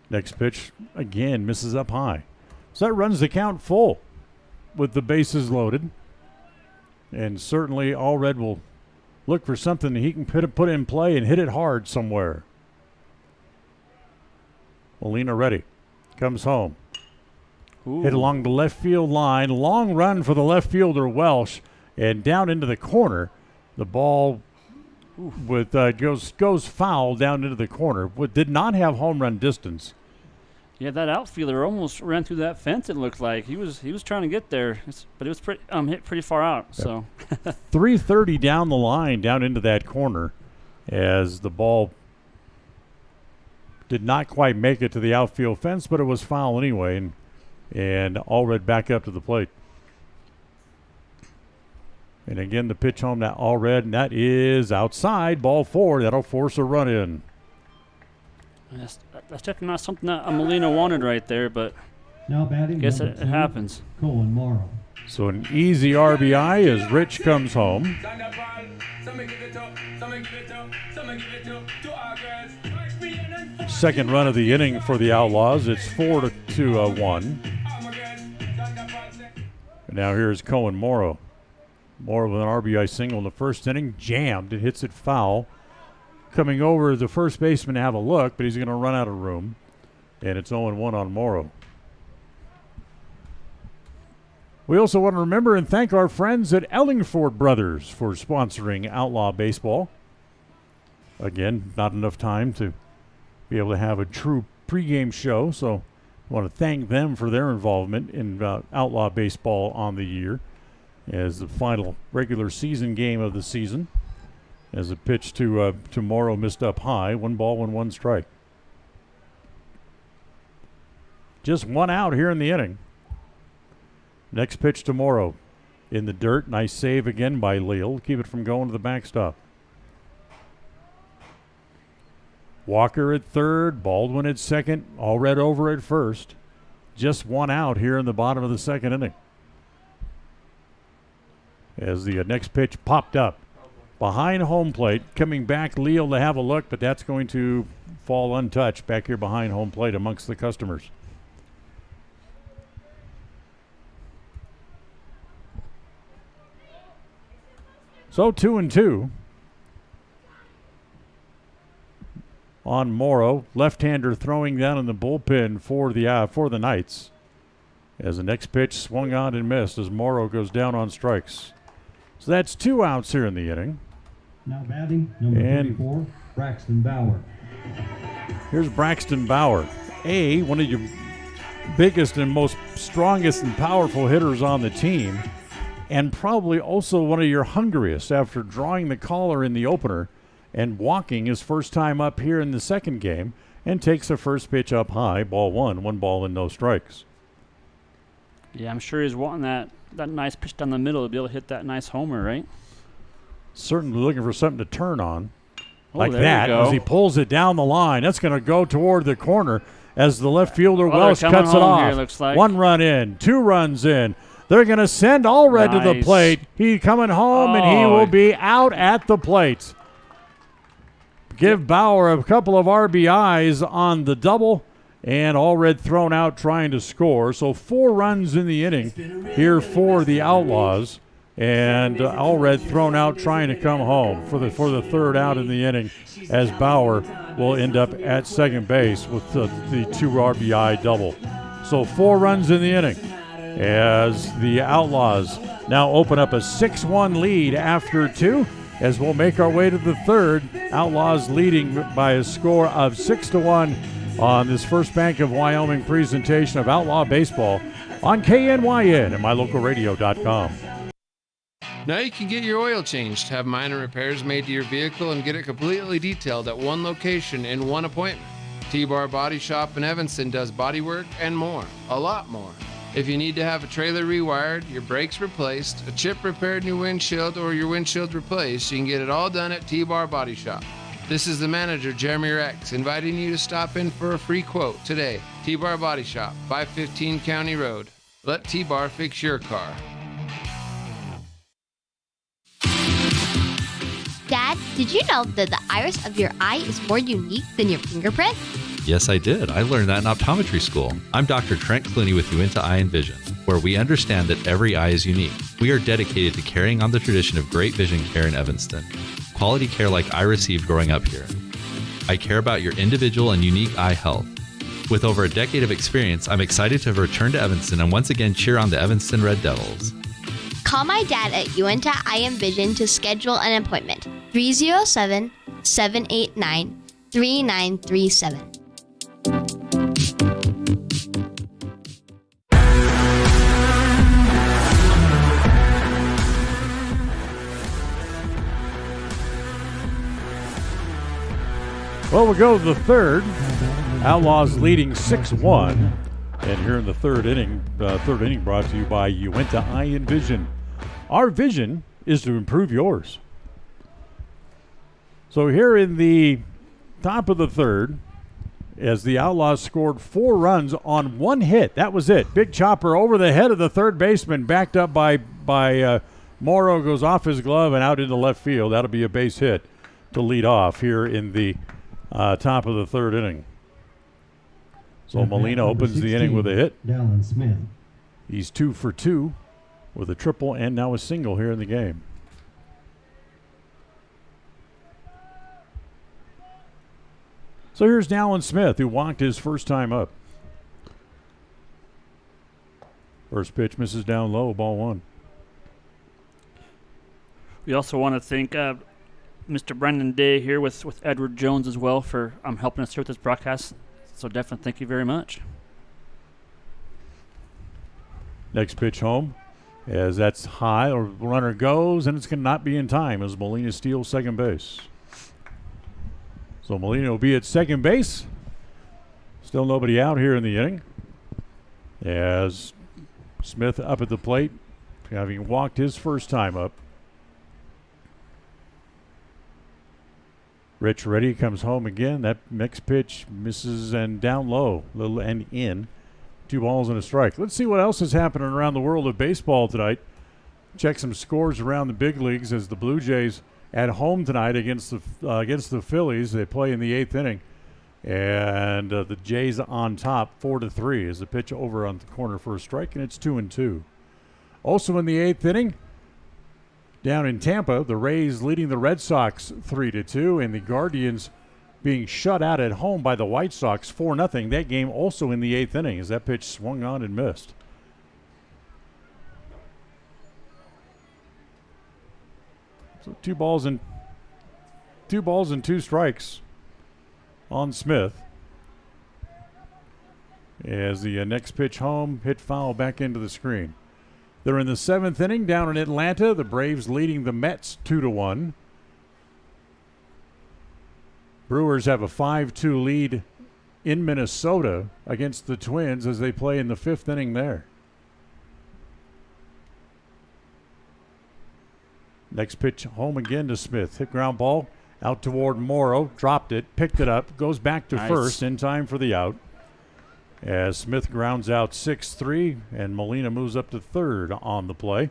Next pitch, again, misses up high. So that runs the count full with the bases loaded. And certainly All Red will look for something that he can put in play and hit it hard somewhere. Molina ready. Comes home. Ooh. Hit along the left field line. Long run for the left fielder, Welsh. And down into the corner. The ball goes foul down into the corner. Did not have home run distance. Yeah, that outfielder almost ran through that fence. It looked like he was trying to get there, but it was hit pretty far out. Yep. So 330 down the line, down into that corner, as the ball did not quite make it to the outfield fence, but it was foul anyway, and All Red back up to the plate. And again, the pitch home to All Red, and that is outside, ball 4. That'll force a run in. that's definitely not something that Molina wanted right there, but Now batting, I guess number it 2, happens. Colin Morrow. So an easy RBI as Rich comes home. Second run of the inning for the Outlaws. It's 4-1. And now here's Cohen Morrow. Morrow with an RBI single in the first inning. Jammed. It hits it foul. Coming over the first baseman to have a look, but he's going to run out of room. And it's 0-1 on Morrow. We also want to remember and thank our friends at Ellingford Brothers for sponsoring Outlaw Baseball. Again, not enough time to be able to have a true pregame show, so I want to thank them for their involvement in Outlaw Baseball on the year as the final regular season game of the season. As a pitch to Morrow missed up high, 1 ball and 1 strike. Just 1 out here in the inning. Next pitch to Morrow. In the dirt. Nice save again by Leal. Keep it from going to the backstop. Walker at third. Baldwin at second. All Red over at first. Just 1 out here in the bottom of the second inning. As the next pitch popped up. Behind home plate. Coming back Leal to have a look, but that's going to fall untouched back here behind home plate amongst the customers. So 2-2 on Morrow. Left-hander throwing down in the bullpen for the Knights. As the next pitch swung on and missed as Morrow goes down on strikes. So that's 2 outs here in the inning. Now batting, number 34, Braxton Bauer. Here's Braxton Bauer. One of your biggest and most strongest and powerful hitters on the team. And probably also one of your hungriest after drawing the collar in the opener and walking his first time up here in the second game and takes the first pitch up high. Ball 1, 1 ball and no strikes. Yeah, I'm sure he's wanting that nice pitch down the middle to be able to hit that nice homer, right? Certainly looking for something to turn on. Oh, Like there that, you go. as he pulls it down the line. That's going to go toward the corner as the left fielder they're Welsh coming cuts it home off. here, looks like. 1 run in, 2 runs in. They're going to send Allred to the Nice. plate. He's coming home, and he Oh. will be out at the plate. Give Bauer a couple of RBIs on the double, and Allred thrown out trying to score. So 4 runs in the inning here for the Outlaws. And Allred thrown out trying to come home for the third out in the inning, as Bauer will end up at second base with the 2 RBI double. So 4 runs in the inning as the Outlaws now open up a 6-1 lead after 2, as we'll make our way to the third. Outlaws leading by a score of 6-1 on this First Bank of Wyoming presentation of Outlaw Baseball on KNYN and mylocalradio.com. Now you can get your oil changed, have minor repairs made to your vehicle, and get it completely detailed at one location in one appointment. T-Bar Body Shop in Evanston does body work and more, a lot more. If you need to have a trailer rewired, your brakes replaced, a chip repaired in your windshield, or your windshield replaced, you can get it all done at T-Bar Body Shop. This is the manager, Jeremy Rex, inviting you to stop in for a free quote today. T-Bar Body Shop, 515 County Road. Let T-Bar fix your car. Dad, did you know that the iris of your eye is more unique than your fingerprint? Yes, I did. I learned that in optometry school. I'm Dr. Trent Clooney with Uinta Eye and Vision, where we understand that every eye is unique. We are dedicated to carrying on the tradition of great vision care in Evanston. Quality care like I received growing up here. I care about your individual and unique eye health. With over a decade of experience, I'm excited to return to Evanston and once again cheer on the Evanston Red Devils. Call my dad at Uinta Eye and Vision to schedule an appointment. 307-789-3937. Well, we'll go to the third. Outlaws leading 6-1. And here in the third inning brought to you by Uinta Eye and Vision. Our vision is to improve yours. So here in the top of the third, as the Outlaws scored 4 runs on 1 hit. That was it. Big chopper over the head of the third baseman, backed up by Morrow, goes off his glove and out into left field. That'll be a base hit to lead off here in the top of the third inning. So Molina opens the inning with a hit. Dallin Smith. He's 2 for 2 with a triple and now a single here in the game. So here's Dallin Smith, who walked his first time up. First pitch misses down low, ball 1. We also want to thank Mr. Brendan Day here with Edward Jones as well for helping us here with this broadcast. So definitely thank you very much. Next pitch home, as that's high, or runner goes, and it's going to not be in time as Molina steals second base. So Molina will be at second base. Still nobody out here in the inning. As Smith up at the plate, having walked his first time up. Rich Reddy comes home again. That next pitch misses and down low, little and in. 2 balls and a strike. Let's see what else is happening around the world of baseball tonight. Check some scores around the big leagues as the Blue Jays at home tonight against the Phillies. They play in the 8th inning, and the Jays on top 4-3 as the pitch over on the corner for a strike, and it's 2-2. Also in the 8th inning, down in Tampa, the Rays leading the Red Sox 3-2, and the Guardians being shut out at home by the White Sox 4-0. That game also in the 8th inning as that pitch swung on and missed. So 2 balls and 2 strikes on Smith. As the next pitch home, hit foul back into the screen. They're in the 7th inning down in Atlanta. The Braves leading the Mets 2-1. Brewers have a 5-2 lead in Minnesota against the Twins as they play in the 5th inning there. Next pitch home again to Smith. Hit ground ball out toward Morrow. Dropped it, picked it up, goes back to first in time for the out. As Smith grounds out 6-3, and Molina moves up to third on the play.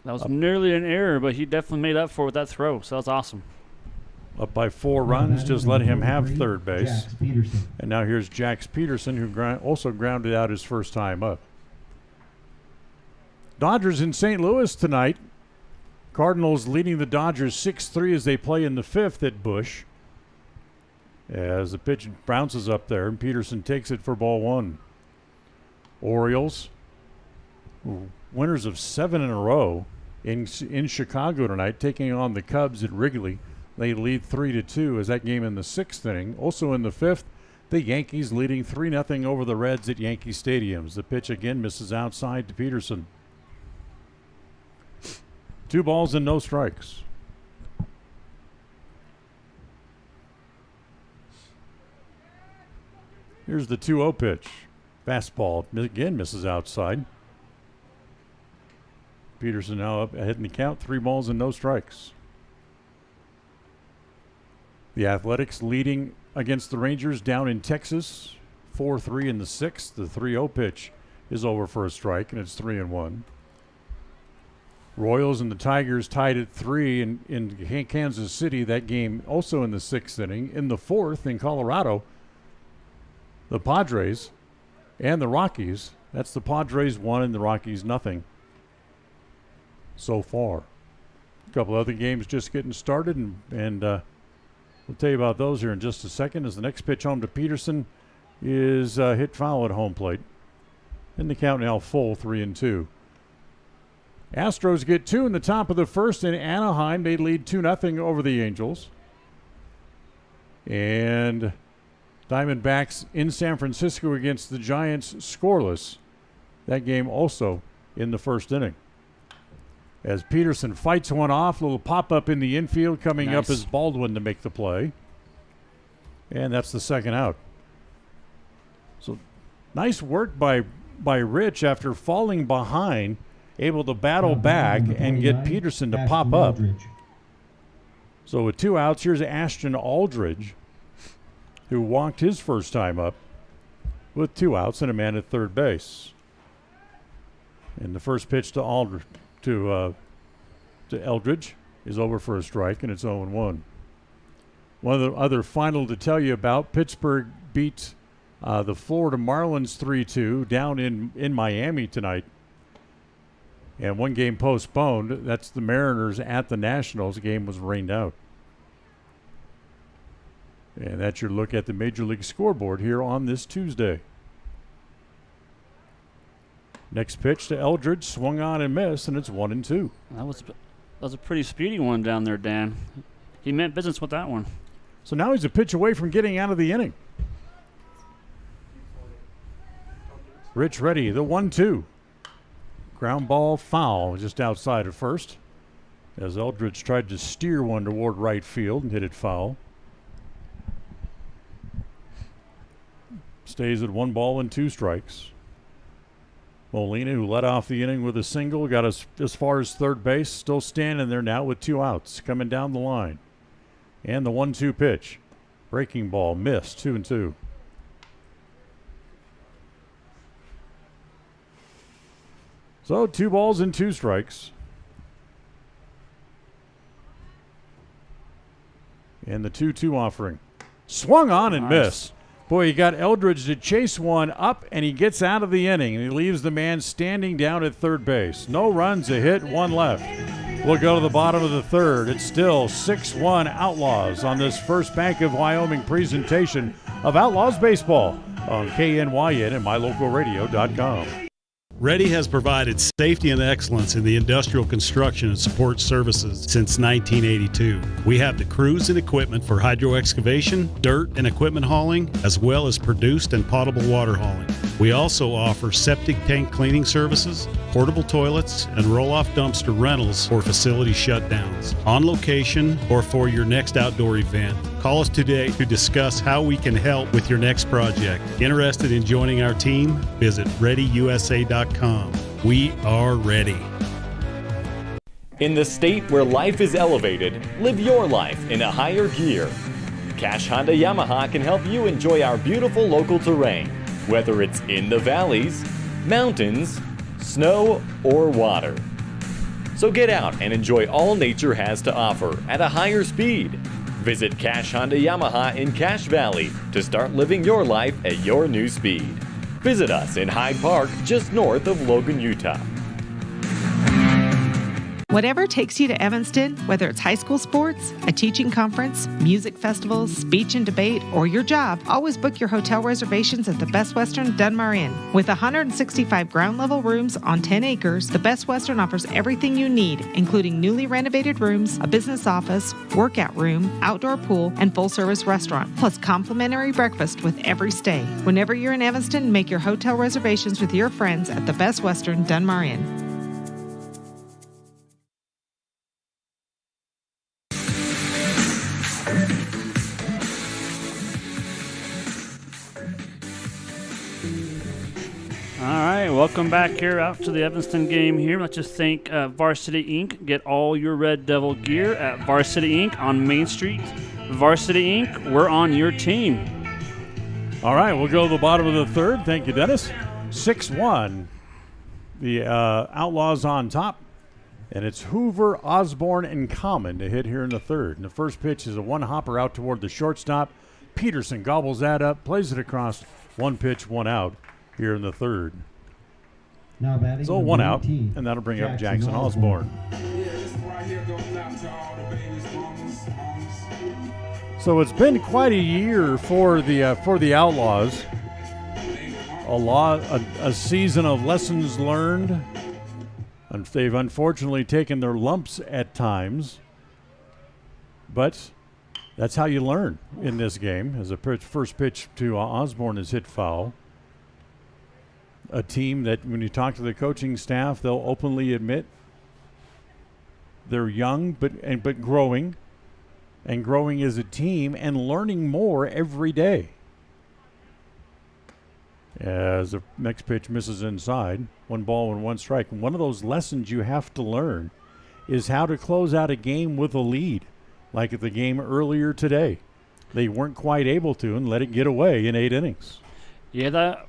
That was nearly an error, but he definitely made up for it with that throw, so that was awesome. Up by 4 runs, just let him have third base. And now here's Jax Peterson, who also grounded out his first time up. Dodgers in St. Louis tonight. Cardinals leading the Dodgers 6-3 as they play in the 5th at Busch. As the pitch bounces up there, and Peterson takes it for ball 1. Orioles, winners of 7 in a row in Chicago tonight, taking on the Cubs at Wrigley. They lead 3-2 as that game in the 6th inning. Also in the 5th, the Yankees leading 3-0 over the Reds at Yankee Stadium. The pitch again misses outside to Peterson. 2 balls and no strikes. Here's the 2-0 pitch. Fastball again misses outside. Peterson now up ahead in the count. 3 balls and no strikes. The Athletics leading against the Rangers down in Texas. 4-3 in the 6th. The 3-0 pitch is over for a strike, and it's 3-1. Royals and the Tigers tied at 3 in Kansas City. That game also in the 6th inning. In the 4th in Colorado, the Padres and the Rockies. That's the Padres 1 and the Rockies nothing so far. A couple other games just getting started, and we'll tell you about those here in just a second as the next pitch home to Peterson is hit foul at home plate. And the count now full, 3-2. Astros get 2 in the top of the 1st in Anaheim. They lead 2-0 over the Angels. And Diamondbacks in San Francisco against the Giants scoreless. That game also in the 1st inning. As Peterson fights one off, a little pop-up in the infield coming up as Baldwin to make the play. And that's the 2nd out. So nice work by Rich after falling behind, able to battle back and get Peterson to pop up. So with 2 outs, here's Ashton Aldridge, who walked his first time up with 2 outs and a man at third base. And the first pitch to Aldridge, to Eldridge is over for a strike, and it's 0-1. One of the other final to tell you about, Pittsburgh beat the Florida Marlins 3-2 down in Miami tonight. And one game postponed. That's the Mariners at the Nationals. The game was rained out. And that's your look at the Major League scoreboard here on this Tuesday. Next pitch to Eldridge, swung on and missed, and it's 1-2. That was a pretty speedy one down there, Dan. He meant business with that one. So now he's a pitch away from getting out of the inning. Rich ready, the 1-2. Ground ball foul just outside of first as Eldridge tried to steer one toward right field and hit it foul. Stays at 1 ball and 2 strikes. Molina, who led off the inning with a single, got as far as third base, still standing there now with 2 outs coming down the line. And the 1-2 pitch. Breaking ball missed, 2-2. So 2 balls and 2 strikes. And the 2-2 offering. Swung on and missed. Boy, you got Eldridge to chase one up, and he gets out of the inning, and he leaves the man standing down at third base. No runs, a hit, 1 left. We'll go to the bottom of the 3rd. It's still 6-1 Outlaws on this First Bank of Wyoming presentation of Outlaws Baseball on KNYN and mylocalradio.com. Ready has provided safety and excellence in the industrial construction and support services since 1982. We have the crews and equipment for hydro excavation, dirt and equipment hauling, as well as produced and potable water hauling. We also offer septic tank cleaning services, portable toilets, and roll-off dumpster rentals for facility shutdowns, on location, or for your next outdoor event. Call us today to discuss how we can help with your next project. Interested in joining our team? Visit ReadyUSA.com. We are ready. In the state where life is elevated, live your life in a higher gear. Cash Honda Yamaha can help you enjoy our beautiful local terrain, whether it's in the valleys, mountains, snow, or water. So get out and enjoy all nature has to offer at a higher speed. Visit Cash Honda Yamaha in Cache Valley to start living your life at your new speed. Visit us in Hyde Park, just north of Logan, Utah. Whatever takes you to Evanston, whether it's high school sports, a teaching conference, music festivals, speech and debate, or your job, always book your hotel reservations at the Best Western Dunmar Inn. With 165 ground-level rooms on 10 acres, the Best Western offers everything you need, including newly renovated rooms, a business office, workout room, outdoor pool, and full-service restaurant, plus complimentary breakfast with every stay. Whenever you're in Evanston, make your hotel reservations with your friends at the Best Western Dunmar Inn. Welcome back here out to the Evanston game here. Let's just thank Varsity Inc. Get all your Red Devil gear at Varsity Inc. on Main Street. Varsity Inc., we're on your team. All right, we'll go to the bottom of the third. Thank you, Dennis. 6-1. The Outlaws on top. And it's Hoover, Osborne, and Common to hit here in the third. And the first pitch is a one-hopper out toward the shortstop. Peterson gobbles that up, plays it across. One pitch, one out here in the third. Now batting So one out, 18, and that'll bring up Jackson Osborne. So it's been quite a year for the Outlaws. A season of lessons learned. And they've unfortunately taken their lumps at times, but that's how you learn in this game. As the first pitch to Osborne is hit foul. A team that, when you talk to the coaching staff, they'll openly admit they're young but growing, and growing as a team and learning more every day. As the next pitch misses inside, 1-1 strike. And one of those lessons you have to learn is how to close out a game with a lead, like at the game earlier today. They weren't quite able to and let it get away in 8 innings. Yeah, that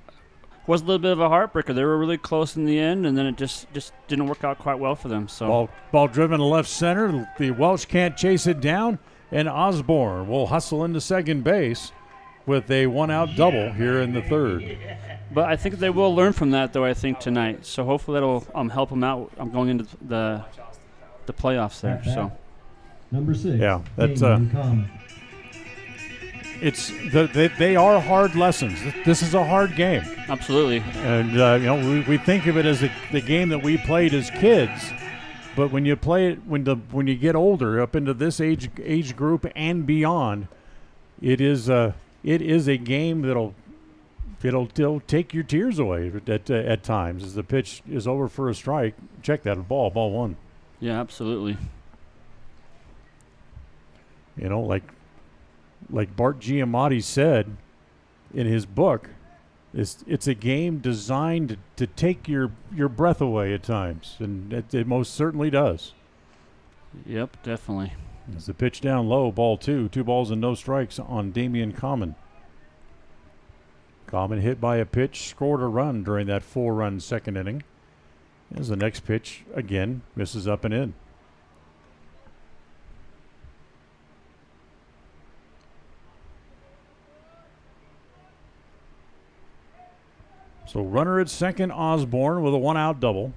was a little bit of a heartbreaker. They were really close in the end, and then it just didn't work out quite well for them. So ball driven to left center. The Welsh can't chase it down, and Osborne will hustle into second base with a one-out double here in the third. But I think they will learn from that, though, I think, tonight. So hopefully that'll help them out. I'm going into the playoffs there. So number 6. Yeah, that's they are hard lessons. This is a hard game. Absolutely. And we think of it as the game that we played as kids, but when you play it when you get older, up into this age group and beyond, it is a game that'll take your tears away at times. As the pitch is over for a strike, check that ball 1. Yeah, absolutely. Like Bart Giamatti said in his book, it's a game designed to take your breath away at times, and it most certainly does. Yep, definitely. As the pitch down low, ball 2, 2 balls and no strikes on Damian Common. Common hit by a pitch, scored a run during that 4-run second inning. As the next pitch, again, misses up and in. So runner at second, Osborne with a one-out double.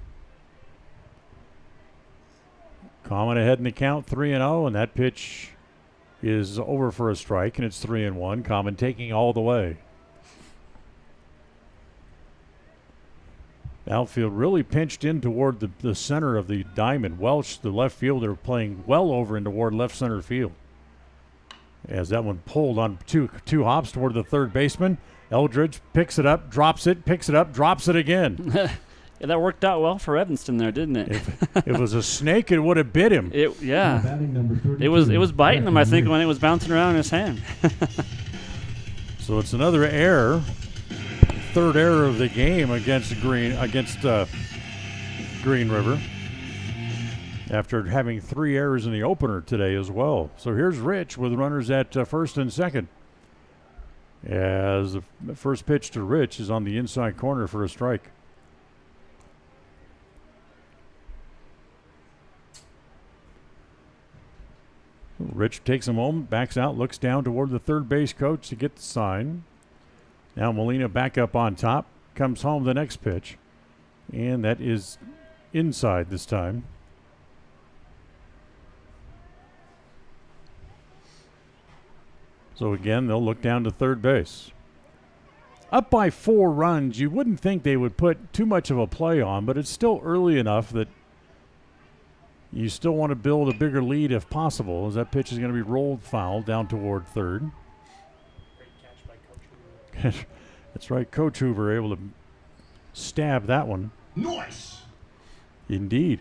Common ahead in the count, 3-0, and that pitch is over for a strike, and it's 3-1. Common taking all the way. Outfield really pinched in toward the center of the diamond. Welch, the left fielder, playing well over in toward left center field. As that one pulled on two hops toward the third baseman. Eldridge picks it up, drops it, picks it up, drops it again. Yeah, that worked out well for Evanston there, didn't it? If it was a snake, it would have bit him. It was biting him, I think, when it was bouncing around in his hand. So it's another error, third error of the game against Green River, after having 3 errors in the opener today as well. So here's Rich with runners at first and second, as the first pitch to Rich is on the inside corner for a strike. Rich takes a moment, backs out, looks down toward the third base coach to get the sign. Now Molina back up on top, comes home the next pitch, and that is inside this time. So again, they'll look down to third base. Up by 4 runs, you wouldn't think they would put too much of a play on, but it's still early enough that you still want to build a bigger lead if possible, as that pitch is going to be rolled foul down toward third. Great catch by Coach Hoover. That's right, Coach Hoover able to stab that one. Nice. Indeed.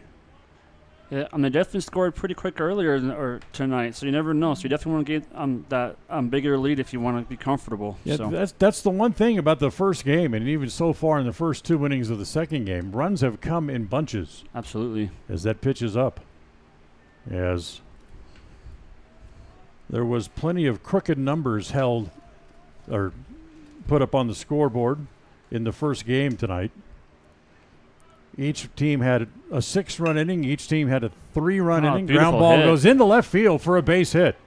Yeah, they definitely scored pretty quick earlier tonight, so you never know. So you definitely want to get that bigger lead if you want to be comfortable. Yeah, so. that's the one thing about the first game, and even so far in the first 2 innings of the second game, runs have come in bunches. Absolutely. As that pitch is up. As there was plenty of crooked numbers held or put up on the scoreboard in the first game tonight. Each team had a 6-run inning. Each team had a 3-run inning. Ground ball goes into left field for a base hit.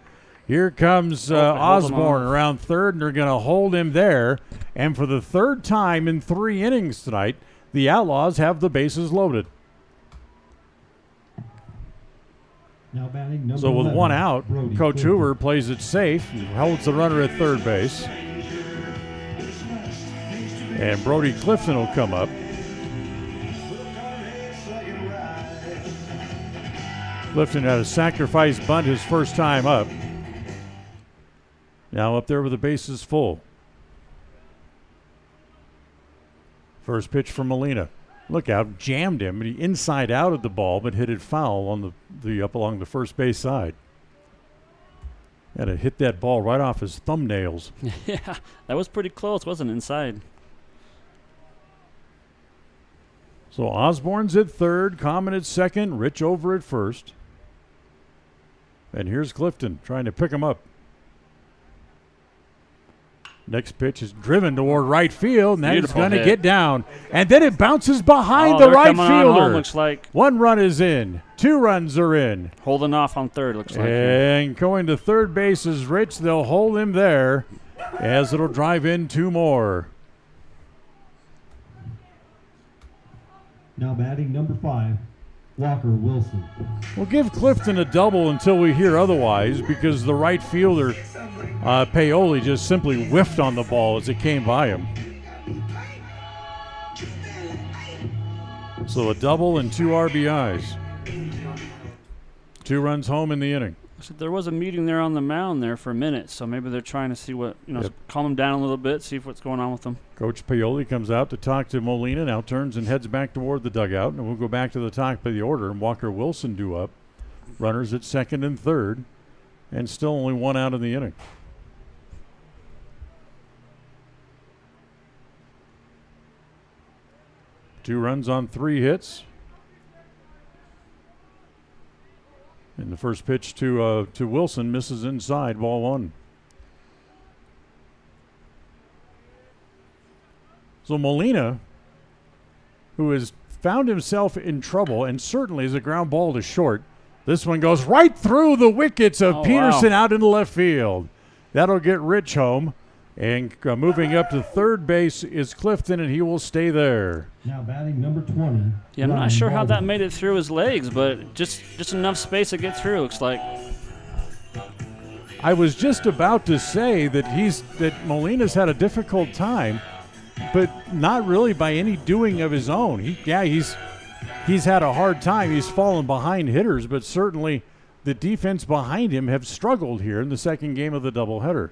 Here comes Osborne around third, and they're going to hold him there. And for the third time in 3 innings tonight, the Outlaws have the bases loaded. Now batting number So with 11, 1 out, Brody Coach Clifton. Hoover plays it safe, holds the runner at third base. And Brody Clifton will come up. Clifton had a sacrifice bunt his first time up. Now up there with the bases full. First pitch from Molina. Look out, jammed him, but he inside out of the ball, but hit it foul on the up along the first base side. Had to hit that ball right off his thumbnails. Yeah, that was pretty close, wasn't it, inside? So Osborne's at third, Common at second, Rich over at first. And here's Clifton trying to pick him up. Next pitch is driven toward right field, and that is going to get down. And then it bounces behind the right fielder. Home, looks like. 1 run is in. 2 runs are in. Holding off on third, looks like. And going to third base is Rich. They'll hold him there as it'll drive in 2 more. Now batting number 5, Walker Wilson. We'll give Clifton a double until we hear otherwise, because the right fielder, Paoli, just simply whiffed on the ball as it came by him. So a double and 2 RBIs. 2 runs home in the inning. So there was a meeting there on the mound there for a minute, so maybe they're trying to see what, calm them down a little bit, see what's going on with them. Coach Paoli comes out to talk to Molina, now turns and heads back toward the dugout, and we'll go back to the top of the order, and Walker Wilson due up. Runners at second and third, and still only 1 out in the inning. Two runs on 3 hits. And the first pitch to Wilson misses inside, ball 1. So Molina, who has found himself in trouble and certainly is a ground ball to short, this one goes right through the wickets of Peterson out into left field. That'll get Rich home. And moving up to third base is Clifton, and he will stay there. Now batting number 20. Yeah, I'm not sure how that made it through his legs, but just enough space to get through, looks like. I was just about to say that Molina's had a difficult time, but not really by any doing of his own. He's had a hard time. He's fallen behind hitters, but certainly the defense behind him have struggled here in the second game of the doubleheader.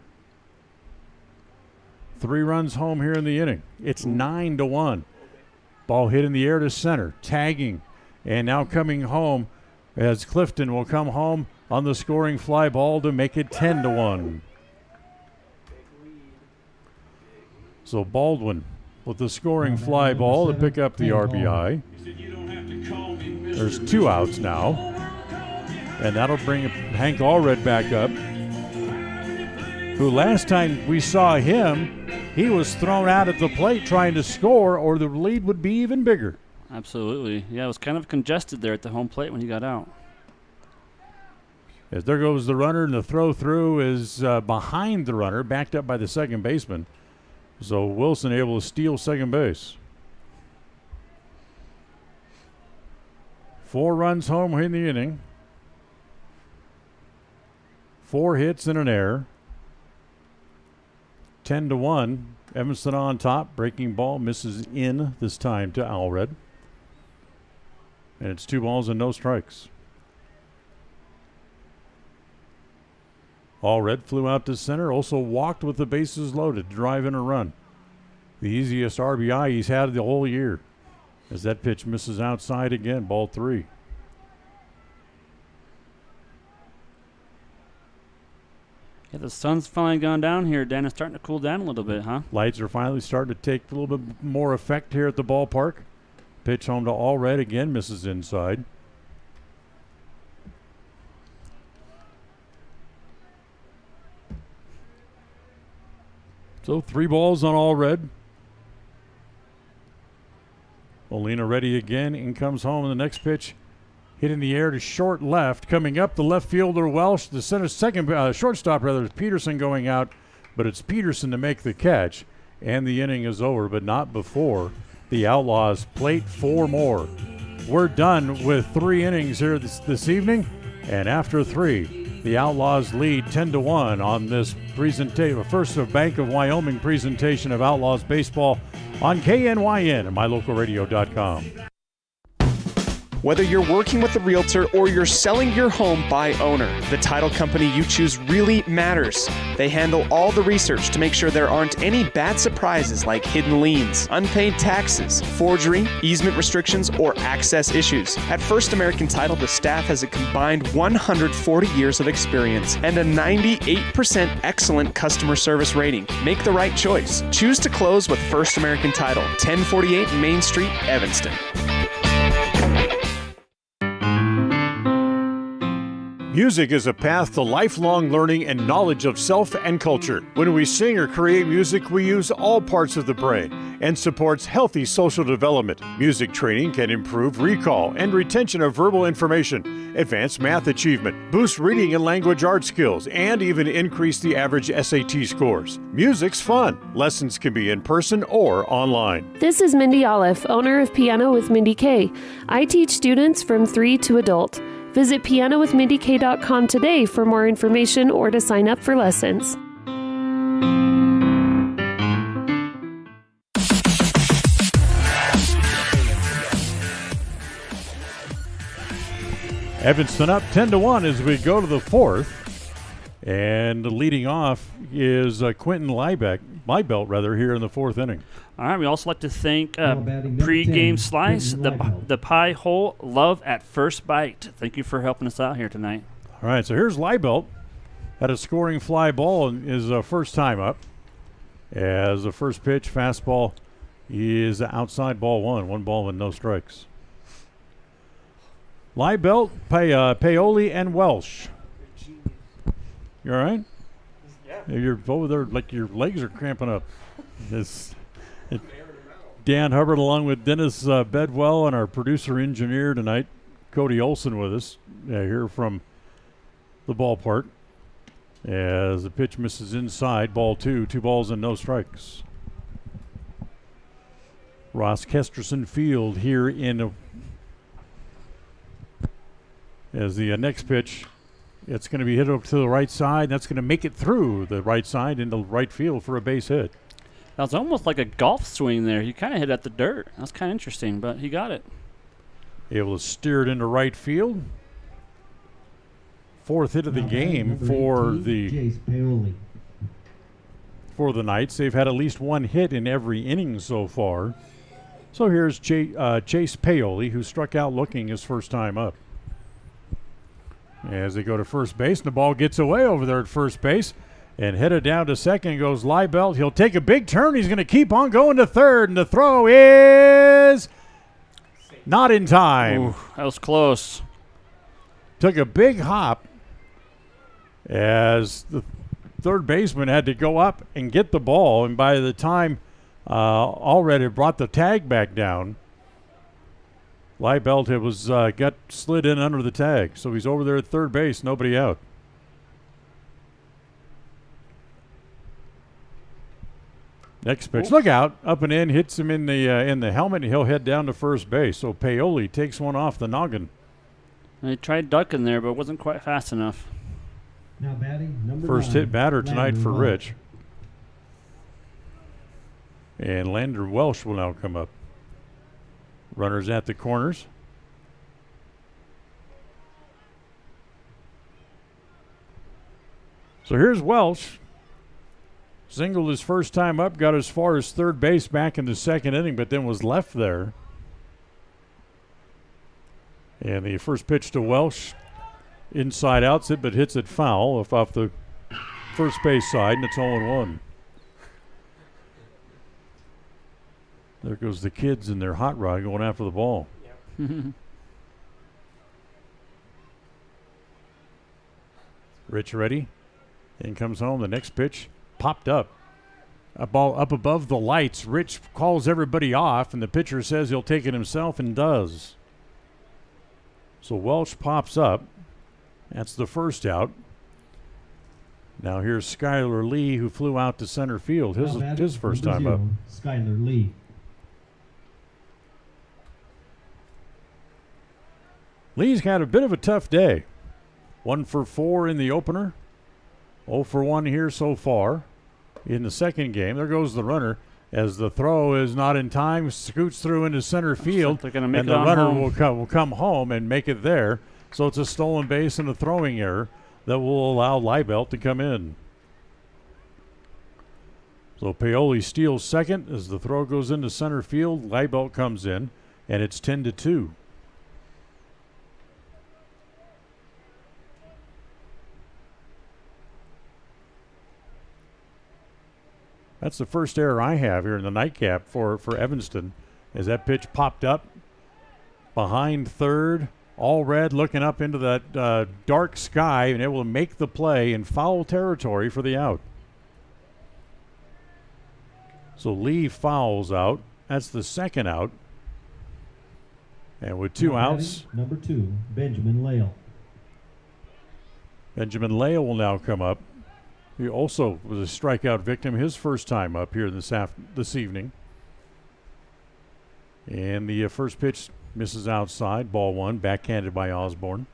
3 runs home here in the inning. It's 9-1. Ball hit in the air to center, tagging, and now coming home as Clifton will come home on the scoring fly ball to make it 10-1. So Baldwin with the scoring fly ball to pick up the RBI. There's 2 outs now. And that'll bring Hank Allred back up, who last time we saw him, he was thrown out at the plate trying to score, or the lead would be even bigger. Absolutely. Yeah, it was kind of congested there at the home plate when he got out. As there goes the runner, and the throw through is behind the runner, backed up by the second baseman. So Wilson able to steal second base. 4 runs home in the inning. 4 hits and an error. 10-1. Evanston on top. Breaking ball misses in this time to Allred. And it's 2 balls and no strikes. Allred flew out to center, also walked with the bases loaded, drive in a run. The easiest RBI he's had the whole year. As that pitch misses outside again, ball 3. Yeah, the sun's finally gone down here, Dan. It's starting to cool down a little bit, huh? Lights are finally starting to take a little bit more effect here at the ballpark. Pitch home to Allred again, misses inside. So 3 balls on Allred. Molina ready again. In comes home. And the next pitch hit in the air to short left. Coming up, the left fielder Welsh. The shortstop is Peterson going out. But it's Peterson to make the catch. And the inning is over, but not before the Outlaws plate 4 more. We're done with 3 innings here this evening. And after 3, the Outlaws lead 10-1 on this presentation, first of Bank of Wyoming presentation of Outlaws baseball on KNYN and Mylocalradio.com. Whether you're working with a realtor or you're selling your home by owner, the title company you choose really matters. They handle all the research to make sure there aren't any bad surprises like hidden liens, unpaid taxes, forgery, easement restrictions, or access issues. At First American Title, the staff has a combined 140 years of experience and a 98% excellent customer service rating. Make the right choice. Choose to close with First American Title, 1048 Main Street, Evanston. Music is a path to lifelong learning and knowledge of self and culture. When we sing or create music, we use all parts of the brain and supports healthy social development. Music training can improve recall and retention of verbal information, advance math achievement, boost reading and language arts skills, and even increase the average SAT scores. Music's fun. Lessons can be in person or online. This is Mindy Olive, owner of Piano with Mindy K. I teach students from 3 to adult. Visit pianowithmindyk.com today for more information or to sign up for lessons. Evanston up 10-1 as we go to the 4th. And leading off is Quentin Liebelt here in the 4th inning. All right, we also like to thank Pregame Slice, the Pie Hole Love at First Bite. Thank you for helping us out here tonight. All right, so here's Liebelt at a scoring fly ball and his first time up. As the first pitch, fastball is outside, ball 1. 1 ball and no strikes. Liebelt, Paoli, and Welsh. You all right? Yeah. You're over there like your legs are cramping up. Dan Hubbard along with Dennis Bedwell and our producer engineer tonight, Cody Olson, with us here from the ballpark. As the pitch misses inside, ball 2, 2 balls and no strikes. Ross Kesterson Field here in as the next pitch. It's going to be hit up to the right side. That's going to make it through the right side into right field for a base hit. That was almost like a golf swing there. He kind of hit at the dirt. That's kind of interesting, but he got it. Able to steer it into right field. 4th hit of the game for the Knights. They've had at least 1 hit in every inning so far. So here's Chase Paoli, who struck out looking his first time up. As they go to first base, and the ball gets away over there at first base. And headed down to second goes Leibelt. He'll take a big turn. He's going to keep on going to third. And the throw is not in time. Ooh, that was close. Took a big hop as the third baseman had to go up and get the ball. And by the time Allred had brought the tag back down, Leibelt was got slid in under the tag. So he's over there at third base, nobody out. Next pitch, look out, up and in, hits him in the helmet, and he'll head down to first base. So Paoli takes one off the noggin. He tried ducking there, but wasn't quite fast enough. Now batting, number First 9, hit batter tonight for Welsh. Rich. And Lander Welsh will now come up. Runners at the corners. So here's Welsh. Singled his first time up, got as far as third base back in the second inning, but then was left there. And the first pitch to Welsh, inside outs it, but hits it foul off the first base side, and it's 0-1. There goes the kids in their hot rod going after the ball. Rich ready. In comes home. The next pitch popped up. A ball up above the lights. Rich calls everybody off, and the pitcher says he'll take it himself and does. So Welsh pops up. That's the first out. Now here's Skylar Lee, who flew out to center field. His first time up. Skylar Lee. Lee's had a bit of a tough day. 1 for 4 in the opener. 0 for 1 here so far in the second game. There goes the runner as the throw is not in time. Scoots through into center field, and the runner will come home and make it there. So it's a stolen base and a throwing error that will allow Leibelt to come in. So Paoli steals second as the throw goes into center field. Leibelt comes in, and it's 10-2. That's the first error I have here in the nightcap for Evanston, as that pitch popped up behind third. Allred looking up into that dark sky and able to make the play in foul territory for the out. So Lee fouls out. That's the second out. And with 2 outs. Number 2, Benjamin Lale. Benjamin Lale will now come up. He also was a strikeout victim his first time up here this evening. And the first pitch misses outside. Ball 1, backhanded by Osborne.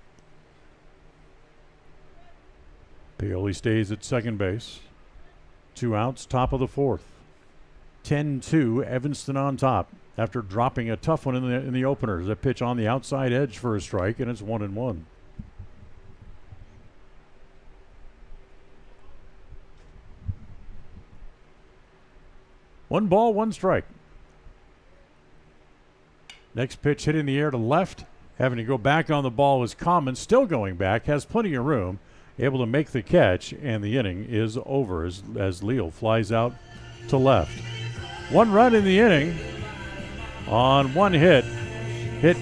Paoli stays at second base. 2 outs, top of the fourth. 10-2, Evanston on top after dropping a tough one in the openers. A pitch on the outside edge for a strike, and it's 1-1. One ball, 1 strike. Next pitch hit in the air to left. Having to go back on the ball is Common, still going back, has plenty of room, able to make the catch, and the inning is over as Leal flies out to left. 1 run in the inning on 1 hit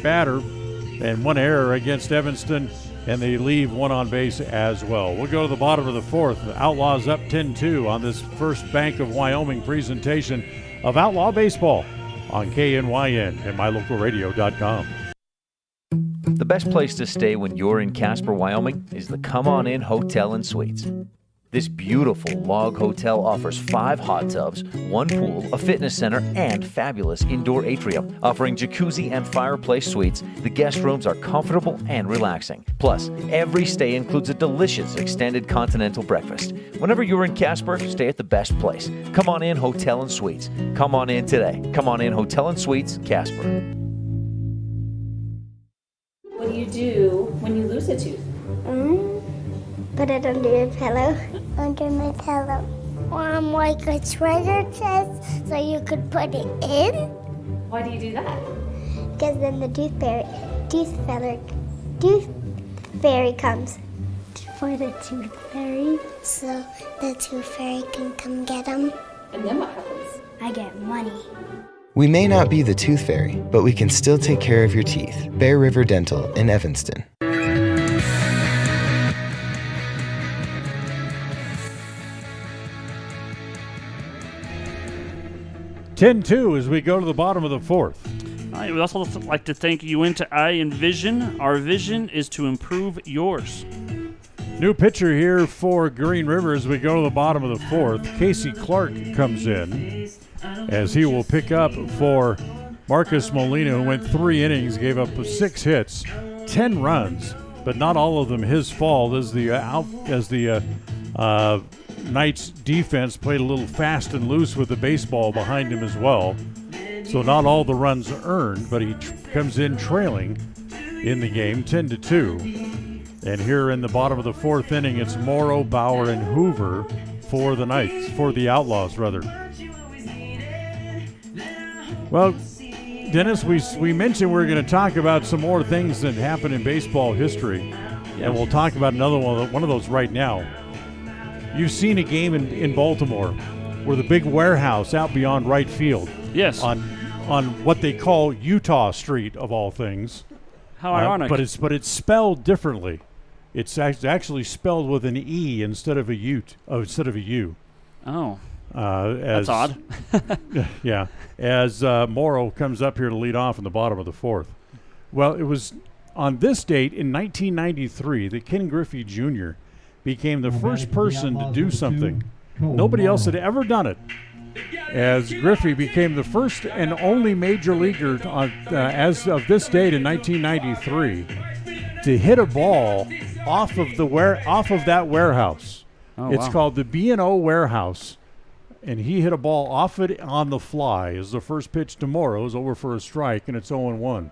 batter, and 1 error against Evanston, and they leave 1 on base as well. We'll go to the bottom of the fourth. The Outlaws up 10-2 on this first Bank of Wyoming presentation of Outlaw Baseball on KNYN and Mylocalradio.com. The best place to stay when you're in Casper, Wyoming is the Come On In Hotel and Suites. This beautiful log hotel offers 5 hot tubs, 1 pool, a fitness center, and fabulous indoor atrium. Offering jacuzzi and fireplace suites, the guest rooms are comfortable and relaxing. Plus, every stay includes a delicious extended continental breakfast. Whenever you're in Casper, stay at the best place. Come On In Hotel and Suites. Come on in today. Come On In Hotel and Suites, Casper. What do you do when you lose a tooth? Put it under your pillow. Under my pillow. Like a treasure chest so you could put it in? Why do you do that? Because then the tooth fairy comes. For the tooth fairy, so the tooth fairy can come get them. And then what happens? I get money. We may not be the tooth fairy, but we can still take care of your teeth. Bear River Dental in Evanston. 10-2 as we go to the bottom of the fourth. I would also like to thank Uinta Eye and Vision. Our vision is to improve yours. New pitcher here for Green River as we go to the bottom of the fourth. Casey Clark comes in as he will pick up for Marcus Molina, who went 3 innings, gave up 6 hits, 10 runs, but not all of them his fault as the Knights defense played a little fast and loose with the baseball behind him as well. So not all the runs earned, but he comes in trailing in the game 10-2. And here in the bottom of the fourth inning, it's Morrow, Bauer, and Hoover for the Outlaws, rather. Well, Dennis, we mentioned we're going to talk about some more things that happened in baseball history, and we'll talk about another one of those right now. You've seen a game in Baltimore where the big warehouse out beyond right field. Yes. On what they call Utah Street, of all things. How ironic. But it's spelled differently. It's actually spelled with an E instead of a U. Oh. That's odd. Yeah. As Morrow comes up here to lead off in the bottom of the fourth. Well, it was on this date in 1993 that Ken Griffey Jr. became the first person to do something. Nobody else had ever done it. As Griffey became the first and only major leaguer as of this date in 1993 to hit a ball off of that warehouse. Oh, it's wow. called the B&O Warehouse, and he hit a ball off it on the fly. As the first pitch to Morrow is over for a strike, and it's 0-1.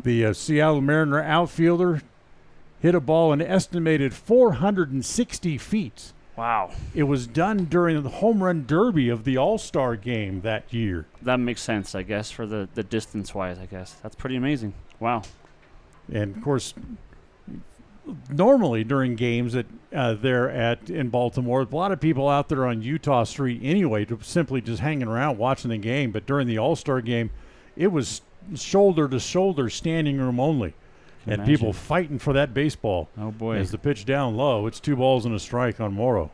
The Seattle Mariner outfielder hit a ball an estimated 460 feet. Wow. It was done during the home run derby of the All-Star game that year. That makes sense, I guess, for the distance-wise, I guess. That's pretty amazing. Wow. And, of course, normally during games in Baltimore, a lot of people out there on Utah Street anyway, simply just hanging around watching the game. But during the All-Star game, it was shoulder-to-shoulder standing room only. And imagine. People fighting for that baseball. Oh, boy. As the pitch down low, it's 2 balls and a strike on Morrow.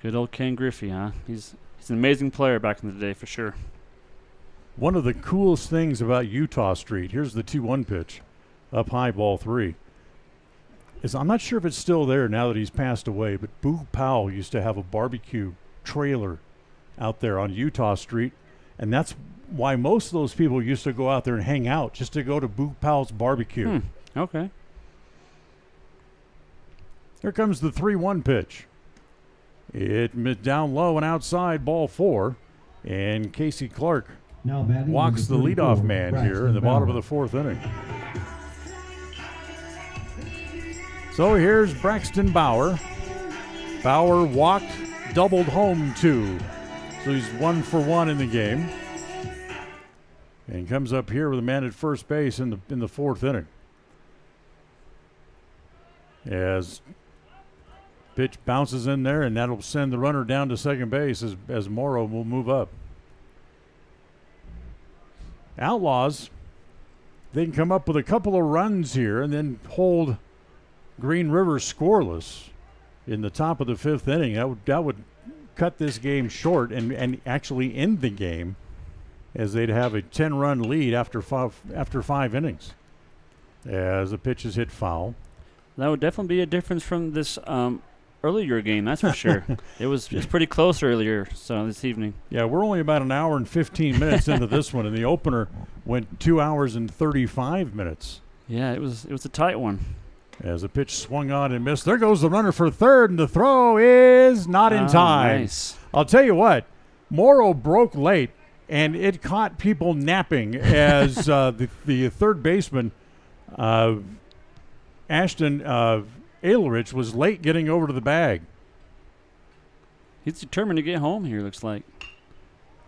Good old Ken Griffey, huh? He's an amazing player back in the day, for sure. One of the coolest things about Utah Street, here's the 2-1 pitch, up high, ball 3, is I'm not sure if it's still there now that he's passed away, but Boo Powell used to have a barbecue trailer out there on Utah Street, and that's why most of those people used to go out there and hang out, just to go to Boo Powell's barbecue. Okay. Here comes the 3-1 pitch. It down low and outside, ball 4, and Casey Clark walks the leadoff man here in the bottom of the fourth inning. So here's Braxton Bauer. Bauer walked, doubled home 2. So he's 1 for 1 in the game. And comes up here with a man at first base in the fourth inning. As pitch bounces in there, and that'll send the runner down to second base as Morrow will move up. Outlaws, they can come up with a couple of runs here and then hold Green River scoreless in the top of the fifth inning. That would cut this game short and actually end the game, as they'd have a 10-run lead after five innings. As the pitch is hit foul. That would definitely be a difference from this earlier game, that's for sure. It's pretty close earlier, so this evening. Yeah, we're only about an hour and 15 minutes into this one, and the opener went 2 hours and 35 minutes. Yeah, it was a tight one. As the pitch swung on and missed. There goes the runner for third, and the throw is not in time. Nice. I'll tell you what, Morrow broke late, and it caught people napping as the third baseman, Ashton Ailerich, was late getting over to the bag. He's determined to get home here, looks like.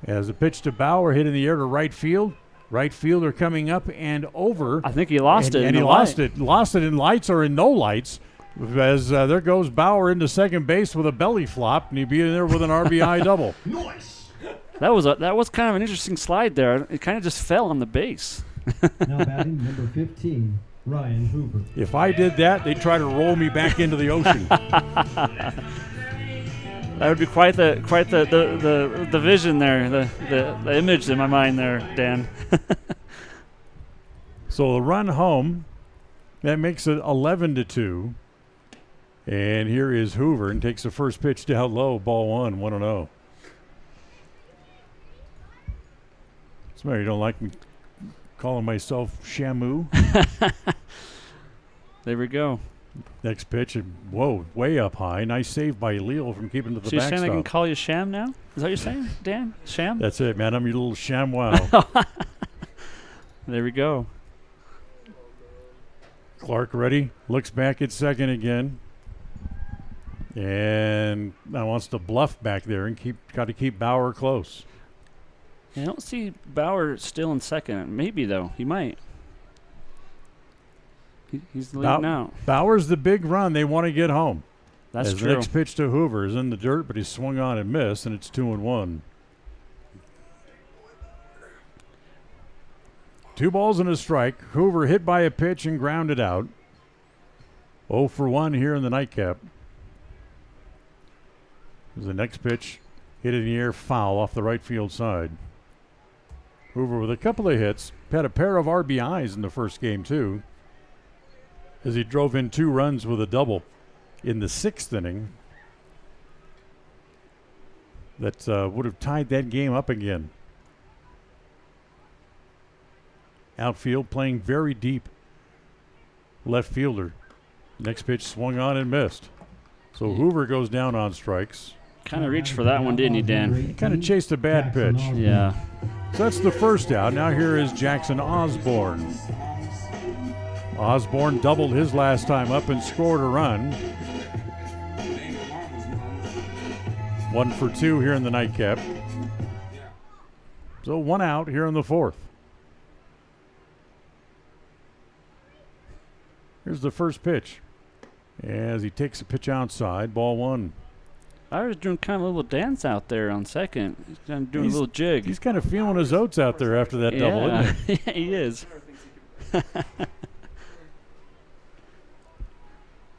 As a pitch to Bauer, hit in the air to right field. Right fielder coming up and over. I think he lost it. And he lost it. Lost it in lights or in no lights. As there goes Bauer into second base with a belly flop, and he'd be in there with an RBI double. Nice. That was kind of an interesting slide there. It kind of just fell on the base. Now batting number 15, Ryan Hoover. If I did that, they'd try to roll me back into the ocean. That would be quite the vision there, the image in my mind there, Dan. So a run home, that makes it 11-2. And here is Hoover and takes the first pitch down low, ball 1-0. Somebody don't like me calling myself Shamu. There we go. Next pitch, whoa, way up high. Nice save by Leo from keeping to the So you're backstop. saying I can call you Sham now? Is that what you're saying, Dan? Sham? That's it, man. I'm your little ShamWow. There we go. Clark ready. Looks back at second again. And now wants to bluff back there and got to keep Bauer close. I don't see Bauer still in second. Maybe, though. He might. He's leading out. Bauer's the big run. They want to get home. That's true. The next pitch to Hoover is in the dirt, but he swung on and missed, and it's 2-1. 2 balls and a strike. Hoover hit by a pitch and grounded out. 0 for 1 here in the nightcap. The next pitch hit in the air, foul off the right field side. Hoover with a couple of hits. Had a pair of RBIs in the first game, too, as he drove in 2 runs with a double in the 6th inning. That would have tied that game up again. Outfield playing very deep. Left fielder. Next pitch swung on and missed. So Hoover goes down on strikes. Kind of reached for that one, didn't he, Dan? He kind of chased a bad pitch. Yeah. So that's the first out. Now here is Jackson Osborne. Osborne doubled his last time up and scored a run. 1 for 2 here in the nightcap. So 1 out here in the 4th. Here's the first pitch. As he takes a pitch outside, ball 1. I was doing kind of a little dance out there on second. He's kind of doing a little jig. He's kind of feeling his oats out there after that double, isn't he? Yeah, he is.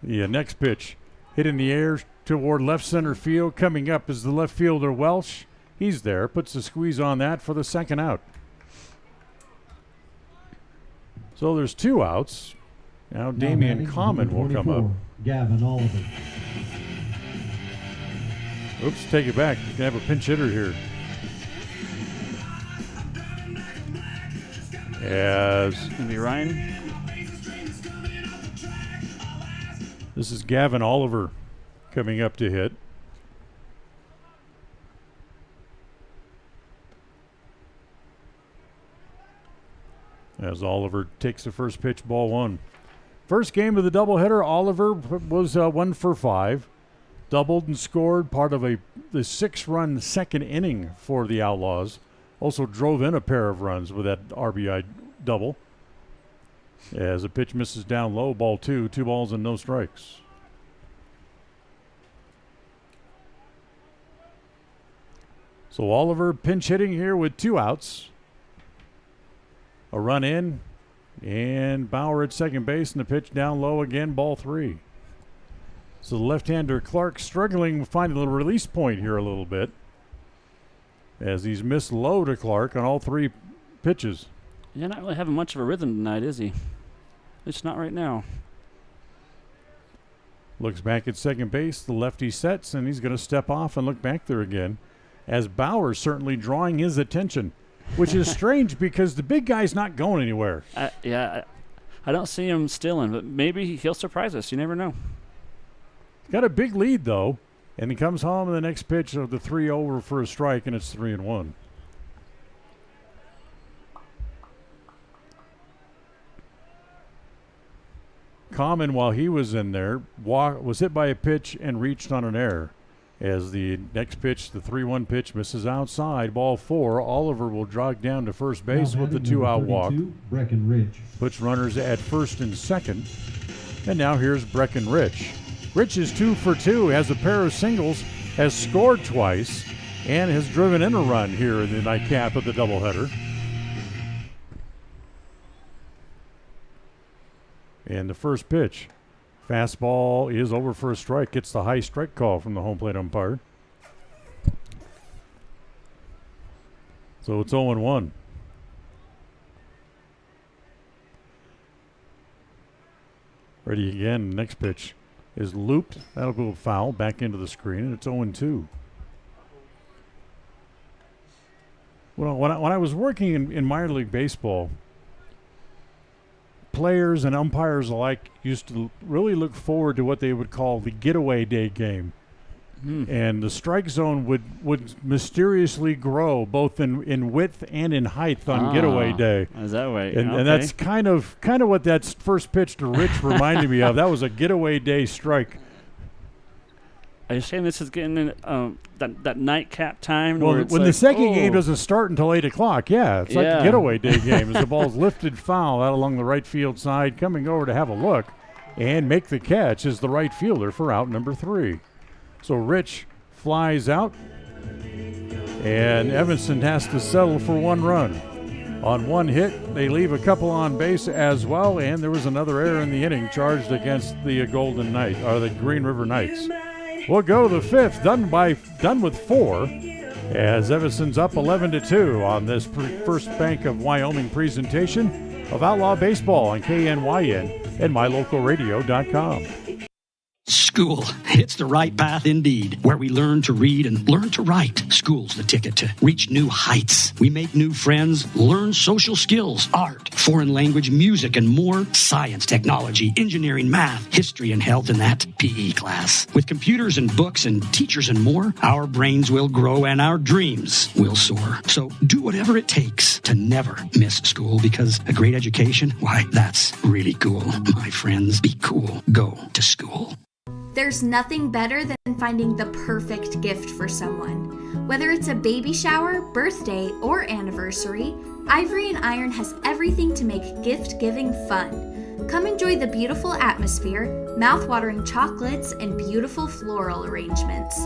Yeah, next pitch. Hit in the air toward left center field. Coming up is the left fielder, Welsh. He's there. Puts the squeeze on that for the second out. So there's 2 outs. Now Damian Common will come up. Gavin Oliver. Oops, take it back. You can have a pinch hitter here. As gonna be Ryan. This is Gavin Oliver coming up to hit. As Oliver takes the first pitch, ball 1. First game of the doubleheader, Oliver was 1 for 5. Doubled and scored, part of the 6-run second inning for the Outlaws. Also drove in a pair of runs with that RBI double. As a pitch misses down low, ball 2, 2 balls and no strikes. So Oliver pinch hitting here with 2 outs. A run in, and Bauer at second base, and the pitch down low again, ball 3. So the left-hander Clark struggling to find a little release point here a little bit, as he's missed low to Clark on all 3 pitches. Yeah, not really having much of a rhythm tonight, is he? At least not right now. Looks back at second base, the lefty sets, and he's going to step off and look back there again, as Bauer certainly drawing his attention, which is strange because the big guy's not going anywhere. I don't see him stealing, but maybe he'll surprise us. You never know. Got a big lead, though, and he comes home in the next pitch of the 3-0 for a strike, and it's 3-1. Common, while he was in there, was hit by a pitch and reached on an error. As the next pitch, the 3-1 pitch, misses outside. Ball 4. Oliver will jog down to first base with the 2-out walk. Breckenridge. Puts runners at first and second. And now here's Breckenridge. Rich is 2 for 2, has a pair of singles, has scored twice, and has driven in a run here in the nightcap of the doubleheader. And the first pitch. Fastball is over for a strike. Gets the high strike call from the home plate umpire. So it's 0-1. Ready again. Next pitch is looped. That'll go foul back into the screen, and it's 0-2. Well, when I was working in minor league baseball, players and umpires alike used to really look forward to what they would call the getaway day game. And the strike zone would mysteriously grow both in width and in height on getaway day. Is that right? And that's kind of what that first pitch to Rich reminded me of. That was a getaway day strike. Are you saying this is getting in that nightcap time? Well, where it's when the second game doesn't start until 8 o'clock, it's like a getaway day game. As the ball's lifted foul out along the right field side, coming over to have a look and make the catch is the right fielder for out number 3. So Rich flies out, and Evanston has to settle for 1 run. On 1 hit, they leave a couple on base as well, and there was another error in the inning charged against the the Green River Knights. We'll go to the 5th, done with 4, as Evanston's up 11-2 on this first Bank of Wyoming presentation of Outlaw Baseball on KNYN and MyLocalRadio.com. School, it's the right path indeed, where we learn to read and learn to write. School's the ticket to reach new heights. We make new friends, learn social skills, art, foreign language, music, and more. Science, technology, engineering, math, history, and health in that PE class. With computers and books and teachers and more, our brains will grow and our dreams will soar. So do whatever it takes to never miss school, because a great education, why, that's really cool. My friends, be cool. Go to school. There's nothing better than finding the perfect gift for someone. Whether it's a baby shower, birthday, or anniversary, Ivory and Iron has everything to make gift-giving fun. Come enjoy the beautiful atmosphere, mouth-watering chocolates, and beautiful floral arrangements.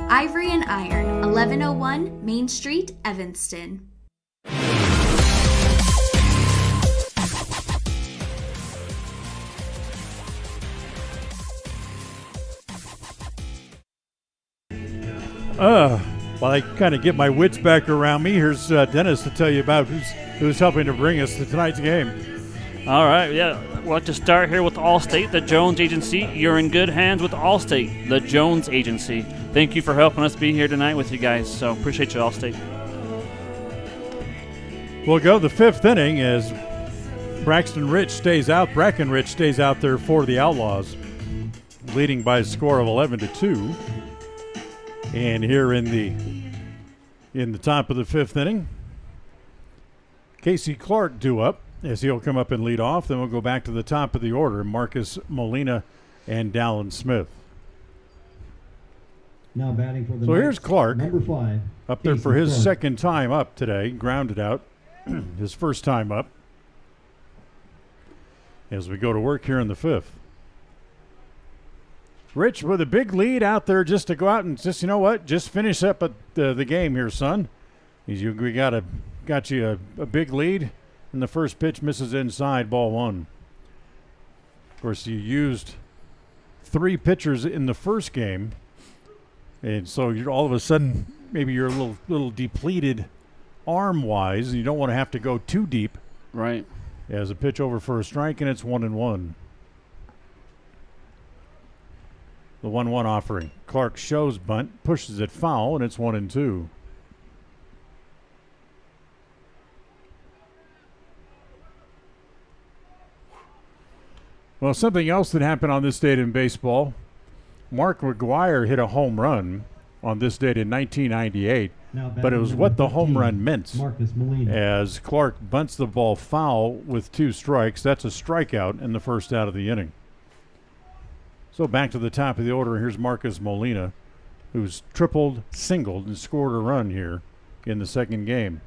Ivory and Iron, 1101 Main Street, Evanston. While I kind of get my wits back around me, here's Dennis to tell you about who's helping to bring us to tonight's game. All right, we'll like to start here with Allstate, the Jones Agency. You're in good hands with Allstate, the Jones Agency. Thank you for helping us be here tonight with you guys, so appreciate you, Allstate. We'll go the 5th inning as Breckenridge stays out there for the Outlaws, leading by a score of 11-2. And here in the top of the 5th inning, Casey Clark due up as he'll come up and lead off. Then we'll go back to the top of the order, Marcus Molina and Dallin Smith. Now batting for the So here's Clark, number 5, up there Casey for his Clark. second time up today, grounded out, his first time up. As we go to work here in the 5th. Rich with a big lead out there just to go out and just finish up the game here, son. We got you a big lead, and the first pitch misses inside, ball 1. Of course, you used 3 pitchers in the first game, and so you're all of a sudden maybe you're a little depleted arm-wise, and you don't want to have to go too deep. Right. As a pitch over for a strike, and it's 1-1. The 1-1 offering. Clark shows bunt, pushes it foul, and it's 1-2. Well, something else that happened on this date in baseball. Mark McGuire hit a home run on this date in 1998, but it was what the home run meant. Marcus Molina. As Clark bunts the ball foul with 2 strikes, that's a strikeout in the first out of the inning. So back to the top of the order. Here's Marcus Molina. who's tripled, singled, and scored a run here in the second game.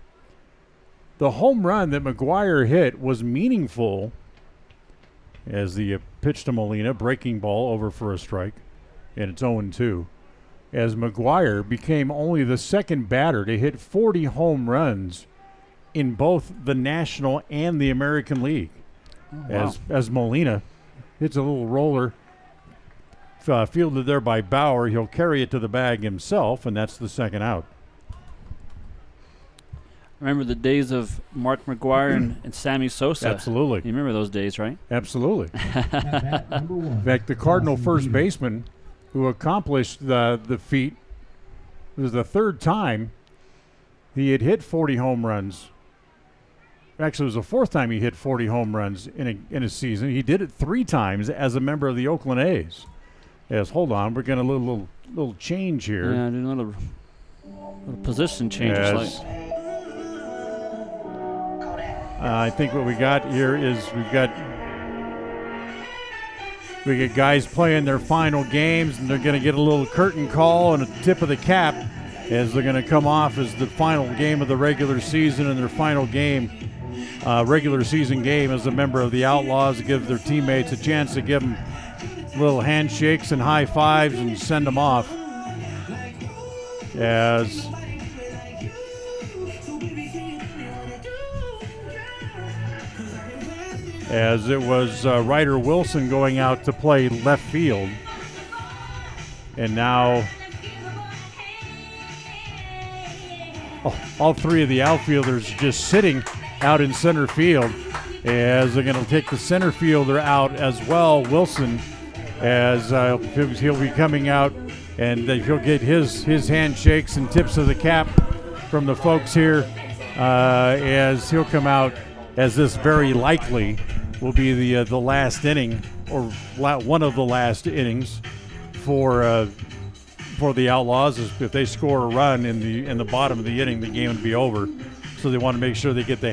The home run that McGuire hit was meaningful as the pitch to Molina, breaking ball over for a strike, and it's 0-2. As McGuire became only the second batter to hit 40 home runs in both the National and the American League. Wow. As Molina hits a little roller, fielded there by Bauer. He'll carry it to the bag himself, and that's the second out. Remember the days of Mark McGuire and Sammy Sosa? Absolutely. You remember those days, right? Absolutely. In fact, the Cardinal first baseman who accomplished the feat, it was the third time he had hit 40 home runs. Actually, it was the fourth time he hit 40 home runs in a season. He did it 3 times as a member of the Oakland A's. Yes, hold on, we're getting a little change here. Yeah, another little position changes. I think what we got here is we get guys playing their final games, and they're going to get a little curtain call and a tip of the cap as they're going to come off as the final game of the regular season and their final game, regular season game as a member of the Outlaws, to give their teammates a chance to give them little handshakes and high fives and send them off. As it was Ryder Wilson going out to play left field. And now all 3 of the outfielders just sitting out in center field as they're going to take the center fielder out as well, Wilson, as he'll be coming out, and he'll get his handshakes and tips of the cap from the folks here as he'll come out, as this very likely will be the last inning, or one of the last innings for the Outlaws. If they score a run in the bottom of the inning, the game would be over. So they want to make sure they get the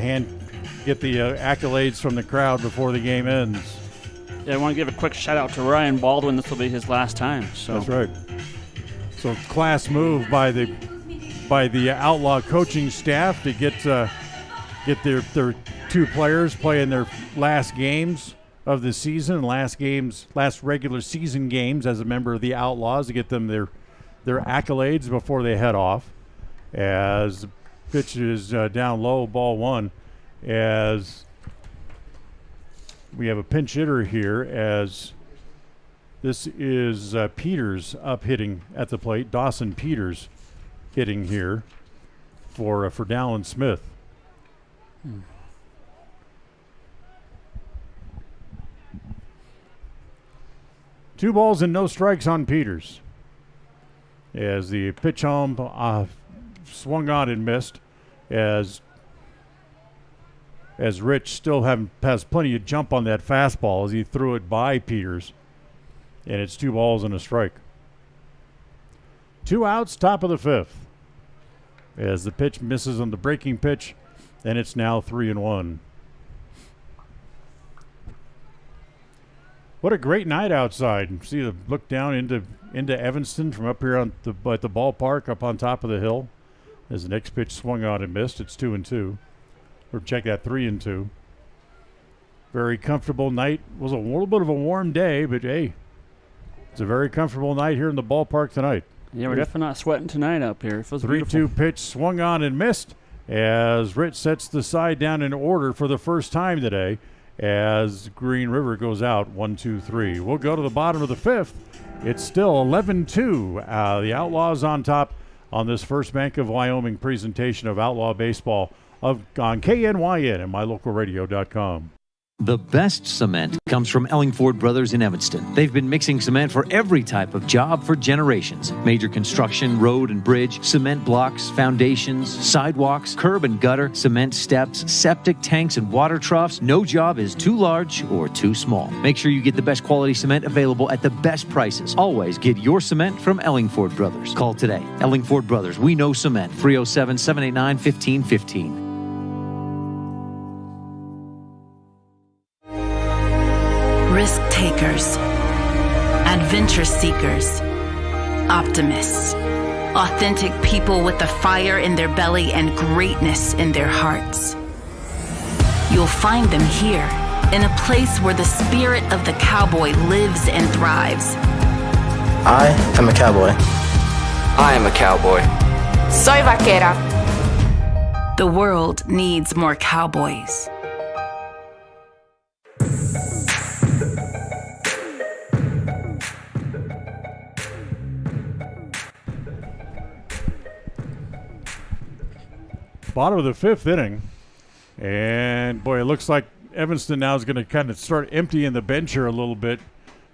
accolades from the crowd before the game ends. Yeah, I want to give a quick shout out to Ryan Baldwin. This will be his last time. So that's right. So class move by the Outlaw coaching staff to get their 2 players playing their last games of the season, last regular season games as a member of the Outlaws, to get them their accolades before they head off. As the pitch is down low, ball 1, as we have a pinch hitter here, as this is Peters up hitting at the plate. Dawson Peters hitting here for Dallin Smith. 2 balls and no strikes on Peters. As the pitch home swung on and missed, as Rich still has plenty of jump on that fastball as he threw it by Peters. And it's 2 balls and a strike. 2 outs, top of the 5th. As the pitch misses on the breaking pitch, and it's now 3-1. What a great night outside. See the look down into Evanston from up here at the ballpark up on top of the hill. As the next pitch swung on and missed, it's 2-2. Or check that, 3-2. Very comfortable night. Was a little bit of a warm day, but hey, it's a very comfortable night here in the ballpark tonight. Yeah, we're definitely not sweating tonight up here. It feels 3-2 pitch swung on and missed as Rich sets the side down in order for the first time today as Green River goes out 1-2-3. We'll go to the bottom of the 5th. It's still 11-2. The Outlaws on top on this First Bank of Wyoming presentation of Outlaw Baseball on KNYN and mylocalradio.com. The best cement comes from Ellingford Brothers in Evanston. They've been mixing cement for every type of job for generations. Major construction, road and bridge, cement blocks, foundations, sidewalks, curb and gutter, cement steps, septic tanks, and water troughs. No job is too large or too small. Make sure you get the best quality cement available at the best prices. Always get your cement from Ellingford Brothers. Call today. Ellingford Brothers. We know cement. 307-789-1515. Risk takers, adventure seekers, optimists. Authentic people with the fire in their belly and greatness in their hearts. You'll find them here, in a place where the spirit of the cowboy lives and thrives. I am a cowboy. I am a cowboy. Soy vaquera. The world needs more cowboys. Bottom of the fifth inning. And, boy, it looks like Evanston now is going to kind of start emptying the bench here a little bit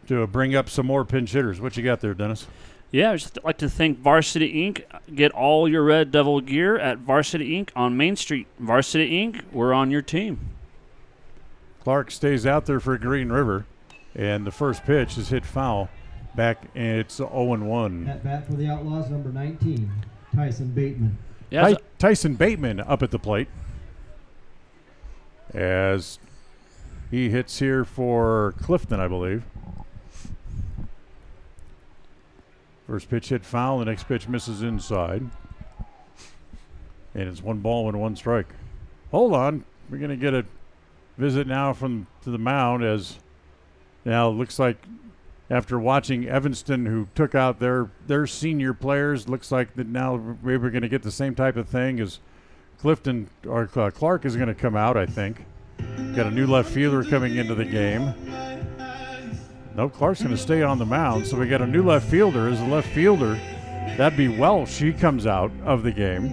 to bring up some more pinch hitters. What you got there, Dennis? Yeah, I'd just like to thank Varsity Inc. Get all your Red Devil gear at Varsity Inc. on Main Street. Varsity Inc., we're on your team. Clark stays out there for Green River, and the first pitch is hit foul. Back, and it's 0-1. At bat for the Outlaws, number 19, Tyson Bateman. Yeah, Tyson Bateman up at the plate as he hits here for Clifton, I believe. First pitch hit foul, the next pitch misses inside. And it's 1-1 strike. Hold on. We're going to get a visit now to the mound as now it looks like after watching Evanston, who took out their senior players, looks like that now maybe we're going to get the same type of thing as Clifton or Clark is going to come out, I think. Got a new left fielder coming into the game. No, Clark's going to stay on the mound, so we got a new left fielder. As a left fielder, that'd be Welsh. He comes out of the game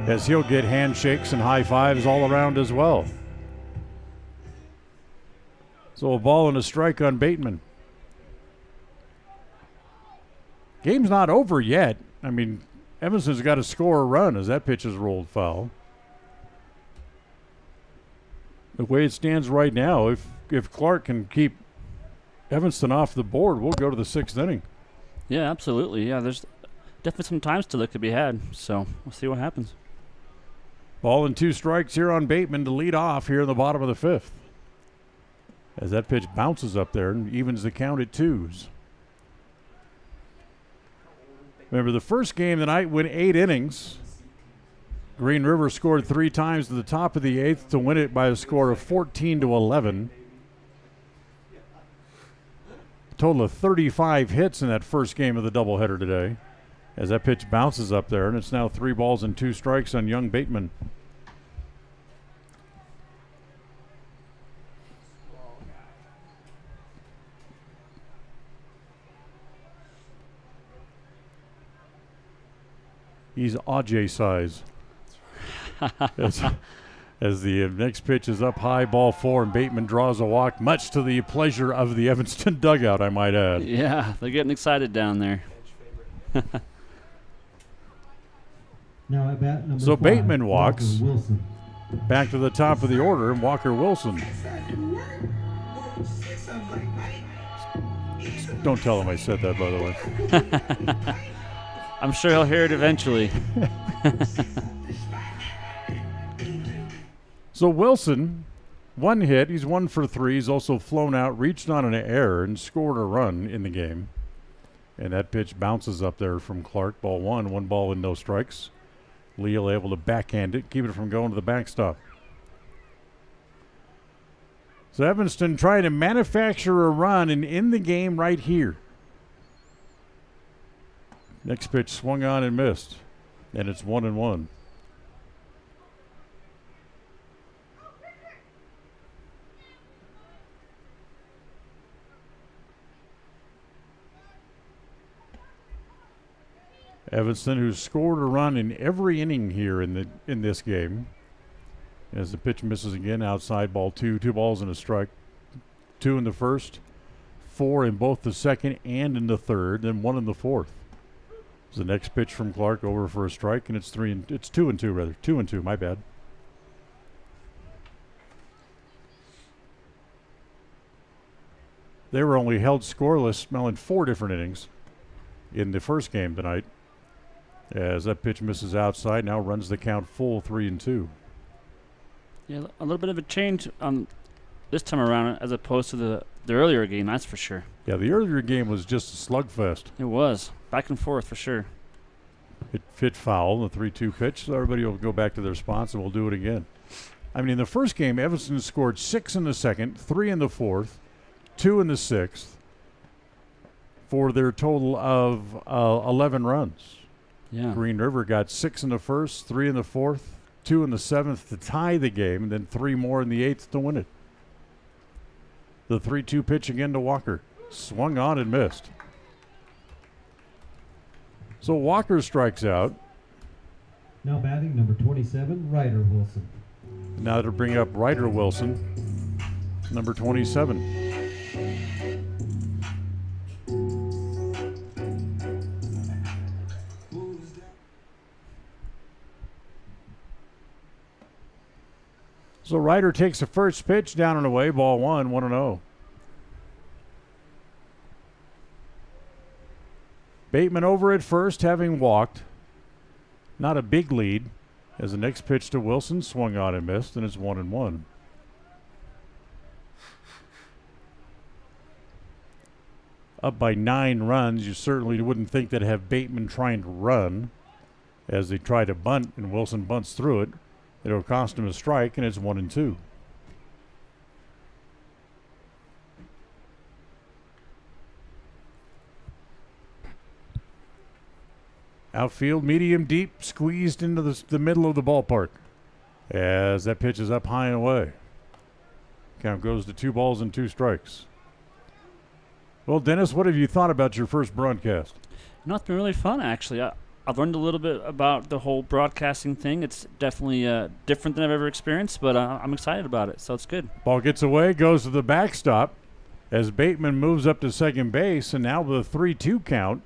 as he'll get handshakes and high fives all around as well. So a ball and a strike on Bateman. Game's not over yet. I mean, Evanston's got to score a run as that pitch is rolled foul. The way it stands right now, if Clark can keep Evanston off the board, we'll go to the sixth inning. Yeah, absolutely. Yeah, there's definitely some time still that could be had, so we'll see what happens. Ball and 2 strikes here on Bateman to lead off here in the bottom of the fifth. As that pitch bounces up there and evens the count at 2s. Remember, the first game tonight went 8 innings. Green River scored 3 times to the top of the 8th to win it by a score of 14-11. A total of 35 hits in that first game of the doubleheader today. As that pitch bounces up there, and it's now 3 balls and 2 strikes on young Bateman. He's Ajay size. As the next pitch is up high, ball 4, and Bateman draws a walk, much to the pleasure of the Evanston dugout, I might add. Yeah, they're getting excited down there. Now at bat, number so 5, Bateman walks Wilson. back to the top of the order, and Walker Wilson. Don't tell him I said that, by the way. I'm sure he'll hear it eventually. So Wilson, 1 hit. He's 1 for 3. He's also flown out, reached on an error, and scored a run in the game. And that pitch bounces up there from Clark. Ball 1, 1 ball and no strikes. Leal able to backhand it, keep it from going to the backstop. So Evanston trying to manufacture a run and in the game right here. Next pitch swung on and missed. And it's 1-1. Evanston, who's scored a run in every inning here in this game. As the pitch misses again, outside ball 2, 2 balls and a strike. 2 in the first, 4 in both the second and in the third, then 1 in the fourth. The next pitch from Clark over for a strike, and it's 2-2 rather. 2-2, my bad. They were only held scoreless in 4 different innings in the first game tonight. As that pitch misses outside, now runs the count full 3-2. Yeah, a little bit of a change this time around as opposed to the earlier game, that's for sure. Yeah, the earlier game was just a slugfest. It was. Back and forth for sure. It fit foul, the 3-2 pitch, so everybody will go back to their spots and we'll do it again. I mean, in the first game, Evanston scored 6 in the second, 3 in the fourth, 2 in the sixth, for their total of 11 runs. Yeah. Green River got 6 in the first, 3 in the fourth, 2 in the seventh to tie the game, and then 3 more in the eighth to win it. The 3-2 pitch again to Walker. Swung on and missed. So Walker strikes out. Now batting number 27, Ryder Wilson. Now to bring up Ryder Wilson, number 27. So Ryder takes the first pitch, down and away, ball 1, 1-0. Bateman over at first, having walked. Not a big lead, as the next pitch to Wilson swung on and missed, and it's 1-1. Up by 9 runs, you certainly wouldn't think they'd have Bateman trying to run as they try to bunt, and Wilson bunts through it. It'll cost him a strike, and it's 1-2. Outfield, medium deep, squeezed into the middle of the ballpark as that pitch is up high and away. Count goes to 2 balls and 2 strikes. Well, Dennis, what have you thought about your first broadcast? No, it's been really fun, actually. I've learned a little bit about the whole broadcasting thing. It's definitely different than I've ever experienced, but I'm excited about it, so it's good. Ball gets away, goes to the backstop as Bateman moves up to second base, and now with a 3-2 count,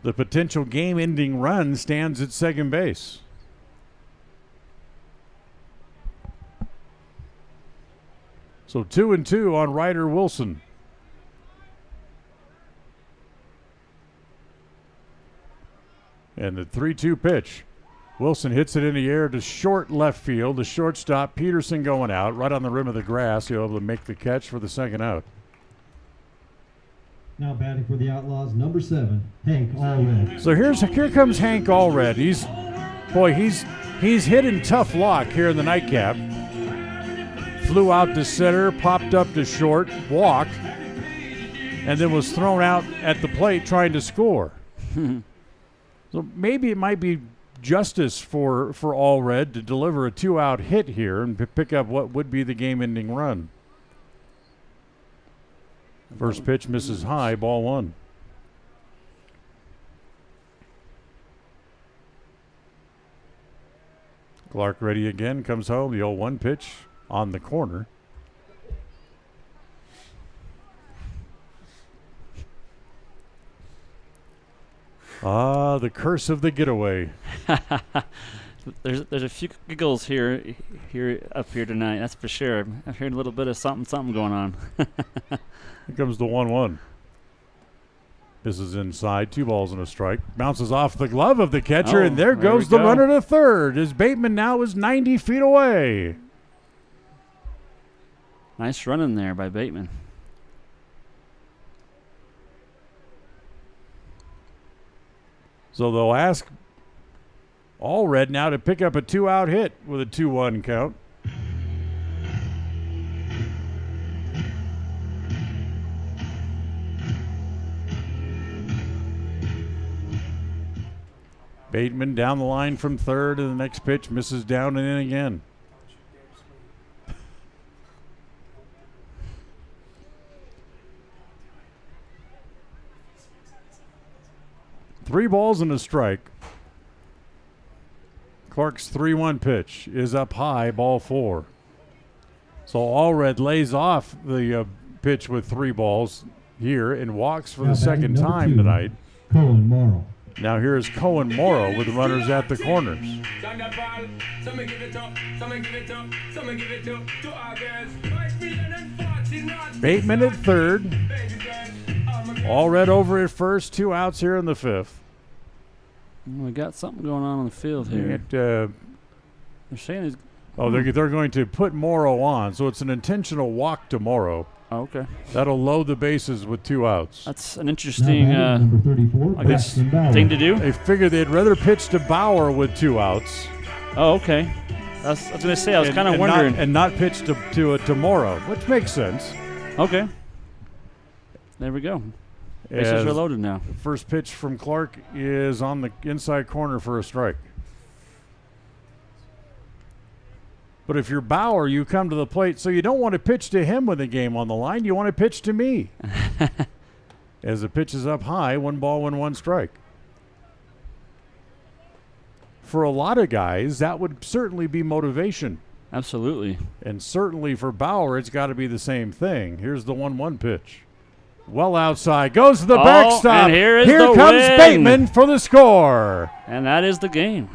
the potential game-ending run stands at second base. So 2-2 on Ryder Wilson. And the 3-2 pitch. Wilson hits it in the air to short left field. The shortstop, Peterson, going out right on the rim of the grass. He'll be able to make the catch for the second out. Now batting for the Outlaws, number 7, Hank Allred. So here comes Hank Allred. He's hitting tough lock here in the nightcap. Flew out to center, popped up to short, walked, and then was thrown out at the plate trying to score. So maybe it might be justice for Allred to deliver a 2-out hit here and pick up what would be the game-ending run. First pitch misses high, ball 1. Clark ready again, comes home. The 0-1 pitch on the corner. The curse of the getaway. There's a few giggles here up here tonight. That's for sure. I'm hearing a little bit of something going on. Here comes the 1-1. This is inside. 2 balls and a strike. Bounces off the glove of the catcher, and there goes the runner to third as Bateman now is 90 feet away. Nice run in there by Bateman. So they'll ask Allred now to pick up a 2-out hit with a 2-1 count. Bateman down the line from third, and the next pitch misses down and in again. Three balls and a strike. Clark's 3-1 pitch is up high, ball 4. So Allred lays off the pitch with 3 balls here and walks for the second time tonight. Cohen Morrow. Now here's Cohen Morrow with runners at the corners. Bateman at third. Allred over at first. 2 outs here in the 5th. We got something going on the field here. They're saying Oh, they're going to put Morrow on, so it's an intentional walk to Morrow. Oh, okay. That'll load the bases with 2 outs. That's an interesting I guess, thing to do. They figured they'd rather pitch to Bauer with 2 outs. Oh, okay. I was going to say, I was kind of wondering. Not pitch to Morrow, which makes sense. Okay. There we go. Bases are loaded now. The first pitch from Clark is on the inside corner for a strike. But if you're Bauer, you come to the plate, so you don't want to pitch to him with the game on the line. You want to pitch to me. As the pitch is up high, 1 ball, 1 strike. For a lot of guys, that would certainly be motivation. Absolutely. And certainly for Bauer, it's got to be the same thing. Here's the 1-1 pitch. Well outside. Goes to the backstop. And here comes win. Bateman for the score. And that is the game.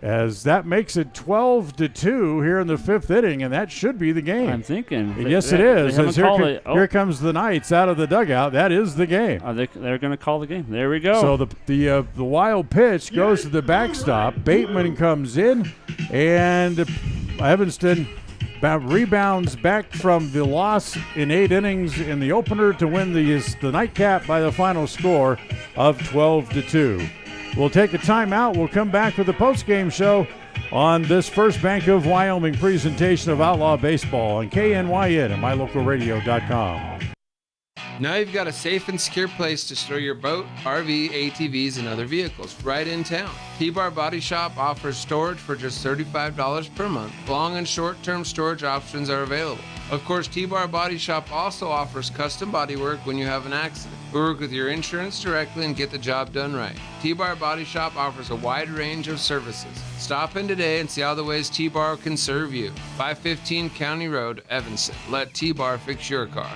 As that makes it 12-2 here in the 5th inning, and that should be the game. I'm thinking. Yes, it is. As here comes the Knights out of the dugout. That is the game. They're going to call the game. There we go. So the wild pitch goes to the backstop. Bateman comes in, and Evanston rebounds back from the loss in 8 innings in the opener to win the nightcap by the final score of 12-2. We'll take a timeout. We'll come back with the postgame show on this First Bank of Wyoming presentation of Outlaw Baseball on KNYN and Mylocalradio.com. Now you've got a safe and secure place to store your boat, RV, ATVs, and other vehicles right in town. T-Bar Body Shop offers storage for just $35 per month. Long and short-term storage options are available. Of course, T-Bar Body Shop also offers custom bodywork when you have an accident. We work with your insurance directly and get the job done right. T-Bar Body Shop offers a wide range of services. Stop in today and see all the ways T-Bar can serve you. 515 County Road, Evanston. Let T-Bar fix your car.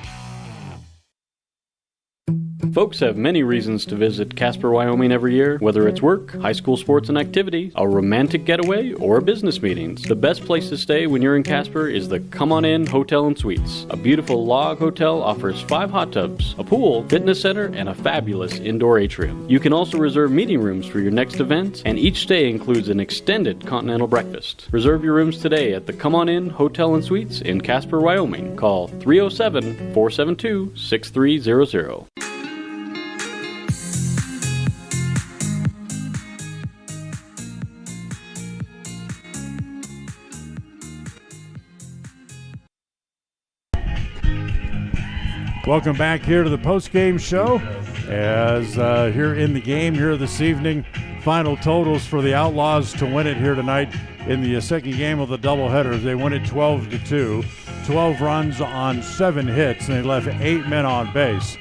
Folks have many reasons to visit Casper, Wyoming every year, whether it's work, high school sports and activities, a romantic getaway, or business meetings. The best place to stay when you're in Casper is the Come On In Hotel and Suites. A beautiful log hotel offers 5 hot tubs, a pool, fitness center, and a fabulous indoor atrium. You can also reserve meeting rooms for your next event, and each stay includes an extended continental breakfast. Reserve your rooms today at the Come On In Hotel and Suites in Casper, Wyoming. Call 307-472-6300. Welcome back here to the post-game show. As here in the game here this evening, final totals for the Outlaws to win it here tonight in the second game of the doubleheader. They win it 12-2, 12 runs on 7 hits, and they left 8 men on base.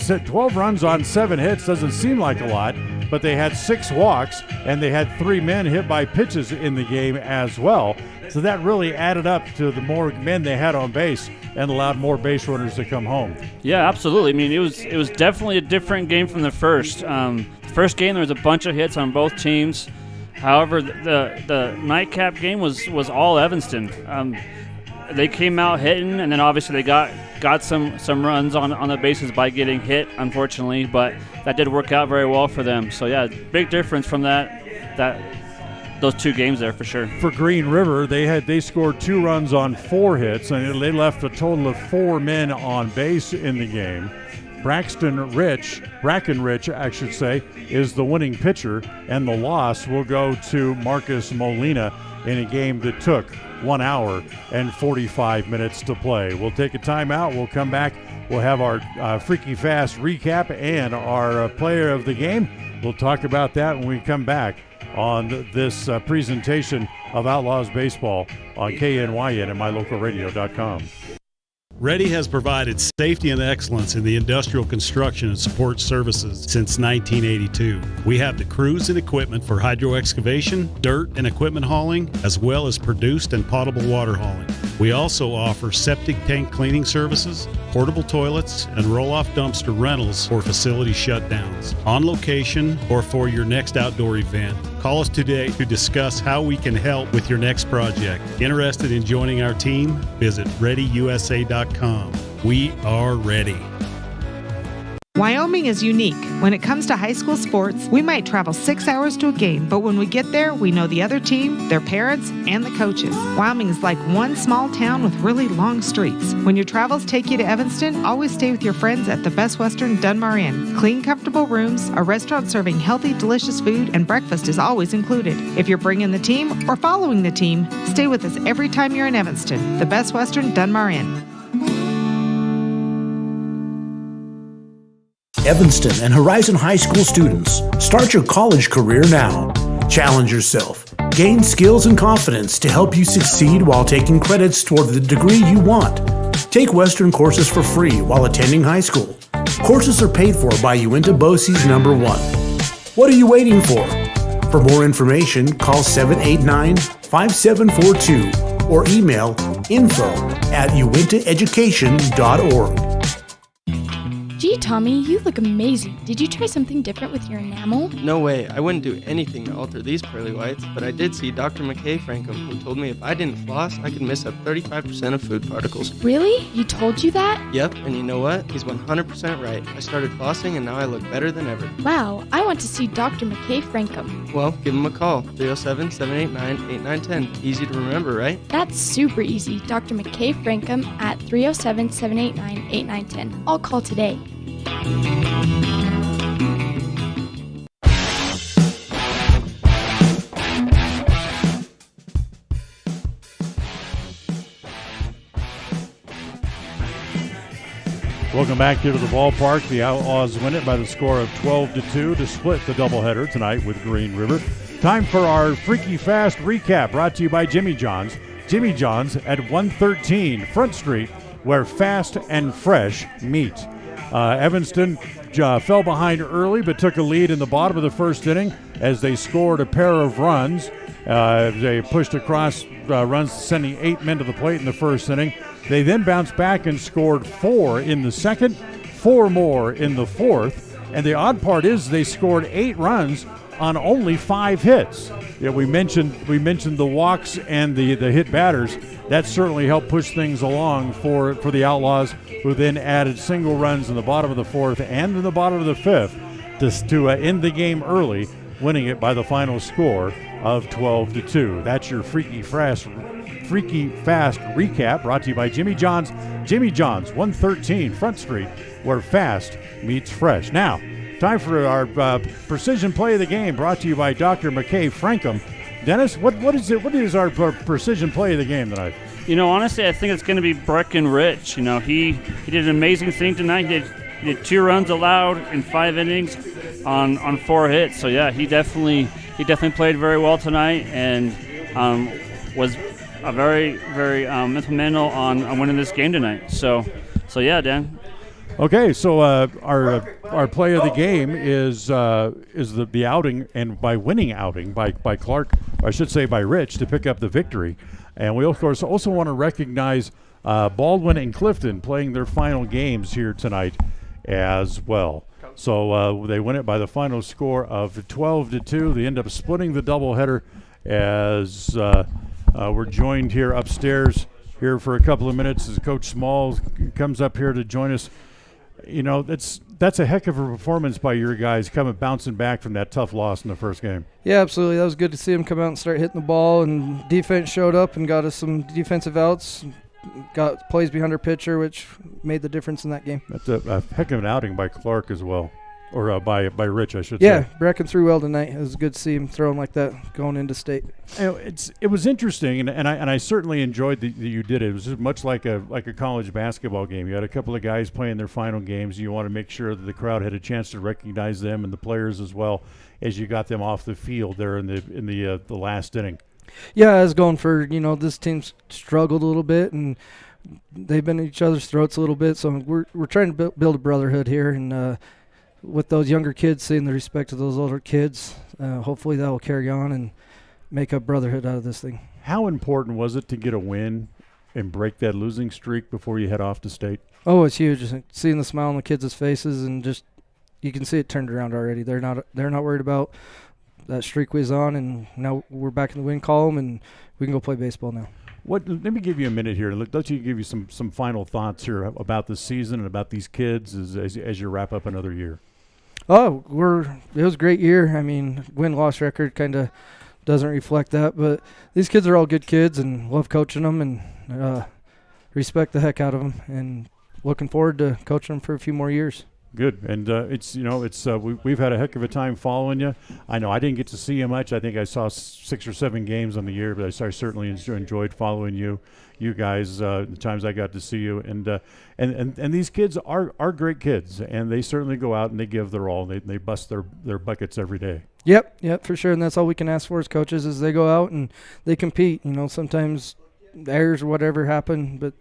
12 runs on 7 hits doesn't seem like a lot, but they had 6 walks, and they had 3 men hit by pitches in the game as well. So that really added up to the more men they had on base and allowed more base runners to come home. Yeah, absolutely. I mean, it was definitely a different game from the first. First game, there was a bunch of hits on both teams. However, the nightcap game was all Evanston. They came out hitting, and then obviously they got some runs on the bases by getting hit, unfortunately, but that did work out very well for them. So yeah, big difference from those 2 games there for sure. For Green River, they scored 2 runs on 4 hits, and they left a total of 4 men on base in the game. Brackenrich, I should say, is the winning pitcher, and the loss will go to Marcus Molina in a game that took 1 hour and 45 minutes to play. We'll take a timeout. We'll come back. We'll have our Freaky Fast recap and our player of the game. We'll talk about that when we come back on this presentation of Outlaws Baseball on KNYN and Mylocalradio.com. Ready has provided safety and excellence in the industrial construction and support services since 1982. We have the crews and equipment for hydro excavation, dirt and equipment hauling, as well as produced and potable water hauling. We also offer septic tank cleaning services, portable toilets, and roll-off dumpster rentals for facility shutdowns, on location or for your next outdoor event. Call us today to discuss how we can help with your next project. Interested in joining our team? Visit ReadyUSA.com. We are ready. Wyoming is unique. When it comes to high school sports, we might travel 6 hours to a game, but when we get there, we know the other team, their parents, and the coaches. Wyoming is like one small town with really long streets. When your travels take you to Evanston, always stay with your friends at the Best Western Dunmar Inn. Clean, comfortable rooms, a restaurant serving healthy, delicious food, and breakfast is always included. If you're bringing the team or following the team, stay with us every time you're in Evanston. The Best Western Dunmar Inn. Evanston and Horizon High School students, start your college career now. Challenge yourself. Gain skills and confidence to help you succeed while taking credits toward the degree you want. Take Western courses for free while attending high school. Courses are paid for by Uinta BOCES #1. What are you waiting for? For more information, call 789-5742 or email info@uintaeducation.org. Gee, Tommy, you look amazing. Did you try something different with your enamel? No way. I wouldn't do anything to alter these pearly whites, but I did see Dr. McKay Frankham, who told me if I didn't floss, I could miss up 35% of food particles. Really? He told you that? Yep, and you know what? He's 100% right. I started flossing, and now I look better than ever. Wow, I want to see Dr. McKay Frankham. Well, give him a call. 307-789-8910. Easy to remember, right? That's super easy. Dr. McKay Frankham at 307-789-8910. I'll call today. Welcome back here to the ballpark. The Outlaws win it by the score of 12-2 to split the doubleheader tonight with Green River. Time for our Freaky Fast recap, brought to you by Jimmy John's. Jimmy John's at 113 Front Street, where fast and fresh meet. Evanston fell behind early but took a lead in the bottom of the first inning as they scored a pair of runs. They pushed across runs, sending 8 men to the plate in the first inning. They then bounced back and scored 4 in the second, 4 more in the fourth. And the odd part is they scored 8 runs on only 5 hits. Yeah, we mentioned the walks and the hit batters. That certainly helped push things along for the Outlaws, who then added single runs in the bottom of the fourth and in the bottom of the fifth to end the game early, winning it by the final score of 12-2. That's your Freaky Fast recap, brought to you by Jimmy John's. Jimmy John's, 113 Front Street, where fast meets fresh. Now, time for our precision play of the game, brought to you by Dr. McKay Frankham. Dennis, what is our precision play of the game tonight? You know, honestly, I think it's going to be Breckenridge. You know, he did an amazing thing tonight. He did 2 runs allowed in 5 innings on 4 hits. So yeah, he definitely played very well tonight and was a very instrumental on winning this game tonight. So yeah, Dan. Okay, so our play of the game is the outing, and by winning outing by Clark, or I should say by Rich, to pick up the victory. And we of course also want to recognize Baldwin and Clifton playing their final games here tonight as well. So they win it by the final score of 12-2. They end up splitting the doubleheader as we're joined here upstairs here for a couple of minutes as Coach Smalls comes up here to join us. You know, that's a heck of a performance by your guys bouncing back from that tough loss in the first game. Yeah, absolutely. That was good to see them come out and start hitting the ball, and defense showed up and got us some defensive outs, got plays behind our pitcher, which made the difference in that game. That's a heck of an outing by Clark as well, or by Rich, I should say. Yeah, Brecken threw well tonight. It was good to see him throwing like that going into state. You know, it was interesting, and I certainly enjoyed that you did it. It was just much like a college basketball game. You had a couple of guys playing their final games. You want to make sure that the crowd had a chance to recognize them and the players as well as you got them off the field there in the last inning. Yeah, I was going for, this team's struggled a little bit, and they've been at each other's throats a little bit. So we're trying to build a brotherhood here, and with those younger kids seeing the respect of those older kids, hopefully that will carry on and make a brotherhood out of this thing. How important was it to get a win and break that losing streak before you head off to state? Oh, it's huge. Seeing the smile on the kids' faces, and just you can see it turned around already. They're not worried about that streak we was on, and now we're back in the win column, and we can go play baseball now. Let me give you a minute here. Let you give you some final thoughts here about the season and about these kids as you wrap up another year. Oh, it was a great year. I mean, win-loss record kind of doesn't reflect that, but these kids are all good kids and love coaching them and respect the heck out of them, and looking forward to coaching them for a few more years. Good, and we've had a heck of a time following you. I know I didn't get to see you much. I think I saw 6 or 7 games on the year, but I certainly enjoyed following you guys. The times I got to see you, and these kids are great kids, and they certainly go out and they give their all. They bust their buckets every day. Yep, for sure, and that's all we can ask for as coaches is they go out and they compete. Sometimes errors or whatever happen, but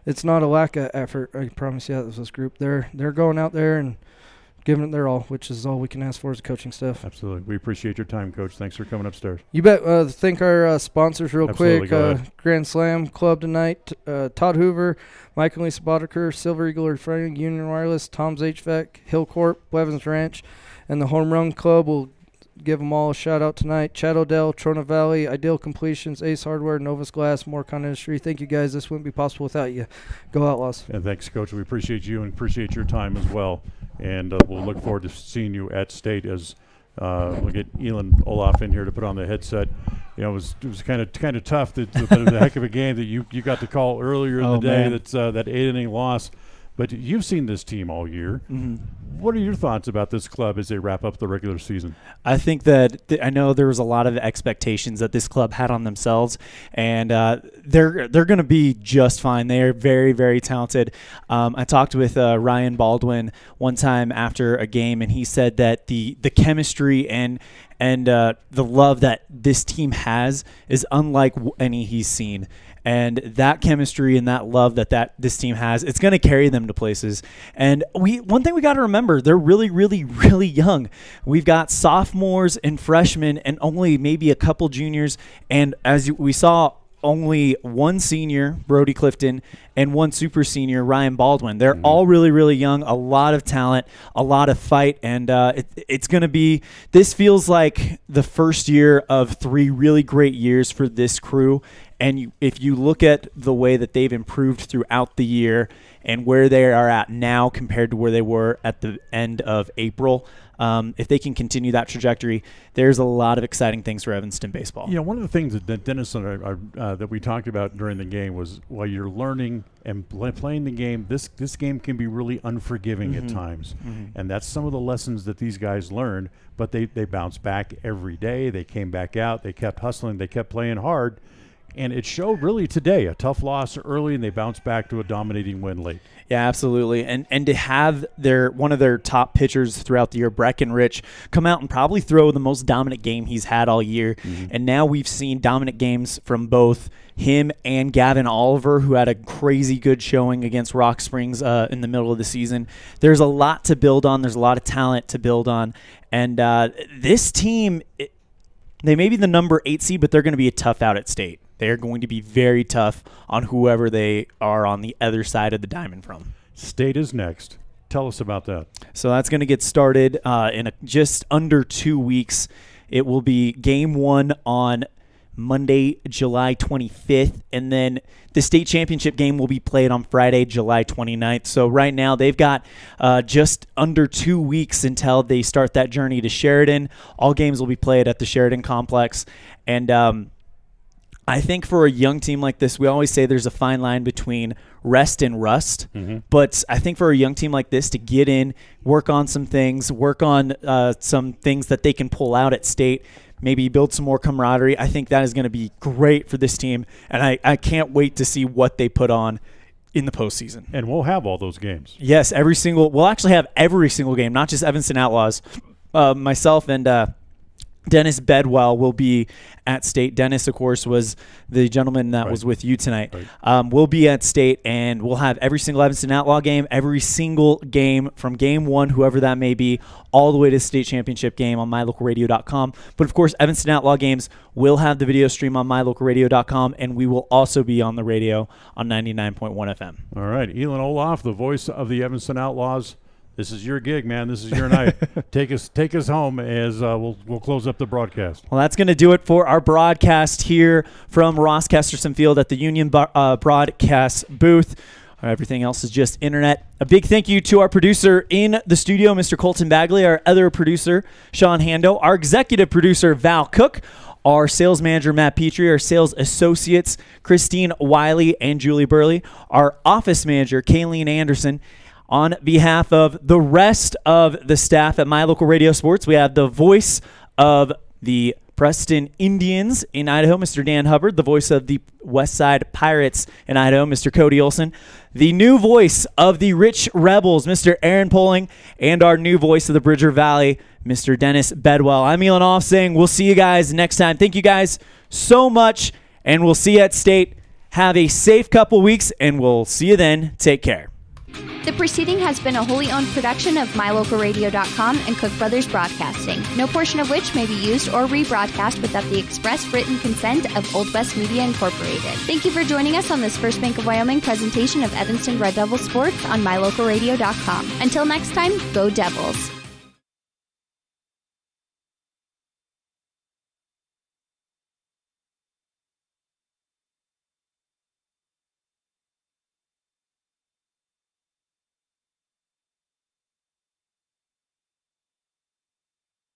it's not a lack of effort. I promise you that this group. They're going out there and giving it their all, which is all we can ask for as a coaching staff. Absolutely. We appreciate your time, Coach. Thanks for coming upstairs. You bet. Thank our sponsors real Absolutely. quick. Grand Slam Club tonight. Todd Hoover, Mike and Lisa Boddicker, Silver Eagle Refraining, Union Wireless, Tom's HVAC, Hill Corp, Blevins Ranch, and the Home Run Club will give them all a shout-out tonight. Chad Odell, Trona Valley, Ideal Completions, Ace Hardware, Novus Glass, Morecon Industry. Thank you, guys. This wouldn't be possible without you. Go Outlaws. And thanks, Coach. We appreciate you and appreciate your time as well. And we'll look forward to seeing you at State as we'll get Elin Olaf in here to put on the headset. It was kind of tough. But it was a heck of a game that you got to call earlier in the day. Man. That's that 8-inning loss. But you've seen this team all year. Mm-hmm. What are your thoughts about this club as they wrap up the regular season? I think that I know there was a lot of expectations that this club had on themselves, and they're going to be just fine. They are very, very talented. I talked with Ryan Baldwin one time after a game, and he said that the chemistry and the love that this team has is unlike any he's seen. And that chemistry and that love that this team has, it's going to carry them to places. And one thing we got to remember, they're really, really, really young. We've got sophomores and freshmen and only maybe a couple juniors. And as we saw, only one senior, Brody Clifton, and one super senior, Ryan Baldwin. They're all really, really young, a lot of talent, a lot of fight, and it's going to be – this feels like the first year of 3 really great years for this crew. And if you look at the way that they've improved throughout the year and where they are at now compared to where they were at the end of April, if they can continue that trajectory, there's a lot of exciting things for Evanston baseball. One of the things that Dennis and that we talked about during the game was while you're learning and playing the game, this game can be really unforgiving at times. Mm-hmm. And that's some of the lessons that these guys learned, but they bounced back every day. They came back out. They kept hustling. They kept playing hard. And it showed really today, a tough loss early, and they bounced back to a dominating win late. Yeah, absolutely. And to have one of their top pitchers throughout the year, Breckenridge, come out and probably throw the most dominant game he's had all year. Mm-hmm. And now we've seen dominant games from both him and Gavin Oliver, who had a crazy good showing against Rock Springs in the middle of the season. There's a lot to build on. There's a lot of talent to build on. And this team, they may be the number 8 seed, but they're going to be a tough out at State. They're going to be very tough on whoever they are on the other side of the diamond from. State is next. Tell us about that. So that's going to get started in just under 2 weeks. It will be game 1 on Monday, July 25th, and then the state championship game will be played on Friday, July 29th. So right now they've got just under 2 weeks until they start that journey to Sheridan. All games will be played at the Sheridan Complex, and I think for a young team like this, we always say there's a fine line between rest and rust. Mm-hmm. But I think for a young team like this to get in, work on some things, work on some things that they can pull out at State, maybe build some more camaraderie, I think that is going to be great for this team. And I can't wait to see what they put on in the postseason. And we'll have all those games. Yes, we'll actually have every single game, not just Evanston Outlaws. Myself and Dennis Bedwell will be at State. Dennis, of course, was the gentleman that was with you tonight. Right. We'll be at State, and we'll have every single Evanston Outlaw game, every single game from game 1, whoever that may be, all the way to the state championship game on Mylocalradio.com. But, of course, Evanston Outlaw games will have the video stream on Mylocalradio.com, and we will also be on the radio on 99.1 FM. All right. Elin Olaf, the voice of the Evanston Outlaws. This is your gig, man. This is your night. Take us home as we'll close up the broadcast. Well, that's going to do it for our broadcast here from Ross Kesterson Field at the Union broadcast booth. Everything else is just internet. A big thank you to our producer in the studio, Mr. Colton Bagley, our other producer, Sean Hando, our executive producer, Val Cook, our sales manager, Matt Petrie, our sales associates, Christine Wiley and Julie Burley, our office manager, Kayleen Anderson. On behalf of the rest of the staff at My Local Radio Sports, we have the voice of the Preston Indians in Idaho, Mr. Dan Hubbard, the voice of the Westside Pirates in Idaho, Mr. Cody Olson, the new voice of the Rich Rebels, Mr. Aaron Poling, and our new voice of the Bridger Valley, Mr. Dennis Bedwell. I'm Elon Off saying we'll see you guys next time. Thank you guys so much, and we'll see you at State. Have a safe couple weeks, and we'll see you then. Take care. The preceding has been a wholly owned production of Mylocalradio.com and Cook Brothers Broadcasting, no portion of which may be used or rebroadcast without the express written consent of Old West Media Incorporated. Thank you for joining us on this First Bank of Wyoming presentation of Evanston Red Devil Sports on Mylocalradio.com. Until next time, go Devils!